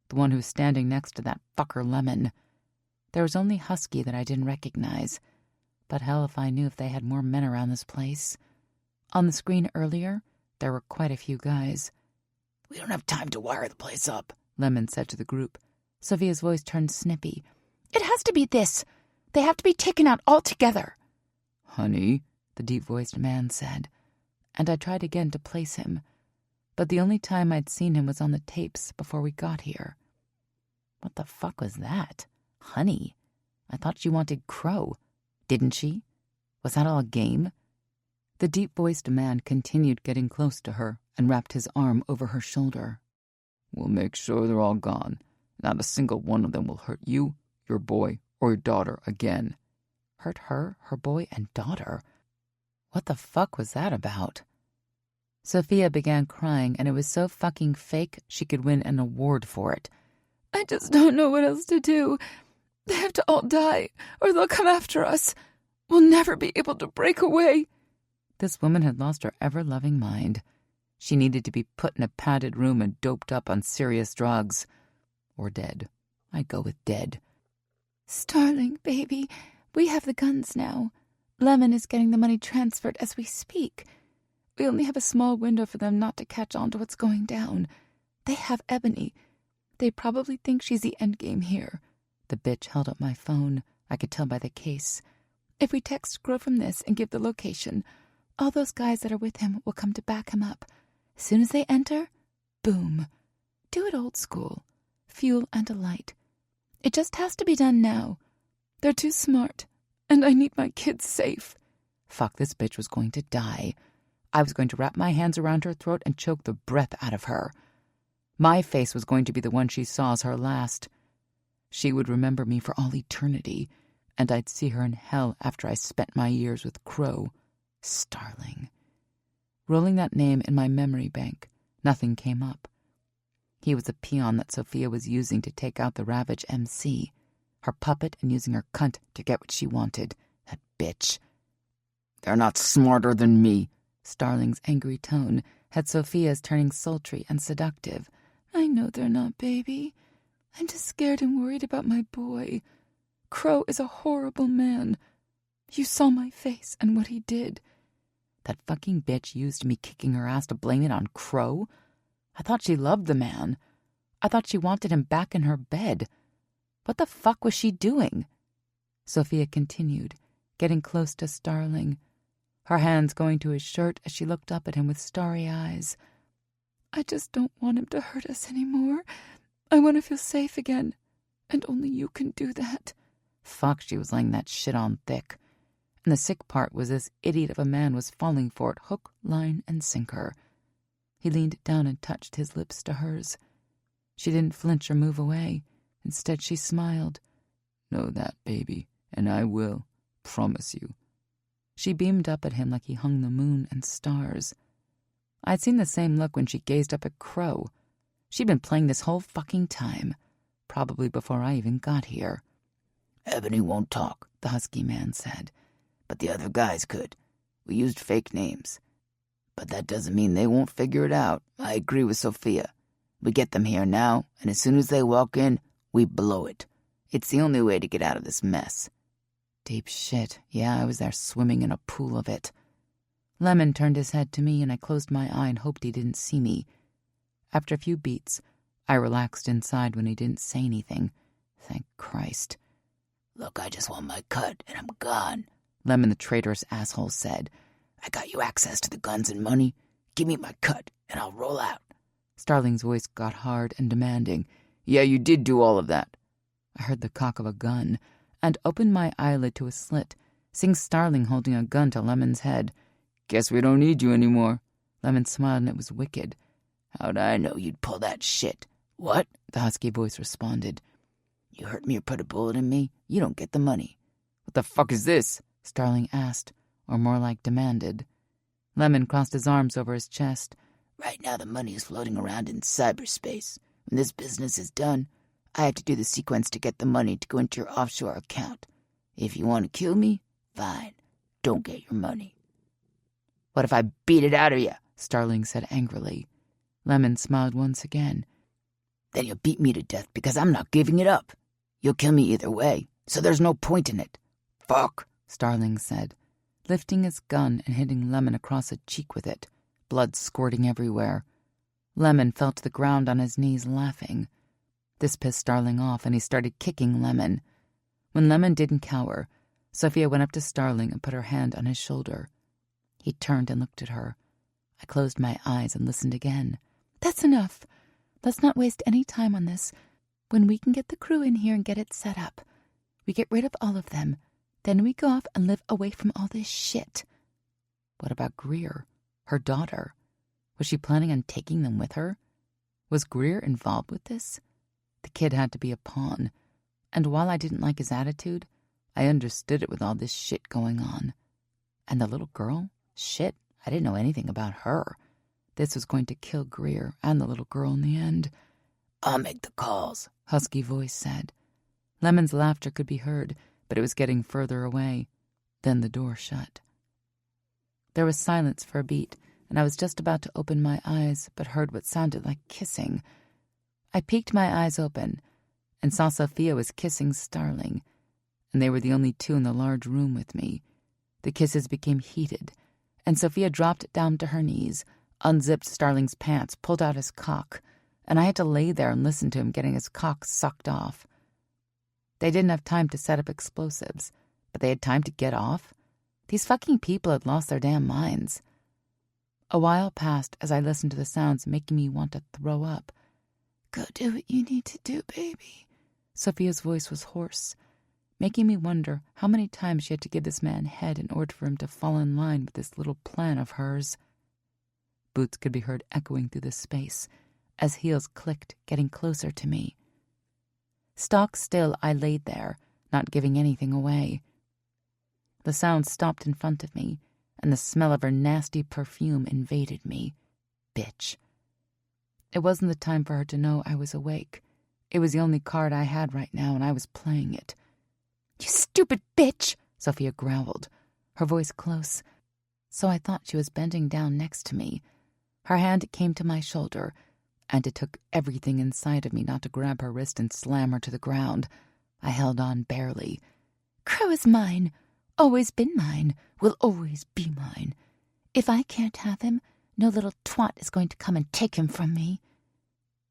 [SPEAKER 2] the one who was standing next to that fucker Lemon. There was only Husky that I didn't recognize, but hell if I knew if they had more men around this place. On the screen earlier, there were quite a few guys. "We don't have time to wire the place up," Lemon said to the group. Sophia's voice turned snippy. "It has to be this. They have to be taken out altogether."
[SPEAKER 3] "Honey,"
[SPEAKER 2] the deep-voiced man said, and I tried again to place him, but the only time I'd seen him was on the tapes before we got here. What the fuck was that? Honey? I thought she wanted Crow. Didn't she? Was that all a game? The deep-voiced man continued getting close to her
[SPEAKER 3] and wrapped his arm over her shoulder. We'll make sure they're all gone. Not a single one of them will hurt you, your boy, or your daughter again.
[SPEAKER 2] Hurt her, her boy, and daughter? What the fuck was that about? Sophia began crying, and it was so fucking fake she could win an award for it.
[SPEAKER 3] I just don't know what else to do. They have to all die, or they'll come after us. We'll never be able to break away.
[SPEAKER 2] This woman had lost her ever-loving mind. She needed to be put in a padded room and doped up on serious drugs. Or dead. I'd go with dead.
[SPEAKER 3] Starling, baby, we have the guns now. Lemon is getting the money transferred as we speak. We only have a small window for them not to catch on to what's going down. They have Ebony. They probably think she's the endgame here.
[SPEAKER 2] The bitch held up my phone. I could tell by the case.
[SPEAKER 3] If we text Crow from this and give the location, all those guys that are with him will come to back him up. As soon as they enter, boom. Do it old school. Fuel and a light. It just has to be done now. They're too smart, and I need my kids safe.
[SPEAKER 2] Fuck, this bitch was going to die. I was going to wrap my hands around her throat and choke the breath out of her. My face was going to be the one she saw as her last. She would remember me for all eternity, and I'd see her in hell after I spent my years with Crow. Starling. Rolling that name in my memory bank, nothing came up. He was a peon that Sophia was using to take out the Ravage MC. Her puppet and using her cunt to get what she wanted. That bitch. They're not smarter than me. Starling's angry tone had Sophia's turning sultry and seductive.
[SPEAKER 3] I know they're not, baby. I'm just scared and worried about my boy. Crow is a horrible man. You saw my face and what he did.
[SPEAKER 2] That fucking bitch used me kicking her ass to blame it on Crow? I thought she loved the man. I thought she wanted him back in her bed. What the fuck was she doing? Sophia continued, getting close to Starling, her hands going to his shirt as she looked up at him with starry eyes.
[SPEAKER 3] I just don't want him to hurt us anymore. I want to feel safe again, and only you can do that.
[SPEAKER 2] Fuck, she was laying that shit on thick. And the sick part was this idiot of a man was falling for it hook, line, and sinker. He leaned down and touched his lips to hers. She didn't flinch or move away. Instead, she smiled. Know that, baby, and I will. Promise you. She beamed up at him like he hung the moon and stars. I'd seen the same look when she gazed up at Crow. She'd been playing this whole fucking time, probably before I even got here. Ebony won't talk, the husky man said, but the other guys could. We used fake names. But that doesn't mean they won't figure it out. I agree with Sophia. We get them here now, and as soon as they walk in, we blow it. It's the only way to get out of this mess. Deep shit. Yeah, I was there swimming in a pool of it. Lemon turned his head to me, and I closed my eye and hoped he didn't see me. After a few beats, I relaxed inside when he didn't say anything. Thank Christ. Look, I just want my cut, and I'm gone, Lemon the traitorous asshole said. I got you access to the guns and money. Give me my cut, and I'll roll out. Starling's voice got hard and demanding. Yeah, you did do all of that. I heard the cock of a gun, and opened my eyelid to a slit, seeing Starling holding a gun to Lemon's head. Guess we don't need you anymore. Lemon smiled, and it was wicked. How'd I know you'd pull that shit? What? The husky voice responded. You hurt me or put a bullet in me? You don't get the money. What the fuck is this? Starling asked, or more like demanded. Lemon crossed his arms over his chest. Right now the money is floating around in cyberspace. When this business is done, I have to do the sequence to get the money to go into your offshore account. If you want to kill me, fine. Don't get your money. What if I beat it out of you? Starling said angrily. Lemon smiled once again. Then you'll beat me to death because I'm not giving it up. You'll kill me either way, so there's no point in it. Fuck, Starling said, lifting his gun and hitting Lemon across the cheek with it, blood squirting everywhere. Lemon fell to the ground on his knees laughing. This pissed Starling off, and he started kicking Lemon. When Lemon didn't cower, Sophia went up to Starling and put her hand on his shoulder. He turned and looked at her. I closed my eyes and listened again.
[SPEAKER 3] That's enough. Let's not waste any time on this. When we can get the crew in here and get it set up, we get rid of all of them. Then we go off and live away from all this shit.
[SPEAKER 2] What about Greer? Her daughter? Was she planning on taking them with her? Was Greer involved with this? The kid had to be a pawn, and while I didn't like his attitude, I understood it with all this shit going on. And the little girl? Shit, I didn't know anything about her. This was going to kill Greer and the little girl in the end. "I'll make the calls," husky voice said. Lemon's laughter could be heard, but it was getting further away. Then the door shut. There was silence for a beat, and I was just about to open my eyes, but heard what sounded like kissing. I peeked my eyes open, and saw Sophia was kissing Starling, and they were the only two in the large room with me. The kisses became heated, and Sophia dropped down to her knees, unzipped Starling's pants, pulled out his cock, and I had to lay there and listen to him getting his cock sucked off. They didn't have time to set up explosives, but they had time to get off. These fucking people had lost their damn minds. A while passed as I listened to the sounds making me want to throw up. "Go do what you need to do, baby." Sophia's voice was hoarse, making me wonder how many times she had to give this man head in order for him to fall in line with this little plan of hers. Boots could be heard echoing through the space as heels clicked, getting closer to me. Stock still, I laid there, not giving anything away. The sound stopped in front of me, and the smell of her nasty perfume invaded me. Bitch. It wasn't the time for her to know I was awake. It was the only card I had right now, and I was playing it. "You stupid bitch," Sophia growled, her voice close, so I thought she was bending down next to me. Her hand came to my shoulder, and it took everything inside of me not to grab her wrist and slam her to the ground. I held on barely. "Crow is mine. Always been mine. Will always be mine. If I can't have him, no little twat is going to come and take him from me."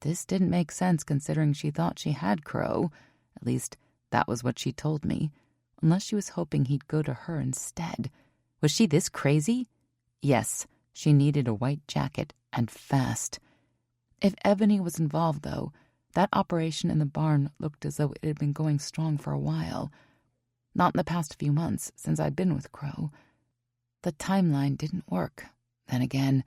[SPEAKER 2] This didn't make sense considering she thought she had Crow. At least, that was what she told me. Unless she was hoping he'd go to her instead. Was she this crazy? Yes, she needed a white jacket, and fast. If Ebony was involved, though, that operation in the barn looked as though it had been going strong for a while. Not in the past few months, since I'd been with Crow. The timeline didn't work. Then again,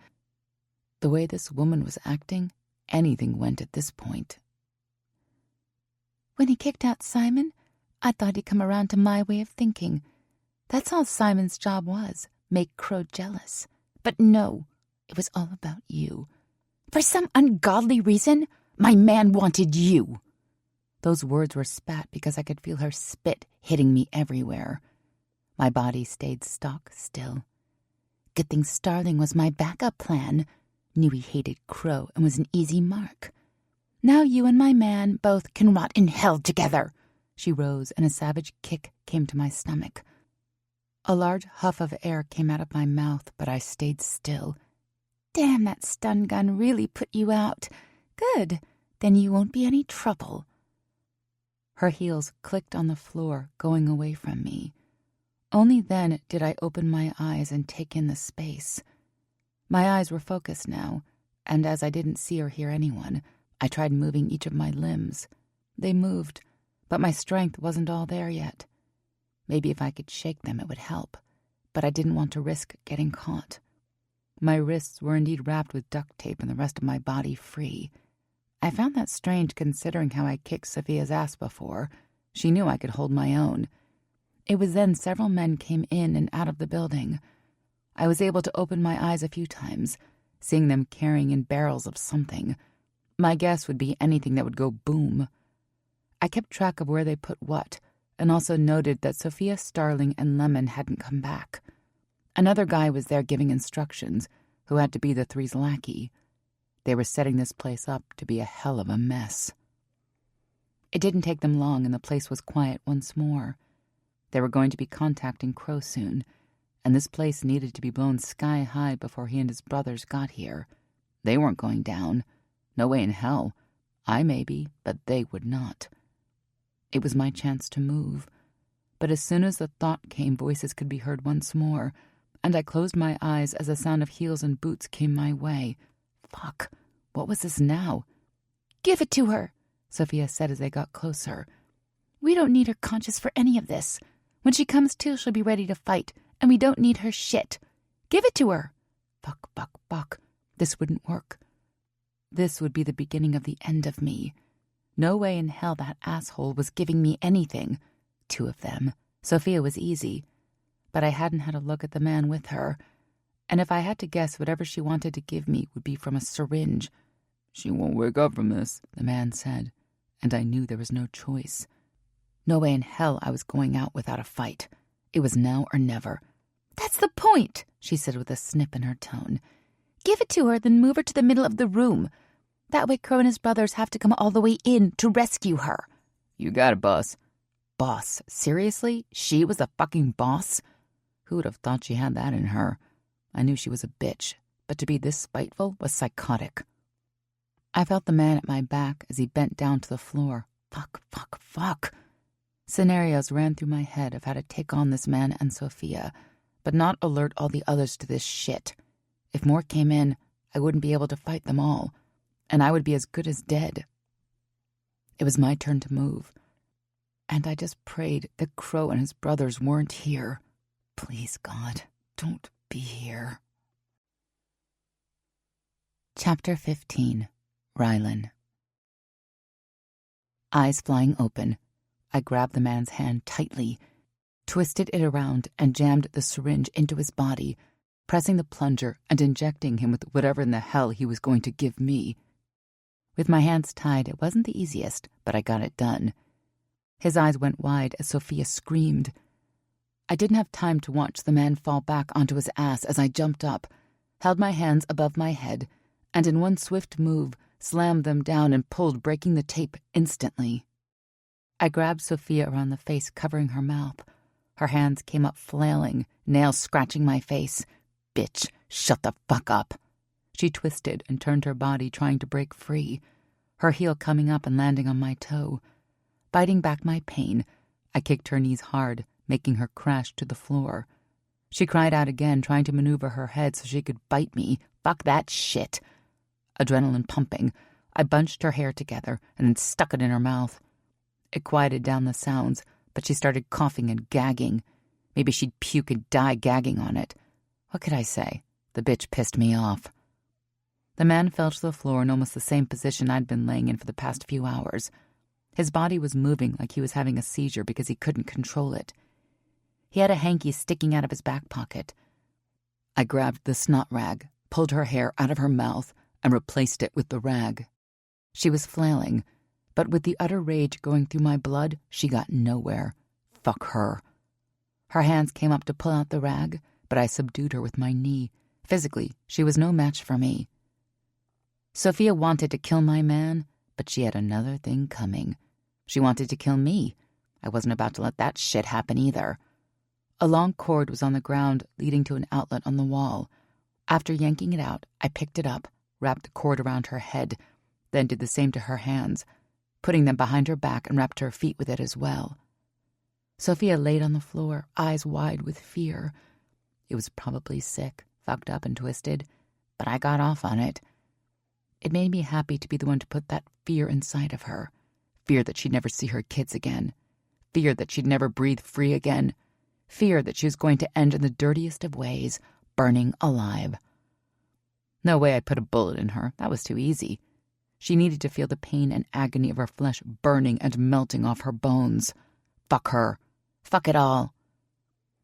[SPEAKER 2] the way this woman was acting, anything went at this point. "When he kicked out Simon, I thought he'd come around to my way of thinking. That's all Simon's job was, make Crow jealous. But no, it was all about you. For some ungodly reason, my man wanted you." Those words were spat because I could feel her spit hitting me everywhere. My body stayed stock still. Good thing Starling was my backup plan. Knew he hated Crow and was an easy mark. "Now you and my man both can rot in hell together." She rose, and a savage kick came to my stomach. A large huff of air came out of my mouth, but I stayed still. "Damn, that stun gun really put you out. Good, then you won't be any trouble." Her heels clicked on the floor, going away from me. Only then did I open my eyes and take in the space. My eyes were focused now, and as I didn't see or hear anyone, I tried moving each of my limbs. They moved, but my strength wasn't all there yet. Maybe if I could shake them it would help, but I didn't want to risk getting caught. My wrists were indeed wrapped with duct tape and the rest of my body free. I found that strange considering how I kicked Sophia's ass before. She knew I could hold my own. It was then several men came in and out of the building. I was able to open my eyes a few times, seeing them carrying in barrels of something. My guess would be anything that would go boom. I kept track of where they put what, and also noted that Sophia, Starling, and Lemon hadn't come back. Another guy was there giving instructions, who had to be the three's lackey. They were setting this place up to be a hell of a mess. It didn't take them long, and the place was quiet once more. They were going to be contacting Crow soon, and this place needed to be blown sky high before he and his brothers got here. They weren't going down. No way in hell. I may be, but they would not. It was my chance to move. But as soon as the thought came, voices could be heard once more, and I closed my eyes as the sound of heels and boots came my way. Fuck, what was this now? "Give it to her," Sophia said as they got closer. "We don't need her conscious for any of this. When she comes to, she'll be ready to fight, and we don't need her shit. Give it to her." Fuck, fuck, fuck. This wouldn't work. This would be the beginning of the end of me. No way in hell that asshole was giving me anything. 2 of them. Sophia was easy. But I hadn't had a look at the man with her. And if I had to guess, whatever she wanted to give me would be from a syringe.
[SPEAKER 3] "She won't wake up from this,"
[SPEAKER 2] the man said, and I knew there was no choice. No way in hell I was going out without a fight. It was now or never. "That's the point," she said with a snip in her tone. "Give it to her, then move her to the middle of the room. That way Crow and his brothers have to come all the way in to rescue her."
[SPEAKER 3] "You got it, boss."
[SPEAKER 2] Boss? Seriously? She was the fucking boss? Who would have thought she had that in her? I knew she was a bitch, but to be this spiteful was psychotic. I felt the man at my back as he bent down to the floor. Fuck. Scenarios ran through my head of how to take on this man and Sophia, but not alert all the others to this shit. If more came in, I wouldn't be able to fight them all, and I would be as good as dead. It was my turn to move, and I just prayed that Crow and his brothers weren't here. Please, God, don't be here. Chapter 15. Rylan. Eyes flying open, I grabbed the man's hand tightly, twisted it around, and jammed the syringe into his body, pressing the plunger and injecting him with whatever in the hell he was going to give me. With my hands tied, it wasn't the easiest, but I got it done. His eyes went wide as Sophia screamed. I didn't have time to watch the man fall back onto his ass as I jumped up, held my hands above my head, and in one swift move, slammed them down and pulled, breaking the tape instantly. I grabbed Sophia around the face, covering her mouth. Her hands came up flailing, nails scratching my face. "Bitch, shut the fuck up." She twisted and turned her body, trying to break free, her heel coming up and landing on my toe. Biting back my pain, I kicked her knees hard, making her crash to the floor. She cried out again, trying to maneuver her head so she could bite me. Fuck that shit. Adrenaline pumping, I bunched her hair together and then stuck it in her mouth. It quieted down the sounds, but she started coughing and gagging. Maybe she'd puke and die gagging on it. What could I say? The bitch pissed me off. The man fell to the floor in almost the same position I'd been laying in for the past few hours. His body was moving like he was having a seizure because he couldn't control it. He had a hanky sticking out of his back pocket. I grabbed the snot rag, pulled her hair out of her mouth, and replaced it with the rag. She was flailing, but with the utter rage going through my blood, she got nowhere. Fuck her. Her hands came up to pull out the rag, but I subdued her with my knee. Physically, she was no match for me. Sophia wanted to kill my man, but she had another thing coming. She wanted to kill me. I wasn't about to let that shit happen either. A long cord was on the ground, leading to an outlet on the wall. After yanking it out, I picked it up, wrapped the cord around her head, then did the same to her hands, putting them behind her back and wrapped her feet with it as well. Sophia laid on the floor, eyes wide with fear. It was probably sick, fucked up and twisted, but I got off on it. It made me happy to be the one to put that fear inside of her. Fear that she'd never see her kids again. Fear that she'd never breathe free again. Fear that she was going to end in the dirtiest of ways, burning alive. No way I'd put a bullet in her. That was too easy. She needed to feel the pain and agony of her flesh burning and melting off her bones. Fuck her. Fuck it all.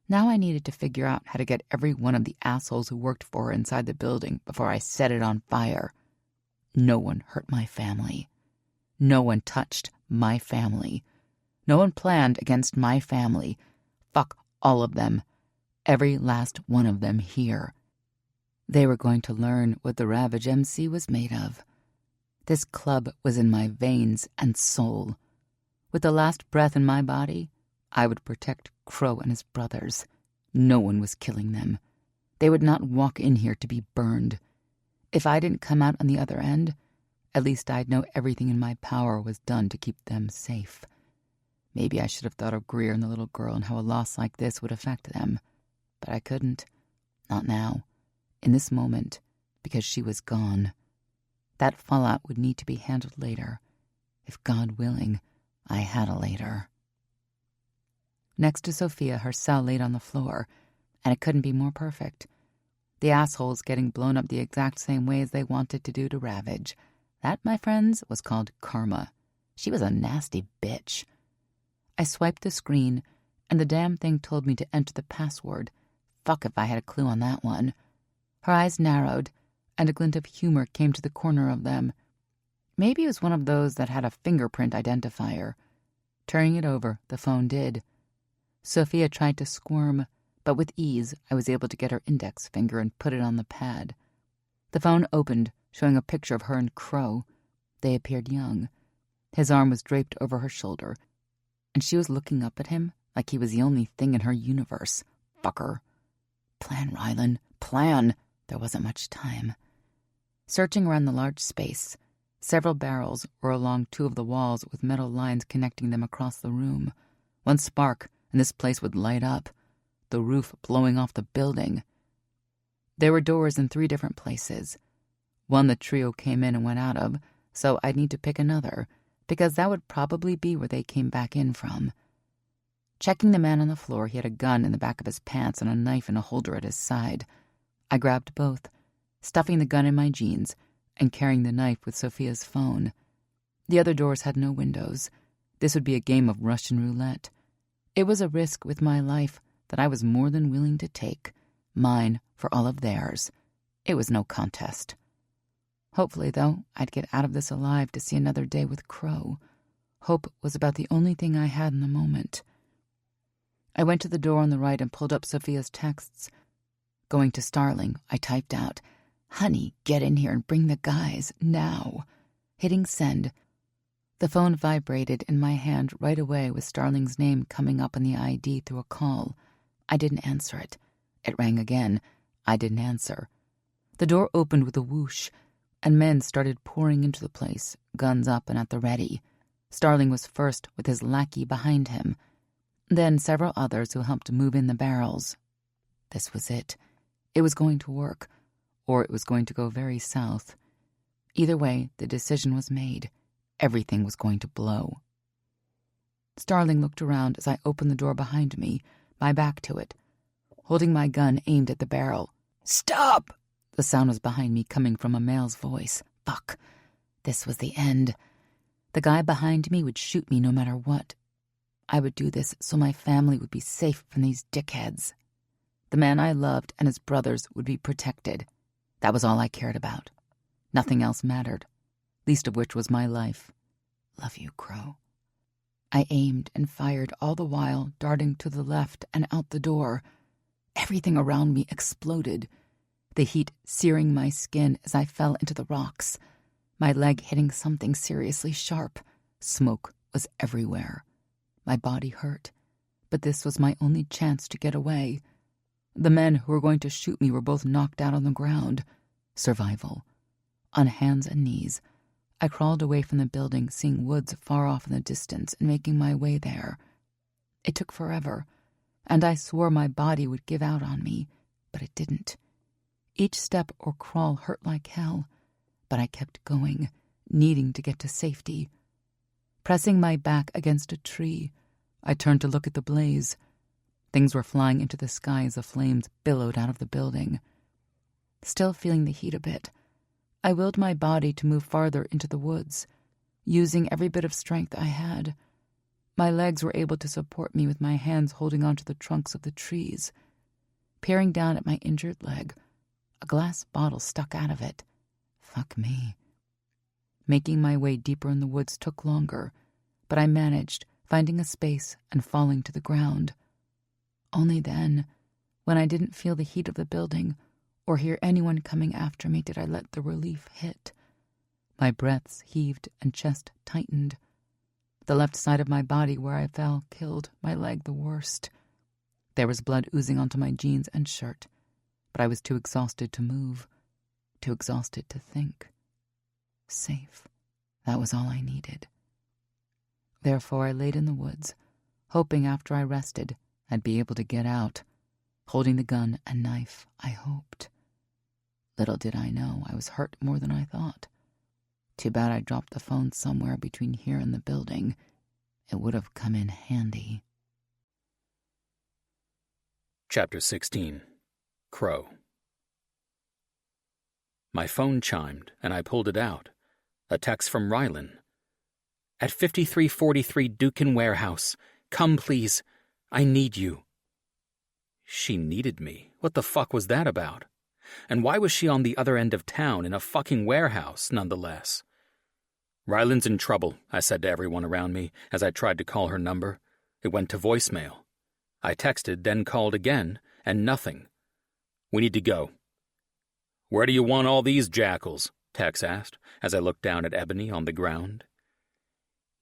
[SPEAKER 2] Now I needed to figure out how to get every one of the assholes who worked for her inside the building before I set it on fire. No one hurt my family. No one touched my family. No one planned against my family. Fuck all of them. Every last one of them here. They were going to learn what the Ravage MC was made of. This club was in my veins and soul. With the last breath in my body, I would protect Crow and his brothers. No one was killing them. They would not walk in here to be burned. If I didn't come out on the other end, at least I'd know everything in my power was done to keep them safe. Maybe I should have thought of Greer and the little girl and how a loss like this would affect them. But I couldn't. Not now. In this moment, because she was gone. That fallout would need to be handled later. If God willing, I had a later. Next to Sophia, her cell laid on the floor, and it couldn't be more perfect. The assholes getting blown up the exact same way as they wanted to do to Ravage. That, my friends, was called karma. She was a nasty bitch. I swiped the screen, and the damn thing told me to enter the password. Fuck if I had a clue on that one. Her eyes narrowed, and a glint of humor came to the corner of them. Maybe it was one of those that had a fingerprint identifier. Turning it over, the phone did. Sophia tried to squirm, but with ease I was able to get her index finger and put it on the pad. The phone opened, showing a picture of her and Crow. They appeared young. His arm was draped over her shoulder, and she was looking up at him like he was the only thing in her universe. Fucker. Plan, Rylan, plan. There wasn't much time. Searching around the large space, several barrels were along two of the walls with metal lines connecting them across the room. One spark, and this place would light up, the roof blowing off the building. There were doors in 3 different places. One the trio came in and went out of, so I'd need to pick another, because that would probably be where they came back in from. Checking the man on the floor, he had a gun in the back of his pants and a knife in a holder at his side. I grabbed both, stuffing the gun in my jeans and carrying the knife with Sophia's phone. The other doors had no windows. This would be a game of Russian roulette. It was a risk with my life that I was more than willing to take, mine for all of theirs. It was no contest. Hopefully, though, I'd get out of this alive to see another day with Crow. Hope was about the only thing I had in the moment. I went to the door on the right and pulled up Sophia's texts. Going to Starling, I typed out, "Honey, get in here and bring the guys, now." Hitting send. The phone vibrated in my hand right away with Starling's name coming up in the ID through a call. I didn't answer it. It rang again. I didn't answer. The door opened with a whoosh, and men started pouring into the place, guns up and at the ready. Starling was first with his lackey behind him. Then several others who helped move in the barrels. This was it. It was going to work, or it was going to go very south. Either way, the decision was made. Everything was going to blow. Starling looked around as I opened the door behind me, my back to it, holding my gun aimed at the barrel. "Stop!" The sound was behind me, coming from a male's voice. Fuck. This was the end. The guy behind me would shoot me no matter what. I would do this so my family would be safe from these dickheads. The man I loved and his brothers would be protected. That was all I cared about. Nothing else mattered, least of which was my life. Love you, Crow. I aimed and fired, all the while darting to the left and out the door. Everything around me exploded, the heat searing my skin as I fell into the rocks, my leg hitting something seriously sharp. Smoke was everywhere. My body hurt, but this was my only chance to get away. The men who were going to shoot me were both knocked out on the ground. Survival. On hands and knees, I crawled away from the building, seeing woods far off in the distance and making my way there. It took forever, and I swore my body would give out on me, but it didn't. Each step or crawl hurt like hell, but I kept going, needing to get to safety. Pressing my back against a tree, I turned to look at the blaze. Things were flying into the sky as the flames billowed out of the building. Still feeling the heat a bit, I willed my body to move farther into the woods, using every bit of strength I had. My legs were able to support me with my hands holding onto the trunks of the trees. Peering down at my injured leg, a glass bottle stuck out of it. Fuck me. Making my way deeper in the woods took longer, but I managed, finding a space and falling to the ground. Only then, when I didn't feel the heat of the building or hear anyone coming after me, did I let the relief hit. My breaths heaved and chest tightened. The left side of my body where I fell killed, my leg the worst. There was blood oozing onto my jeans and shirt, but I was too exhausted to move, too exhausted to think. Safe. That was all I needed. Therefore I laid in the woods, hoping after I rested I'd be able to get out, holding the gun and knife, I hoped. Little did I know I was hurt more than I thought. Too bad I dropped the phone somewhere between here and the building. It would have come in handy.
[SPEAKER 1] Chapter 16. Crow. My phone chimed, and I pulled it out. A text from Rylan. "At 5343 Dukin Warehouse. Come, please. I need you." She needed me. What the fuck was that about? And why was she on the other end of town in a fucking warehouse, nonetheless? "Rylan's in trouble," I said to everyone around me as I tried to call her number. It went to voicemail. I texted, then called again, and nothing. "We need to go." "Where do you want all these jackals?" Tex asked as I looked down at Ebony on the ground.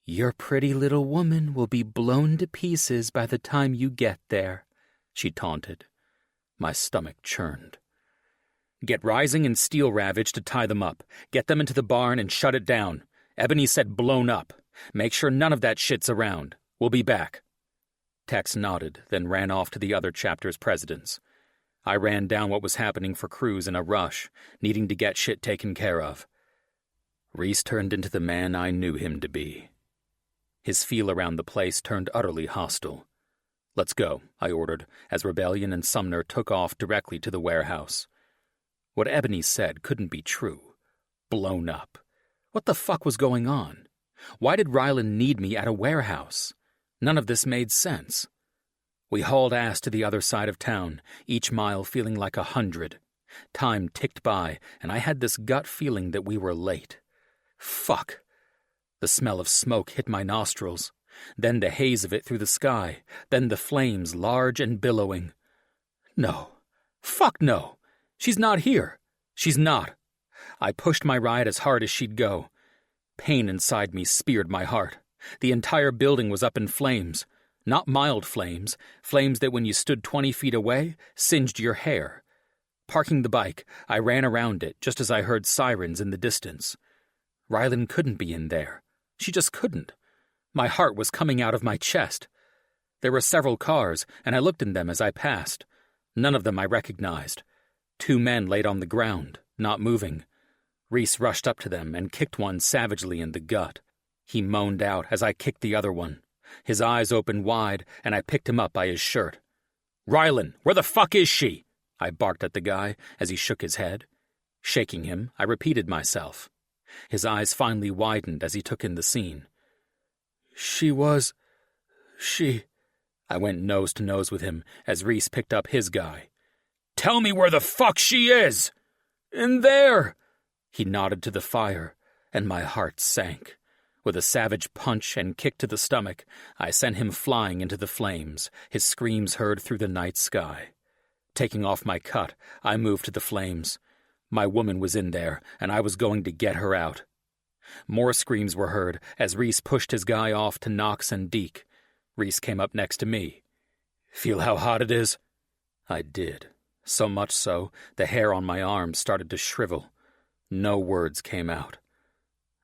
[SPEAKER 1] "Your pretty little woman will be blown to pieces by the time you get there," she taunted. My stomach churned. "Get Rising and Steel Ravage to tie them up. Get them into the barn and shut it down. Ebony said blown up. Make sure none of that shit's around. We'll be back." Tex nodded, then ran off to the other chapter's presidents. I ran down what was happening for Cruz in a rush, needing to get shit taken care of. Reese turned into the man I knew him to be. His feel around the place turned utterly hostile. "Let's go," I ordered, as Rebellion and Sumner took off directly to the warehouse. What Ebony said couldn't be true. Blown up. What the fuck was going on? Why did Rylan need me at a warehouse? None of this made sense. We hauled ass to the other side of town, each mile feeling like 100. Time ticked by, and I had this gut feeling that we were late. Fuck. The smell of smoke hit my nostrils, then the haze of it through the sky, then the flames large and billowing. No. Fuck no. She's not here. She's not. I pushed my ride as hard as she'd go. Pain inside me speared my heart. The entire building was up in flames. Not mild flames, flames that when you stood 20 feet away, singed your hair. Parking the bike, I ran around it just as I heard sirens in the distance. Rylan couldn't be in there. She just couldn't. My heart was coming out of my chest. There were several cars, and I looked in them as I passed. None of them I recognized. 2 men laid on the ground, not moving. Reese rushed up to them and kicked one savagely in the gut. He moaned out as I kicked the other one. His eyes opened wide, and I picked him up by his shirt. "Rylan, where the fuck is she?" I barked at the guy as he shook his head. Shaking him, I repeated myself. His eyes finally widened as he took in the scene. She... I went nose to nose with him as Reese picked up his guy. "Tell me where the fuck she is!" "In there!" He nodded to the fire, and my heart sank. With a savage punch and kick to the stomach, I sent him flying into the flames, his screams heard through the night sky. Taking off my cut, I moved to the flames. My woman was in there, and I was going to get her out. More screams were heard as Reese pushed his guy off to Knox and Deke. Reese came up next to me. "Feel how hot it is?" I did. So much so, the hair on my arms started to shrivel. No words came out.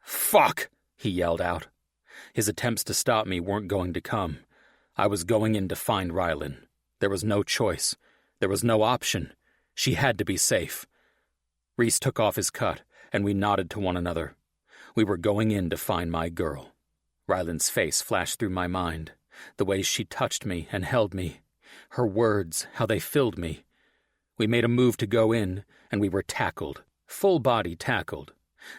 [SPEAKER 1] "Fuck!" he yelled out. His attempts to stop me weren't going to come. I was going in to find Rylan. There was no choice. There was no option. She had to be safe. Reese took off his cut, and we nodded to one another. We were going in to find my girl. Rylan's face flashed through my mind. The way she touched me and held me. Her words, how they filled me. We made a move to go in, and we were tackled. Full body tackled.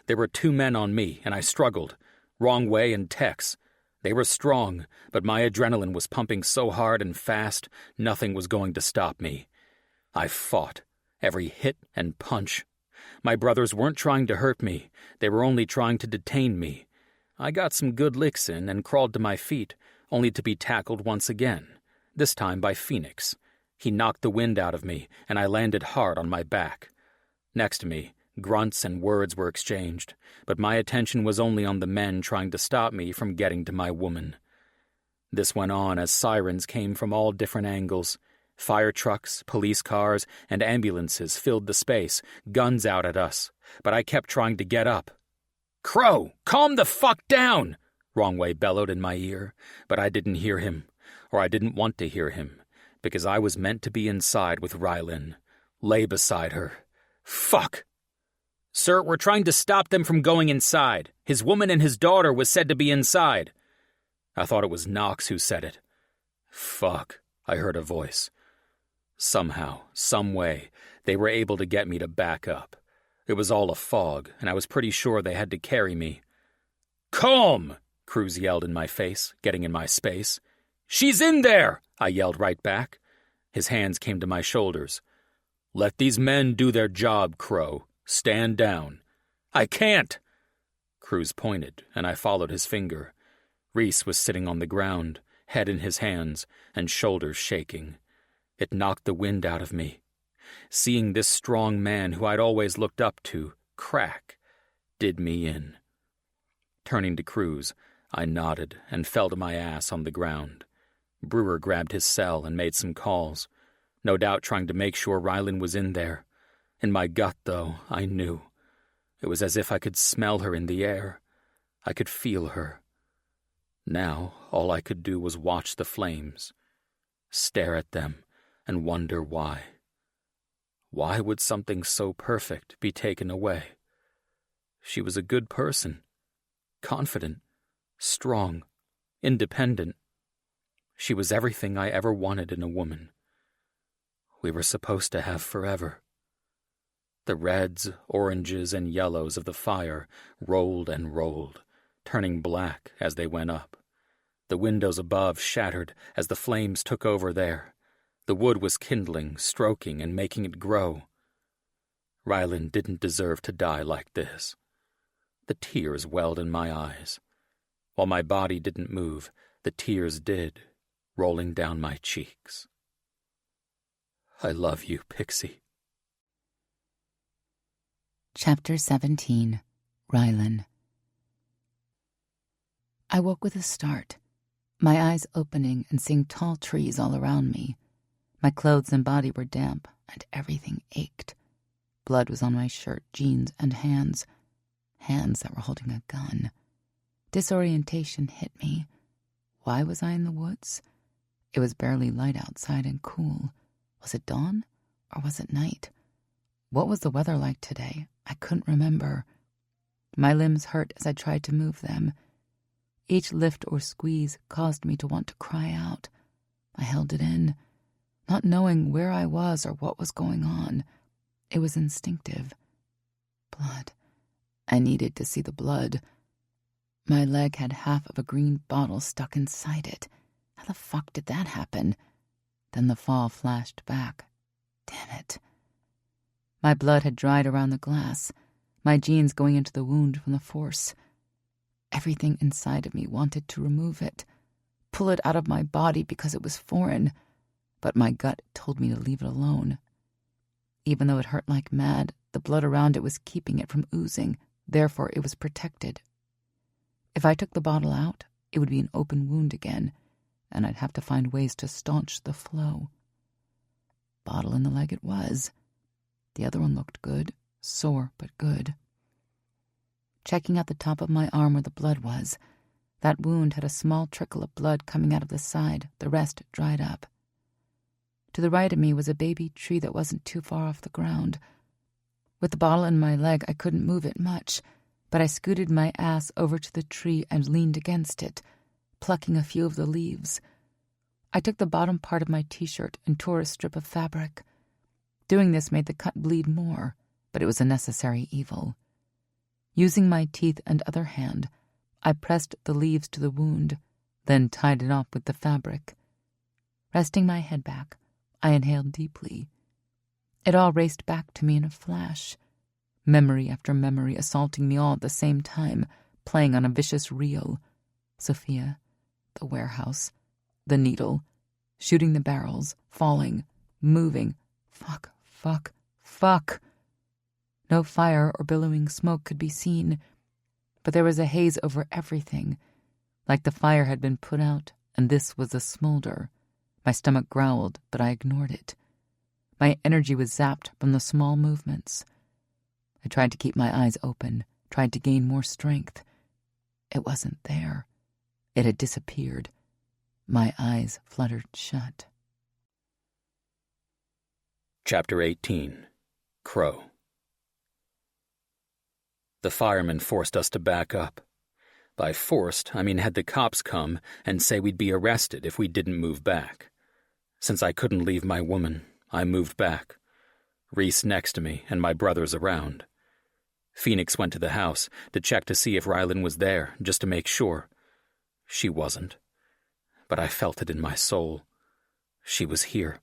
[SPEAKER 1] There were 2 men on me, and I struggled. Wrong way and Tex. They were strong, but my adrenaline was pumping so hard and fast, nothing was going to stop me. I fought. Every hit and punch. My brothers weren't trying to hurt me. They were only trying to detain me. I got some good licks in and crawled to my feet, only to be tackled once again, this time by Phoenix. He knocked the wind out of me, and I landed hard on my back. Next to me, grunts and words were exchanged, but my attention was only on the men trying to stop me from getting to my woman. This went on as sirens came from all different angles. Fire trucks, police cars, and ambulances filled the space, guns out at us, but I kept trying to get up. "Crow, calm the fuck down!" Wrongway bellowed in my ear, but I didn't hear him, or I didn't want to hear him, because I was meant to be inside with Rylan, lay beside her. Fuck! "Sir, we're trying to stop them from going inside. His woman and his daughter was said to be inside." I thought it was Knox who said it. Fuck, I heard a voice. Somehow, some way, they were able to get me to back up. It was all a fog, and I was pretty sure they had to carry me. "Calm!" Cruz yelled in my face, getting in my space. "She's in there!" I yelled right back. His hands came to my shoulders. "Let these men do their job, Crow. Stand down." "I can't!" Cruz pointed, and I followed his finger. Reese was sitting on the ground, head in his hands, and shoulders shaking. It knocked the wind out of me. Seeing this strong man who I'd always looked up to crack did me in. Turning to Cruz, I nodded and felt my ass on the ground. Brewer grabbed his cell and made some calls, no doubt trying to make sure Rylan was in there. In my gut, though, I knew. It was as if I could smell her in the air. I could feel her. Now, all I could do was watch the flames, stare at them, and wonder why. Why would something so perfect be taken away? She was a good person, confident, strong, independent. She was everything I ever wanted in a woman. We were supposed to have forever. The reds, oranges, and yellows of the fire rolled and rolled, turning black as they went up. The windows above shattered as the flames took over there. The wood was kindling, stroking, and making it grow. Rylan didn't deserve to die like this. The tears welled in my eyes. While my body didn't move, the tears did, rolling down my cheeks. I love you, Pixie.
[SPEAKER 2] Chapter 17. Rylan. I woke with a start, my eyes opening and seeing tall trees all around me. My clothes and body were damp, and everything ached. Blood was on my shirt, jeans, and hands that were holding a gun. Disorientation hit me. Why was I in the woods? It was barely light outside and cool. Was it dawn, or was it night? What was the weather like today? I couldn't remember. My limbs hurt as I tried to move them. Each lift or squeeze caused me to want to cry out. I held it in, not knowing where I was or what was going on. It was instinctive. Blood. I needed to see the blood. My leg had half of a green bottle stuck inside it. How the fuck did that happen? Then the fall flashed back. Damn it. My blood had dried around the glass, my jeans going into the wound from the force. Everything inside of me wanted to remove it, pull it out of my body because it was foreign, but my gut told me to leave it alone. Even though it hurt like mad, the blood around it was keeping it from oozing, therefore it was protected. If I took the bottle out, it would be an open wound again, and I'd have to find ways to staunch the flow. Bottle in the leg it was. The other one looked good, sore but good. Checking out the top of my arm where the blood was, that wound had a small trickle of blood coming out of the side, the rest dried up. To the right of me was a baby tree that wasn't too far off the ground. With the bottle in my leg, I couldn't move it much, but I scooted my ass over to the tree and leaned against it, plucking a few of the leaves. I took the bottom part of my t-shirt and tore a strip of fabric. Doing this made the cut bleed more, but it was a necessary evil. Using my teeth and other hand, I pressed the leaves to the wound, then tied it off with the fabric. Resting my head back, I inhaled deeply. It all raced back to me in a flash. Memory after memory assaulting me all at the same time, playing on a vicious reel. Sophia, the warehouse, the needle, shooting the barrels, falling, moving. Fuck. No fire or billowing smoke could be seen, but there was a haze over everything, like the fire had been put out, and this was a smolder. My stomach growled, but I ignored it. My energy was zapped from the small movements. I tried to keep my eyes open, tried to gain more strength. It wasn't there. It had disappeared. My eyes fluttered shut.
[SPEAKER 1] Chapter 18. Crow. The firemen forced us to back up. By forced, I mean had the cops come and say we'd be arrested if we didn't move back. Since I couldn't leave my woman, I moved back. Reese next to me and my brothers around. Phoenix went to the house to check to see if Rylan was there, just to make sure. She wasn't. But I felt it in my soul. She was here.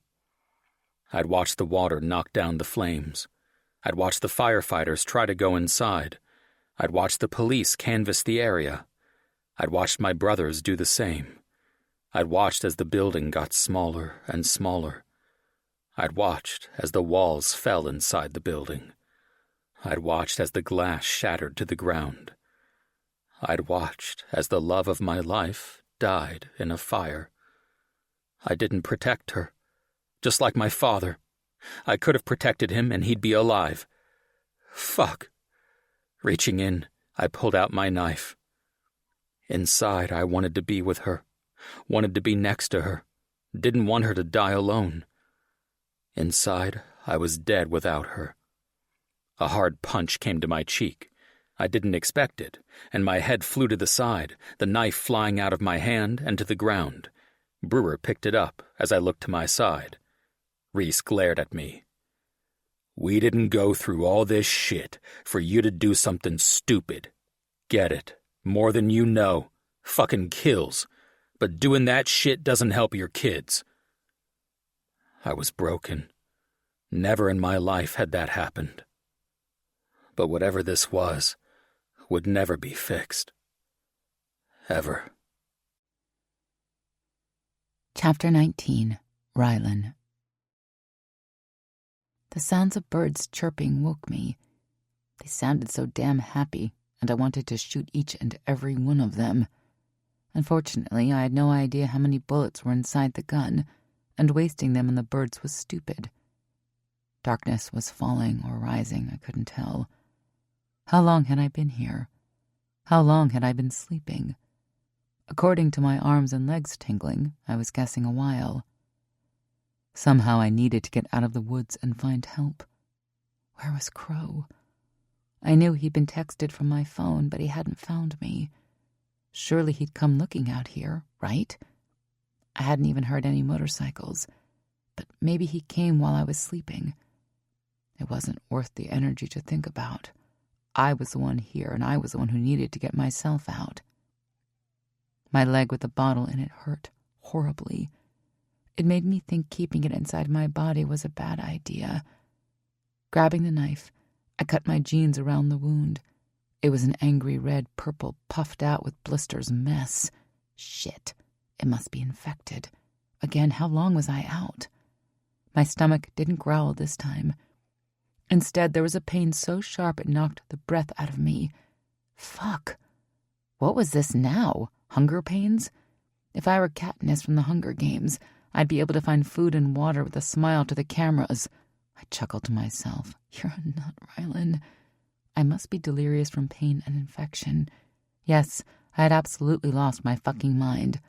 [SPEAKER 1] I'd watched the water knock down the flames. I'd watched the firefighters try to go inside. I'd watched the police canvass the area. I'd watched my brothers do the same. I'd watched as the building got smaller and smaller. I'd watched as the walls fell inside the building. I'd watched as the glass shattered to the ground. I'd watched as the love of my life died in a fire. I didn't protect her, just like my father. I could have protected him and he'd be alive. Fuck. Reaching in, I pulled out my knife. Inside, I wanted to be with her, wanted to be next to her, didn't want her to die alone. Inside, I was dead without her. A hard punch came to my cheek. I didn't expect it, and my head flew to the side, the knife flying out of my hand and to the ground. Brewer picked it up as I looked to my side. Reese glared at me. "We didn't go through all this shit for you to do something stupid. Get it? More than you know. Fucking kills. But doing that shit doesn't help your kids." I was broken. Never in my life had that happened. But whatever this was, would never be fixed. Ever.
[SPEAKER 2] Chapter 19. Rylan. The sounds of birds chirping woke me. They sounded so damn happy, and I wanted to shoot each and every one of them. Unfortunately, I had no idea how many bullets were inside the gun, and wasting them on the birds was stupid. Darkness was falling or rising, I couldn't tell. How long had I been here? How long had I been sleeping? According to my arms and legs tingling, I was guessing a while. Somehow I needed to get out of the woods and find help. Where was Crow? I knew he'd been texted from my phone, but he hadn't found me. Surely he'd come looking out here, right? I hadn't even heard any motorcycles, but maybe he came while I was sleeping. It wasn't worth the energy to think about. I was the one here, and I was the one who needed to get myself out. My leg with the bottle in it hurt horribly. It made me think keeping it inside my body was a bad idea. Grabbing the knife, I cut my jeans around the wound. It was an angry red-purple, puffed out with blisters mess. Shit, it must be infected. Again, how long was I out? My stomach didn't growl this time. Instead, there was a pain so sharp it knocked the breath out of me. Fuck. What was this now? Hunger pains? If I were Katniss from the Hunger Games, I'd be able to find food and water with a smile to the cameras. I chuckled to myself. You're a nut, Rylan. I must be delirious from pain and infection. Yes, I had absolutely lost my fucking mind.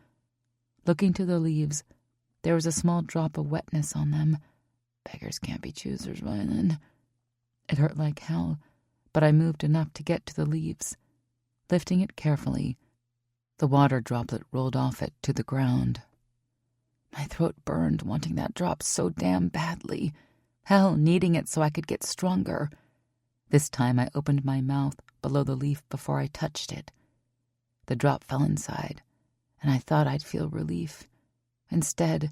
[SPEAKER 2] Looking to the leaves, there was a small drop of wetness on them. Beggars can't be choosers, Rylan. It hurt like hell, but I moved enough to get to the leaves. Lifting it carefully, the water droplet rolled off it to the ground. My throat burned, wanting that drop so damn badly. Hell, needing it so I could get stronger. This time I opened my mouth below the leaf before I touched it. The drop fell inside, and I thought I'd feel relief. Instead,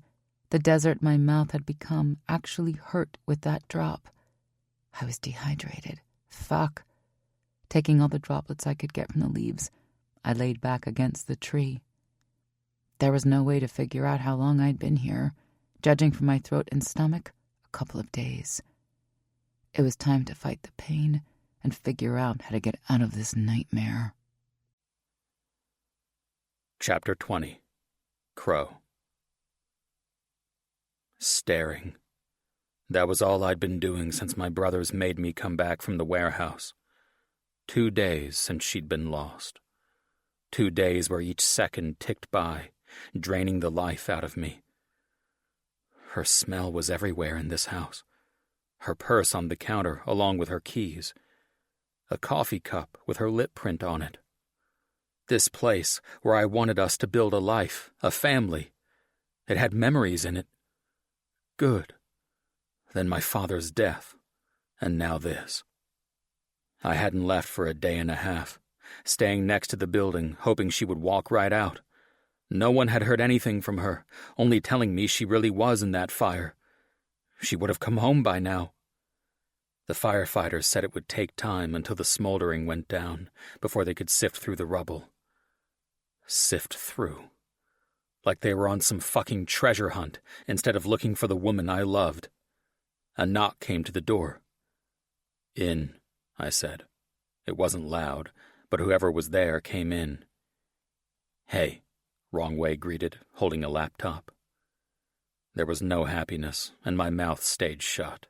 [SPEAKER 2] the desert my mouth had become actually hurt with that drop. I was dehydrated. Fuck. Taking all the droplets I could get from the leaves, I laid back against the tree. There was no way to figure out how long I'd been here. Judging from my throat and stomach, a couple of days. It was time to fight the pain and figure out how to get out of this nightmare.
[SPEAKER 1] Chapter 20. Crow. Staring. That was all I'd been doing since my brothers made me come back from the warehouse. 2 days since she'd been lost. 2 days where each second ticked by, draining the life out of me. Her smell was everywhere in this house. Her purse on the counter along with her keys. A coffee cup with her lip print on it. This place where I wanted us to build a life, a family. It had memories in it. Good. Then my father's death, and now this. I hadn't left for a day and a half, staying next to the building, hoping she would walk right out. No one had heard anything from her, only telling me she really was in that fire. She would have come home by now. The firefighters said it would take time until the smoldering went down, before they could sift through the rubble. Sift through. Like they were on some fucking treasure hunt, instead of looking for the woman I loved. A knock came to the door. "In," I said. It wasn't loud, but whoever was there came in. "Hey," Wrong Way greeted, holding a laptop. There was no happiness, and my mouth stayed shut.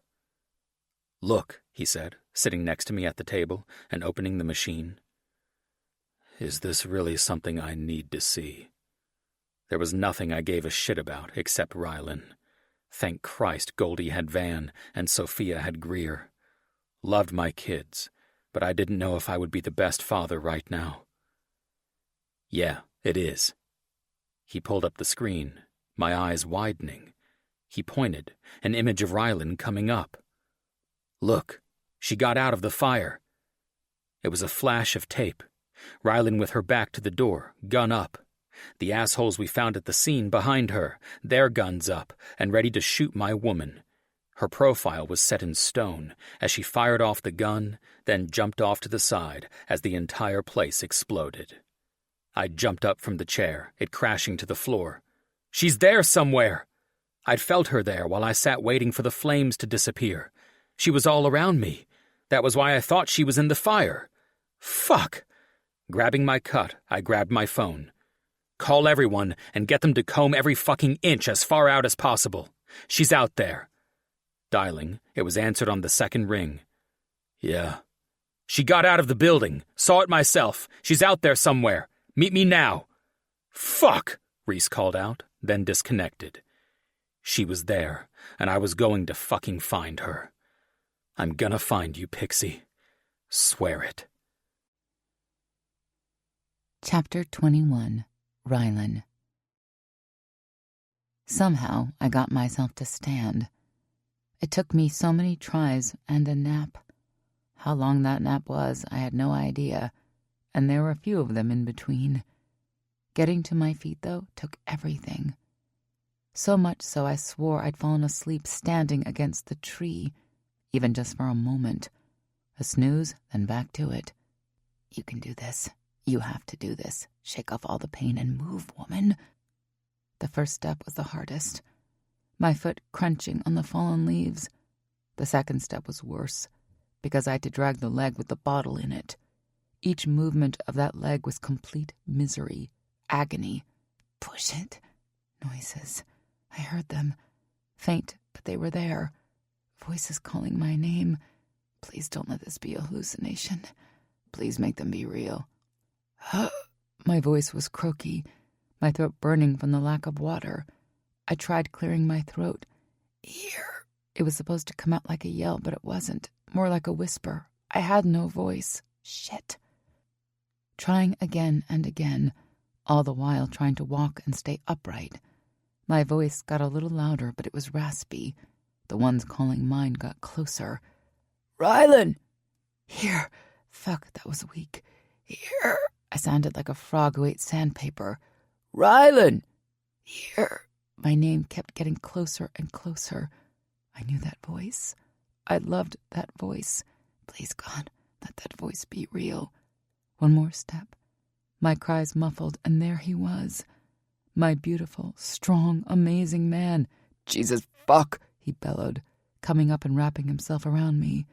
[SPEAKER 1] "Look," he said, sitting next to me at the table and opening the machine. Is this really something I need to see? There was nothing I gave a shit about except Rylan. Thank Christ Goldie had Van and Sophia had Greer. Loved my kids, but I didn't know if I would be the best father right now. "Yeah, it is." He pulled up the screen, my eyes widening. He pointed, an image of Rylan coming up. "Look, she got out of the fire." It was a flash of tape. Rylan with her back to the door, gun up. The assholes we found at the scene behind her, their guns up, and ready to shoot my woman. Her profile was set in stone as she fired off the gun, then jumped off to the side as the entire place exploded. I jumped up from the chair, it crashing to the floor. "She's there somewhere!" I'd felt her there while I sat waiting for the flames to disappear. She was all around me. That was why I thought she was in the fire. Fuck! Grabbing my cut, I grabbed my phone. "Call everyone and get them to comb every fucking inch as far out as possible. She's out there." Dialing, it was answered on the second ring. "Yeah." "She got out of the building. Saw it myself. She's out there somewhere. Meet me now." "Fuck!" Reese called out, then disconnected. She was there, and I was going to fucking find her. I'm gonna find you, Pixie. Swear it.
[SPEAKER 2] Chapter 21. Rylan. Somehow I got myself to stand. It took me so many tries and a nap. How long that nap was, I had no idea, and there were a few of them in between. Getting to my feet, though, took everything. So much so I swore I'd fallen asleep standing against the tree, even just for a moment. A snooze, then back to it. "You can do this. You have to do this. Shake off all the pain and move, woman." The first step was the hardest, my foot crunching on the fallen leaves. The second step was worse, because I had to drag the leg with the bottle in it. Each movement of that leg was complete misery, agony. Push it. Noises. I heard them. Faint, but they were there. Voices calling my name. Please don't let this be a hallucination. Please make them be real. My voice was croaky, my throat burning from the lack of water. I tried clearing my throat. Here. It was supposed to come out like a yell, but it wasn't. More like a whisper. I had no voice. Shit. Trying again and again, all the while trying to walk and stay upright. My voice got a little louder, but it was raspy. The ones calling mine got closer. "Rylan!" "Here." Fuck, that was weak. "Here." I sounded like a frog who ate sandpaper. "Rylan!" "Here." My name kept getting closer and closer. I knew that voice. I loved that voice. Please, God, let that voice be real. One more step. My cries muffled, and there he was. My beautiful, strong, amazing man. "Jesus, fuck!" he bellowed, coming up and wrapping himself around me.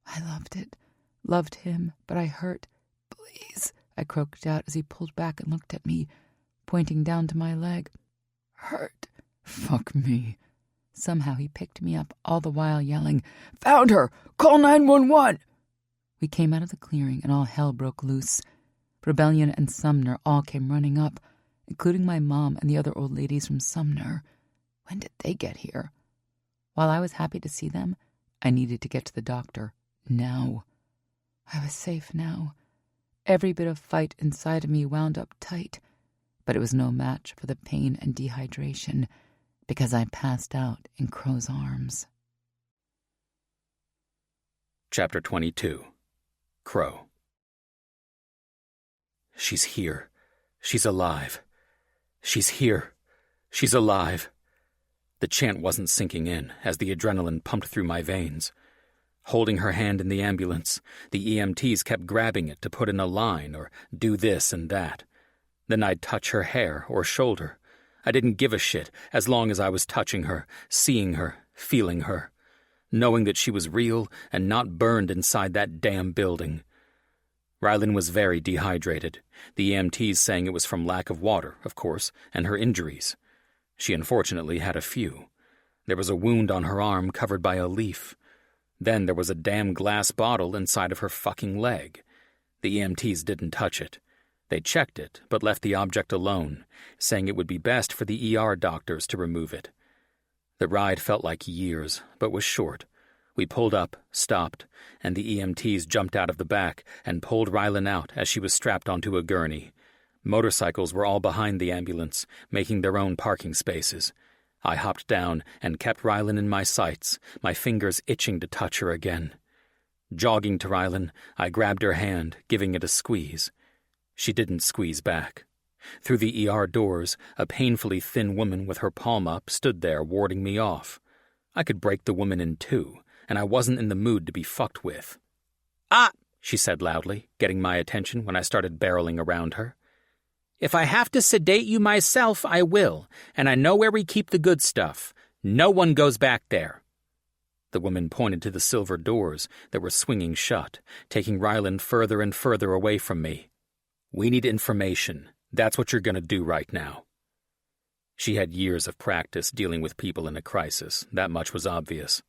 [SPEAKER 2] I loved it. Loved him, but I hurt. "Please," I croaked out as he pulled back and looked at me, pointing down to my leg. "Hurt." "Fuck me." Somehow he picked me up, all the while yelling, "Found her! Call 911!" We came out of the clearing and all hell broke loose. Rebellion and Sumner all came running up, including my mom and the other old ladies from Sumner. When did they get here? While I was happy to see them, I needed to get to the doctor. Now. I was safe now. Every bit of fight inside of me wound up tight, but it was no match for the pain and dehydration, because I passed out in Crow's arms.
[SPEAKER 1] Chapter 22. Crow. She's here. She's alive. She's here. She's alive. The chant wasn't sinking in as the adrenaline pumped through my veins. Holding her hand in the ambulance, the EMTs kept grabbing it to put in a line or do this and that. Then I'd touch her hair or shoulder. I didn't give a shit as long as I was touching her, seeing her, feeling her, knowing that she was real and not burned inside that damn building. Rylan was very dehydrated, the EMTs saying it was from lack of water, of course, and her injuries. She unfortunately had a few. There was a wound on her arm covered by a leaf. Then there was a damn glass bottle inside of her fucking leg. The EMTs didn't touch it. They checked it, but left the object alone, saying it would be best for the ER doctors to remove it. The ride felt like years, but was short. We pulled up, stopped, and the EMTs jumped out of the back and pulled Rylan out as she was strapped onto a gurney. Motorcycles were all behind the ambulance, making their own parking spaces. I hopped down and kept Rylan in my sights, my fingers itching to touch her again. Jogging to Rylan, I grabbed her hand, giving it a squeeze. She didn't squeeze back. Through the ER doors, a painfully thin woman with her palm up stood there warding me off. I could break the woman in two, and I wasn't in the mood to be fucked with.
[SPEAKER 4] "Ah!"
[SPEAKER 1] she said loudly, getting my attention when I started barreling around her.
[SPEAKER 4] "If I have to sedate you myself, I will, and I know where we keep the good stuff. No one goes back there."
[SPEAKER 1] The woman pointed to the silver doors that were swinging shut, taking Rylan further and further away from me. "We need information. That's what you're going to do right now." She had years of practice dealing with people in a crisis, that much was obvious.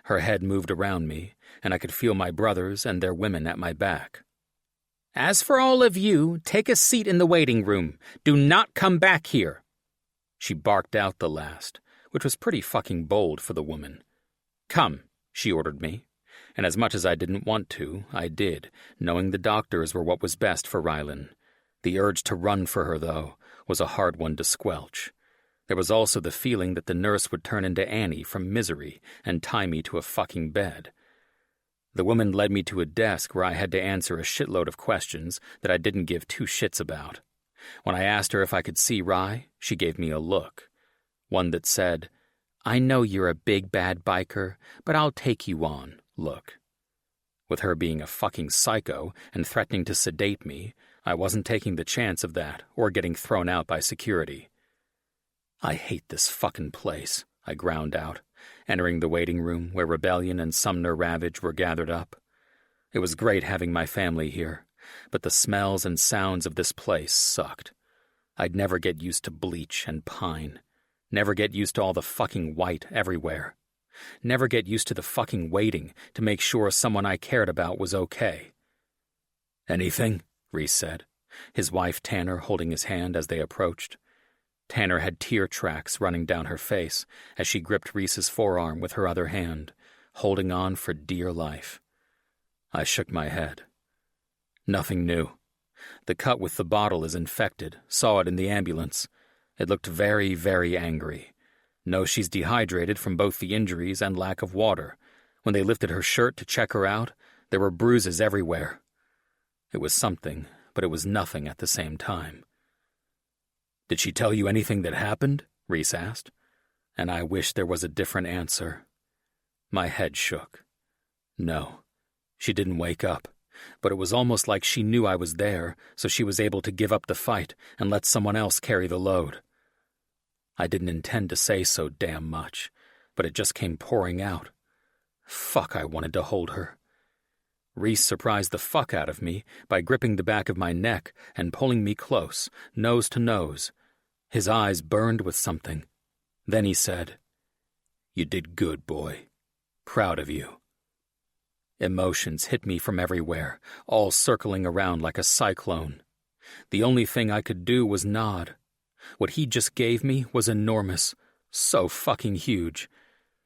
[SPEAKER 1] Her head moved around me, and I could feel my brothers and their women at my back.
[SPEAKER 4] "As for all of you, take a seat in the waiting room. Do not come back here."
[SPEAKER 1] She barked out the last, which was pretty fucking bold for the woman. "Come," she ordered me, and as much as I didn't want to, I did, knowing the doctors were what was best for Rylan. The urge to run for her, though, was a hard one to squelch. There was also the feeling that the nurse would turn into Annie from Misery and tie me to a fucking bed. The woman led me to a desk where I had to answer a shitload of questions that I didn't give two shits about. When I asked her if I could see Rye, she gave me a look. One that said, "I know you're a big bad biker, but I'll take you on," look. With her being a fucking psycho and threatening to sedate me, I wasn't taking the chance of that or getting thrown out by security. "I hate this fucking place," I ground out, entering the waiting room where Rebellion and Sumner Ravage were gathered up. It was great having my family here, but the smells and sounds of this place sucked. I'd never get used to bleach and pine. Never get used to all the fucking white everywhere. Never get used to the fucking waiting to make sure someone I cared about was okay. "Anything?" Reese said, his wife Tanner holding his hand as they approached. Tanner had tear tracks running down her face as she gripped Reese's forearm with her other hand, holding on for dear life. I shook my head. "Nothing new. The cut with the bottle is infected. Saw it in the ambulance. It looked very, very angry. Know she's dehydrated from both the injuries and lack of water. When they lifted her shirt to check her out, there were bruises everywhere. It was something, but it was nothing at the same time." "Did she tell you anything that happened?" Reese asked, and I wished there was a different answer. My head shook. No, she didn't wake up, but it was almost like she knew I was there, so she was able to give up the fight and let someone else carry the load. I didn't intend to say so damn much, but it just came pouring out. Fuck, I wanted to hold her. Reese surprised the fuck out of me by gripping the back of my neck and pulling me close, nose to nose. His eyes burned with something. Then he said, "You did good, boy. Proud of you." Emotions hit me from everywhere, all circling around like a cyclone. The only thing I could do was nod. What he just gave me was enormous, so fucking huge.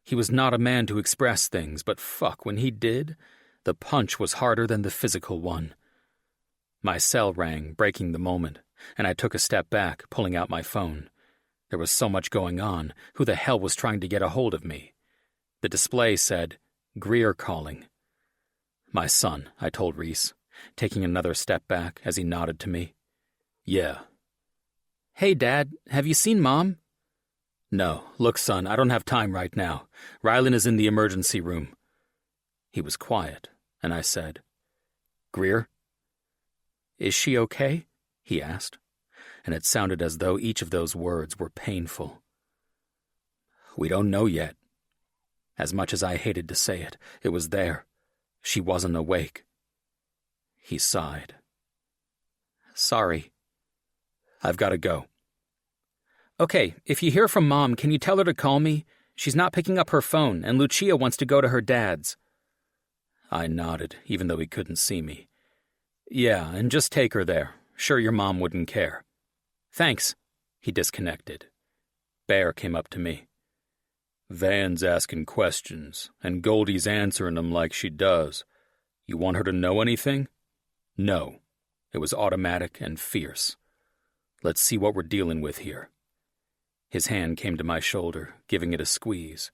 [SPEAKER 1] He was not a man to express things, but fuck, when he did, the punch was harder than the physical one. My cell rang, breaking the moment, and I took a step back, pulling out my phone. There was so much going on. Who the hell was trying to get a hold of me? The display said, "Greer calling." My son, I told Reese, taking another step back as he nodded to me. Yeah.
[SPEAKER 4] Hey, Dad, have you seen Mom?
[SPEAKER 1] No. Look, son, I don't have time right now. Rylan is in the emergency room. He was quiet, and I said, Greer?
[SPEAKER 4] Is she okay?
[SPEAKER 1] He asked, and it sounded as though each of those words were painful. We don't know yet. As much as I hated to say it, it was there. She wasn't awake. He sighed.
[SPEAKER 4] Sorry.
[SPEAKER 1] I've got to go.
[SPEAKER 4] Okay, if you hear from Mom, can you tell her to call me? She's not picking up her phone, and Lucia wants to go to her dad's.
[SPEAKER 1] I nodded, even though he couldn't see me. Yeah, and just take her there. Sure your mom wouldn't care.
[SPEAKER 4] Thanks.
[SPEAKER 1] He disconnected. Bear came up to me. Van's asking questions, and Goldie's answering them like she does. You want her to know anything? No. It was automatic and fierce. Let's see what we're dealing with here. His hand came to my shoulder, giving it a squeeze.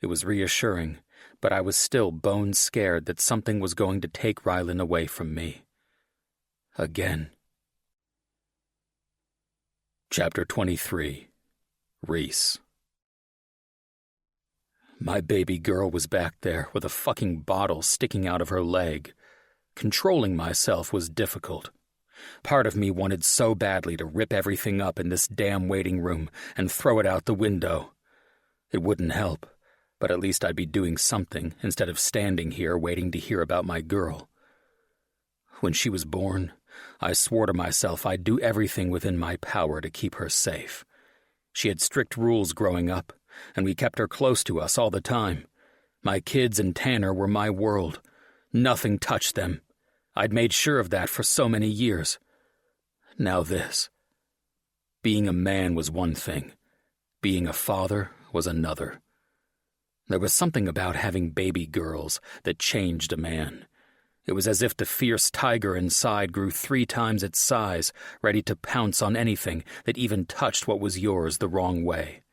[SPEAKER 1] It was reassuring, but I was still bone scared that something was going to take Rylan away from me. Again. Chapter 23. Reese. My baby girl was back there with a fucking bottle sticking out of her leg. Controlling myself was difficult. Part of me wanted so badly to rip everything up in this damn waiting room and throw it out the window. It wouldn't help, but at least I'd be doing something instead of standing here waiting to hear about my girl. When she was born, I swore to myself I'd do everything within my power to keep her safe. She had strict rules growing up, and we kept her close to us all the time. My kids and Tanner were my world. Nothing touched them. I'd made sure of that for so many years. Now this. Being a man was one thing. Being a father was another. There was something about having baby girls that changed a man. It was as if the fierce tiger inside grew 3 times its size, ready to pounce on anything that even touched what was yours the wrong way.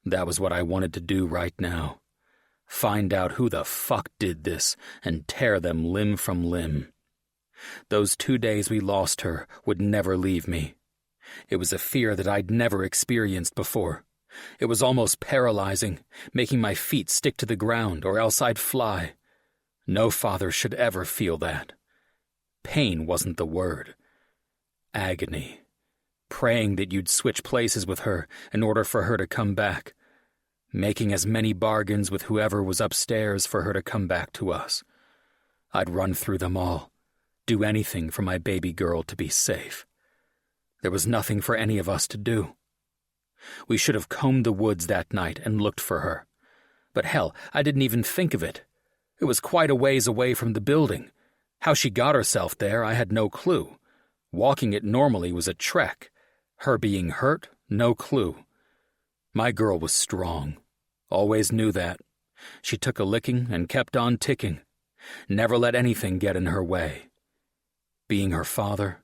[SPEAKER 1] That was what I wanted to do right now. Find out who the fuck did this and tear them limb from limb. Those 2 days we lost her would never leave me. It was a fear that I'd never experienced before. It was almost paralyzing, making my feet stick to the ground or else I'd fly. No father should ever feel that. Pain wasn't the word. Agony. Praying that you'd switch places with her in order for her to come back. Making as many bargains with whoever was upstairs for her to come back to us. I'd run through them all. Do anything for my baby girl to be safe. There was nothing for any of us to do. We should have combed the woods that night and looked for her. But hell, I didn't even think of it. It was quite a ways away from the building. How she got herself there, I had no clue. Walking it normally was a trek. Her being hurt, no clue. My girl was strong. Always knew that. She took a licking and kept on ticking. Never let anything get in her way. Being her father,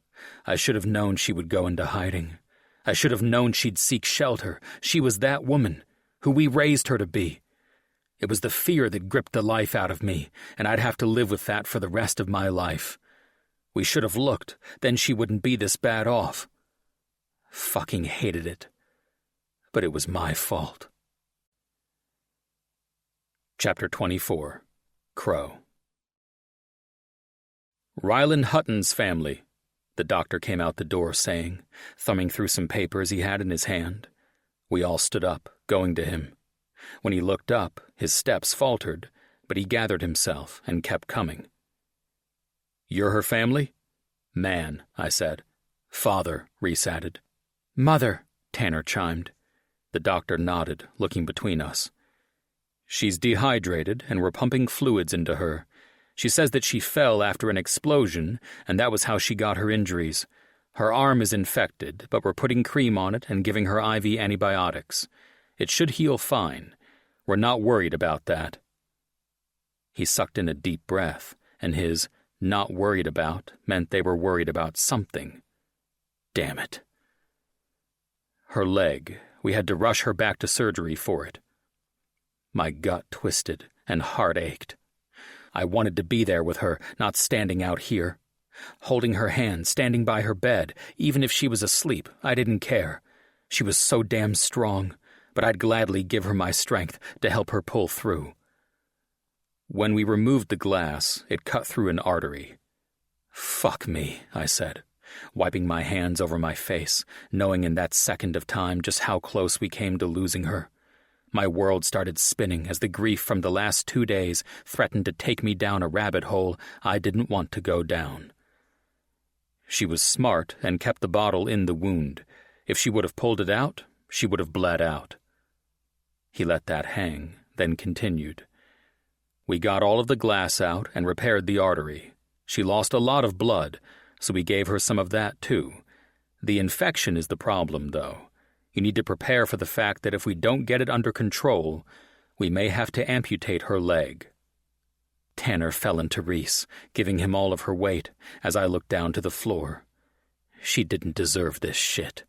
[SPEAKER 1] I should have known she would go into hiding. I should have known she'd seek shelter. She was that woman, who we raised her to be. It was the fear that gripped the life out of me, and I'd have to live with that for the rest of my life. We should have looked, then she wouldn't be this bad off. Fucking hated it. But it was my fault. Chapter 24. Crow. Rylan Hutton's family, the doctor came out the door saying, thumbing through some papers he had in his hand. We all stood up, going to him. When he looked up, his steps faltered, but he gathered himself and kept coming. You're her family? Man, I said. Father, Reese added.
[SPEAKER 4] Mother,
[SPEAKER 1] Tanner chimed. The doctor nodded, looking between us. She's dehydrated, and we're pumping fluids into her. She says that she fell after an explosion, and that was how she got her injuries. Her arm is infected, but we're putting cream on it and giving her IV antibiotics. It should heal fine. We're not worried about that. He sucked in a deep breath, and his not worried about meant they were worried about something. Damn it. Her leg. We had to rush her back to surgery for it. My gut twisted and heart ached. I wanted to be there with her, not standing out here. Holding her hand, standing by her bed, even if she was asleep, I didn't care. She was so damn strong, but I'd gladly give her my strength to help her pull through. When we removed the glass, it cut through an artery. "Fuck me," I said, wiping my hands over my face, knowing in that second of time just how close we came to losing her. My world started spinning as the grief from the last 2 days threatened to take me down a rabbit hole I didn't want to go down. She was smart and kept the bottle in the wound. If she would have pulled it out, she would have bled out. He let that hang, then continued. We got all of the glass out and repaired the artery. She lost a lot of blood, so we gave her some of that too. The infection is the problem, though. You need to prepare for the fact that if we don't get it under control, we may have to amputate her leg. Tanner fell into Reese, giving him all of her weight, as I looked down to the floor. She didn't deserve this shit.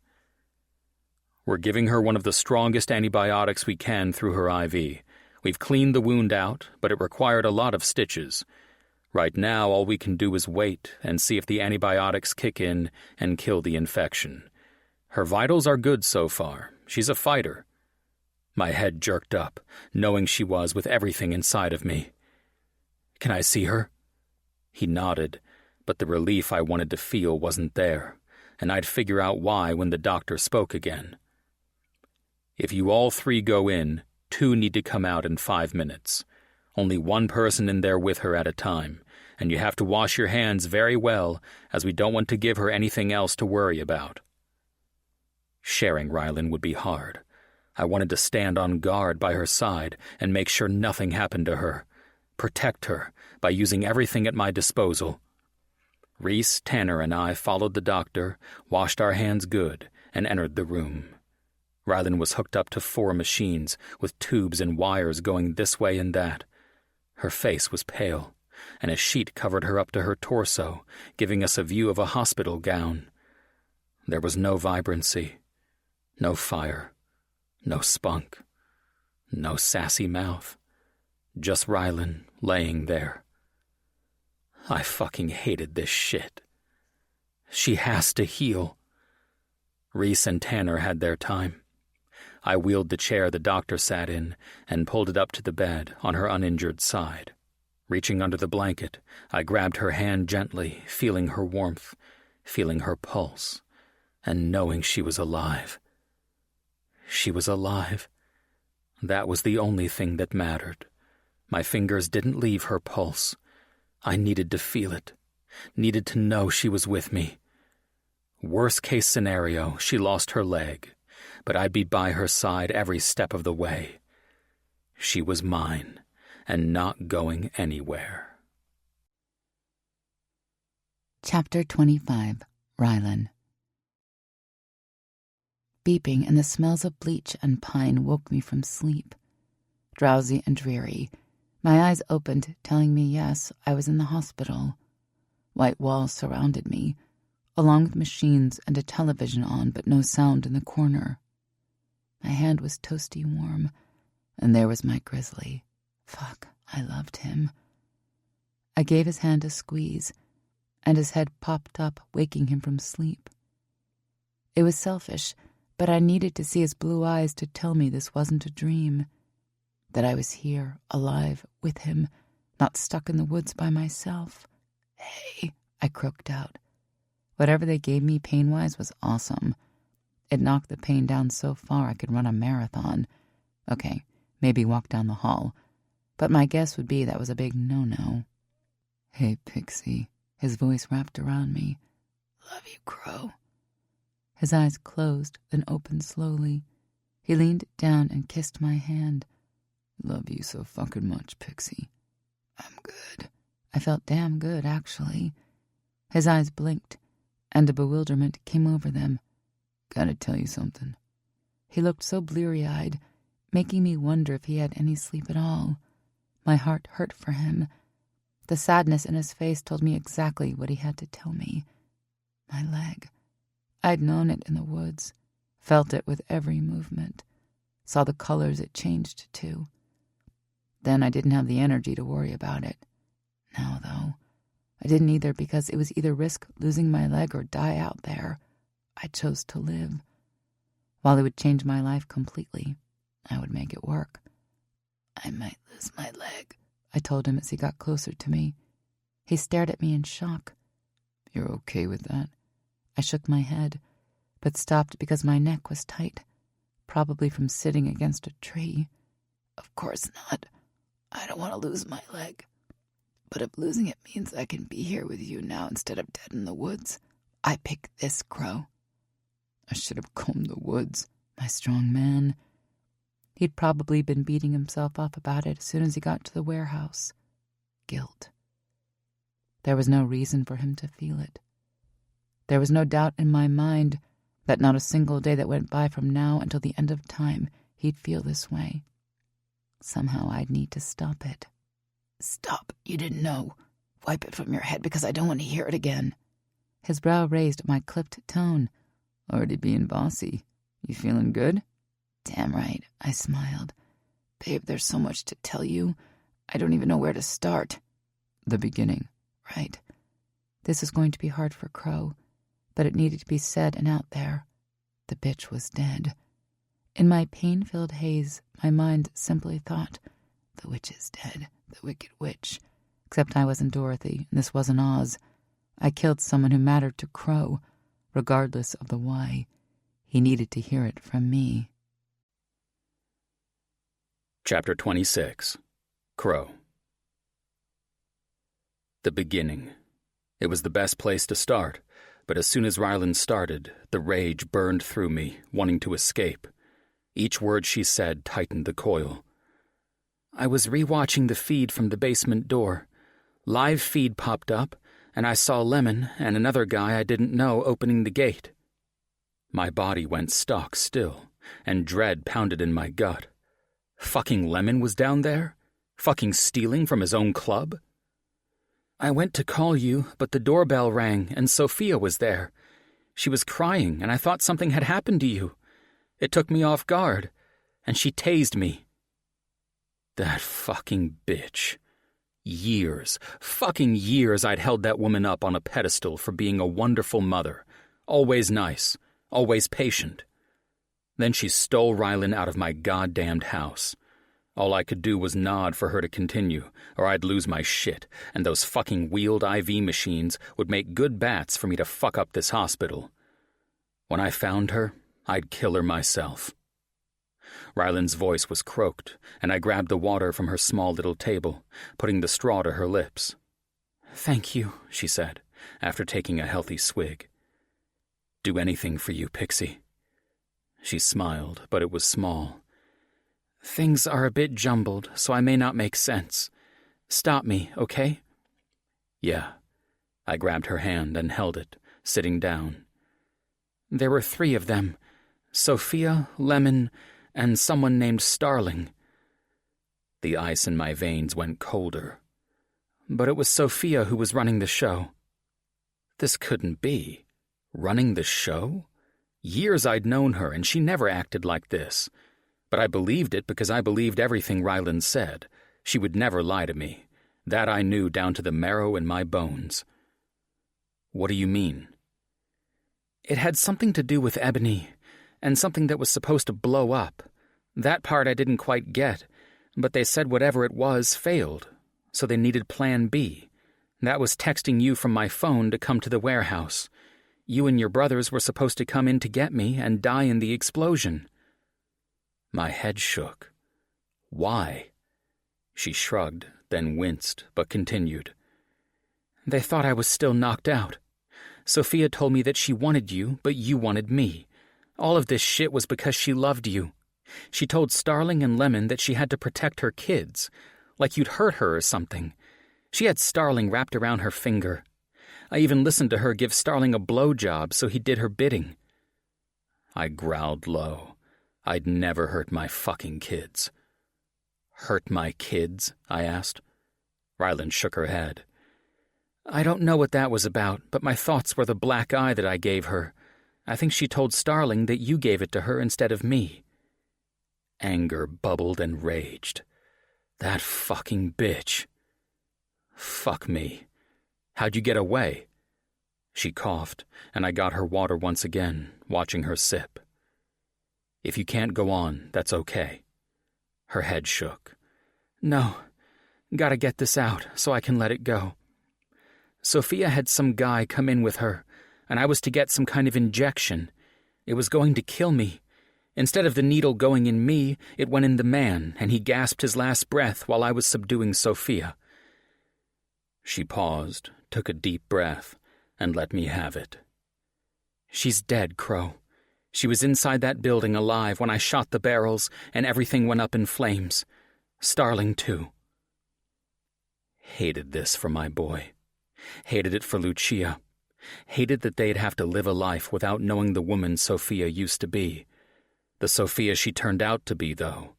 [SPEAKER 1] We're giving her one of the strongest antibiotics we can through her IV. We've cleaned the wound out, but it required a lot of stitches. Right now, all we can do is wait and see if the antibiotics kick in and kill the infection. Her vitals are good so far. She's a fighter. My head jerked up, knowing she was with everything inside of me. Can I see her? He nodded, but the relief I wanted to feel wasn't there, and I'd figure out why when the doctor spoke again. If you all 3 go in, 2 need to come out in 5 minutes. Only 1 person in there with her at a time, and you have to wash your hands very well, as we don't want to give her anything else to worry about. Sharing Rylan would be hard. I wanted to stand on guard by her side and make sure nothing happened to her. Protect her by using everything at my disposal. Reese, Tanner, and I followed the doctor, washed our hands good, and entered the room. Rylan was hooked up to 4 machines, with tubes and wires going this way and that. Her face was pale, and a sheet covered her up to her torso, giving us a view of a hospital gown. There was no vibrancy, no fire, no spunk, no sassy mouth. Just Rylan laying there. I fucking hated this shit. She has to heal. Reese and Tanner had their time. I wheeled the chair the doctor sat in and pulled it up to the bed on her uninjured side. Reaching under the blanket, I grabbed her hand gently, feeling her warmth, feeling her pulse, and knowing she was alive. She was alive. That was the only thing that mattered. My fingers didn't leave her pulse. I needed to feel it, needed to know she was with me. Worst case scenario, she lost her leg, but I'd be by her side every step of the way. She was mine, and not going anywhere.
[SPEAKER 2] Chapter 25. Rylan. Beeping and the smells of bleach and pine woke me from sleep. Drowsy and dreary, my eyes opened, telling me yes, I was in the hospital. White walls surrounded me, along with machines and a television on, but no sound in the corner. My hand was toasty warm, and there was my Grizzly. Fuck, I loved him. I gave his hand a squeeze, and his head popped up, waking him from sleep. It was selfish, but I needed to see his blue eyes to tell me this wasn't a dream, that I was here, alive, with him, not stuck in the woods by myself. Hey, I croaked out. Whatever they gave me pain-wise was awesome. It knocked the pain down so far I could run a marathon. Okay, maybe walk down the hall. But my guess would be that was a big no-no. Hey, Pixie. His voice wrapped around me. Love you, Crow. His eyes closed, then opened slowly. He leaned down and kissed my hand. Love you so fucking much, Pixie. I'm good. I felt damn good, actually. His eyes blinked, and a bewilderment came over them. Gotta tell you something. He looked so bleary-eyed, making me wonder if he had any sleep at all. My heart hurt for him. The sadness in his face told me exactly what he had to tell me. My leg. I'd known it in the woods, felt it with every movement, saw the colors it changed to. Then I didn't have the energy to worry about it. No, though. I didn't either because it was either risk losing my leg or die out there. I chose to live. While it would change my life completely, I would make it work. I might lose my leg, I told him as he got closer to me. He stared at me in shock.
[SPEAKER 3] You're okay with that?
[SPEAKER 2] I shook my head, but stopped because my neck was tight, probably from sitting against a tree.
[SPEAKER 3] Of course not. I don't want to lose my leg. But if losing it means I can be here with you now instead of dead in the woods, I pick this, Crow. I should have combed the woods,
[SPEAKER 2] my strong man. He'd probably been beating himself up about it as soon as he got to the warehouse. Guilt. There was no reason for him to feel it. There was no doubt in my mind that not a single day that went by from now until the end of time he'd feel this way. Somehow I'd need to stop it.
[SPEAKER 3] Stop, you didn't know. Wipe it from your head because I don't want to hear it again.
[SPEAKER 2] His brow raised at my clipped tone.
[SPEAKER 3] Already being bossy. You feeling good?
[SPEAKER 2] Damn right, I smiled.
[SPEAKER 3] Babe, there's so much to tell you. I don't even know where to start.
[SPEAKER 2] The beginning. Right. This was going to be hard for Crow, but it needed to be said and out there. The bitch was dead. In my pain-filled haze, my mind simply thought, the witch is dead, the wicked witch. Except I wasn't Dorothy, and this wasn't Oz. I killed someone who mattered to Crow, regardless of the why. He needed to hear it from me.
[SPEAKER 1] Chapter 26. Crow. The beginning. It was the best place to start, but as soon as Ryland started, the rage burned through me, wanting to escape. Each word she said tightened the coil. I was rewatching the feed from the basement door. Live feed popped up, and I saw Lemon and another guy I didn't know opening the gate. My body went stock still, and dread pounded in my gut. Fucking Lemon was down there? Fucking stealing from his own club? I went to call you, but the doorbell rang, and Sophia was there. She was crying, and I thought something had happened to you. It took me off guard, and she tased me. That fucking bitch. Fucking years I'd held that woman up on a pedestal for being a wonderful mother, always nice, always patient. Then she stole Rylan out of my goddamned house. All I could do was nod for her to continue, or I'd lose my shit, and those fucking wheeled IV machines would make good bats for me to fuck up this hospital. When I found her, I'd kill her myself. Ryland's voice was croaked, and I grabbed the water from her small little table, putting the straw to her lips. "Thank you," she said, after taking a healthy swig. "Do anything for you, Pixie." She smiled, but it was small. "Things are a bit jumbled, so I may not make sense. Stop me, okay?" "Yeah." I grabbed her hand and held it, sitting down. "There were 3 of them. Sophia, Lemon, and someone named Starling." The ice in my veins went colder. But it was Sophia who was running the show. This couldn't be. Running the show? Years I'd known her, and she never acted like this. But I believed it because I believed everything Ryland said. She would never lie to me. That I knew down to the marrow in my bones. "What do you mean?" "It had something to do with Ebony, and something that was supposed to blow up. That part I didn't quite get, but they said whatever it was failed, so they needed Plan B. That was texting you from my phone to come to the warehouse. You and your brothers were supposed to come in to get me and die in the explosion." My head shook. "Why?" She shrugged, then winced, but continued. "They thought I was still knocked out. Sophia told me that she wanted you, but you wanted me. All of this shit was because she loved you. She told Starling and Lemon that she had to protect her kids, like you'd hurt her or something. She had Starling wrapped around her finger. I even listened to her give Starling a blowjob so he did her bidding." I growled low. I'd never hurt my fucking kids. "Hurt my kids?" I asked. Ryland shook her head. "I don't know what that was about, but my thoughts were the black eye that I gave her. I think she told Starling that you gave it to her instead of me." Anger bubbled and raged. That fucking bitch. Fuck me. How'd you get away? She coughed, and I got her water once again, watching her sip. If you can't go on, that's okay. Her head shook. No, gotta get this out so I can let it go. Sophia had some guy come in with her, and I was to get some kind of injection. It was going to kill me. Instead of the needle going in me, it went in the man, and he gasped his last breath while I was subduing Sophia. She paused, took a deep breath, and let me have it. She's dead, Crow. She was inside that building alive when I shot the barrels, and everything went up in flames. Starling, too. Hated this for my boy. Hated it for Lucia. Hated that they'd have to live a life without knowing the woman Sophia used to be. The Sophia she turned out to be, though.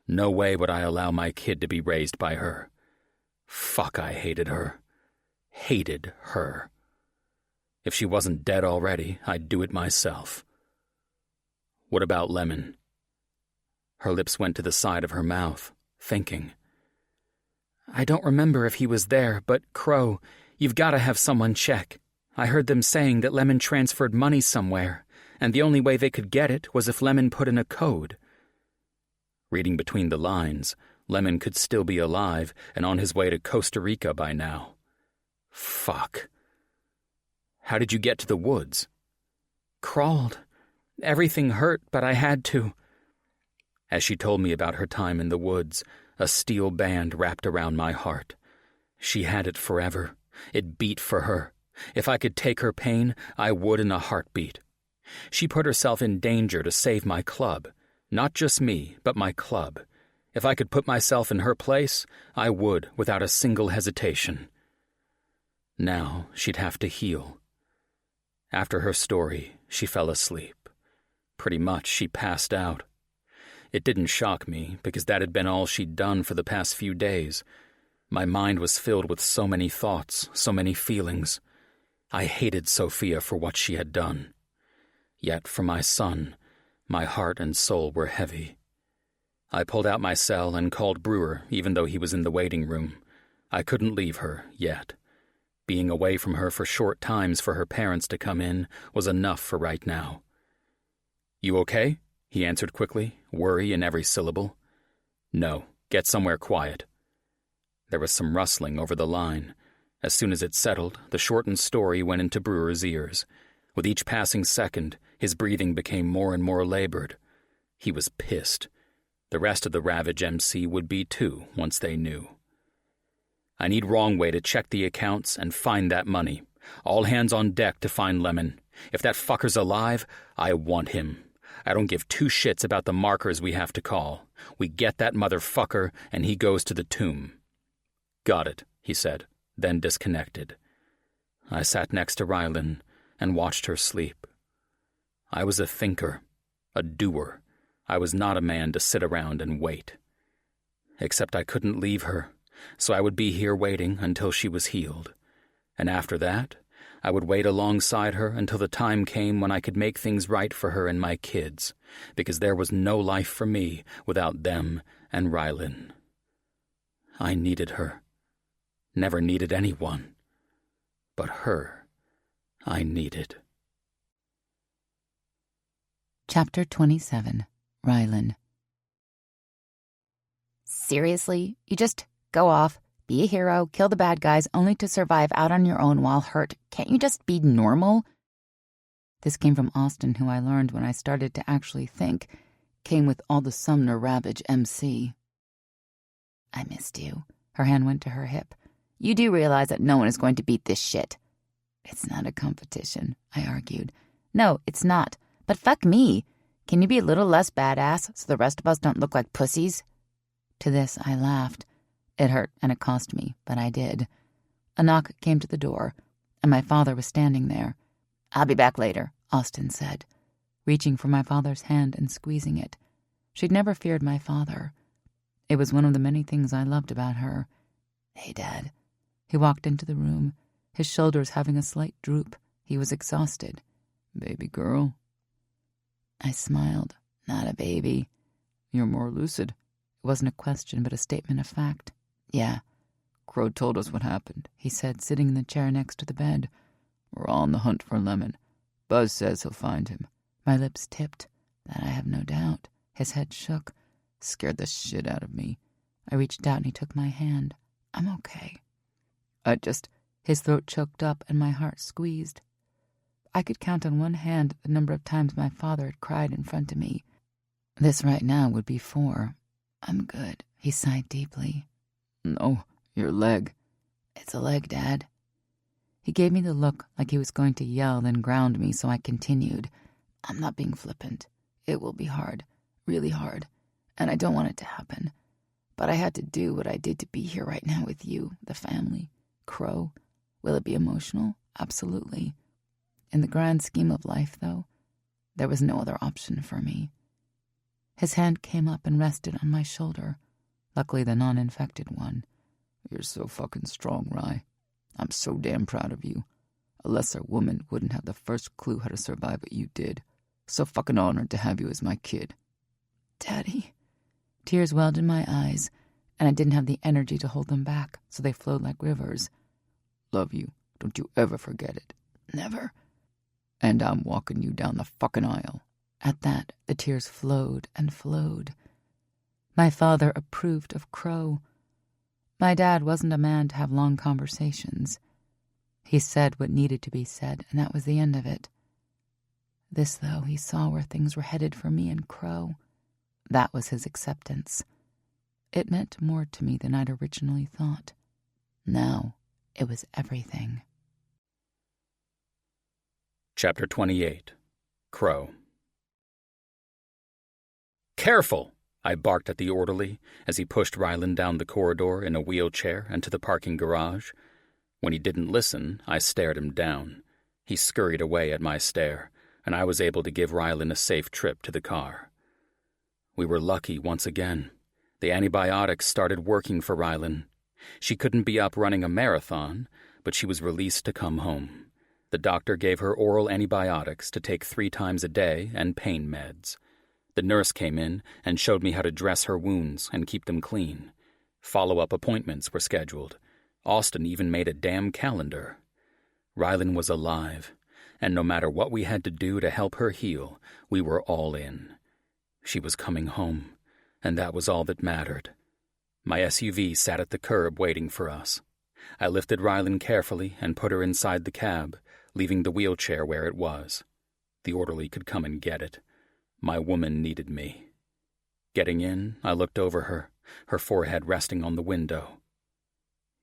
[SPEAKER 1] No way would I allow my kid to be raised by her. Fuck, I hated her. Hated her. If she wasn't dead already, I'd do it myself. What about Lemon? Her lips went to the side of her mouth, thinking. I don't remember if he was there, but, Crow, you've got to have someone check. I heard them saying that Lemon transferred money somewhere, and the only way they could get it was if Lemon put in a code. Reading between the lines, Lemon could still be alive and on his way to Costa Rica by now. Fuck. How did you get to the woods? Crawled. Everything hurt, but I had to. As she told me about her time in the woods, a steel band wrapped around my heart. She had it forever. It beat for her. If I could take her pain, I would in a heartbeat. She put herself in danger to save my club. Not just me, but my club. If I could put myself in her place, I would without a single hesitation. Now she'd have to heal. After her story, she fell asleep. Pretty much she passed out. It didn't shock me, because that had been all she'd done for the past few days. My mind was filled with so many thoughts, so many feelings. I hated Sophia for what she had done. Yet for my son, my heart and soul were heavy. I pulled out my cell and called Brewer, even though he was in the waiting room. I couldn't leave her, yet. Being away from her for short times for her parents to come in was enough for right now. You okay? He answered quickly, worry in every syllable. No, get somewhere quiet. There was some rustling over the line. As soon as it settled, the shortened story went into Brewer's ears. With each passing second, his breathing became more and more labored. He was pissed. The rest of the Ravage MC would be too, once they knew. I need Wrongway to check the accounts and find that money. All hands on deck to find Lemon. If that fucker's alive, I want him. I don't give two shits about the markers we have to call. We get that motherfucker, and he goes to the tomb. Got it, he said, then disconnected. I sat next to Rylan and watched her sleep. I was a thinker, a doer. I was not a man to sit around and wait. Except I couldn't leave her, so I would be here waiting until she was healed. And after that, I would wait alongside her until the time came when I could make things right for her and my kids, because there was no life for me without them and Rylan. I needed her. Never needed anyone. But her, I needed.
[SPEAKER 2] Chapter 27. Rylan. Seriously? You just go off, be a hero, kill the bad guys, only to survive out on your own while hurt. Can't you just be normal? This came from Austin, who I learned when I started to actually think, came with all the Sumner Ravage MC. I missed you. Her hand went to her hip. You do realize that no one is going to beat this shit. It's not a competition, I argued. No, it's not. But fuck me. Can you be a little less badass so the rest of us don't look like pussies? To this, I laughed. It hurt and it cost me, but I did. A knock came to the door, and my father was standing there. I'll be back later, Austin said, reaching for my father's hand and squeezing it. She'd never feared my father. It was one of the many things I loved about her. Hey, Dad. He walked into the room, his shoulders having a slight droop. He was exhausted. Baby girl. I smiled. Not a baby. You're more lucid. It wasn't a question, but a statement of fact. Yeah.
[SPEAKER 3] Crow told us what happened.
[SPEAKER 2] He said, sitting in the chair next to the bed.
[SPEAKER 3] We're all on the hunt for Lemon. Buzz says he'll find him.
[SPEAKER 2] My lips tipped. That I have no doubt. His head shook.
[SPEAKER 3] Scared the shit out of me.
[SPEAKER 2] I reached out and he took my hand. I'm okay.
[SPEAKER 3] His
[SPEAKER 2] throat choked up and my heart squeezed. I could count on one hand the number of times my father had cried in front of me. This right now would be 4. I'm good. He sighed deeply.
[SPEAKER 3] No, your leg.
[SPEAKER 2] It's a leg, Dad. He gave me the look like he was going to yell, then ground me, so I continued. I'm not being flippant. It will be hard, really hard, and I don't want it to happen. But I had to do what I did to be here right now with you, the family. Crow. Will it be emotional? Absolutely. In the grand scheme of life, though, there was no other option for me. His hand came up and rested on my shoulder, luckily the non-infected one.
[SPEAKER 3] You're so fucking strong, Rye. I'm so damn proud of you. A lesser woman wouldn't have the first clue how to survive what you did. So fucking honored to have you as my kid.
[SPEAKER 2] Daddy. Tears welled in my eyes, and I didn't have the energy to hold them back, so they flowed like rivers.
[SPEAKER 3] Love you. Don't you ever forget it.
[SPEAKER 2] Never.
[SPEAKER 3] And I'm walking you down the fucking aisle.
[SPEAKER 2] At that, the tears flowed and flowed. My father approved of Crow. My dad wasn't a man to have long conversations. He said what needed to be said, and that was the end of it. This, though, he saw where things were headed for me and Crow. That was his acceptance. It meant more to me than I'd originally thought. Now, it was everything.
[SPEAKER 1] Chapter 28. Crow. Careful! I barked at the orderly as he pushed Ryland down the corridor in a wheelchair and to the parking garage. When he didn't listen, I stared him down. He scurried away at my stare, and I was able to give Ryland a safe trip to the car. We were lucky once again. The antibiotics started working for Ryland. She couldn't be up running a marathon, but she was released to come home. The doctor gave her oral antibiotics to take 3 times a day and pain meds. The nurse came in and showed me how to dress her wounds and keep them clean. Follow-up appointments were scheduled. Austin even made a damn calendar. Ryland was alive, and no matter what we had to do to help her heal, we were all in. She was coming home, and that was all that mattered. My SUV sat at the curb waiting for us. I lifted Ryland carefully and put her inside the cab, leaving the wheelchair where it was. The orderly could come and get it. My woman needed me. Getting in, I looked over her, her forehead resting on the window.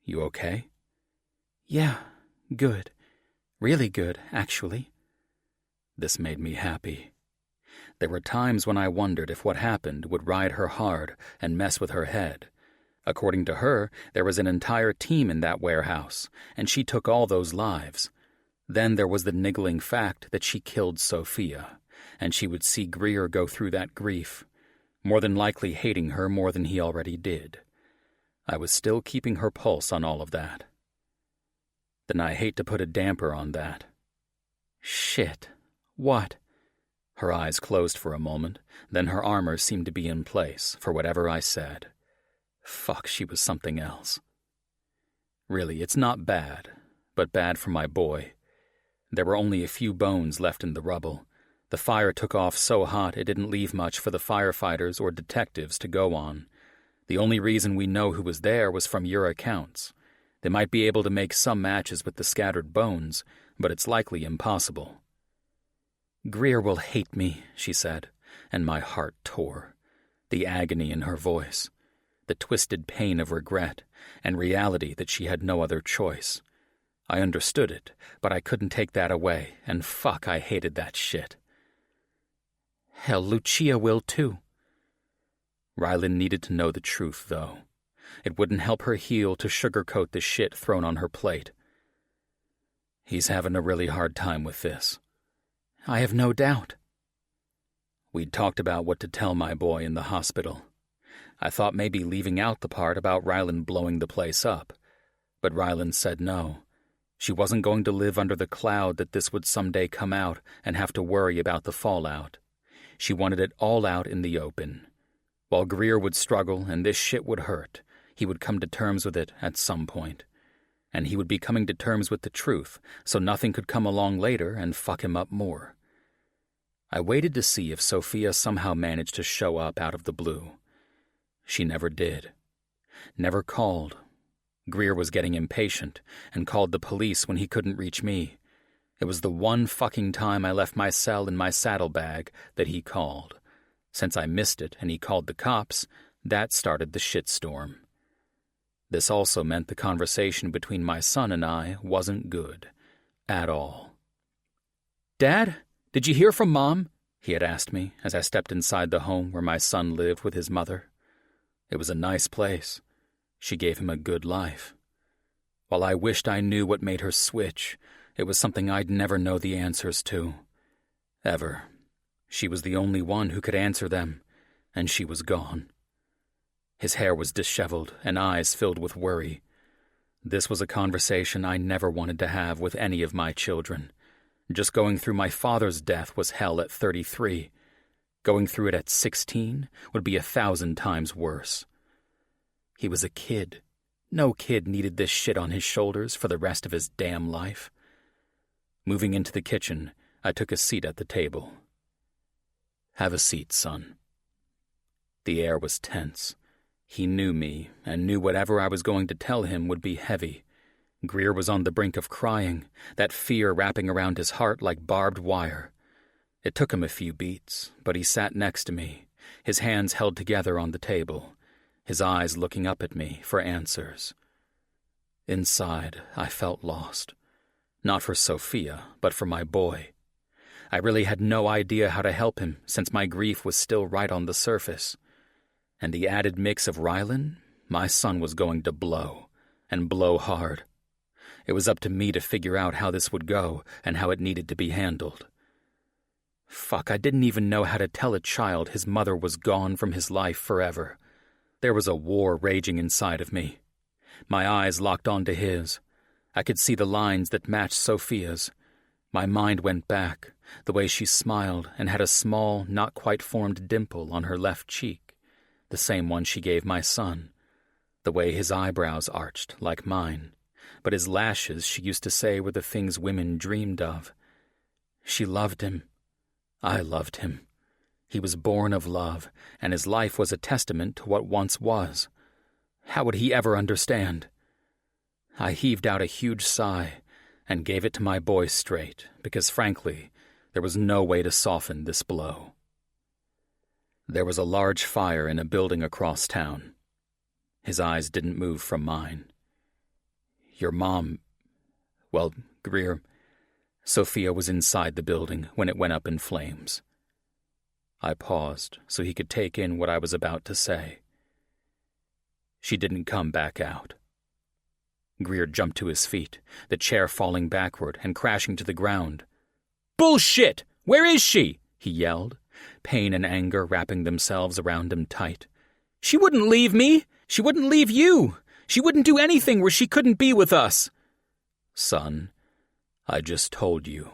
[SPEAKER 1] You okay?
[SPEAKER 2] Yeah, good. Really good, actually.
[SPEAKER 1] This made me happy. There were times when I wondered if what happened would ride her hard and mess with her head. According to her, there was an entire team in that warehouse, and she took all those lives. Then there was the niggling fact that she killed Sophia, and she would see Greer go through that grief, more than likely hating her more than he already did. I was still keeping her pulse on all of that. Then I hate to put a damper on that. Shit. What? Her eyes closed for a moment, then her armor seemed to be in place for whatever I said. Fuck, she was something else. Really, it's not bad, but bad for my boy. There were only a few bones left in the rubble. The fire took off so hot it didn't leave much for the firefighters or detectives to go on. The only reason we know who was there was from your accounts. They might be able to make some matches with the scattered bones, but it's likely impossible. Greer will hate me, she said, and my heart tore. The agony in her voice, the twisted pain of regret, and reality that she had no other choice. I understood it, but I couldn't take that away, and fuck, I hated that shit. Hell, Lucia will too. Ryland needed to know the truth, though. It wouldn't help her heal to sugarcoat the shit thrown on her plate. He's having a really hard time with this. I have no doubt. We'd talked about what to tell my boy in the hospital. I thought maybe leaving out the part about Ryland blowing the place up, but Ryland said no. She wasn't going to live under the cloud that this would someday come out and have to worry about the fallout. She wanted it all out in the open. While Greer would struggle and this shit would hurt, He would come to terms with it at some point. And he would be coming to terms with the truth, so nothing could come along later and fuck him up more. I waited to see if Sophia somehow managed to show up out of the blue. She never did. Never called. Greer was getting impatient and called the police when he couldn't reach me. It was the one fucking time I left my cell in my saddlebag that he called. Since I missed it and he called the cops, that started the shitstorm. This also meant the conversation between my son and I wasn't good. At all. "Dad, did you hear from Mom?" he had asked me as I stepped inside the home where my son lived with his mother. It was a nice place. She gave him a good life. While I wished I knew what made her switch, it was something I'd never know the answers to. Ever. She was the only one who could answer them, and she was gone. His hair was disheveled and eyes filled with worry. This was a conversation I never wanted to have with any of my children. Just going through my father's death was hell at 33. Going through it at 16 would be 1,000 times worse. He was a kid. No kid needed this shit on his shoulders for the rest of his damn life. Moving into the kitchen, I took a seat at the table. "Have a seat, son." The air was tense. He knew me, and knew whatever I was going to tell him would be heavy. Greer was on the brink of crying, that fear wrapping around his heart like barbed wire. It took him a few beats, but he sat next to me, his hands held together on the table, his eyes looking up at me for answers. Inside, I felt lost. Not for Sophia, but for my boy. I really had no idea how to help him, since my grief was still right on the surface. And the added mix of Rylan, my son was going to blow, and blow hard. It was up to me to figure out how this would go and how it needed to be handled. Fuck, I didn't even know how to tell a child his mother was gone from his life forever. There was a war raging inside of me. My eyes locked onto his. I could see the lines that matched Sophia's. My mind went back, the way she smiled and had a small, not quite formed dimple on her left cheek, the same one she gave my son, the way his eyebrows arched like mine, but his lashes, she used to say, were the things women dreamed of. She loved him. I loved him. He was born of love, and his life was a testament to what once was. How would he ever understand? I heaved out a huge sigh and gave it to my boy straight, because frankly, there was no way to soften this blow. There was a large fire in a building across town. His eyes didn't move from mine. Your mom... Well, Greer, Sophia was inside the building when it went up in flames. I paused so he could take in what I was about to say. She didn't come back out. Greer jumped to his feet, the chair falling backward and crashing to the ground. "Bullshit! Where is she?" he yelled, pain and anger wrapping themselves around him tight. "She wouldn't leave me! She wouldn't leave you! She wouldn't do anything where she couldn't be with us!" "Son, I just told you."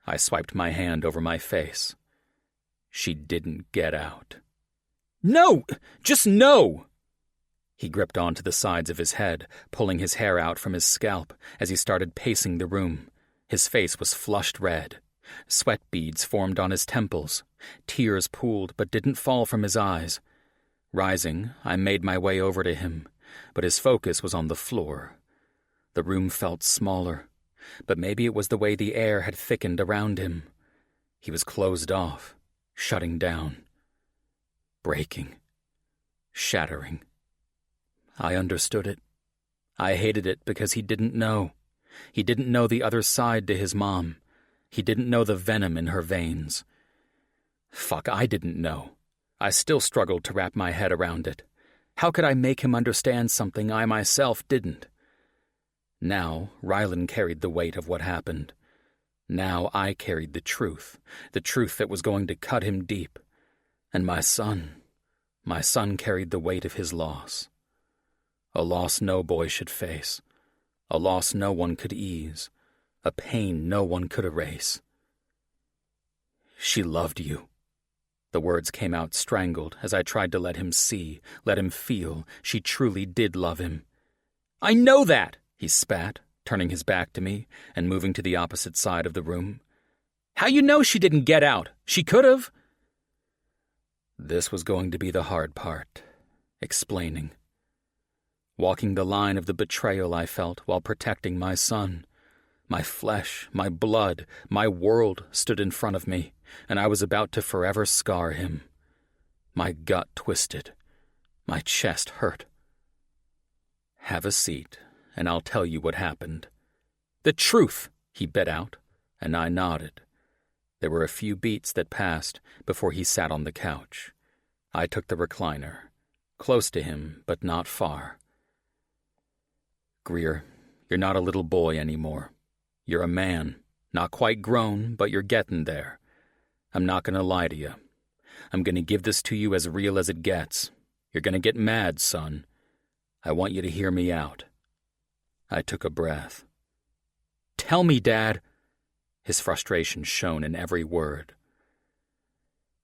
[SPEAKER 1] I swiped my hand over my face. "She didn't get out." "No! Just no!" He gripped onto the sides of his head, pulling his hair out from his scalp as he started pacing the room. His face was flushed red. Sweat beads formed on his temples. Tears pooled but didn't fall from his eyes. Rising, I made my way over to him, but his focus was on the floor. The room felt smaller, but maybe it was the way the air had thickened around him. He was closed off, shutting down, breaking, shattering. I understood it. I hated it because he didn't know. He didn't know the other side to his mom. He didn't know the venom in her veins. Fuck, I didn't know. I still struggled to wrap my head around it. How could I make him understand something I myself didn't? Now, Rylan carried the weight of what happened. Now I carried the truth that was going to cut him deep. And my son carried the weight of his loss. A loss no boy should face. A loss no one could ease. A pain no one could erase. She loved you. The words came out strangled as I tried to let him see, let him feel she truly did love him.
[SPEAKER 4] "I know that,"
[SPEAKER 1] he spat, turning his back to me and moving to the opposite side of the room.
[SPEAKER 4] "How you know she didn't get out? She could have."
[SPEAKER 1] This was going to be the hard part, explaining. Walking the line of the betrayal I felt while protecting my son. My flesh, my blood, my world stood in front of me, and I was about to forever scar him. My gut twisted. My chest hurt. "Have a seat, and I'll tell you what happened."
[SPEAKER 4] "The truth,"
[SPEAKER 1] he bit out, and I nodded. There were a few beats that passed before he sat on the couch. I took the recliner, close to him, but not far. "Greer, you're not a little boy anymore. You're a man, not quite grown, but you're getting there. I'm not going to lie to you. I'm going to give this to you as real as it gets. You're going to get mad, son. I want you to hear me out." I took a breath.
[SPEAKER 4] "Tell me, Dad."
[SPEAKER 1] His frustration shone in every word.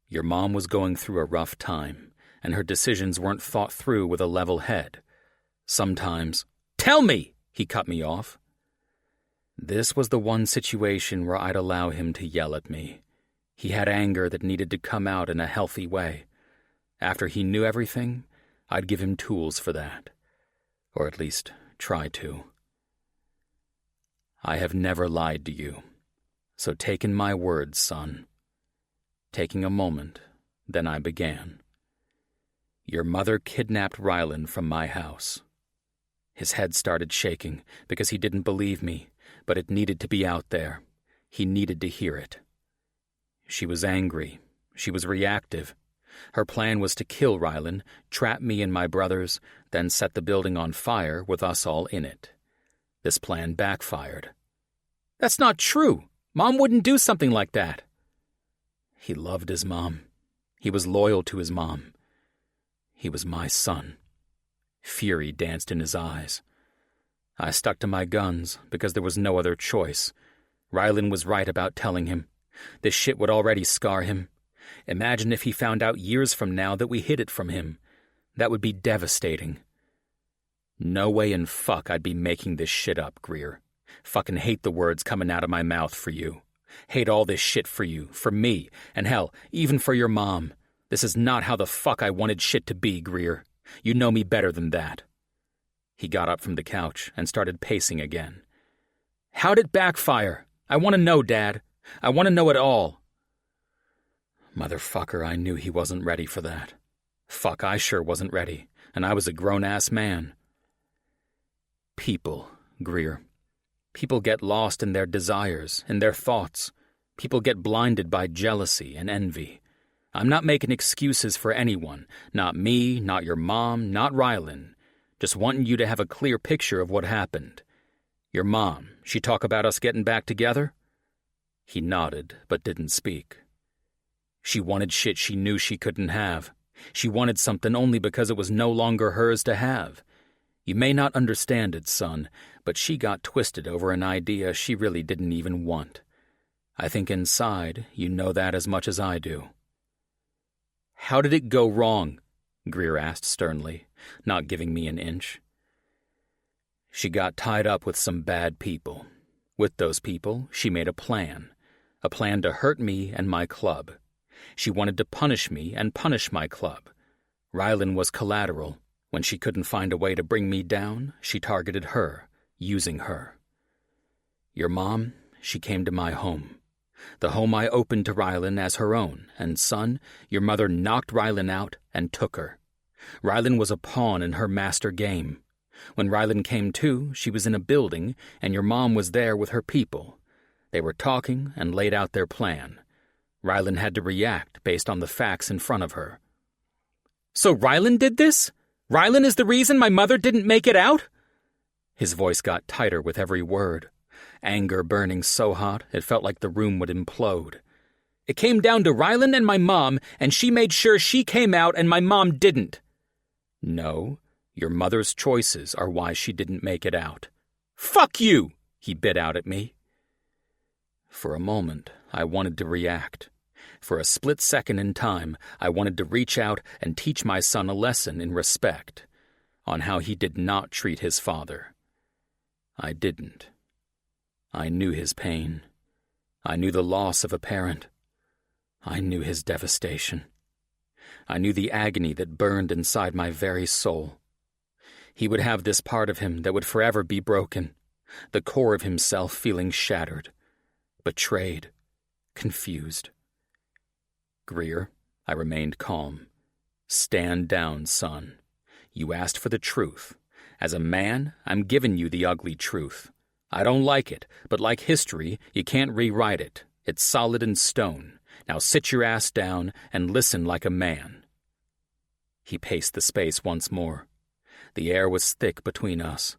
[SPEAKER 1] "Your mom was going through a rough time, and her decisions weren't thought through with a level head. Sometimes—"
[SPEAKER 4] "Tell me!"
[SPEAKER 1] he cut me off. This was the one situation where I'd allow him to yell at me. He had anger that needed to come out in a healthy way. After he knew everything, I'd give him tools for that. Or at least try to. "I have never lied to you. So take in my words, son." Taking a moment, then I began. "Your mother kidnapped Rylan from my house." His head started shaking because he didn't believe me, but it needed to be out there. He needed to hear it. She was angry. She was reactive. Her plan was to kill Rylan, trap me and my brothers, then set the building on fire with us all in it. This plan backfired.
[SPEAKER 4] "That's not true. Mom wouldn't do something like that."
[SPEAKER 1] He loved his mom. He was loyal to his mom. He was my son. Fury danced in his eyes. I stuck to my guns because there was no other choice. Rylan was right about telling him. This shit would already scar him. Imagine if he found out years from now that we hid it from him. That would be devastating. No way in fuck I'd be making this shit up, Greer. Fucking hate the words coming out of my mouth for you. Hate all this shit for you, for me, and hell, even for your mom. This is not how the fuck I wanted shit to be, Greer. You know me better than that. He got up from the couch and started pacing again. How'd it backfire? I want to know, Dad. I want to know it all. Motherfucker, I knew he wasn't ready for that. Fuck, I sure wasn't ready, and I was a grown-ass man. People, Greer. People get lost in their desires, in their thoughts. People get blinded by jealousy and envy. I'm not making excuses for anyone. Not me, not your mom, not Rylan. Just wanting you to have a clear picture of what happened. Your mom, she talk about us getting back together? He nodded, but didn't speak. She wanted shit she knew she couldn't have. She wanted something only because it was no longer hers to have. You may not understand it, son, but she got twisted over an idea she really didn't even want. I think inside, you know that as much as I do. How did it go wrong? Greer asked sternly, not giving me an inch. She got tied up with some bad people. With those people, she made a plan to hurt me and my club. She wanted to punish me and punish my club. Rylan was collateral. When she couldn't find a way to bring me down, she targeted her, using her. Your mom, she came to my home. The home I opened to Rylan as her own, and son, your mother knocked Rylan out and took her. Rylan was a pawn in her master game. When Rylan came to, she was in a building, and your mom was there with her people. They were talking and laid out their plan. Rylan had to react based on the facts in front of her.
[SPEAKER 4] So Rylan did this? Rylan is the reason my mother didn't make it out?
[SPEAKER 1] His voice got tighter with every word. Anger burning so hot it felt like the room would implode.
[SPEAKER 4] It came down to Rylan and my mom, and she made sure she came out and my mom didn't.
[SPEAKER 1] No, your mother's choices are why she didn't make it out.
[SPEAKER 4] Fuck you,
[SPEAKER 1] he bit out at me. For a moment, I wanted to react. For a split second in time, I wanted to reach out and teach my son a lesson in respect, on how he did not treat his father. I didn't. I knew his pain. I knew the loss of a parent. I knew his devastation. I knew the agony that burned inside my very soul. He would have this part of him that would forever be broken, the core of himself feeling shattered, betrayed, confused. Greer, I remained calm. Stand down, son. You asked for the truth. As a man, I'm giving you the ugly truth. I don't like it, but like history, you can't rewrite it. It's solid in stone. Now sit your ass down and listen like a man. He paced the space once more. The air was thick between us,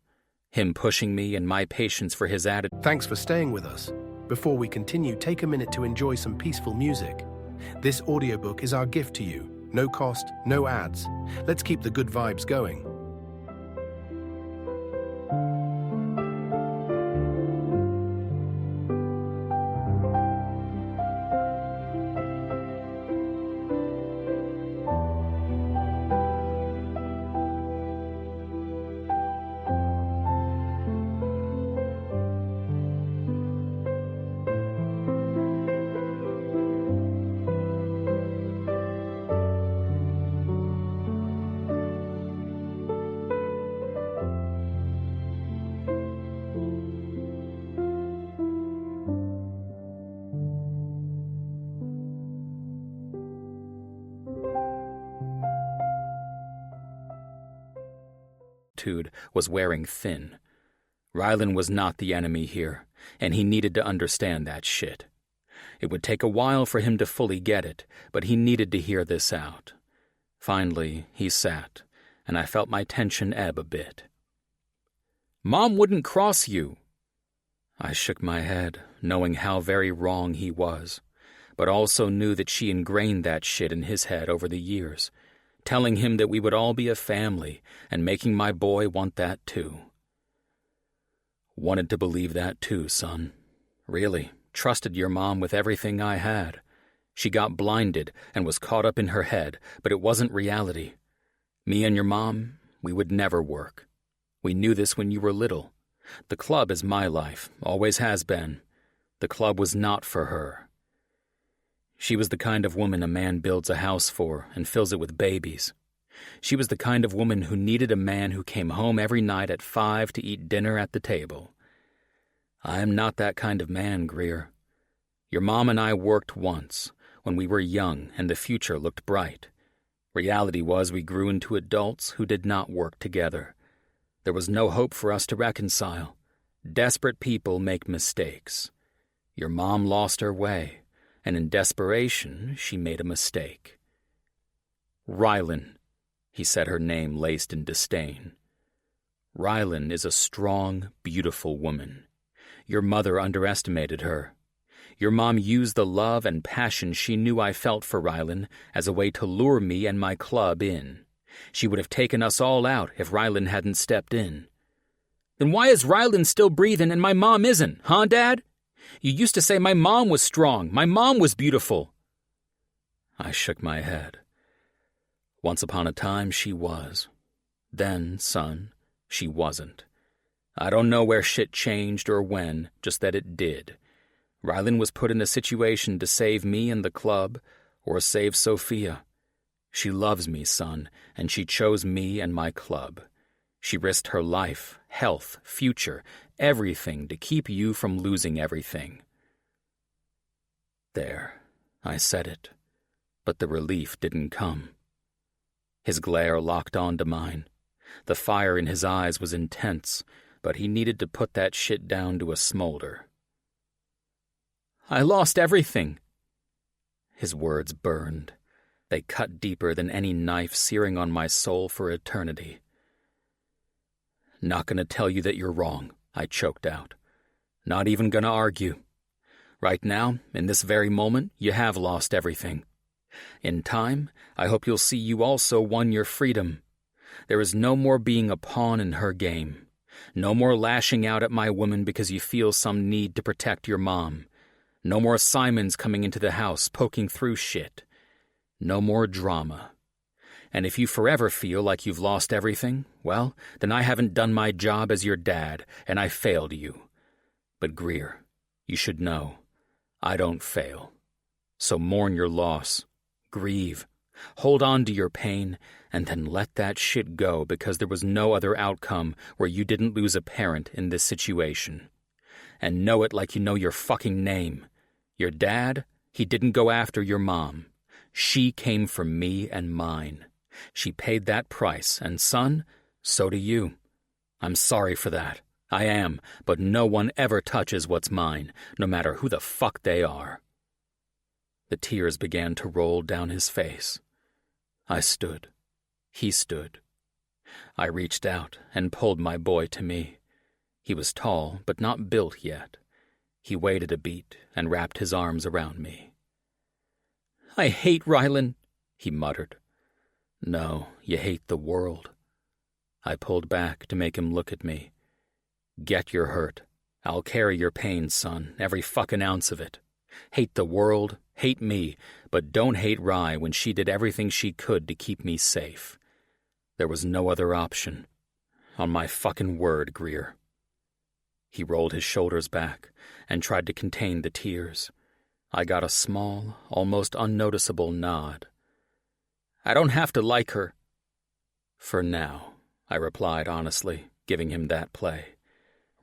[SPEAKER 1] him pushing me and my patience for his attitude.
[SPEAKER 5] Thanks for staying with us. Before we continue, take a minute to enjoy some peaceful music. This audiobook is our gift to you. No cost, no ads. Let's keep the good vibes going.
[SPEAKER 1] Was wearing thin. Rylan was not the enemy here, and he needed to understand that shit. It would take a while for him to fully get it, but he needed to hear this out. Finally, he sat, and I felt my tension ebb a bit. Mom wouldn't cross you. I shook my head, knowing how very wrong he was, but also knew that she ingrained that shit in his head over the years, telling him that we would all be a family and making my boy want that too. Wanted to believe that too, son. Really, trusted your mom with everything I had. She got blinded and was caught up in her head, but it wasn't reality. Me and your mom, we would never work. We knew this when you were little. The club is my life, always has been. The club was not for her. She was the kind of woman a man builds a house for and fills it with babies. She was the kind of woman who needed a man who came home every night at 5 to eat dinner at the table. I am not that kind of man, Greer. Your mom and I worked once, when we were young and the future looked bright. Reality was we grew into adults who did not work together. There was no hope for us to reconcile. Desperate people make mistakes. Your mom lost her way, and in desperation, she made a mistake. Rylan, he said, her name laced in disdain. Rylan is a strong, beautiful woman. Your mother underestimated her. Your mom used the love and passion she knew I felt for Rylan as a way to lure me and my club in. She would have taken us all out if Rylan hadn't stepped in. Then why is Rylan still breathing and my mom isn't, huh, Dad? You used to say my mom was strong, my mom was beautiful. I shook my head. Once upon a time, she was. Then, son, she wasn't. I don't know where shit changed or when, just that it did. Rylan was put in a situation to save me and the club, or save Sophia. She loves me, son, and she chose me and my club. She risked her life, health, future, everything to keep you from losing everything. There, I said it, but the relief didn't come. His glare locked onto mine. The fire in his eyes was intense, but he needed to put that shit down to a smolder. I lost everything. His words burned. They cut deeper than any knife searing on my soul for eternity. Not gonna tell you that you're wrong, I choked out. Not even gonna argue. Right now, in this very moment, you have lost everything. In time, I hope you'll see you also won your freedom. There is no more being a pawn in her game. No more lashing out at my woman because you feel some need to protect your mom. No more Simons coming into the house poking through shit. No more drama. And if you forever feel like you've lost everything, well, then I haven't done my job as your dad, and I failed you. But Greer, you should know, I don't fail. So mourn your loss. Grieve. Hold on to your pain, and then let that shit go because there was no other outcome where you didn't lose a parent in this situation. And know it like you know your fucking name. Your dad, he didn't go after your mom. She came for me and mine. She paid that price, and son, so do you. I'm sorry for that. I am, but no one ever touches what's mine, no matter who the fuck they are. The tears began to roll down his face. I stood. He stood. I reached out and pulled my boy to me. He was tall, but not built yet. He waited a beat and wrapped his arms around me. I hate Rylan, he muttered. No, you hate the world. I pulled back to make him look at me. Get your hurt. I'll carry your pain, son, every fucking ounce of it. Hate the world, hate me, but don't hate Rye when she did everything she could to keep me safe. There was no other option. On my fucking word, Greer. He rolled his shoulders back and tried to contain the tears. I got a small, almost unnoticeable nod. I don't have to like her. For now, I replied honestly, giving him that play.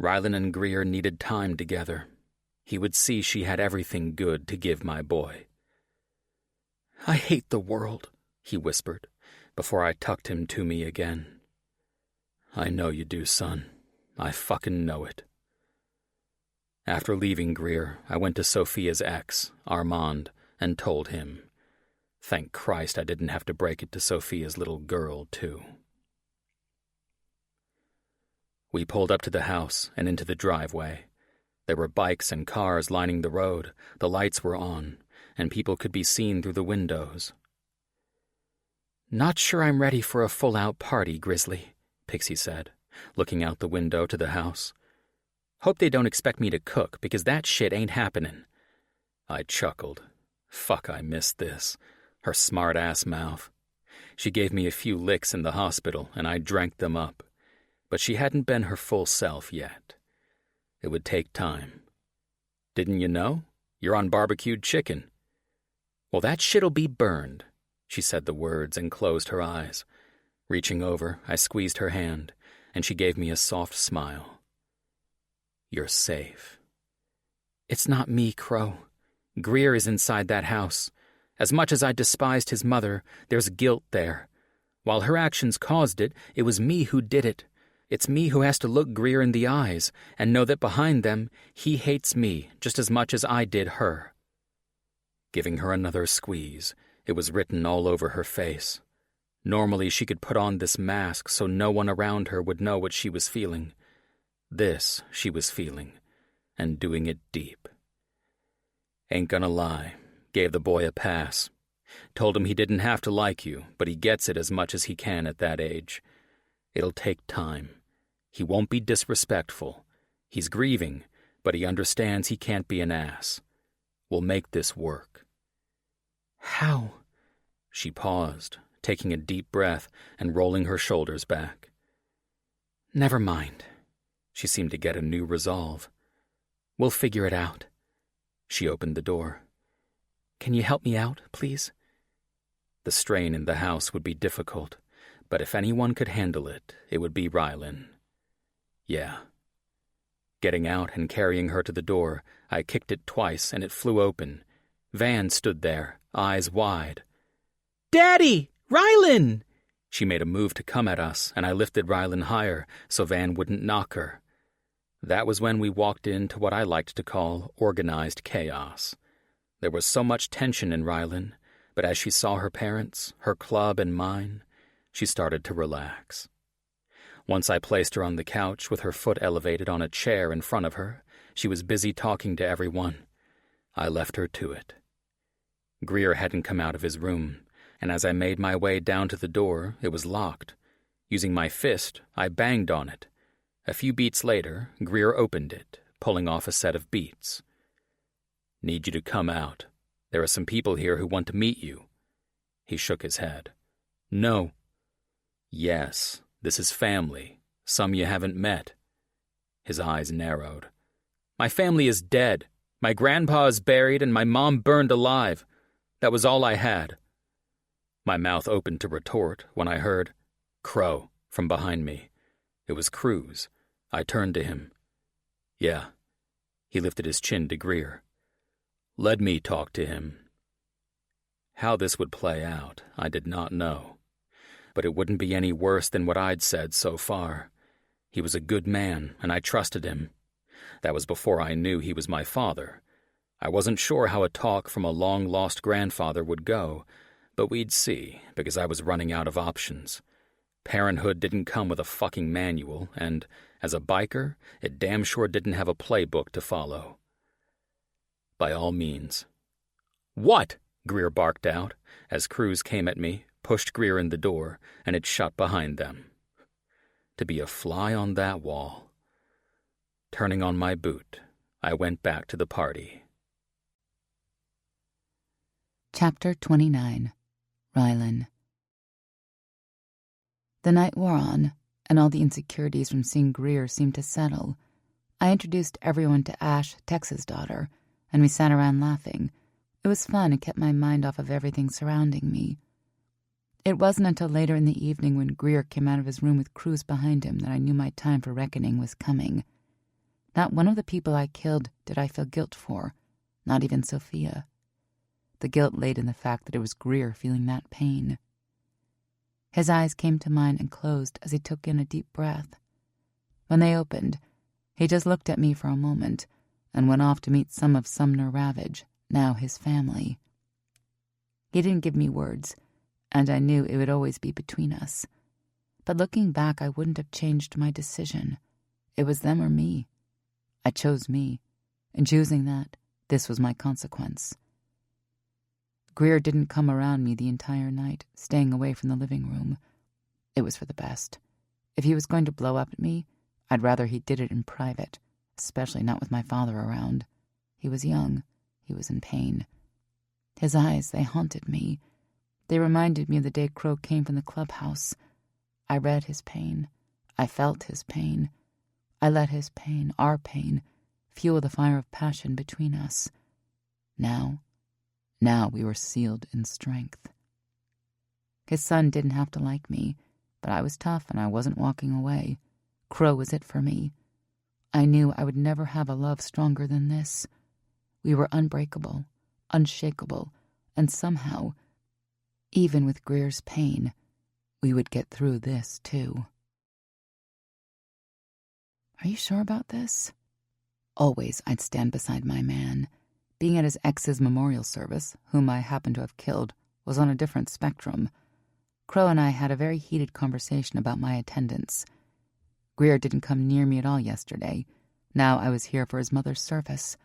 [SPEAKER 1] Rylan and Greer needed time together. He would see she had everything good to give my boy. I hate the world, he whispered, before I tucked him to me again. I know you do, son. I fucking know it. After leaving Greer, I went to Sophia's ex, Armand, and told him. Thank Christ I didn't have to break it to Sophia's little girl, too. We pulled up to the house and into the driveway. There were bikes and cars lining the road, the lights were on, and people could be seen through the windows. Not sure I'm ready for a full-out party, Grizzly, Pixie said, looking out the window to the house. Hope they don't expect me to cook, because that shit ain't happening. I chuckled. Fuck, I missed this. Her smart-ass mouth. She gave me a few licks in the hospital, and I drank them up. But she hadn't been her full self yet. It would take time. Didn't you know? You're on barbecued chicken. Well, that shit'll be burned. She said the words and closed her eyes. Reaching over, I squeezed her hand, and she gave me a soft smile. You're safe. It's not me, Crow. Greer is inside that house. As much as I despised his mother, there's guilt there. While her actions caused it, it was me who did it. It's me who has to look Greer in the eyes and know that behind them, he hates me just as much as I did her. Giving her another squeeze, it was written all over her face. Normally she could put on this mask so no one around her would know what she was feeling. This she was feeling, and doing it deep. Ain't gonna lie, gave the boy a pass. Told him he didn't have to like you, but he gets it as much as he can at that age. It'll take time. He won't be disrespectful. He's grieving, but he understands he can't be an ass. We'll make this work. How? She paused, taking a deep breath and rolling her shoulders back. Never mind. She seemed to get a new resolve. We'll figure it out. She opened the door. Can you help me out, please? The strain in the house would be difficult, but if anyone could handle it, it would be Rylan. Yeah. Getting out and carrying her to the door, I kicked it twice and it flew open. Van stood there, eyes wide. Daddy! Rylan! She made a move to come at us, and I lifted Rylan higher so Van wouldn't knock her. That was when we walked into what I liked to call organized chaos. There was so much tension in Rylan, but as she saw her parents, her club, and mine, she started to relax. Once I placed her on the couch with her foot elevated on a chair in front of her, she was busy talking to everyone. I left her to it. Greer hadn't come out of his room, and as I made my way down to the door, it was locked. Using my fist, I banged on it. A few beats later, Greer opened it, pulling off a set of beats. Need you to come out. There are some people here who want to meet you." He shook his head. "No." "Yes, this is family, some you haven't met." His eyes narrowed. "My family is dead. My grandpa is buried and my mom burned alive. That was all I had." My mouth opened to retort when I heard "Crow" from behind me. It was Cruz. I turned to him. "Yeah." He lifted his chin to Greer. "Let me talk to him." How this would play out, I did not know. But it wouldn't be any worse than what I'd said so far. He was a good man, and I trusted him. That was before I knew he was my father. I wasn't sure how a talk from a long-lost grandfather would go, but we'd see, because I was running out of options. Parenthood didn't come with a fucking manual, and, as a biker, it damn sure didn't have a playbook to follow. "By all means." "What?" Greer barked out, as Cruz came at me, pushed Greer in the door, and it shut behind them. To be a fly on that wall. Turning on my boot, I went back to the party.
[SPEAKER 2] Chapter 29. Rylan. The night wore on, and all the insecurities from seeing Greer seemed to settle. I introduced everyone to Ash, Tex's daughter, and we sat around laughing. It was fun and kept my mind off of everything surrounding me. It wasn't until later in the evening when Greer came out of his room with Cruz behind him that I knew my time for reckoning was coming. Not one of the people I killed did I feel guilt for, not even Sophia. The guilt laid in the fact that it was Greer feeling that pain. His eyes came to mine and closed as he took in a deep breath. When they opened, he just looked at me for a moment and went off to meet some of Sumner Ravage, now his family. He didn't give me words, and I knew it would always be between us. But looking back, I wouldn't have changed my decision. It was them or me. I chose me. In choosing that, this was my consequence. Greer didn't come around me the entire night, staying away from the living room. It was for the best. If he was going to blow up at me, I'd rather he did it in private, especially not with my father around. He was young. He was in pain. His eyes, they haunted me. They reminded me of the day Crow came from the clubhouse. I read his pain. I felt his pain. I let his pain, our pain, fuel the fire of passion between us. Now we were sealed in strength. His son didn't have to like me, but I was tough and I wasn't walking away. Crow was it for me. I knew I would never have a love stronger than this. We were unbreakable, unshakable, and somehow, even with Greer's pain, we would get through this too. Are you sure about this? Always I'd stand beside my man. Being at his ex's memorial service, whom I happened to have killed, was on a different spectrum. Crow and I had a very heated conversation about my attendance. Greer didn't come near me at all yesterday. Now I was here for his mother's service.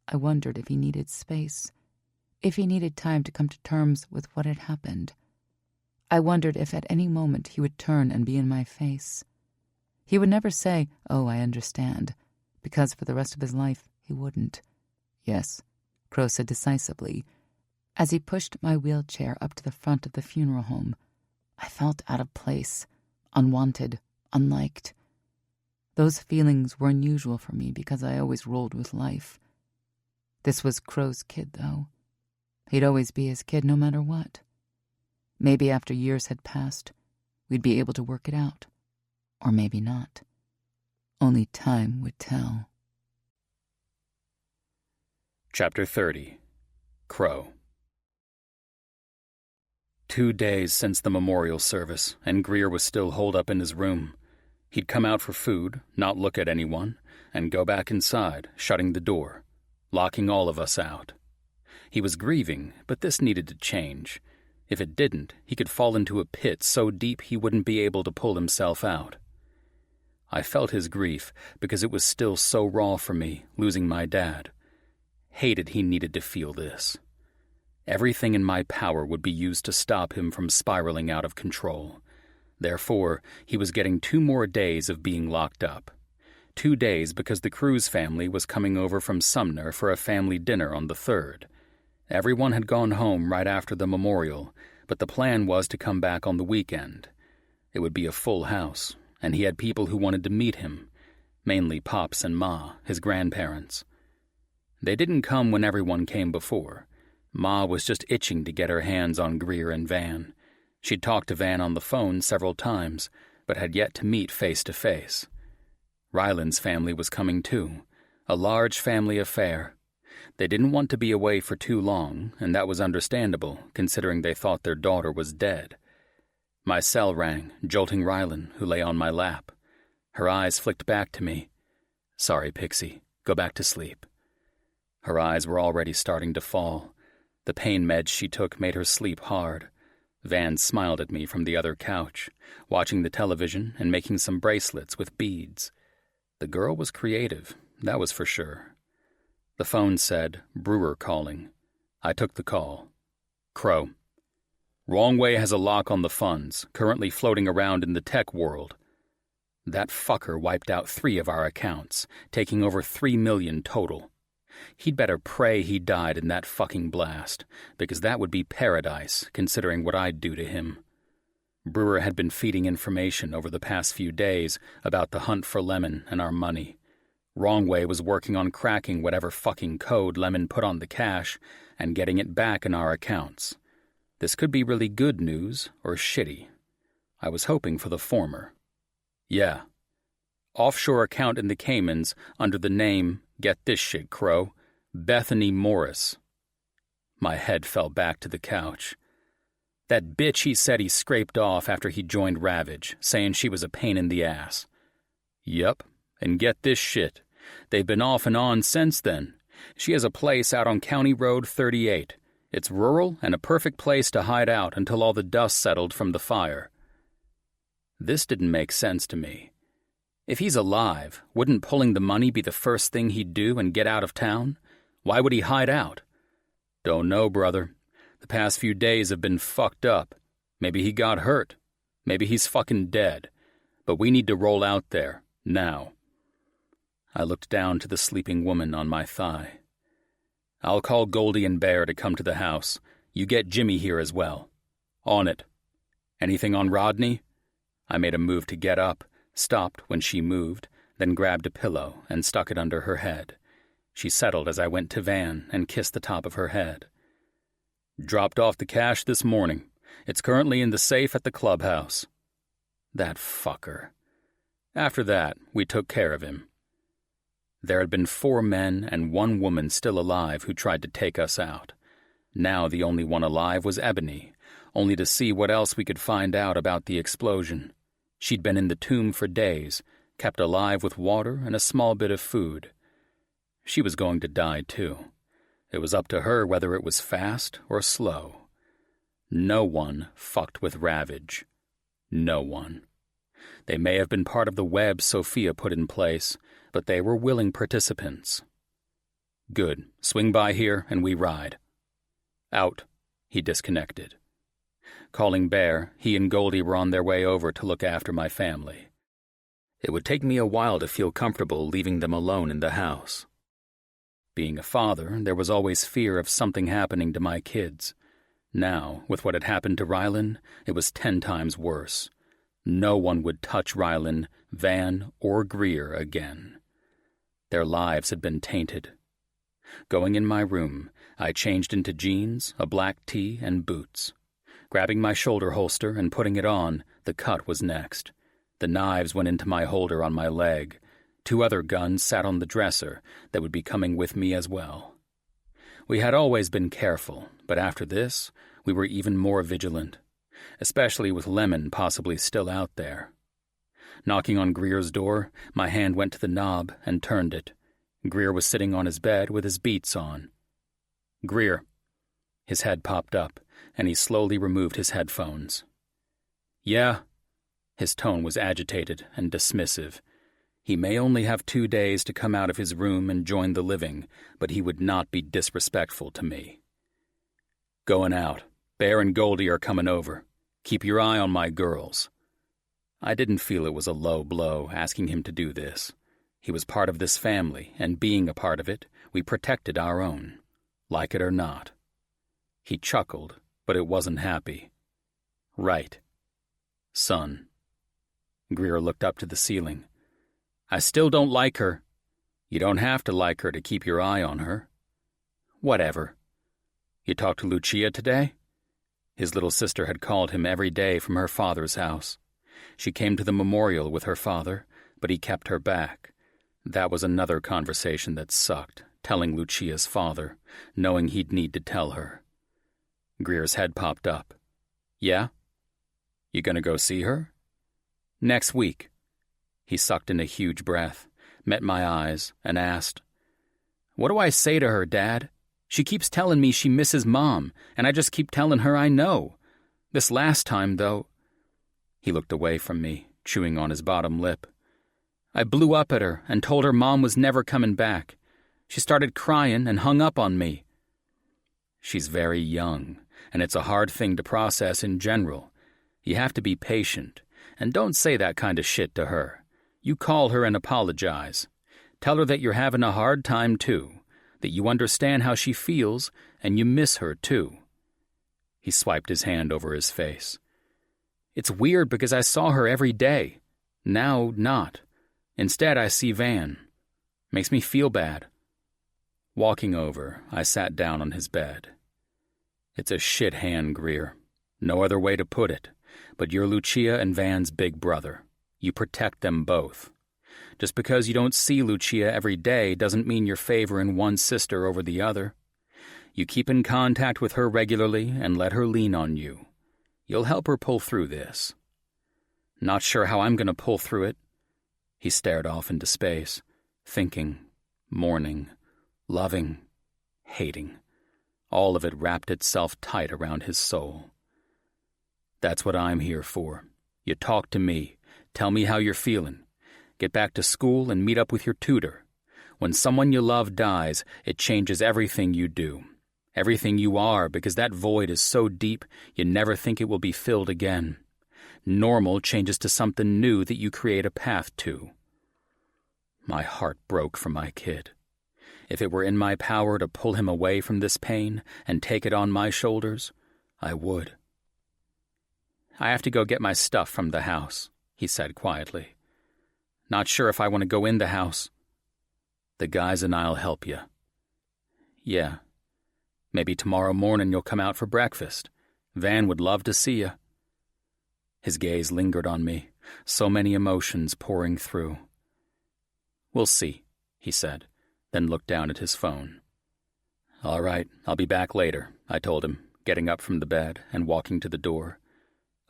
[SPEAKER 2] I wondered if he needed space, if he needed time to come to terms with what had happened. I wondered if at any moment he would turn and be in my face. He would never say, "Oh, I understand," because for the rest of his life he wouldn't. "Yes," Crow said decisively, as he pushed my wheelchair up to the front of the funeral home. I felt out of place, unwanted, unliked. Those feelings were unusual for me because I always rolled with life. This was Crow's kid, though. He'd always be his kid no matter what. Maybe after years had passed, we'd be able to work it out. Or maybe not. Only time would tell.
[SPEAKER 1] Chapter 30. Crow. 2 days since the memorial service, and Greer was still holed up in his room. He'd come out for food, not look at anyone, and go back inside, shutting the door, locking all of us out. He was grieving, but this needed to change. If it didn't, he could fall into a pit so deep he wouldn't be able to pull himself out. I felt his grief because it was still so raw for me, losing my dad. Hated he needed to feel this. Everything in my power would be used to stop him from spiraling out of control. Therefore, he was getting 2 more days of being locked up. 2 days because the Cruz family was coming over from Sumner for a family dinner on the 3rd. Everyone had gone home right after the memorial, but the plan was to come back on the weekend. It would be a full house, and he had people who wanted to meet him, mainly Pops and Ma, his grandparents. They didn't come when everyone came before. Ma was just itching to get her hands on Greer and Van. She'd talked to Van on the phone several times, but had yet to meet face to face. Ryland's family was coming too, a large family affair. They didn't want to be away for too long, and that was understandable, considering they thought their daughter was dead. My cell rang, jolting Ryland, who lay on my lap. Her eyes flicked back to me. "Sorry, Pixie. Go back to sleep." Her eyes were already starting to fall. The pain meds she took made her sleep hard. Van smiled at me from the other couch, watching the television and making some bracelets with beads. The girl was creative, that was for sure. The phone said, "Brewer calling." I took the call. "Crow. Wrong Way has a lock on the funds, currently floating around in the tech world. That fucker wiped out 3 of our accounts, taking over $3 million total. He'd better pray he died in that fucking blast, because that would be paradise, considering what I'd do to him." Brewer had been feeding information over the past few days about the hunt for Lemon and our money. Wrong Way was working on cracking whatever fucking code Lemon put on the cash and getting it back in our accounts. This could be really good news or shitty. I was hoping for the former. "Yeah. Offshore account in the Caymans under the name, get this shit, Crow, Bethany Morris." My head fell back to the couch. That bitch he said he scraped off after he joined Ravage, saying she was a pain in the ass. Yep, and get this shit. They've been off and on since then. She has a place out on County Road 38. It's rural and a perfect place to hide out until all the dust settled from the fire. This didn't make sense to me. If he's alive, wouldn't pulling the money be the first thing he'd do and get out of town? Why would he hide out? Don't know, brother. The past few days have been fucked up. Maybe he got hurt. Maybe he's fucking dead. But we need to roll out there, now. I looked down to the sleeping woman on my thigh. "I'll call Goldie and Bear to come to the house. You get Jimmy here as well." "On it." "Anything on Rodney?" I made a move to get up, stopped when she moved, then grabbed a pillow and stuck it under her head. She settled as I went to Van and kissed the top of her head. "Dropped off the cash this morning. It's currently in the safe at the clubhouse." That fucker. After that, we took care of him. There had been 4 men and 1 woman still alive who tried to take us out. Now the only one alive was Ebony, only to see what else we could find out about the explosion. She'd been in the tomb for days, kept alive with water and a small bit of food. She was going to die too. It was up to her whether it was fast or slow. No one fucked with Ravage. No one. They may have been part of the web Sophia put in place, but they were willing participants. "Good. Swing by here and we ride." "Out." He disconnected. Calling Bear, he and Goldie were on their way over to look after my family. It would take me a while to feel comfortable leaving them alone in the house. Being a father, there was always fear of something happening to my kids. Now, with what had happened to Ryland, it was 10 times worse. No one would touch Ryland, Van, or Greer again. Their lives had been tainted. Going in my room, I changed into jeans, a black tee, and boots. Grabbing my shoulder holster and putting it on, the cut was next. The knives went into my holder on my leg. 2 other guns sat on the dresser that would be coming with me as well. We had always been careful, but after this, we were even more vigilant, especially with Lemon possibly still out there. Knocking on Greer's door, my hand went to the knob and turned it. Greer was sitting on his bed with his beats on. "Greer." His head popped up, and he slowly removed his headphones. "Yeah?" His tone was agitated and dismissive. He may only have 2 days to come out of his room and join the living, but he would not be disrespectful to me. "Going out. Bear and Goldie are coming over. Keep your eye on my girls." I didn't feel it was a low blow asking him to do this. He was part of this family, and being a part of it, we protected our own, like it or not. He chuckled, but it wasn't happy. Right. Son. Greer looked up to the ceiling. I still don't like her. You don't have to like her to keep your eye on her. Whatever. You talked to Lucia today? His little sister had called him every day from her father's house. She came to the memorial with her father, but he kept her back. That was another conversation that sucked, telling Lucia's father, knowing he'd need to tell her. Greer's head popped up. Yeah? You gonna go see her? Next week. He sucked in a huge breath, met my eyes, and asked, What do I say to her, Dad? She keeps telling me she misses Mom, and I just keep telling her I know. This last time, though... He looked away from me, chewing on his bottom lip. I blew up at her and told her Mom was never coming back. She started crying and hung up on me. She's very young, and it's a hard thing to process in general. You have to be patient, and don't say that kind of shit to her. You call her and apologize. Tell her that you're having a hard time, too, that you understand how she feels, and you miss her, too. He swiped his hand over his face. It's weird because I saw her every day. Now, not. Instead, I see Van. Makes me feel bad. Walking over, I sat down on his bed. It's a shit hand, Greer. No other way to put it. But you're Lucia and Van's big brother. You protect them both. Just because you don't see Lucia every day doesn't mean you're favoring one sister over the other. You keep in contact with her regularly and let her lean on you. You'll help her pull through this. Not sure how I'm going to pull through it. He stared off into space, thinking, mourning, loving, hating. All of it wrapped itself tight around his soul. That's what I'm here for. You talk to me. Tell me how you're feeling. Get back to school and meet up with your tutor. When someone you love dies, it changes everything you do. Everything you are, because that void is so deep you never think it will be filled again. Normal changes to something new that you create a path to. My heart broke for my kid. If it were in my power to pull him away from this pain and take it on my shoulders, I would. I have to go get my stuff from the house, he said quietly. Not sure if I want to go in the house. The guys and I'll help you. Yeah. Maybe tomorrow morning you'll come out for breakfast. Van would love to see you. His gaze lingered on me, so many emotions pouring through. We'll see, he said, then looked down at his phone. All right, I'll be back later, I told him, getting up from the bed and walking to the door.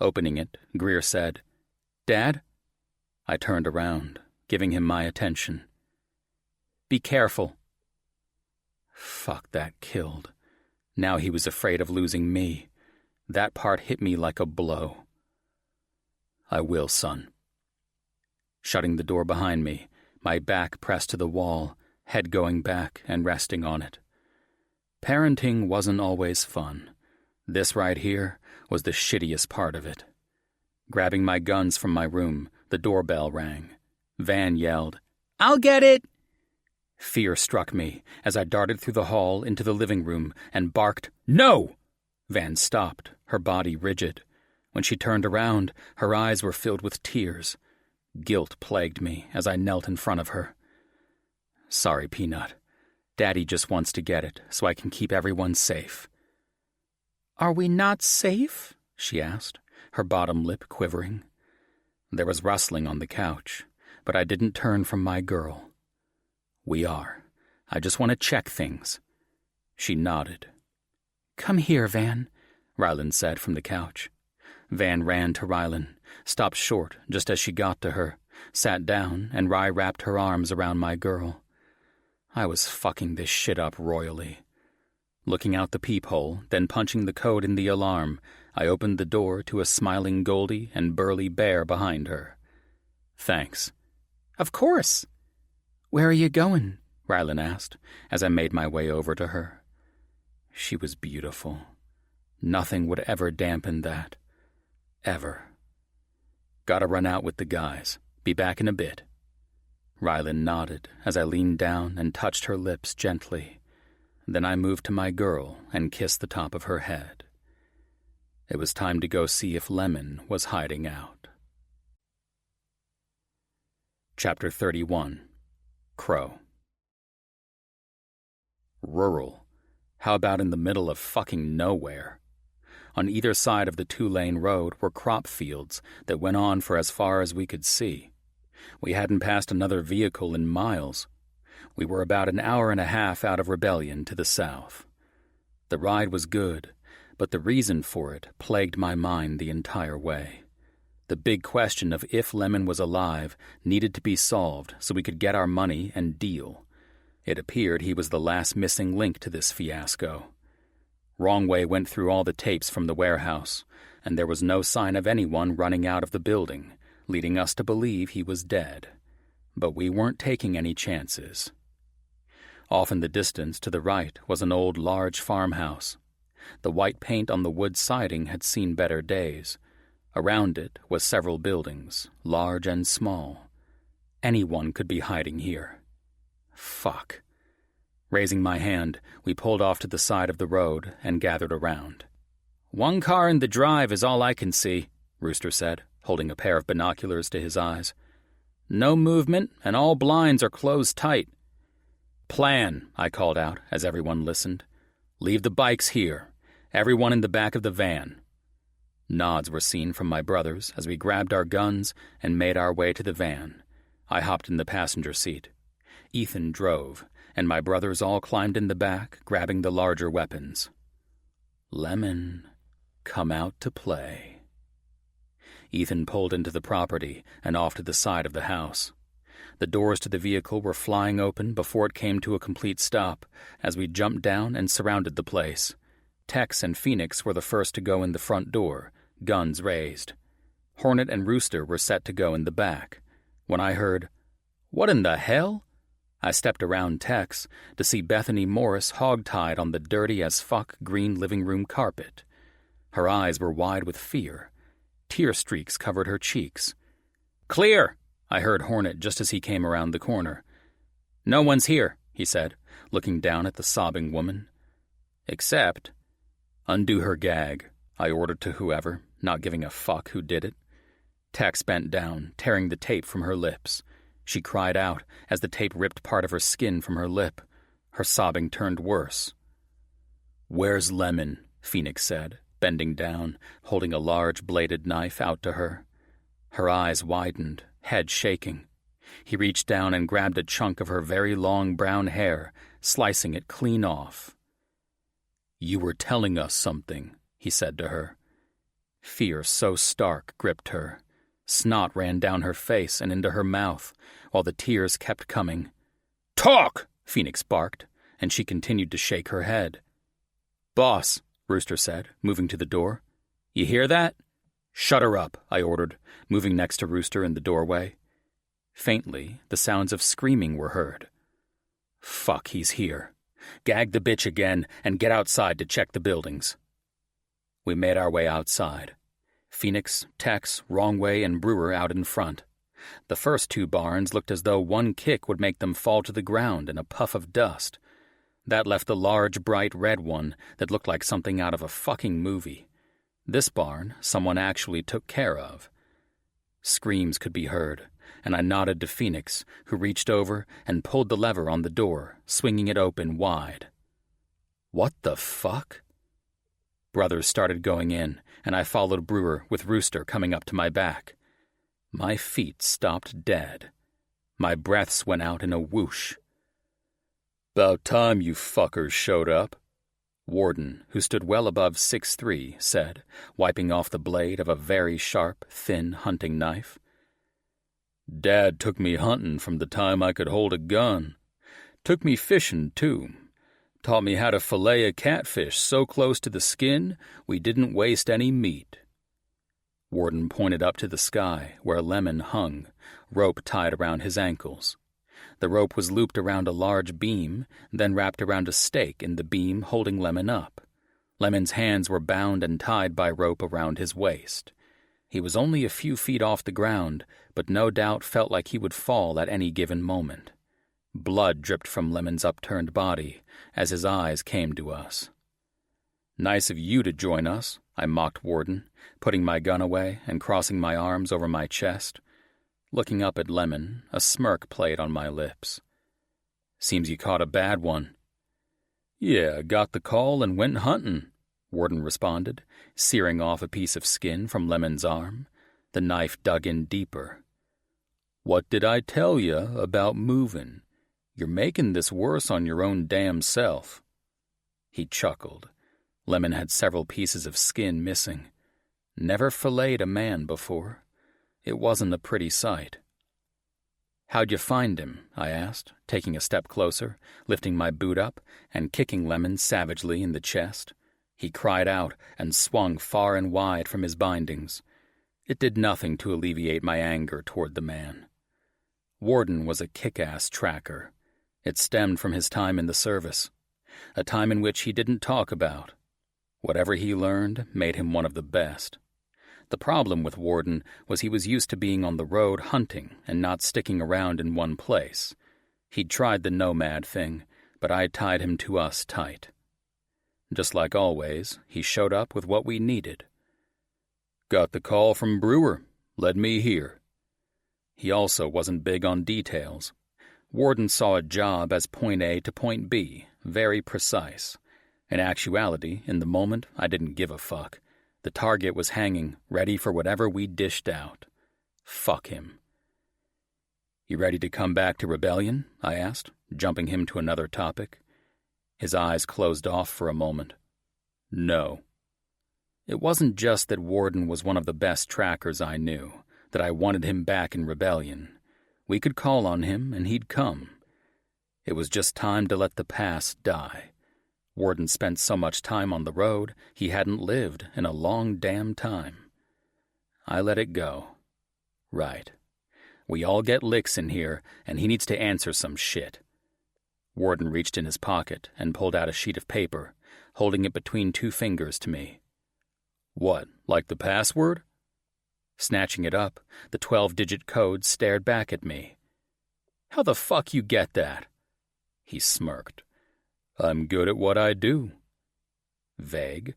[SPEAKER 1] Opening it, Greer said, Dad? I turned around, giving him my attention. Be careful. Fuck, that killed. Now he was afraid of losing me. That part hit me like a blow. I will, son. Shutting the door behind me, my back pressed to the wall, head going back and resting on it. Parenting wasn't always fun. This right here was the shittiest part of it. Grabbing my guns from my room, the doorbell rang. Van yelled, I'll get it! Fear struck me as I darted through the hall into the living room and barked, No! Van stopped, her body rigid. When she turned around, her eyes were filled with tears. Guilt plagued me as I knelt in front of her. Sorry, Peanut. Daddy just wants to get it so I can keep everyone safe. Are we not safe? She asked, her bottom lip quivering. There was rustling on the couch, but I didn't turn from my girl. We are. I just want to check things. She nodded. Come here, Van, Rylan said from the couch. Van ran to Rylan, stopped short just as she got to her, sat down, and Ry wrapped her arms around my girl. I was fucking this shit up royally. Looking out the peephole, then punching the code in the alarm, I opened the door to a smiling Goldie and burly bear behind her. Thanks. Of course. Where are you going? Rylan asked, as I made my way over to her. She was beautiful. Nothing would ever dampen that. Ever. Gotta run out with the guys. Be back in a bit. Rylan nodded as I leaned down and touched her lips gently. Then I moved to my girl and kissed the top of her head. It was time to go see if Lemon was hiding out. Chapter 31. Crow. Rural. How about in the middle of fucking nowhere? On either side of the 2-lane road were crop fields that went on for as far as we could see. We hadn't passed another vehicle in miles. We were about an hour and a half out of Rebellion to the south. The ride was good, but the reason for it plagued my mind the entire way. The big question of if Lemon was alive needed to be solved so we could get our money and deal. It appeared he was the last missing link to this fiasco. Wrongway went through all the tapes from the warehouse, and there was no sign of anyone running out of the building, leading us to believe he was dead. But we weren't taking any chances. Off in the distance to the right was an old large farmhouse. The white paint on the wood siding had seen better days. Around it was several buildings, large and small. Anyone could be hiding here. Fuck. Raising my hand, we pulled off to the side of the road and gathered around. "One car in the drive is all I can see," Rooster said, holding a pair of binoculars to his eyes. "No movement, and all blinds are closed tight." "Plan," I called out as everyone listened. "Leave the bikes here. Everyone in the back of the van." Nods were seen from my brothers as we grabbed our guns and made our way to the van. I hopped in the passenger seat. Ethan drove, and my brothers all climbed in the back, grabbing the larger weapons. Lemon, come out to play. Ethan pulled into the property and off to the side of the house. The doors to the vehicle were flying open before it came to a complete stop as we jumped down and surrounded the place. Tex and Phoenix were the first to go in the front door, guns raised. Hornet and Rooster were set to go in the back. When I heard, "What in the hell?" I stepped around Tex to see Bethany Morris hogtied on the dirty-as-fuck green living room carpet. Her eyes were wide with fear. Tear streaks covered her cheeks. "Clear!" I heard Hornet just as he came around the corner. "No one's here," he said, looking down at the sobbing woman. "Except—" "Undo her gag," I ordered to whoever, not giving a fuck who did it. Tex bent down, tearing the tape from her lips. She cried out as the tape ripped part of her skin from her lip. Her sobbing turned worse. "Where's Lemon?" Phoenix said, bending down, holding a large bladed knife out to her. Her eyes widened, head shaking. He reached down and grabbed a chunk of her very long brown hair, slicing it clean off. "You were telling us something," he said to her. Fear so stark gripped her. Snot ran down her face and into her mouth, while the tears kept coming. "Talk!" Phoenix barked, and she continued to shake her head. "Boss," Rooster said, moving to the door. "You hear that?" "Shut her up," I ordered, moving next to Rooster in the doorway. Faintly, the sounds of screaming were heard. Fuck, he's here. Gag the bitch again and get outside to check the buildings. We made our way outside. Phoenix, Tex, Wrongway, and Brewer out in front. The first two barns looked as though one kick would make them fall to the ground in a puff of dust. That left the large, bright red one that looked like something out of a fucking movie. This barn someone actually took care of. Screams could be heard, and I nodded to Phoenix, who reached over and pulled the lever on the door, swinging it open wide. What the fuck? Brothers started going in, and I followed Brewer with Rooster coming up to my back. My feet stopped dead. My breaths went out in a whoosh. "'Bout time you fuckers showed up," Warden, who stood well above 6'3", said, wiping off the blade of a very sharp, thin hunting knife. "Dad took me hunting from the time I could hold a gun. Took me fishing, too. Taught me how to fillet a catfish so close to the skin we didn't waste any meat." Warden pointed up to the sky where Lemon hung, rope tied around his ankles. The rope was looped around a large beam, then wrapped around a stake in the beam holding Lemon up. Lemon's hands were bound and tied by rope around his waist. He was only a few feet off the ground, but no doubt felt like he would fall at any given moment. Blood dripped from Lemon's upturned body as his eyes came to us. "Nice of you to join us," I mocked Warden, putting my gun away and crossing my arms over my chest. Looking up at Lemon, a smirk played on my lips. "Seems you caught a bad one." "Yeah, got the call and went hunting," Warden responded, searing off a piece of skin from Lemon's arm. The knife dug in deeper. "What did I tell you about moving? You're making this worse on your own damn self." He chuckled. Lemon had several pieces of skin missing. Never filleted a man before. It wasn't a pretty sight. "How'd you find him?" I asked, taking a step closer, lifting my boot up, and kicking Lemon savagely in the chest. He cried out and swung far and wide from his bindings. It did nothing to alleviate my anger toward the man. Warden was a kick-ass tracker. It stemmed from his time in the service, a time in which he didn't talk about. Whatever he learned made him one of the best. The problem with Warden was he was used to being on the road hunting and not sticking around in one place. He'd tried the nomad thing, but I tied him to us tight. Just like always, he showed up with what we needed. "Got the call from Brewer. Led me here." He also wasn't big on details. Warden saw a job as point A to point B, very precise. In actuality, in the moment, I didn't give a fuck. The target was hanging, ready for whatever we dished out. Fuck him. "You ready to come back to Rebellion?" I asked, jumping him to another topic. His eyes closed off for a moment. "No." It wasn't just that Warden was one of the best trackers I knew, that I wanted him back in Rebellion. We could call on him and he'd come. It was just time to let the past die. Warden spent so much time on the road, he hadn't lived in a long damn time. I let it go. Right. We all get licks in here, and he needs to answer some shit. Warden reached in his pocket and pulled out a sheet of paper, holding it between two fingers to me. "What, like the password?" Snatching it up, the 12-digit code stared back at me. "How the fuck you get that?" He smirked. "I'm good at what I do." Vague.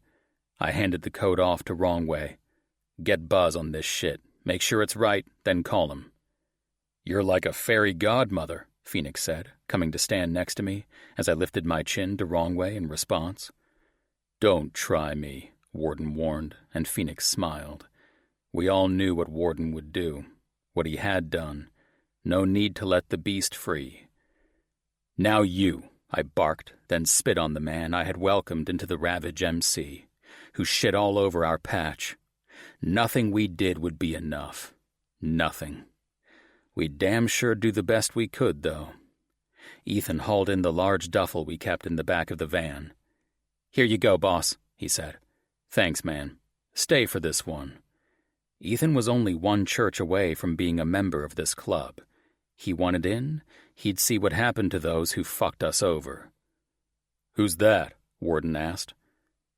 [SPEAKER 1] I handed the code off to Wrongway. "Get Buzz on this shit. Make sure it's right, then call him." "You're like a fairy godmother," Phoenix said, coming to stand next to me as I lifted my chin to Wrongway in response. "Don't try me," Warden warned, and Phoenix smiled. We all knew what Warden would do, what he had done. No need to let the beast free. "Now you," I barked, then spit on the man I had welcomed into the Ravage MC, who shit all over our patch. Nothing we did would be enough. Nothing. We'd damn sure do the best we could, though. Ethan hauled in the large duffel we kept in the back of the van. "Here you go, boss," he said. "Thanks, man. Stay for this one." Ethan was only one church away from being a member of this club. He wanted in, he'd see what happened to those who fucked us over. "Who's that?" Warden asked.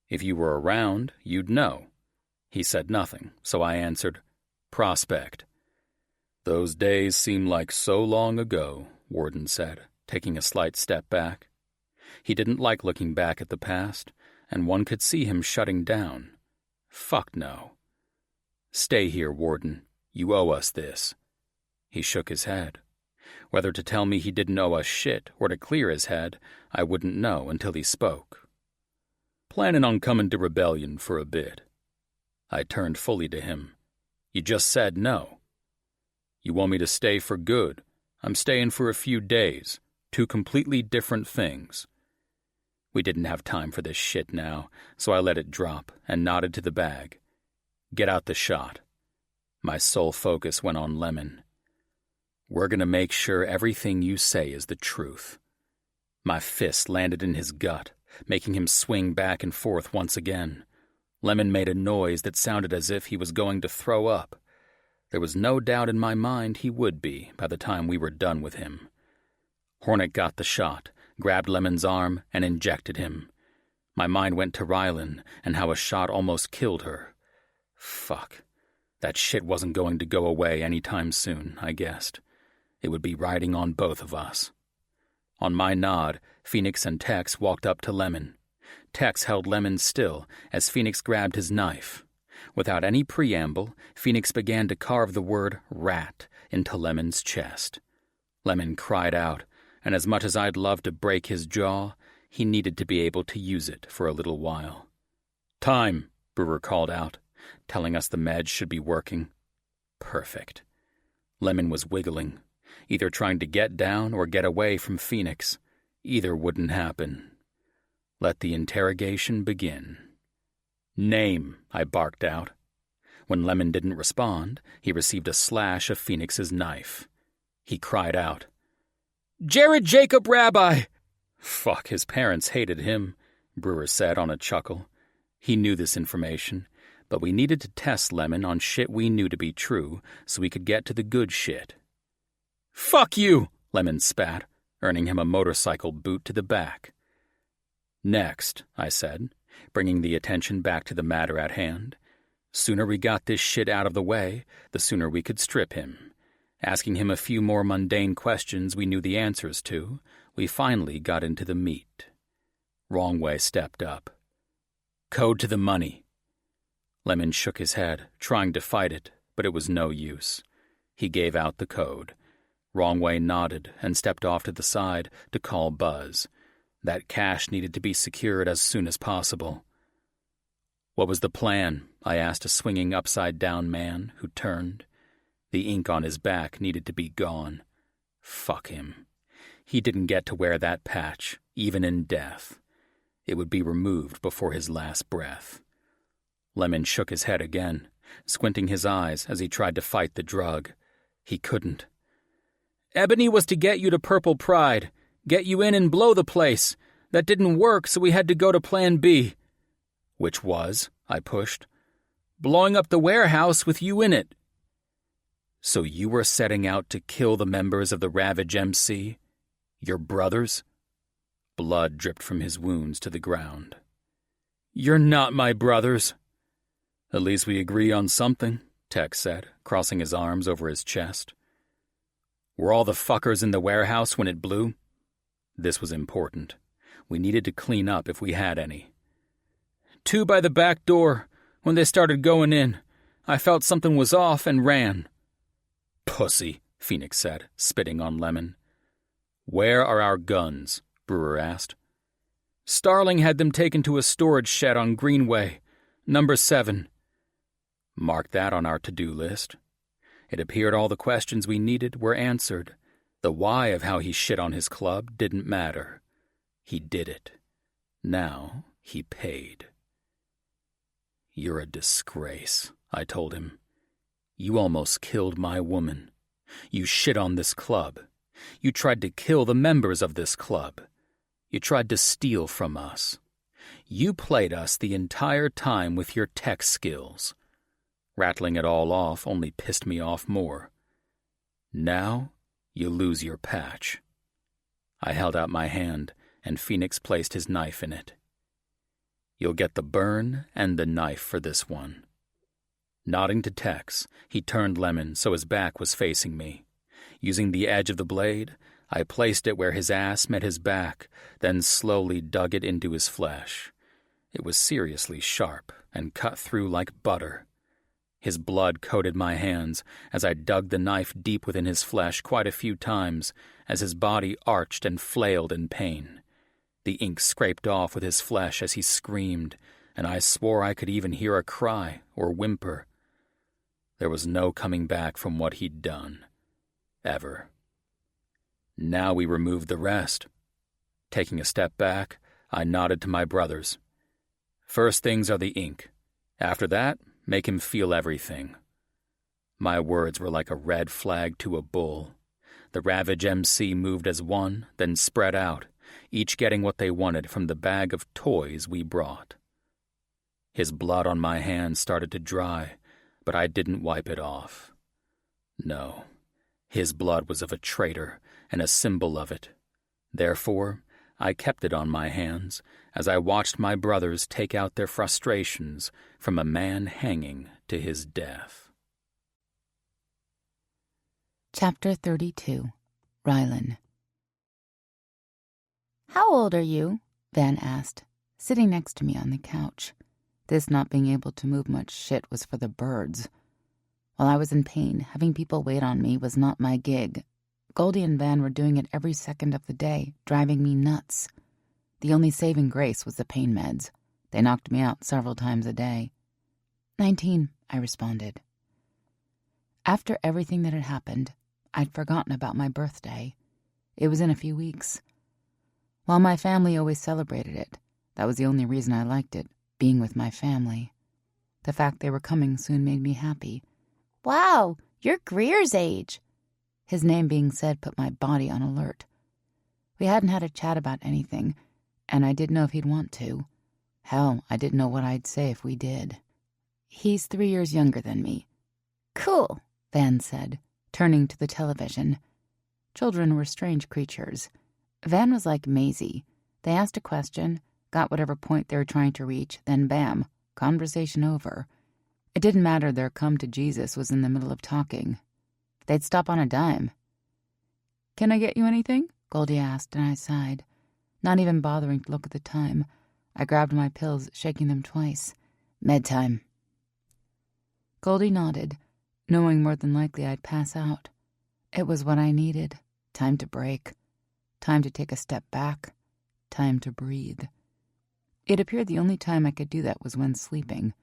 [SPEAKER 1] "If you were around, you'd know." He said nothing, so I answered, "Prospect." "Those days seem like so long ago," Warden said, taking a slight step back. He didn't like looking back at the past, and one could see him shutting down. Fuck no. "Stay here, Warden. You owe us this." He shook his head. Whether to tell me he didn't owe us shit or to clear his head, I wouldn't know until he spoke. "Planning on coming to Rebellion for a bit." I turned fully to him. "You just said no." "You want me to stay for good? I'm staying for a few days. Two completely different things." We didn't have time for this shit now, so I let it drop and nodded to the bag. "Get out the shot." My sole focus went on Lemon. "We're gonna make sure everything you say is the truth." My fist landed in his gut, making him swing back and forth once again. Lemon made a noise that sounded as if he was going to throw up. There was no doubt in my mind he would be by the time we were done with him. Hornet got the shot, grabbed Lemon's arm, and injected him. My mind went to Rylan and how a shot almost killed her. Fuck. That shit wasn't going to go away anytime soon, I guessed. It would be riding on both of us. On my nod, Phoenix and Tex walked up to Lemon. Tex held Lemon still as Phoenix grabbed his knife. Without any preamble, Phoenix began to carve the word rat into Lemon's chest. Lemon cried out, and as much as I'd love to break his jaw, he needed to be able to use it for a little while. "Time," Brewer called out, telling us the meds should be working. Perfect. Lemon was wiggling, either trying to get down or get away from Phoenix. Either wouldn't happen. Let the interrogation begin. "Name," I barked out. When Lemon didn't respond, he received a slash of Phoenix's knife. He cried out, "Jared Jacob Rabbi!" Fuck, his parents hated him, Brewer said on a chuckle. He knew this information, but we needed to test Lemon on shit we knew to be true so we could get to the good shit. "Fuck you!" Lemon spat, earning him a motorcycle boot to the back. "Next," I said, bringing the attention back to the matter at hand. Sooner we got this shit out of the way, the sooner we could strip him. Asking him a few more mundane questions we knew the answers to, we finally got into the meat. Wrongway stepped up. "Code to the money." Lemon shook his head, trying to fight it, but it was no use. He gave out the code. Wrongway nodded and stepped off to the side to call Buzz. That cash needed to be secured as soon as possible. "What was the plan?" I asked a swinging upside-down man who turned. The ink on his back needed to be gone. Fuck him. He didn't get to wear that patch, even in death. It would be removed before his last breath. Lemon shook his head again, squinting his eyes as he tried to fight the drug. He couldn't. "Ebony was to get you to Purple Pride, get you in and blow the place. That didn't work, so we had to go to Plan B." "Which was?" I pushed. "Blowing up the warehouse with you in it." "So you were setting out to kill the members of the Ravage MC? Your brothers?" Blood dripped from his wounds to the ground. "You're not my brothers." "At least we agree on something," Tex said, crossing his arms over his chest. "Were all the fuckers in the warehouse when it blew?" This was important. We needed to clean up if we had any. "Two by the back door. When they started going in, I felt something was off and ran." "Pussy," Phoenix said, spitting on Lemon. "Where are our guns?" Brewer asked. "Starling had them taken to a storage shed on Greenway, number 7. Mark that on our to-do list. It appeared all the questions we needed were answered. The why of how he shit on his club didn't matter. He did it. Now he paid. "You're a disgrace," I told him. "You almost killed my woman. You shit on this club. You tried to kill the members of this club. You tried to steal from us. You played us the entire time with your tech skills. Rattling it all off only pissed me off more. Now you lose your patch." I held out my hand, and Phoenix placed his knife in it. "You'll get the burn and the knife for this one." Nodding to Tex, he turned Lemon so his back was facing me. Using the edge of the blade, I placed it where his ass met his back, then slowly dug it into his flesh. It was seriously sharp and cut through like butter. His blood coated my hands as I dug the knife deep within his flesh quite a few times as his body arched and flailed in pain. The ink scraped off with his flesh as he screamed, and I swore I could even hear a cry or whimper. There was no coming back from what he'd done. Ever. Now we removed the rest. Taking a step back, I nodded to my brothers. "First things are the ink. After that, make him feel everything." My words were like a red flag to a bull. The Ravage MC moved as one, then spread out, each getting what they wanted from the bag of toys we brought. His blood on my hands started to dry, but I didn't wipe it off. No, his blood was of a traitor and a symbol of it. Therefore, I kept it on my hands as I watched my brothers take out their frustrations from a man hanging to his death.
[SPEAKER 2] Chapter 32. Rylan. "How old are you?" Van asked, sitting next to me on the couch. This not being able to move much shit was for the birds. While I was in pain, having people wait on me was not my gig. Goldie and Van were doing it every second of the day, driving me nuts. The only saving grace was the pain meds. They knocked me out several times a day. 19, I responded. After everything that had happened, I'd forgotten about my birthday. It was in a few weeks. While my family always celebrated it, that was the only reason I liked it, being with my family. The fact they were coming soon made me happy. "Wow, you're Greer's age." His name being said put my body on alert. We hadn't had a chat about anything, and I didn't know if he'd want to. Hell, I didn't know what I'd say if we did. "He's 3 years younger than me." "Cool," Van said, turning to the television. Children were strange creatures. Van was like Maisie. They asked a question, got whatever point they were trying to reach, then bam, conversation over. It didn't matter their come to Jesus was in the middle of talking. They'd stop on a dime. "Can I get you anything?" Goldie asked, and I sighed. Not even bothering to look at the time, I grabbed my pills, shaking them twice. "Med time." Goldie nodded, knowing more than likely I'd pass out. It was what I needed. Time to break. Time to take a step back. Time to breathe. It appeared the only time I could do that was when sleeping.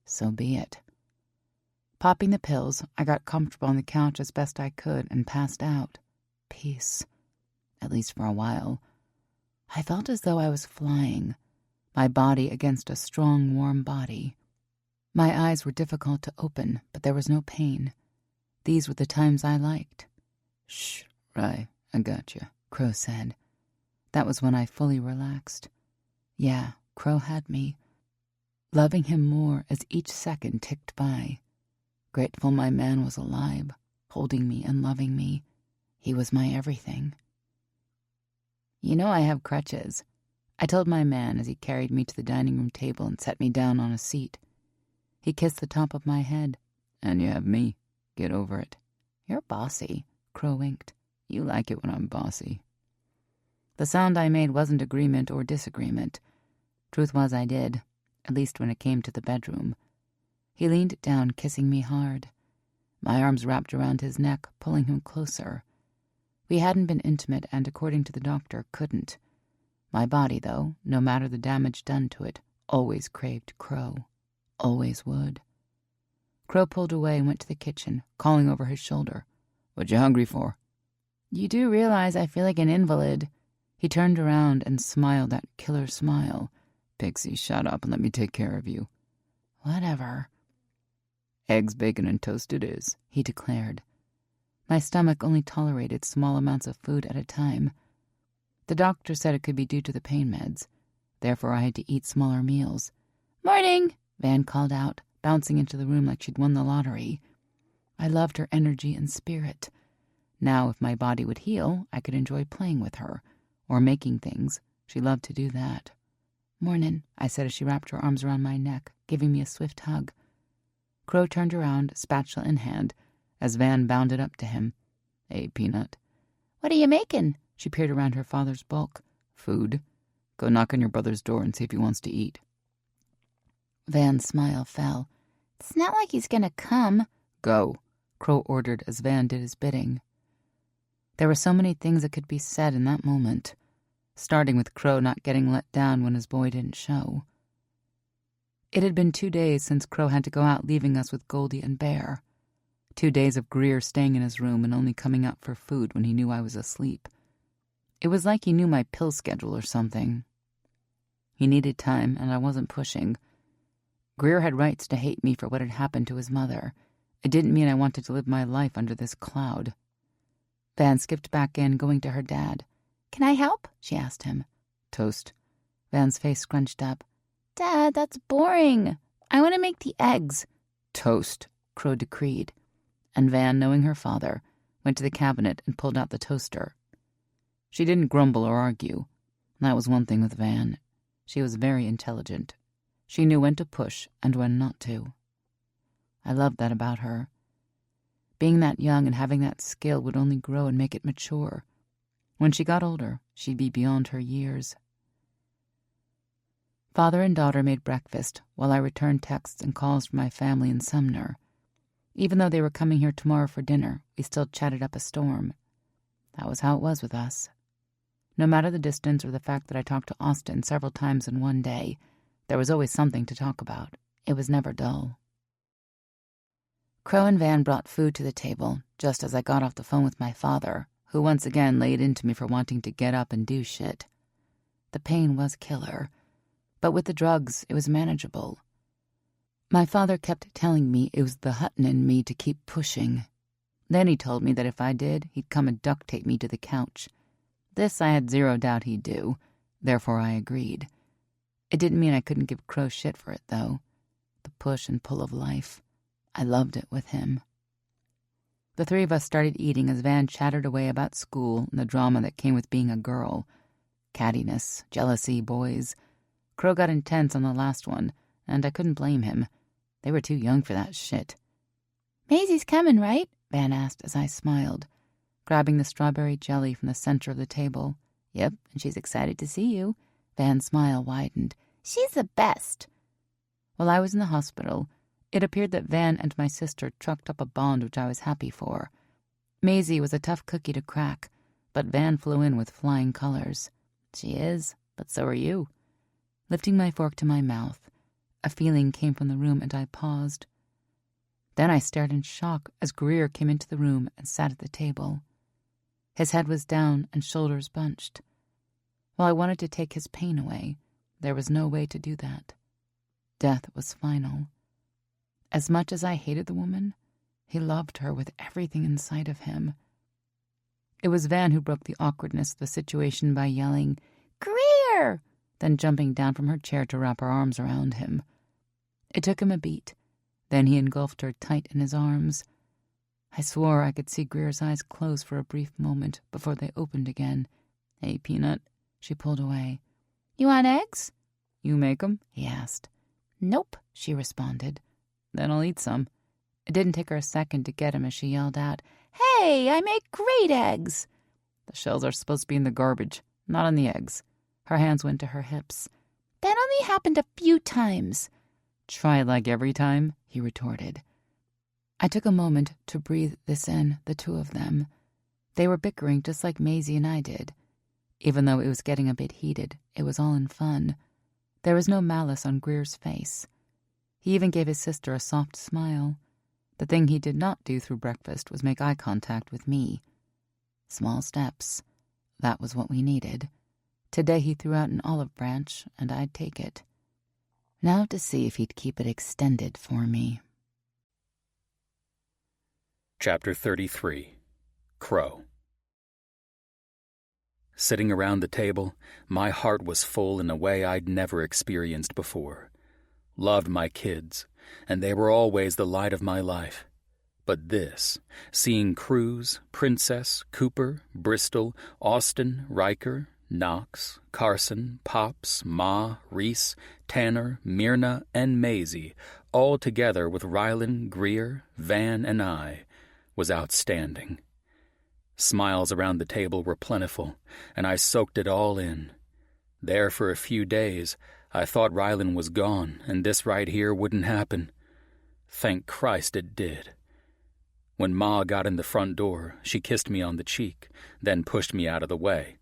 [SPEAKER 2] So be it. Popping the pills, I got comfortable on the couch as best I could and passed out. Peace. At least for a while. I felt as though I was flying, my body against a strong, warm body. My eyes were difficult to open, but there was no pain. These were the times I liked. "Shh, Rye, I got you," Crow said. That was when I fully relaxed. Yeah, Crow had me. Loving him more as each second ticked by. Grateful my man was alive, holding me and loving me. He was my everything. "You know I have crutches," I told my man as he carried me to the dining room table and set me down on a seat. He kissed the top of my head. "And you have me. Get over it." "You're bossy," Crow winked. "You like it when I'm bossy." The sound I made wasn't agreement or disagreement. Truth was I did, at least when it came to the bedroom. He leaned down, kissing me hard. My arms wrapped around his neck, pulling him closer. We hadn't been intimate and, according to the doctor, couldn't. My body, though, no matter the damage done to it, always craved Crow. Always would. Crow pulled away and went to the kitchen, calling over his shoulder. "What you hungry for?" "You do realize I feel like an invalid." He turned around and smiled that killer smile. "Pixie, shut up and let me take care of you." "Whatever." "Eggs, bacon, and toast it is," he declared. My stomach only tolerated small amounts of food at a time. The doctor said it could be due to the pain meds. Therefore I had to eat smaller meals. "Morning," Van called out, bouncing into the room like she'd won the lottery. I loved her energy and spirit. Now, if my body would heal, I could enjoy playing with her, or making things. She loved to do that. "Mornin'," I said as she wrapped her arms around my neck, giving me a swift hug. Crow turned around, spatula in hand, as Van bounded up to him. "Hey, Peanut." "What are you making?" She peered around her father's bulk. "Food. Go knock on your brother's door and see if he wants to eat." Van's smile fell. "It's not like he's gonna come." "Go," Crow ordered as Van did his bidding. There were so many things that could be said in that moment, starting with Crow not getting let down when his boy didn't show. It had been 2 days since Crow had to go out, leaving us with Goldie and Bear. 2 days of Greer staying in his room and only coming out for food when he knew I was asleep. It was like he knew my pill schedule or something. He needed time, and I wasn't pushing. Greer had rights to hate me for what had happened to his mother. It didn't mean I wanted to live my life under this cloud. Van skipped back in, going to her dad. "Can I help?" she asked him. "Toast." Van's face scrunched up. "Dad, that's boring. I want to make the eggs." "Toast," Crow decreed. And Van, knowing her father, went to the cabinet and pulled out the toaster. She didn't grumble or argue. That was one thing with Van. She was very intelligent. She knew when to push and when not to. I loved that about her. Being that young and having that skill would only grow and make it mature. When she got older, she'd be beyond her years. Father and daughter made breakfast while I returned texts and calls from my family in Sumner. Even though they were coming here tomorrow for dinner, we still chatted up a storm. That was how it was with us. No matter the distance or the fact that I talked to Austin several times in one day, there was always something to talk about. It was never dull. Crow and Van brought food to the table just as I got off the phone with my father, who once again laid into me for wanting to get up and do shit. The pain was killer, but with the drugs, it was manageable. My father kept telling me it was the Hutton in me to keep pushing. Then he told me that if I did, he'd come and duct tape me to the couch. This I had zero doubt he'd do, therefore I agreed. It didn't mean I couldn't give Crow shit for it, though. The push and pull of life. I loved it with him. The three of us started eating as Van chattered away about school and the drama that came with being a girl. Cattiness, jealousy, boys. Crow got intense on the last one, and I couldn't blame him. They were too young for that shit. "Maisie's coming, right?" Van asked as I smiled, grabbing the strawberry jelly from the center of the table. "Yep, and she's excited to see you." Van's smile widened. "She's the best." While I was in the hospital, it appeared that Van and my sister trucked up a bond which I was happy for. Maisie was a tough cookie to crack, but Van flew in with flying colors. She is, but so are you. Lifting my fork to my mouth, a feeling came from the room and I paused. Then I stared in shock as Greer came into the room and sat at the table. His head was down and shoulders bunched. While I wanted to take his pain away, there was no way to do that. Death was final. As much as I hated the woman, he loved her with everything inside of him. It was Van who broke the awkwardness of the situation by yelling, "Greer!" then jumping down from her chair to wrap her arms around him. It took him a beat. Then he engulfed her tight in his arms. I swore I could see Greer's eyes close for a brief moment before they opened again. "Hey, Peanut." She pulled away. "You want eggs?" "You make 'em?" he asked. "Nope," she responded. "Then I'll eat some." It didn't take her a second to get him as she yelled out, "Hey, I make great eggs!" "The shells are supposed to be in the garbage, not on the eggs." Her hands went to her hips. "That only happened a few times." "Try like every time," he retorted. I took a moment to breathe this in, the two of them. They were bickering just like Maisie and I did. Even though it was getting a bit heated, it was all in fun. There was no malice on Greer's face. He even gave his sister a soft smile. The thing he did not do through breakfast was make eye contact with me. Small steps. That was what we needed. Today he threw out an olive branch, and I'd take it. Now to see if he'd keep it extended for me.
[SPEAKER 1] Chapter 33. Crow. Sitting around the table, my heart was full in a way I'd never experienced before. Loved my kids, and they were always the light of my life. But this, seeing Cruz, Princess, Cooper, Bristol, Austin, Riker, Knox, Carson, Pops, Ma, Reese, Tanner, Myrna, and Maisie, all together with Rylan, Greer, Van, and I, was outstanding. Smiles around the table were plentiful, and I soaked it all in. There for a few days, I thought Rylan was gone, and this right here wouldn't happen. Thank Christ it did. When Ma got in the front door, she kissed me on the cheek, then pushed me out of the way,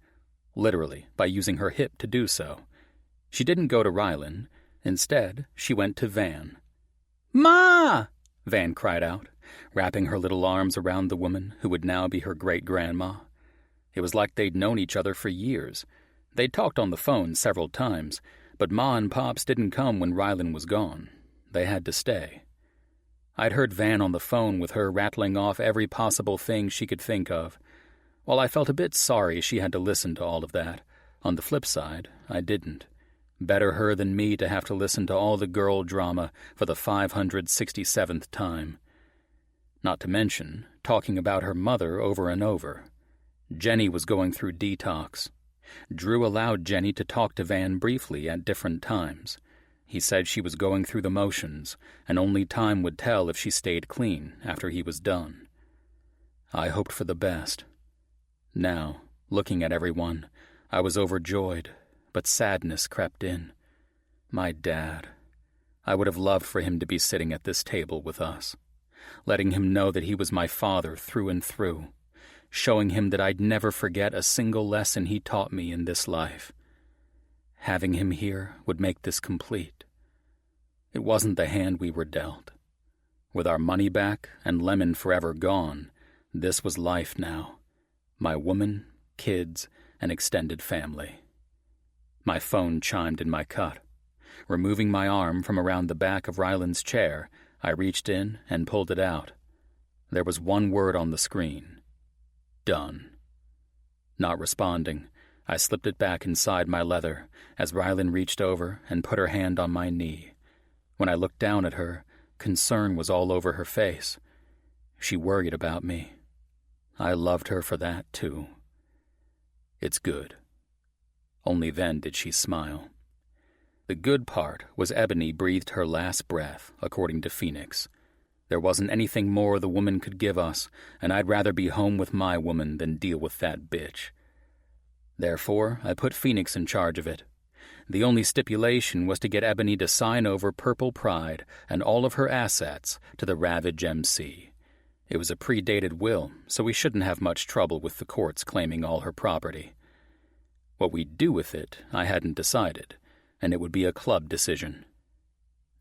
[SPEAKER 1] literally by using her hip to do so. She didn't go to Rylan. Instead, she went to Van. "Ma!" Van cried out, wrapping her little arms around the woman who would now be her great-grandma. It was like they'd known each other for years. They'd talked on the phone several times, but Ma and Pops didn't come when Rylan was gone. They had to stay. I'd heard Van on the phone with her rattling off every possible thing she could think of. While I felt a bit sorry she had to listen to all of that, on the flip side, I didn't. Better her than me to have to listen to all the girl drama for the 567th time. Not to mention, talking about her mother over and over. Jenny was going through detox. Drew allowed Jenny to talk to Van briefly at different times. He said she was going through the motions, and only time would tell if she stayed clean after he was done. I hoped for the best. Now, looking at everyone, I was overjoyed, but sadness crept in. My dad. I would have loved for him to be sitting at this table with us, letting him know that he was my father through and through, showing him that I'd never forget a single lesson he taught me in this life. Having him here would make this complete. It wasn't the hand we were dealt. With our money back and Lemon forever gone, this was life now. My woman, kids, and extended family. My phone chimed in my cut. Removing my arm from around the back of Ryland's chair, I reached in and pulled it out. There was one word on the screen. Done. Not responding, I slipped it back inside my leather as Ryland reached over and put her hand on my knee. When I looked down at her, concern was all over her face. She worried about me. I loved her for that, too. It's good. Only then did she smile. The good part was Ebony breathed her last breath, according to Phoenix. There wasn't anything more the woman could give us, and I'd rather be home with my woman than deal with that bitch. Therefore, I put Phoenix in charge of it. The only stipulation was to get Ebony to sign over Purple Pride and all of her assets to the Ravage MC. It was a predated will, so we shouldn't have much trouble with the courts claiming all her property. What we'd do with it, I hadn't decided, and it would be a club decision.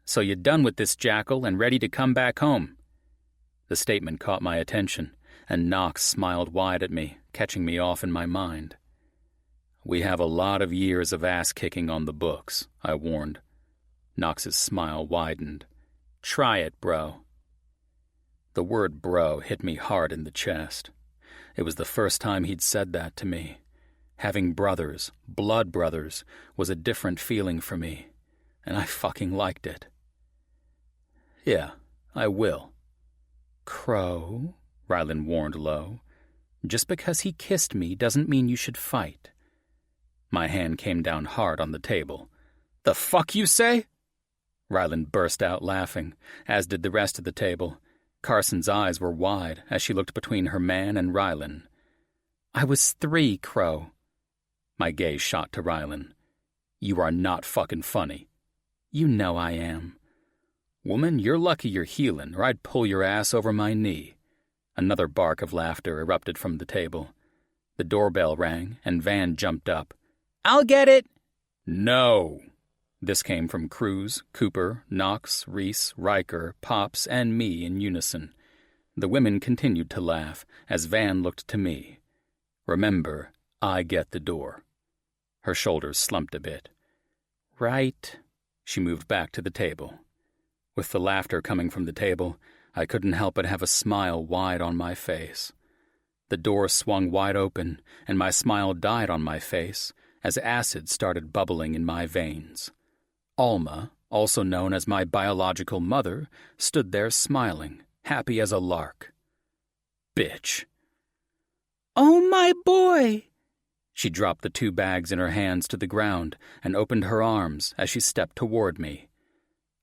[SPEAKER 4] So you're done with this jackal and ready to come back home?
[SPEAKER 1] The statement caught my attention, and Knox smiled wide at me, catching me off in my mind. We have a lot of years of ass-kicking on the books, I warned. Knox's smile widened. Try it, bro. The word bro hit me hard in the chest. It was the first time he'd said that to me. Having brothers, blood brothers, was a different feeling for me, and I fucking liked it. Yeah, I will.
[SPEAKER 4] Crow, Ryland warned low. Just because he kissed me doesn't mean you should fight.
[SPEAKER 1] My hand came down hard on the table.
[SPEAKER 4] The fuck you say?
[SPEAKER 1] Ryland burst out laughing, as did the rest of the table. Carson's eyes were wide as she looked between her man and Ryland.
[SPEAKER 4] I was 3, Crow.
[SPEAKER 1] My gaze shot to Ryland. You are not fucking funny.
[SPEAKER 4] You know I am.
[SPEAKER 1] Woman, you're lucky you're healing, or I'd pull your ass over my knee. Another bark of laughter erupted from the table. The doorbell rang, and Van jumped up.
[SPEAKER 4] I'll get it!
[SPEAKER 1] No! This came from Cruz, Cooper, Knox, Reese, Riker, Pops, and me in unison. The women continued to laugh as Van looked to me. Remember, I get the door. Her shoulders slumped a bit.
[SPEAKER 4] Right.
[SPEAKER 1] She moved back to the table. With the laughter coming from the table, I couldn't help but have a smile wide on my face. The door swung wide open, and my smile died on my face as acid started bubbling in my veins. Alma, also known as my biological mother, stood there smiling, happy as a lark. Bitch.
[SPEAKER 4] Oh, my boy!
[SPEAKER 1] She dropped the 2 bags in her hands to the ground and opened her arms as she stepped toward me.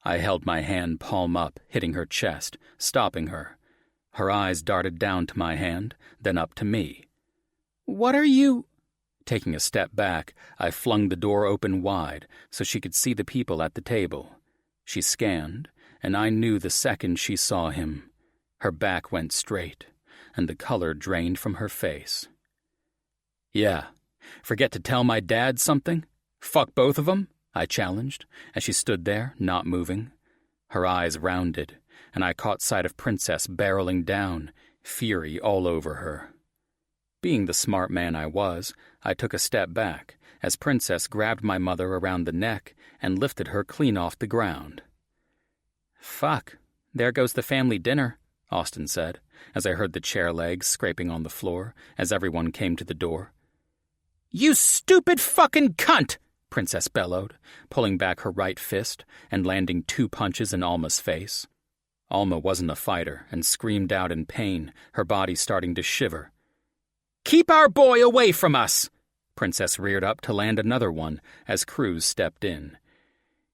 [SPEAKER 1] I held my hand palm up, hitting her chest, stopping her. Her eyes darted down to my hand, then up to me.
[SPEAKER 4] What are you...
[SPEAKER 1] Taking a step back, I flung the door open wide so she could see the people at the table. She scanned, and I knew the second she saw him. Her back went straight, and the color drained from her face. Yeah, forget to tell my dad something? Fuck both of them? I challenged, as she stood there, not moving. Her eyes rounded, and I caught sight of Princess barreling down, fury all over her. Being the smart man I was, I took a step back as Princess grabbed my mother around the neck and lifted her clean off the ground.
[SPEAKER 4] Fuck, there goes the family dinner,
[SPEAKER 1] Austin said, as I heard the chair legs scraping on the floor as everyone came to the door.
[SPEAKER 4] You stupid fucking cunt!
[SPEAKER 1] Princess bellowed, pulling back her right fist and landing 2 punches in Alma's face. Alma wasn't a fighter and screamed out in pain, her body starting to shiver.
[SPEAKER 4] Keep our boy away from us!
[SPEAKER 1] Princess reared up to land another one as Cruz stepped in.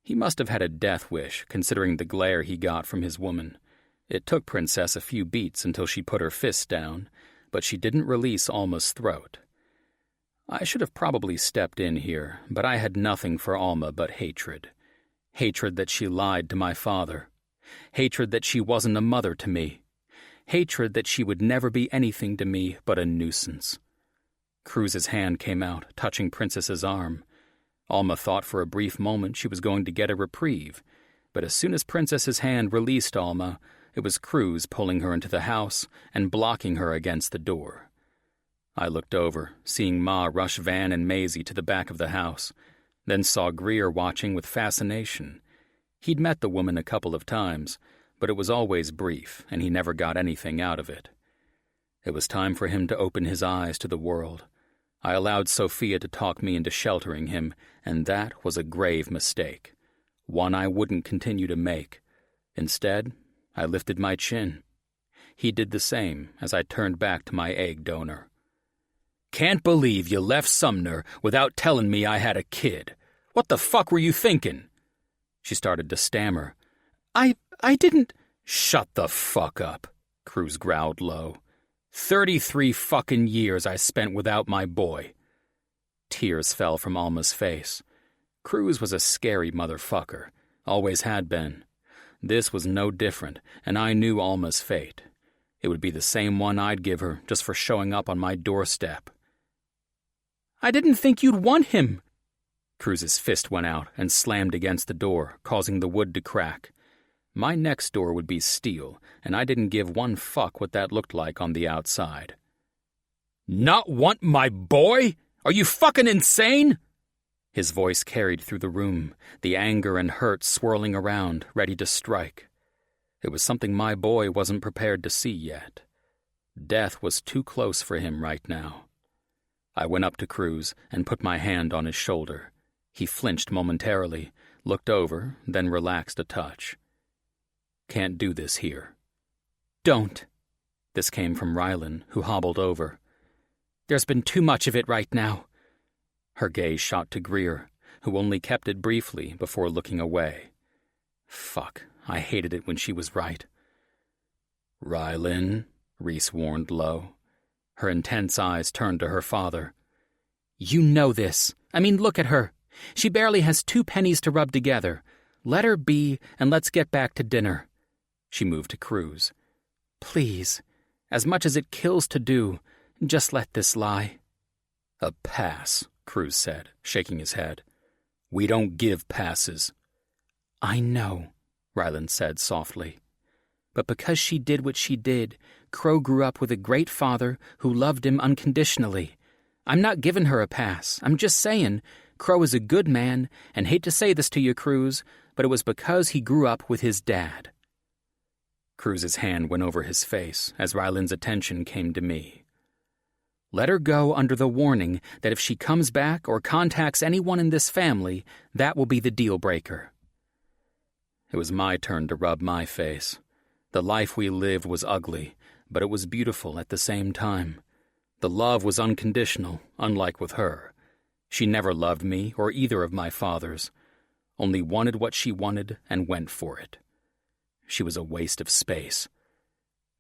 [SPEAKER 1] He must have had a death wish, considering the glare he got from his woman. It took Princess a few beats until she put her fist down, but she didn't release Alma's throat. I should have probably stepped in here, but I had nothing for Alma but hatred. Hatred that she lied to my father. Hatred that she wasn't a mother to me. Hatred that she would never be anything to me but a nuisance. Cruz's hand came out, touching Princess's arm. Alma thought for a brief moment she was going to get a reprieve, but as soon as Princess's hand released Alma, it was Cruz pulling her into the house and blocking her against the door. I looked over, seeing Ma rush Van and Maisie to the back of the house, then saw Greer watching with fascination. He'd met the woman a couple of times, but it was always brief, and he never got anything out of it. It was time for him to open his eyes to the world. I allowed Sophia to talk me into sheltering him, and that was a grave mistake, one I wouldn't continue to make. Instead, I lifted my chin. He did the same as I turned back to my egg donor. "Can't believe you left Sumner without telling me I had a kid. What the fuck were you thinking?" She started to stammer. I didn't—" "Shut the fuck up," Cruz growled low. 33 fucking years I spent without my boy." Tears fell from Alma's face. Cruz was a scary motherfucker, always had been. This was no different, and I knew Alma's fate. It would be the same one I'd give her just for showing up on my doorstep. "I didn't think you'd want him." Cruz's fist went out and slammed against the door, causing the wood to crack. My next door would be steel, and I didn't give one fuck what that looked like on the outside. "Not want my boy? Are you fucking insane?" His voice carried through the room, the anger and hurt swirling around, ready to strike. It was something my boy wasn't prepared to see yet. Death was too close for him right now. I went up to Cruz and put my hand on his shoulder. He flinched momentarily, looked over, then relaxed a touch. "Can't do this here." "Don't." This came from Rylan, who hobbled over. "There's been too much of it right now." Her gaze shot to Greer, who only kept it briefly before looking away. Fuck, I hated it when she was right. "Rylan," Reese warned low. Her intense eyes turned to her father. "You know this. I mean, look at her. She barely has 2 pennies to rub together. Let her be, and let's get back to dinner." She moved to Cruz. "Please, as much as it kills to do, just let this lie." "A pass," Cruz said, shaking his head. "We don't give passes." "I know," Rylan said softly. "But because she did what she did, Crow grew up with a great father who loved him unconditionally. I'm not giving her a pass. I'm just saying, Crow is a good man, and hate to say this to you, Cruz, but it was because he grew up with his dad." Cruz's hand went over his face as Rylan's attention came to me. "Let her go under the warning that if she comes back or contacts anyone in this family, that will be the deal breaker." It was my turn to rub my face. The life we lived was ugly, but it was beautiful at the same time. The love was unconditional, unlike with her. She never loved me or either of my fathers, only wanted what she wanted and went for it. She was a waste of space.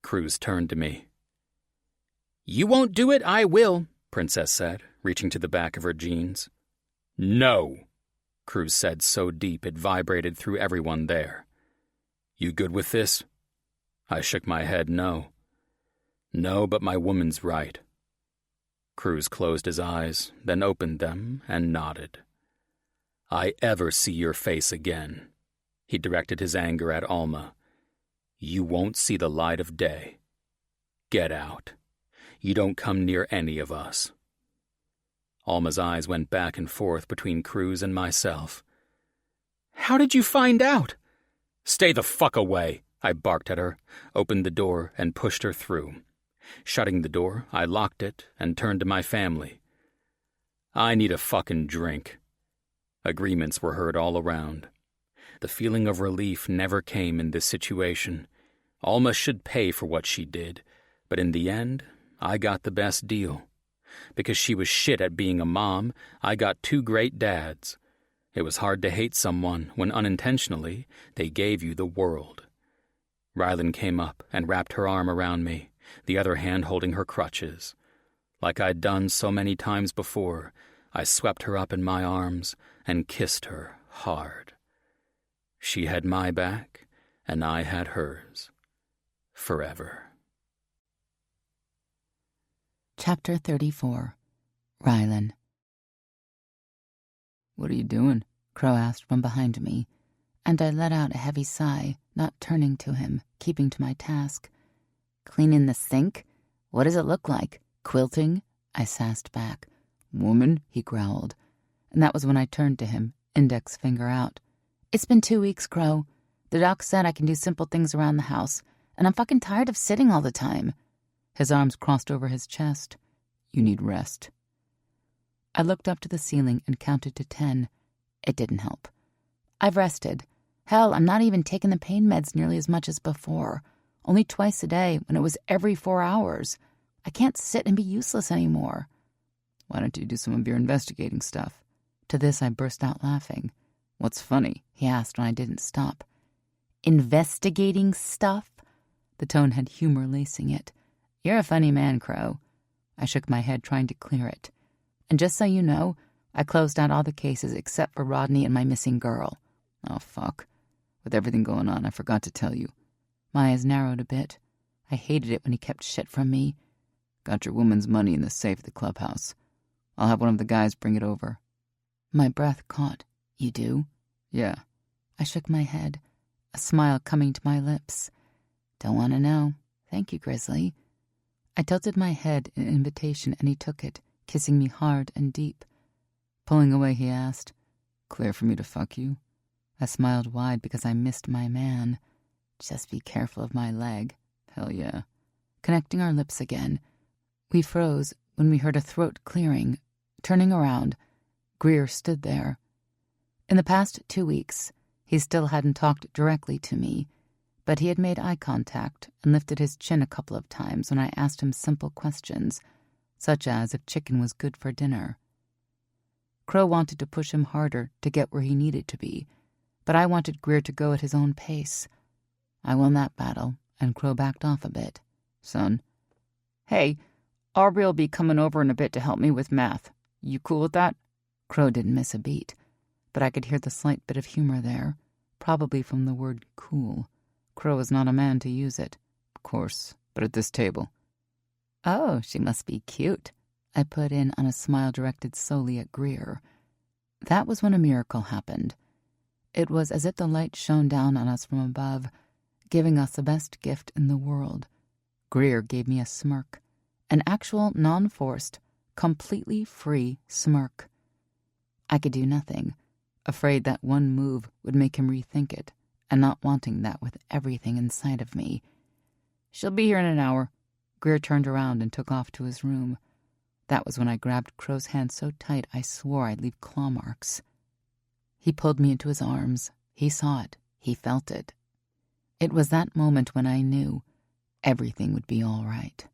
[SPEAKER 1] Cruz turned to me. "You won't do it, I will," Princess said, reaching to the back of her jeans. "No," Cruz said so deep it vibrated through everyone there. "You good with this?" I shook my head no. "No, but my woman's right." Cruz closed his eyes, then opened them and nodded. "I ever see your face again," he directed his anger at Alma, "you won't see the light of day. Get out. You don't come near any of us." Alma's eyes went back and forth between Cruz and myself. "How did you find out?" "Stay the fuck away," I barked at her, opened the door, and pushed her through. Shutting the door, I locked it and turned to my family. "I need a fucking drink." Agreements were heard all around. The feeling of relief never came in this situation. Alma should pay for what she did, but in the end, I got the best deal. Because she was shit at being a mom, I got 2 great dads. It was hard to hate someone when unintentionally they gave you the world. Rylan came up and wrapped her arm around me, the other hand holding her crutches. Like I'd done so many times before, I swept her up in my arms and kissed her hard. She had my back, and I had hers. Forever.
[SPEAKER 2] Chapter 34. Rylan.
[SPEAKER 3] What are you doing?
[SPEAKER 2] Crow asked from behind me, and I let out a heavy sigh, not turning to him, keeping to my task. Cleaning the sink? What does it look like? Quilting? I sassed back.
[SPEAKER 3] Woman,
[SPEAKER 2] he growled, and that was when I turned to him, index finger out. It's been 2 weeks, Crow. The doc said I can do simple things around the house, and I'm fucking tired of sitting all the time. His arms crossed over his chest.
[SPEAKER 3] You need rest.
[SPEAKER 2] I looked up to the ceiling and counted to 10. It didn't help. I've rested. Hell, I'm not even taking the pain meds nearly as much as before. Only twice a day when it was every 4 hours. I can't sit and be useless anymore.
[SPEAKER 3] Why don't you do some of your investigating stuff?
[SPEAKER 2] To this I burst out laughing.
[SPEAKER 3] What's funny?
[SPEAKER 2] He asked when I didn't stop. Investigating stuff? The tone had humor lacing it. You're a funny man, Crow. I shook my head, trying to clear it. And just so you know, I closed out all the cases except for Rodney and my missing girl.
[SPEAKER 3] Oh, fuck. With everything going on, I forgot to tell you.
[SPEAKER 2] My eyes narrowed a bit. I hated it when he kept shit from me.
[SPEAKER 3] Got your woman's money in the safe at the clubhouse. I'll have one of the guys bring it over.
[SPEAKER 2] My breath caught. You do?
[SPEAKER 3] Yeah.
[SPEAKER 2] I shook my head, a smile coming to my lips. Don't want to know. Thank you, Grizzly. I tilted my head in invitation, and he took it, kissing me hard and deep. Pulling away, he asked,
[SPEAKER 3] Clear for me to fuck you?
[SPEAKER 2] I smiled wide because I missed my man. Just be careful of my leg.
[SPEAKER 3] Hell yeah.
[SPEAKER 2] Connecting our lips again, we froze when we heard a throat clearing. Turning around, Greer stood there. In the past 2 weeks, he still hadn't talked directly to me, but he had made eye contact and lifted his chin a couple of times when I asked him simple questions, such as if chicken was good for dinner. Crow wanted to push him harder to get where he needed to be, but I wanted Greer to go at his own pace. I won that battle, and Crow backed off a bit.
[SPEAKER 3] Son.
[SPEAKER 2] Hey, Aubrey'll be coming over in a bit to help me with math. You cool with that? Crow didn't miss a beat, but I could hear the slight bit of humor there, probably from the word cool. Crow was not a man to use it.
[SPEAKER 3] Of course, but at this table.
[SPEAKER 2] Oh, she must be cute, I put in on a smile directed solely at Greer. That was when a miracle happened. It was as if the light shone down on us from above, giving us the best gift in the world. Greer gave me a smirk, an actual, non-forced, completely free smirk. I could do nothing, afraid that one move would make him rethink it, and not wanting that with everything inside of me. She'll be here in an hour. Greer turned around and took off to his room. That was when I grabbed Crow's hand so tight I swore I'd leave claw marks. He pulled me into his arms. He saw it. He felt it. It was that moment when I knew everything would be all right.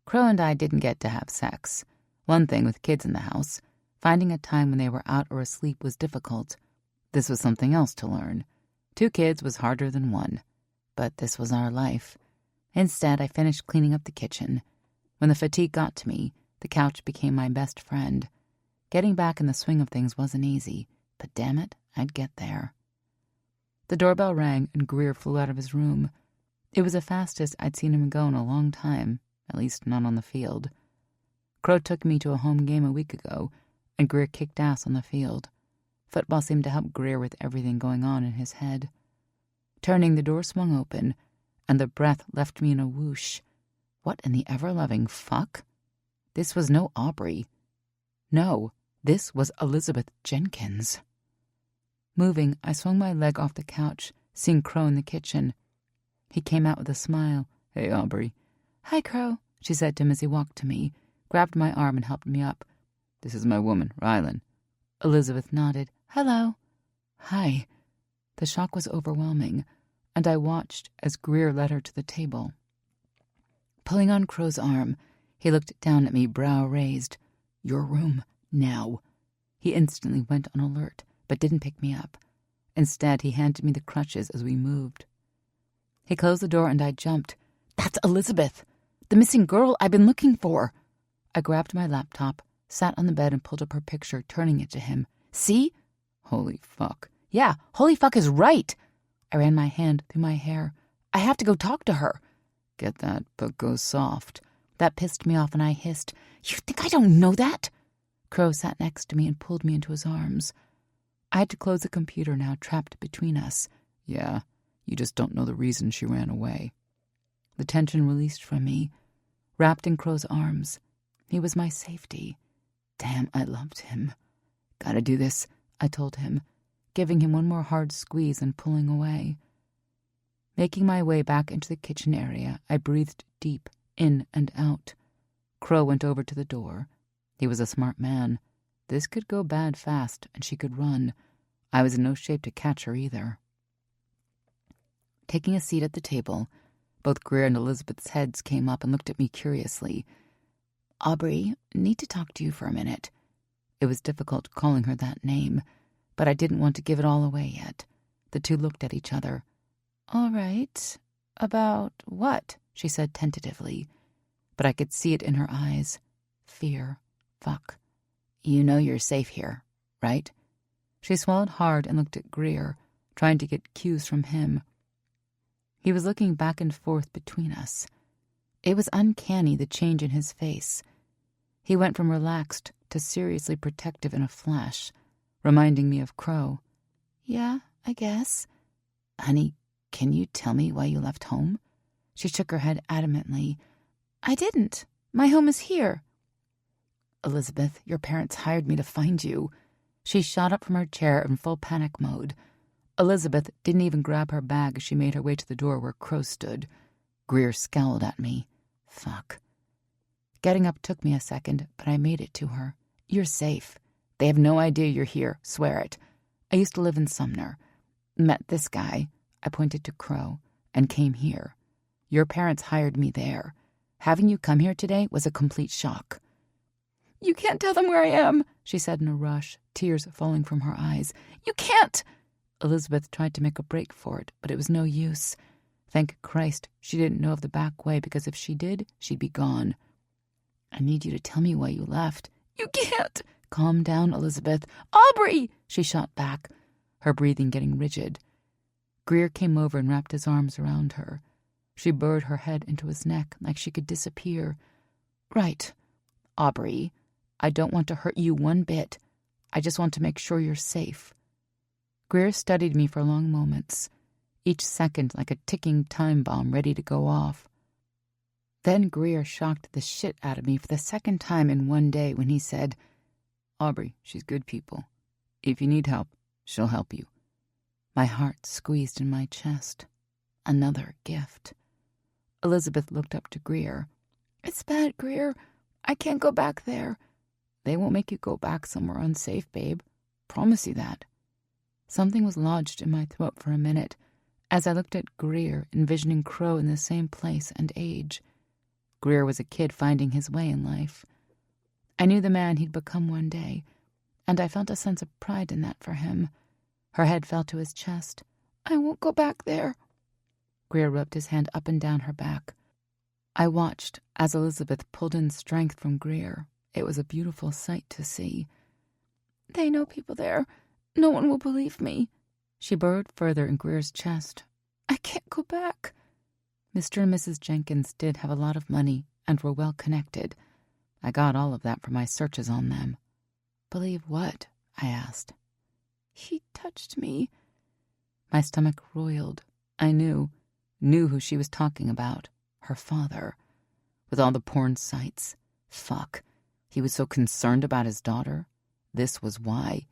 [SPEAKER 2] Crow and I didn't get to have sex. One thing with kids in the house, finding a time when they were out or asleep was difficult. This was something else to learn. 2 kids was harder than 1. But this was our life. Instead, I finished cleaning up the kitchen. When the fatigue got to me, the couch became my best friend. Getting back in the swing of things wasn't easy, but damn it, I'd get there. The doorbell rang and Greer flew out of his room. It was the fastest I'd seen him go in a long time, at least not on the field. Crow took me to a home game a week ago, and Greer kicked ass on the field. Football seemed to help Greer with everything going on in his head. Turning, the door swung open, and the breath left me in a whoosh. What in the ever-loving fuck? This was no Aubrey. No, this was Elizabeth Jenkins. Moving, I swung my leg off the couch, seeing Crow in the kitchen. He came out with a smile.
[SPEAKER 3] Hey, Aubrey.
[SPEAKER 2] Hi, Crow, she said to him as he walked to me, grabbed my arm and helped me up.
[SPEAKER 3] This is my woman, Rylan.
[SPEAKER 2] Elizabeth nodded. Hello. Hi. The shock was overwhelming, and I watched as Greer led her to the table. Pulling on Crow's arm, he looked down at me, brow raised. Your room, now. He instantly went on alert, but didn't pick me up. Instead, he handed me the crutches as we moved. He closed the door and I jumped, That's Elizabeth, the missing girl I've been looking for. I grabbed my laptop, sat on the bed and pulled up her picture, turning it to him. See?
[SPEAKER 3] Holy fuck.
[SPEAKER 2] Yeah, holy fuck is right. I ran my hand through my hair. I have to go talk to her.
[SPEAKER 3] Get that, but go soft.
[SPEAKER 2] That pissed me off and I hissed, You think I don't know that? Crow sat next to me and pulled me into his arms. I had to close the computer now, trapped between us.
[SPEAKER 3] Yeah, you just don't know the reason she ran away.
[SPEAKER 2] The tension released from me, wrapped in Crow's arms. He was my safety. Damn, I loved him. Gotta do this, I told him, giving him one more hard squeeze and pulling away. Making my way back into the kitchen area, I breathed deep, in and out. Crow went over to the door. He was a smart man. This could go bad fast, and she could run. I was in no shape to catch her either. Taking a seat at the table, both Greer and Elizabeth's heads came up and looked at me curiously. Aubrey, need to talk to you for a minute. It was difficult calling her that name, but I didn't want to give it all away yet. The two looked at each other. All right. About what? She said tentatively. But I could see it in her eyes. Fear. Fuck. You know you're safe here, right? She swallowed hard and looked at Greer, trying to get cues from him. He was looking back and forth between us. It was uncanny, the change in his face. He went from relaxed to seriously protective in a flash, reminding me of Crow. Yeah, I guess. Honey, can you tell me why you left home? She shook her head adamantly. I didn't. My home is here. Elizabeth, your parents hired me to find you. She shot up from her chair in full panic mode. Elizabeth didn't even grab her bag as she made her way to the door where Crow stood. Greer scowled at me. Fuck. Getting up took me a second, but I made it to her. You're safe. They have no idea you're here, swear it. I used to live in Sumner. Met this guy, I pointed to Crow, and came here. Your parents hired me there. Having you come here today was a complete shock. You can't tell them where I am, she said in a rush, tears falling from her eyes. You can't! Elizabeth tried to make a break for it, but it was no use. Thank Christ she didn't know of the back way, because if she did, she'd be gone. I need you to tell me why you left. You can't! Calm down, Elizabeth. Aubrey! She shot back, her breathing getting rigid. Greer came over and wrapped his arms around her. She burrowed her head into his neck like she could disappear. Right. Aubrey, I don't want to hurt you one bit. I just want to make sure you're safe. Greer studied me for long moments, each second like a ticking time bomb ready to go off. Then Greer shocked the shit out of me for the second time in one day when he said, Aubrey, she's good people. If you need help, she'll help you. My heart squeezed in my chest. Another gift. Elizabeth looked up to Greer. It's bad, Greer. I can't go back there. They won't make you go back somewhere unsafe, babe. Promise you that. Something was lodged in my throat for a minute as I looked at Greer, envisioning Crow in the same place and age. Greer was a kid finding his way in life. I knew the man he'd become one day, and I felt a sense of pride in that for him. Her head fell to his chest. I won't go back there. Greer rubbed his hand up and down her back. I watched as Elizabeth pulled in strength from Greer. It was a beautiful sight to see. They know people there. No one will believe me. She burrowed further in Greer's chest. I can't go back. Mr. and Mrs. Jenkins did have a lot of money and were well connected. I got all of that from my searches on them. Believe what? I asked. He touched me. My stomach roiled. I knew who she was talking about. Her father. With all the porn sites. Fuck. He was so concerned about his daughter. This was why.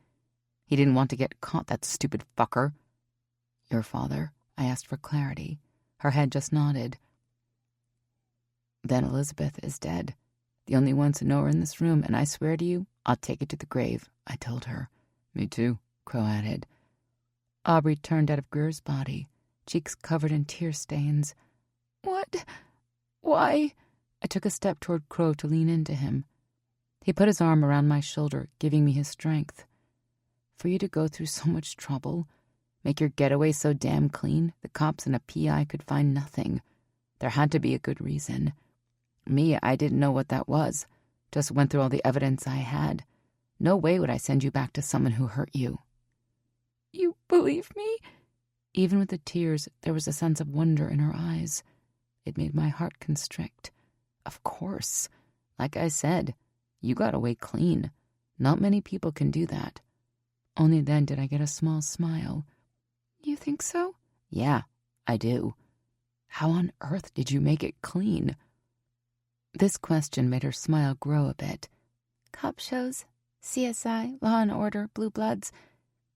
[SPEAKER 2] He didn't want to get caught, that stupid fucker. Your father? I asked for clarity. Her head just nodded. Then Elizabeth is dead. The only ones who know her in this room, and I swear to you, I'll take it to the grave, I told her. Me too, Crow added. Aubrey turned out of Greer's body, cheeks covered in tear stains. What? Why? I took a step toward Crow to lean into him. He put his arm around my shoulder, giving me his strength. For you to go through so much trouble, make your getaway so damn clean, the cops and a PI could find nothing. There had to be a good reason. Me, I didn't know what that was. Just went through all the evidence I had. No way would I send you back to someone who hurt you. You believe me? Even with the tears, there was a sense of wonder in her eyes. It made my heart constrict. Of course. Like I said, you got away clean. Not many people can do that. Only then did I get a small smile. You think so? Yeah, I do. How on earth did you make it clean? This question made her smile grow a bit. Cop shows, CSI, Law and Order, Blue Bloods.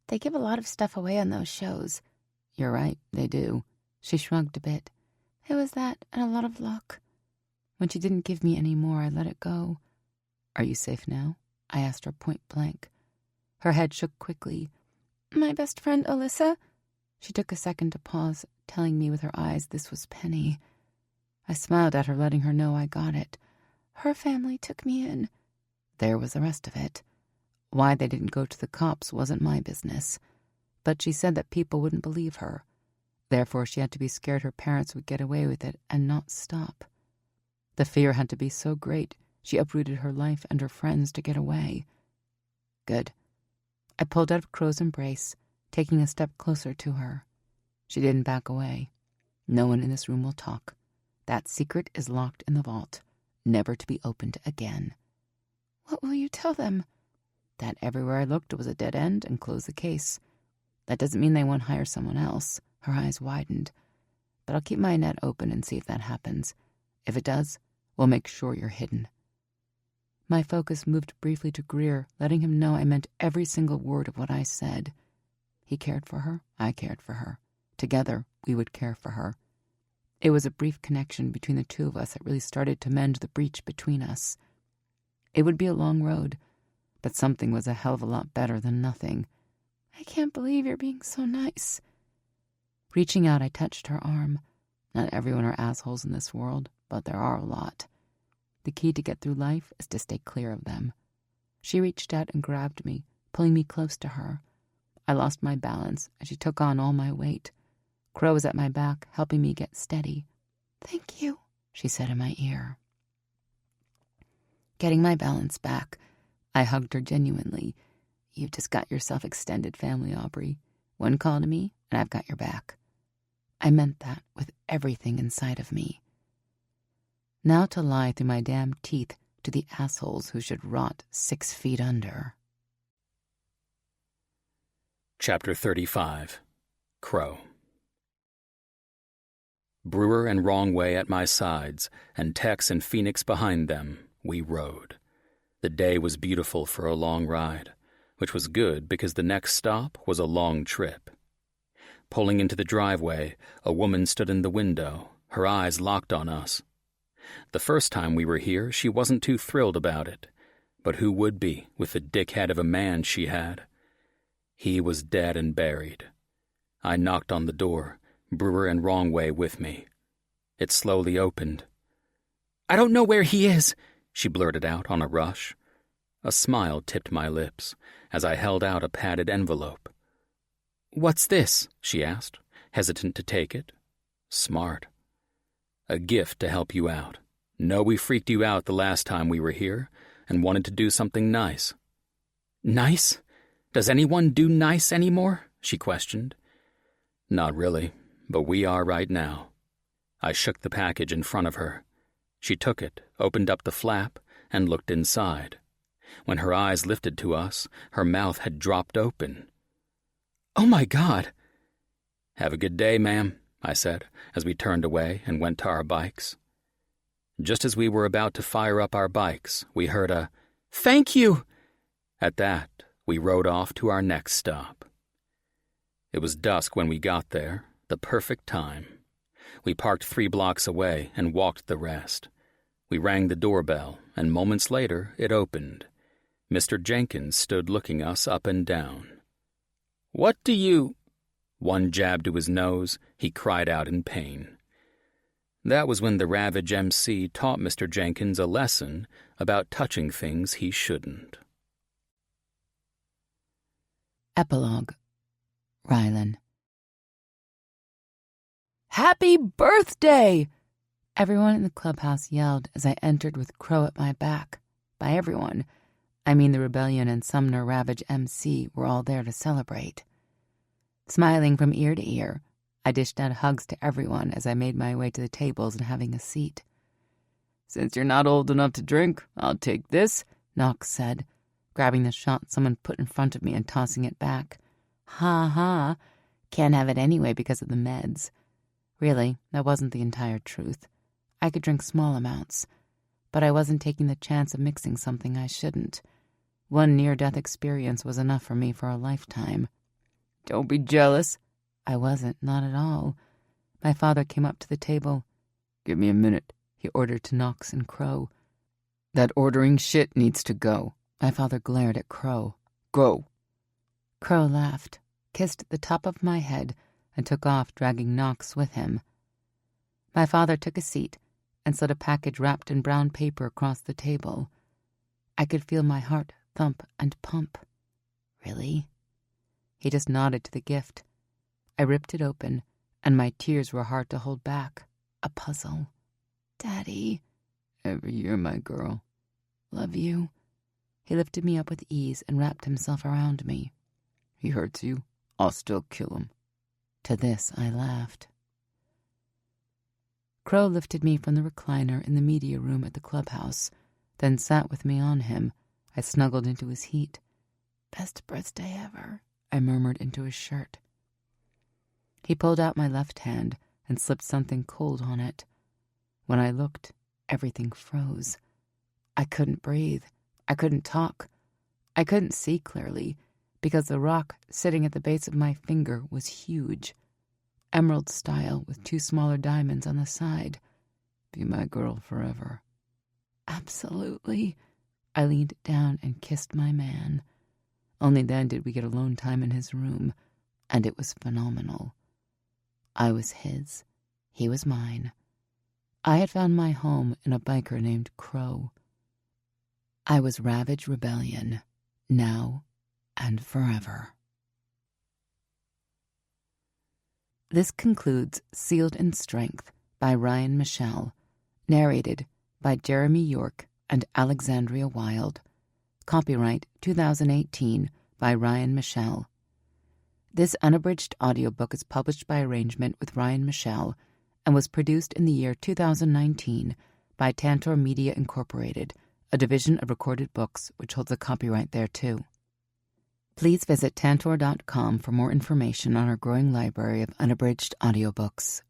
[SPEAKER 2] They give a lot of stuff away on those shows. You're right, they do. She shrugged a bit. It was that and a lot of luck. When she didn't give me any more, I let it go. Are you safe now? I asked her point blank. Her head shook quickly. My best friend, Alyssa? She took a second to pause, telling me with her eyes this was Penny. I smiled at her, letting her know I got it. Her family took me in. There was the rest of it. Why they didn't go to the cops wasn't my business. But she said that people wouldn't believe her. Therefore, she had to be scared her parents would get away with it and not stop. The fear had to be so great, she uprooted her life and her friends to get away. Good. I pulled out of Crow's embrace, taking a step closer to her. She didn't back away. No one in this room will talk. That secret is locked in the vault, never to be opened again. What will you tell them? That everywhere I looked was a dead end and close the case. That doesn't mean they won't hire someone else. Her eyes widened. But I'll keep my net open and see if that happens. If it does, we'll make sure you're hidden. My focus moved briefly to Greer, letting him know I meant every single word of what I said. He cared for her, I cared for her. Together, we would care for her. It was a brief connection between the two of us that really started to mend the breach between us. It would be a long road, but something was a hell of a lot better than nothing. I can't believe you're being so nice. Reaching out, I touched her arm. Not everyone are assholes in this world, but there are a lot. The key to get through life is to stay clear of them. She reached out and grabbed me, pulling me close to her. I lost my balance as she took on all my weight. Crow was at my back, helping me get steady. Thank you, she said in my ear. Getting my balance back, I hugged her genuinely. You've just got yourself extended family, Aubrey. One call to me, and I've got your back. I meant that with everything inside of me. Now to lie through my damn teeth to the assholes who should rot 6 feet under.
[SPEAKER 1] Chapter 35. Crow. Brewer and Wrongway at my sides, and Tex and Phoenix behind them, we rode. The day was beautiful for a long ride, which was good because the next stop was a long trip. Pulling into the driveway, a woman stood in the window, her eyes locked on us. The first time we were here, she wasn't too thrilled about it, but who would be with the dickhead of a man she had? He was dead and buried. I knocked on the door, Brewer and Wrongway with me. It slowly opened.
[SPEAKER 4] I don't know where he is,
[SPEAKER 1] she blurted out on a rush. A smile tipped my lips as I held out a padded envelope.
[SPEAKER 4] What's this?
[SPEAKER 1] She asked, hesitant to take it. Smart. A gift to help you out. Know we freaked you out the last time we were here and wanted to do something nice.
[SPEAKER 4] Nice? Does anyone do nice anymore?
[SPEAKER 1] She questioned. Not really, but we are right now. I shook the package in front of her. She took it, opened up the flap, and looked inside. When her eyes lifted to us, her mouth had dropped open.
[SPEAKER 4] Oh my God!
[SPEAKER 1] Have a good day, ma'am, I said, as we turned away and went to our bikes. Just as we were about to fire up our bikes, we heard a,
[SPEAKER 4] "Thank you!"
[SPEAKER 1] At that, we rode off to our next stop. It was dusk when we got there, the perfect time. We parked 3 blocks away and walked the rest. We rang the doorbell, and moments later it opened. Mr. Jenkins stood looking us up and down.
[SPEAKER 4] "What do you—"
[SPEAKER 1] One jab to his nose, he cried out in pain. That was when the Ravage MC taught Mr. Jenkins a lesson about touching things he shouldn't.
[SPEAKER 2] Epilogue. Rylan. Happy birthday! Everyone in the clubhouse yelled as I entered with Crow at my back. By everyone, I mean the Rebellion and Sumner Ravage MC were all there to celebrate. Smiling from ear to ear, I dished out hugs to everyone as I made my way to the tables and having a seat.
[SPEAKER 3] "Since you're not old enough to drink, I'll take this,"
[SPEAKER 2] Knox said, grabbing the shot someone put in front of me and tossing it back. Ha ha, can't have it anyway because of the meds. Really, that wasn't the entire truth. I could drink small amounts, but I wasn't taking the chance of mixing something I shouldn't. One near-death experience was enough for me for a lifetime.
[SPEAKER 3] "Don't be jealous."
[SPEAKER 2] I wasn't, not at all. My father came up to the table.
[SPEAKER 3] "Give me a minute,"
[SPEAKER 2] he ordered to Knox and Crow.
[SPEAKER 3] "That ordering shit needs to go."
[SPEAKER 2] My father glared at Crow.
[SPEAKER 3] "Go."
[SPEAKER 2] Crow laughed, kissed the top of my head, and took off, dragging Knox with him. My father took a seat and slid a package wrapped in brown paper across the table. I could feel my heart thump and pump. Really? He just nodded to the gift. I ripped it open, and my tears were hard to hold back. A puzzle. Daddy.
[SPEAKER 3] "Every year, my girl."
[SPEAKER 2] Love you. He lifted me up with ease and wrapped himself around me.
[SPEAKER 3] "He hurts you, I'll still kill him."
[SPEAKER 2] To this I laughed. Crow lifted me from the recliner in the media room at the clubhouse, then sat with me on him. I snuggled into his heat. Best birthday ever, I murmured into his shirt. He pulled out my left hand and slipped something cold on it. When I looked, everything froze. I couldn't breathe. I couldn't talk. I couldn't see clearly because the rock sitting at the base of my finger was huge. Emerald style with 2 smaller diamonds on the side.
[SPEAKER 3] "Be my girl forever."
[SPEAKER 2] Absolutely. I leaned down and kissed my man. Only then did we get alone time in his room, and it was phenomenal. I was his. He was mine. I had found my home in a biker named Crow. I was Ravage Rebellion, now and forever. This concludes Sealed in Strength by Ryan Michele, narrated by Jeremy York and Alexandria Wilde. Copyright 2018 by Ryan Michele. This unabridged audiobook is published by arrangement with Ryan Michele and was produced in the year 2019 by Tantor Media Incorporated, a division of Recorded Books which holds a copyright thereto. Please visit tantor.com for more information on our growing library of unabridged audiobooks.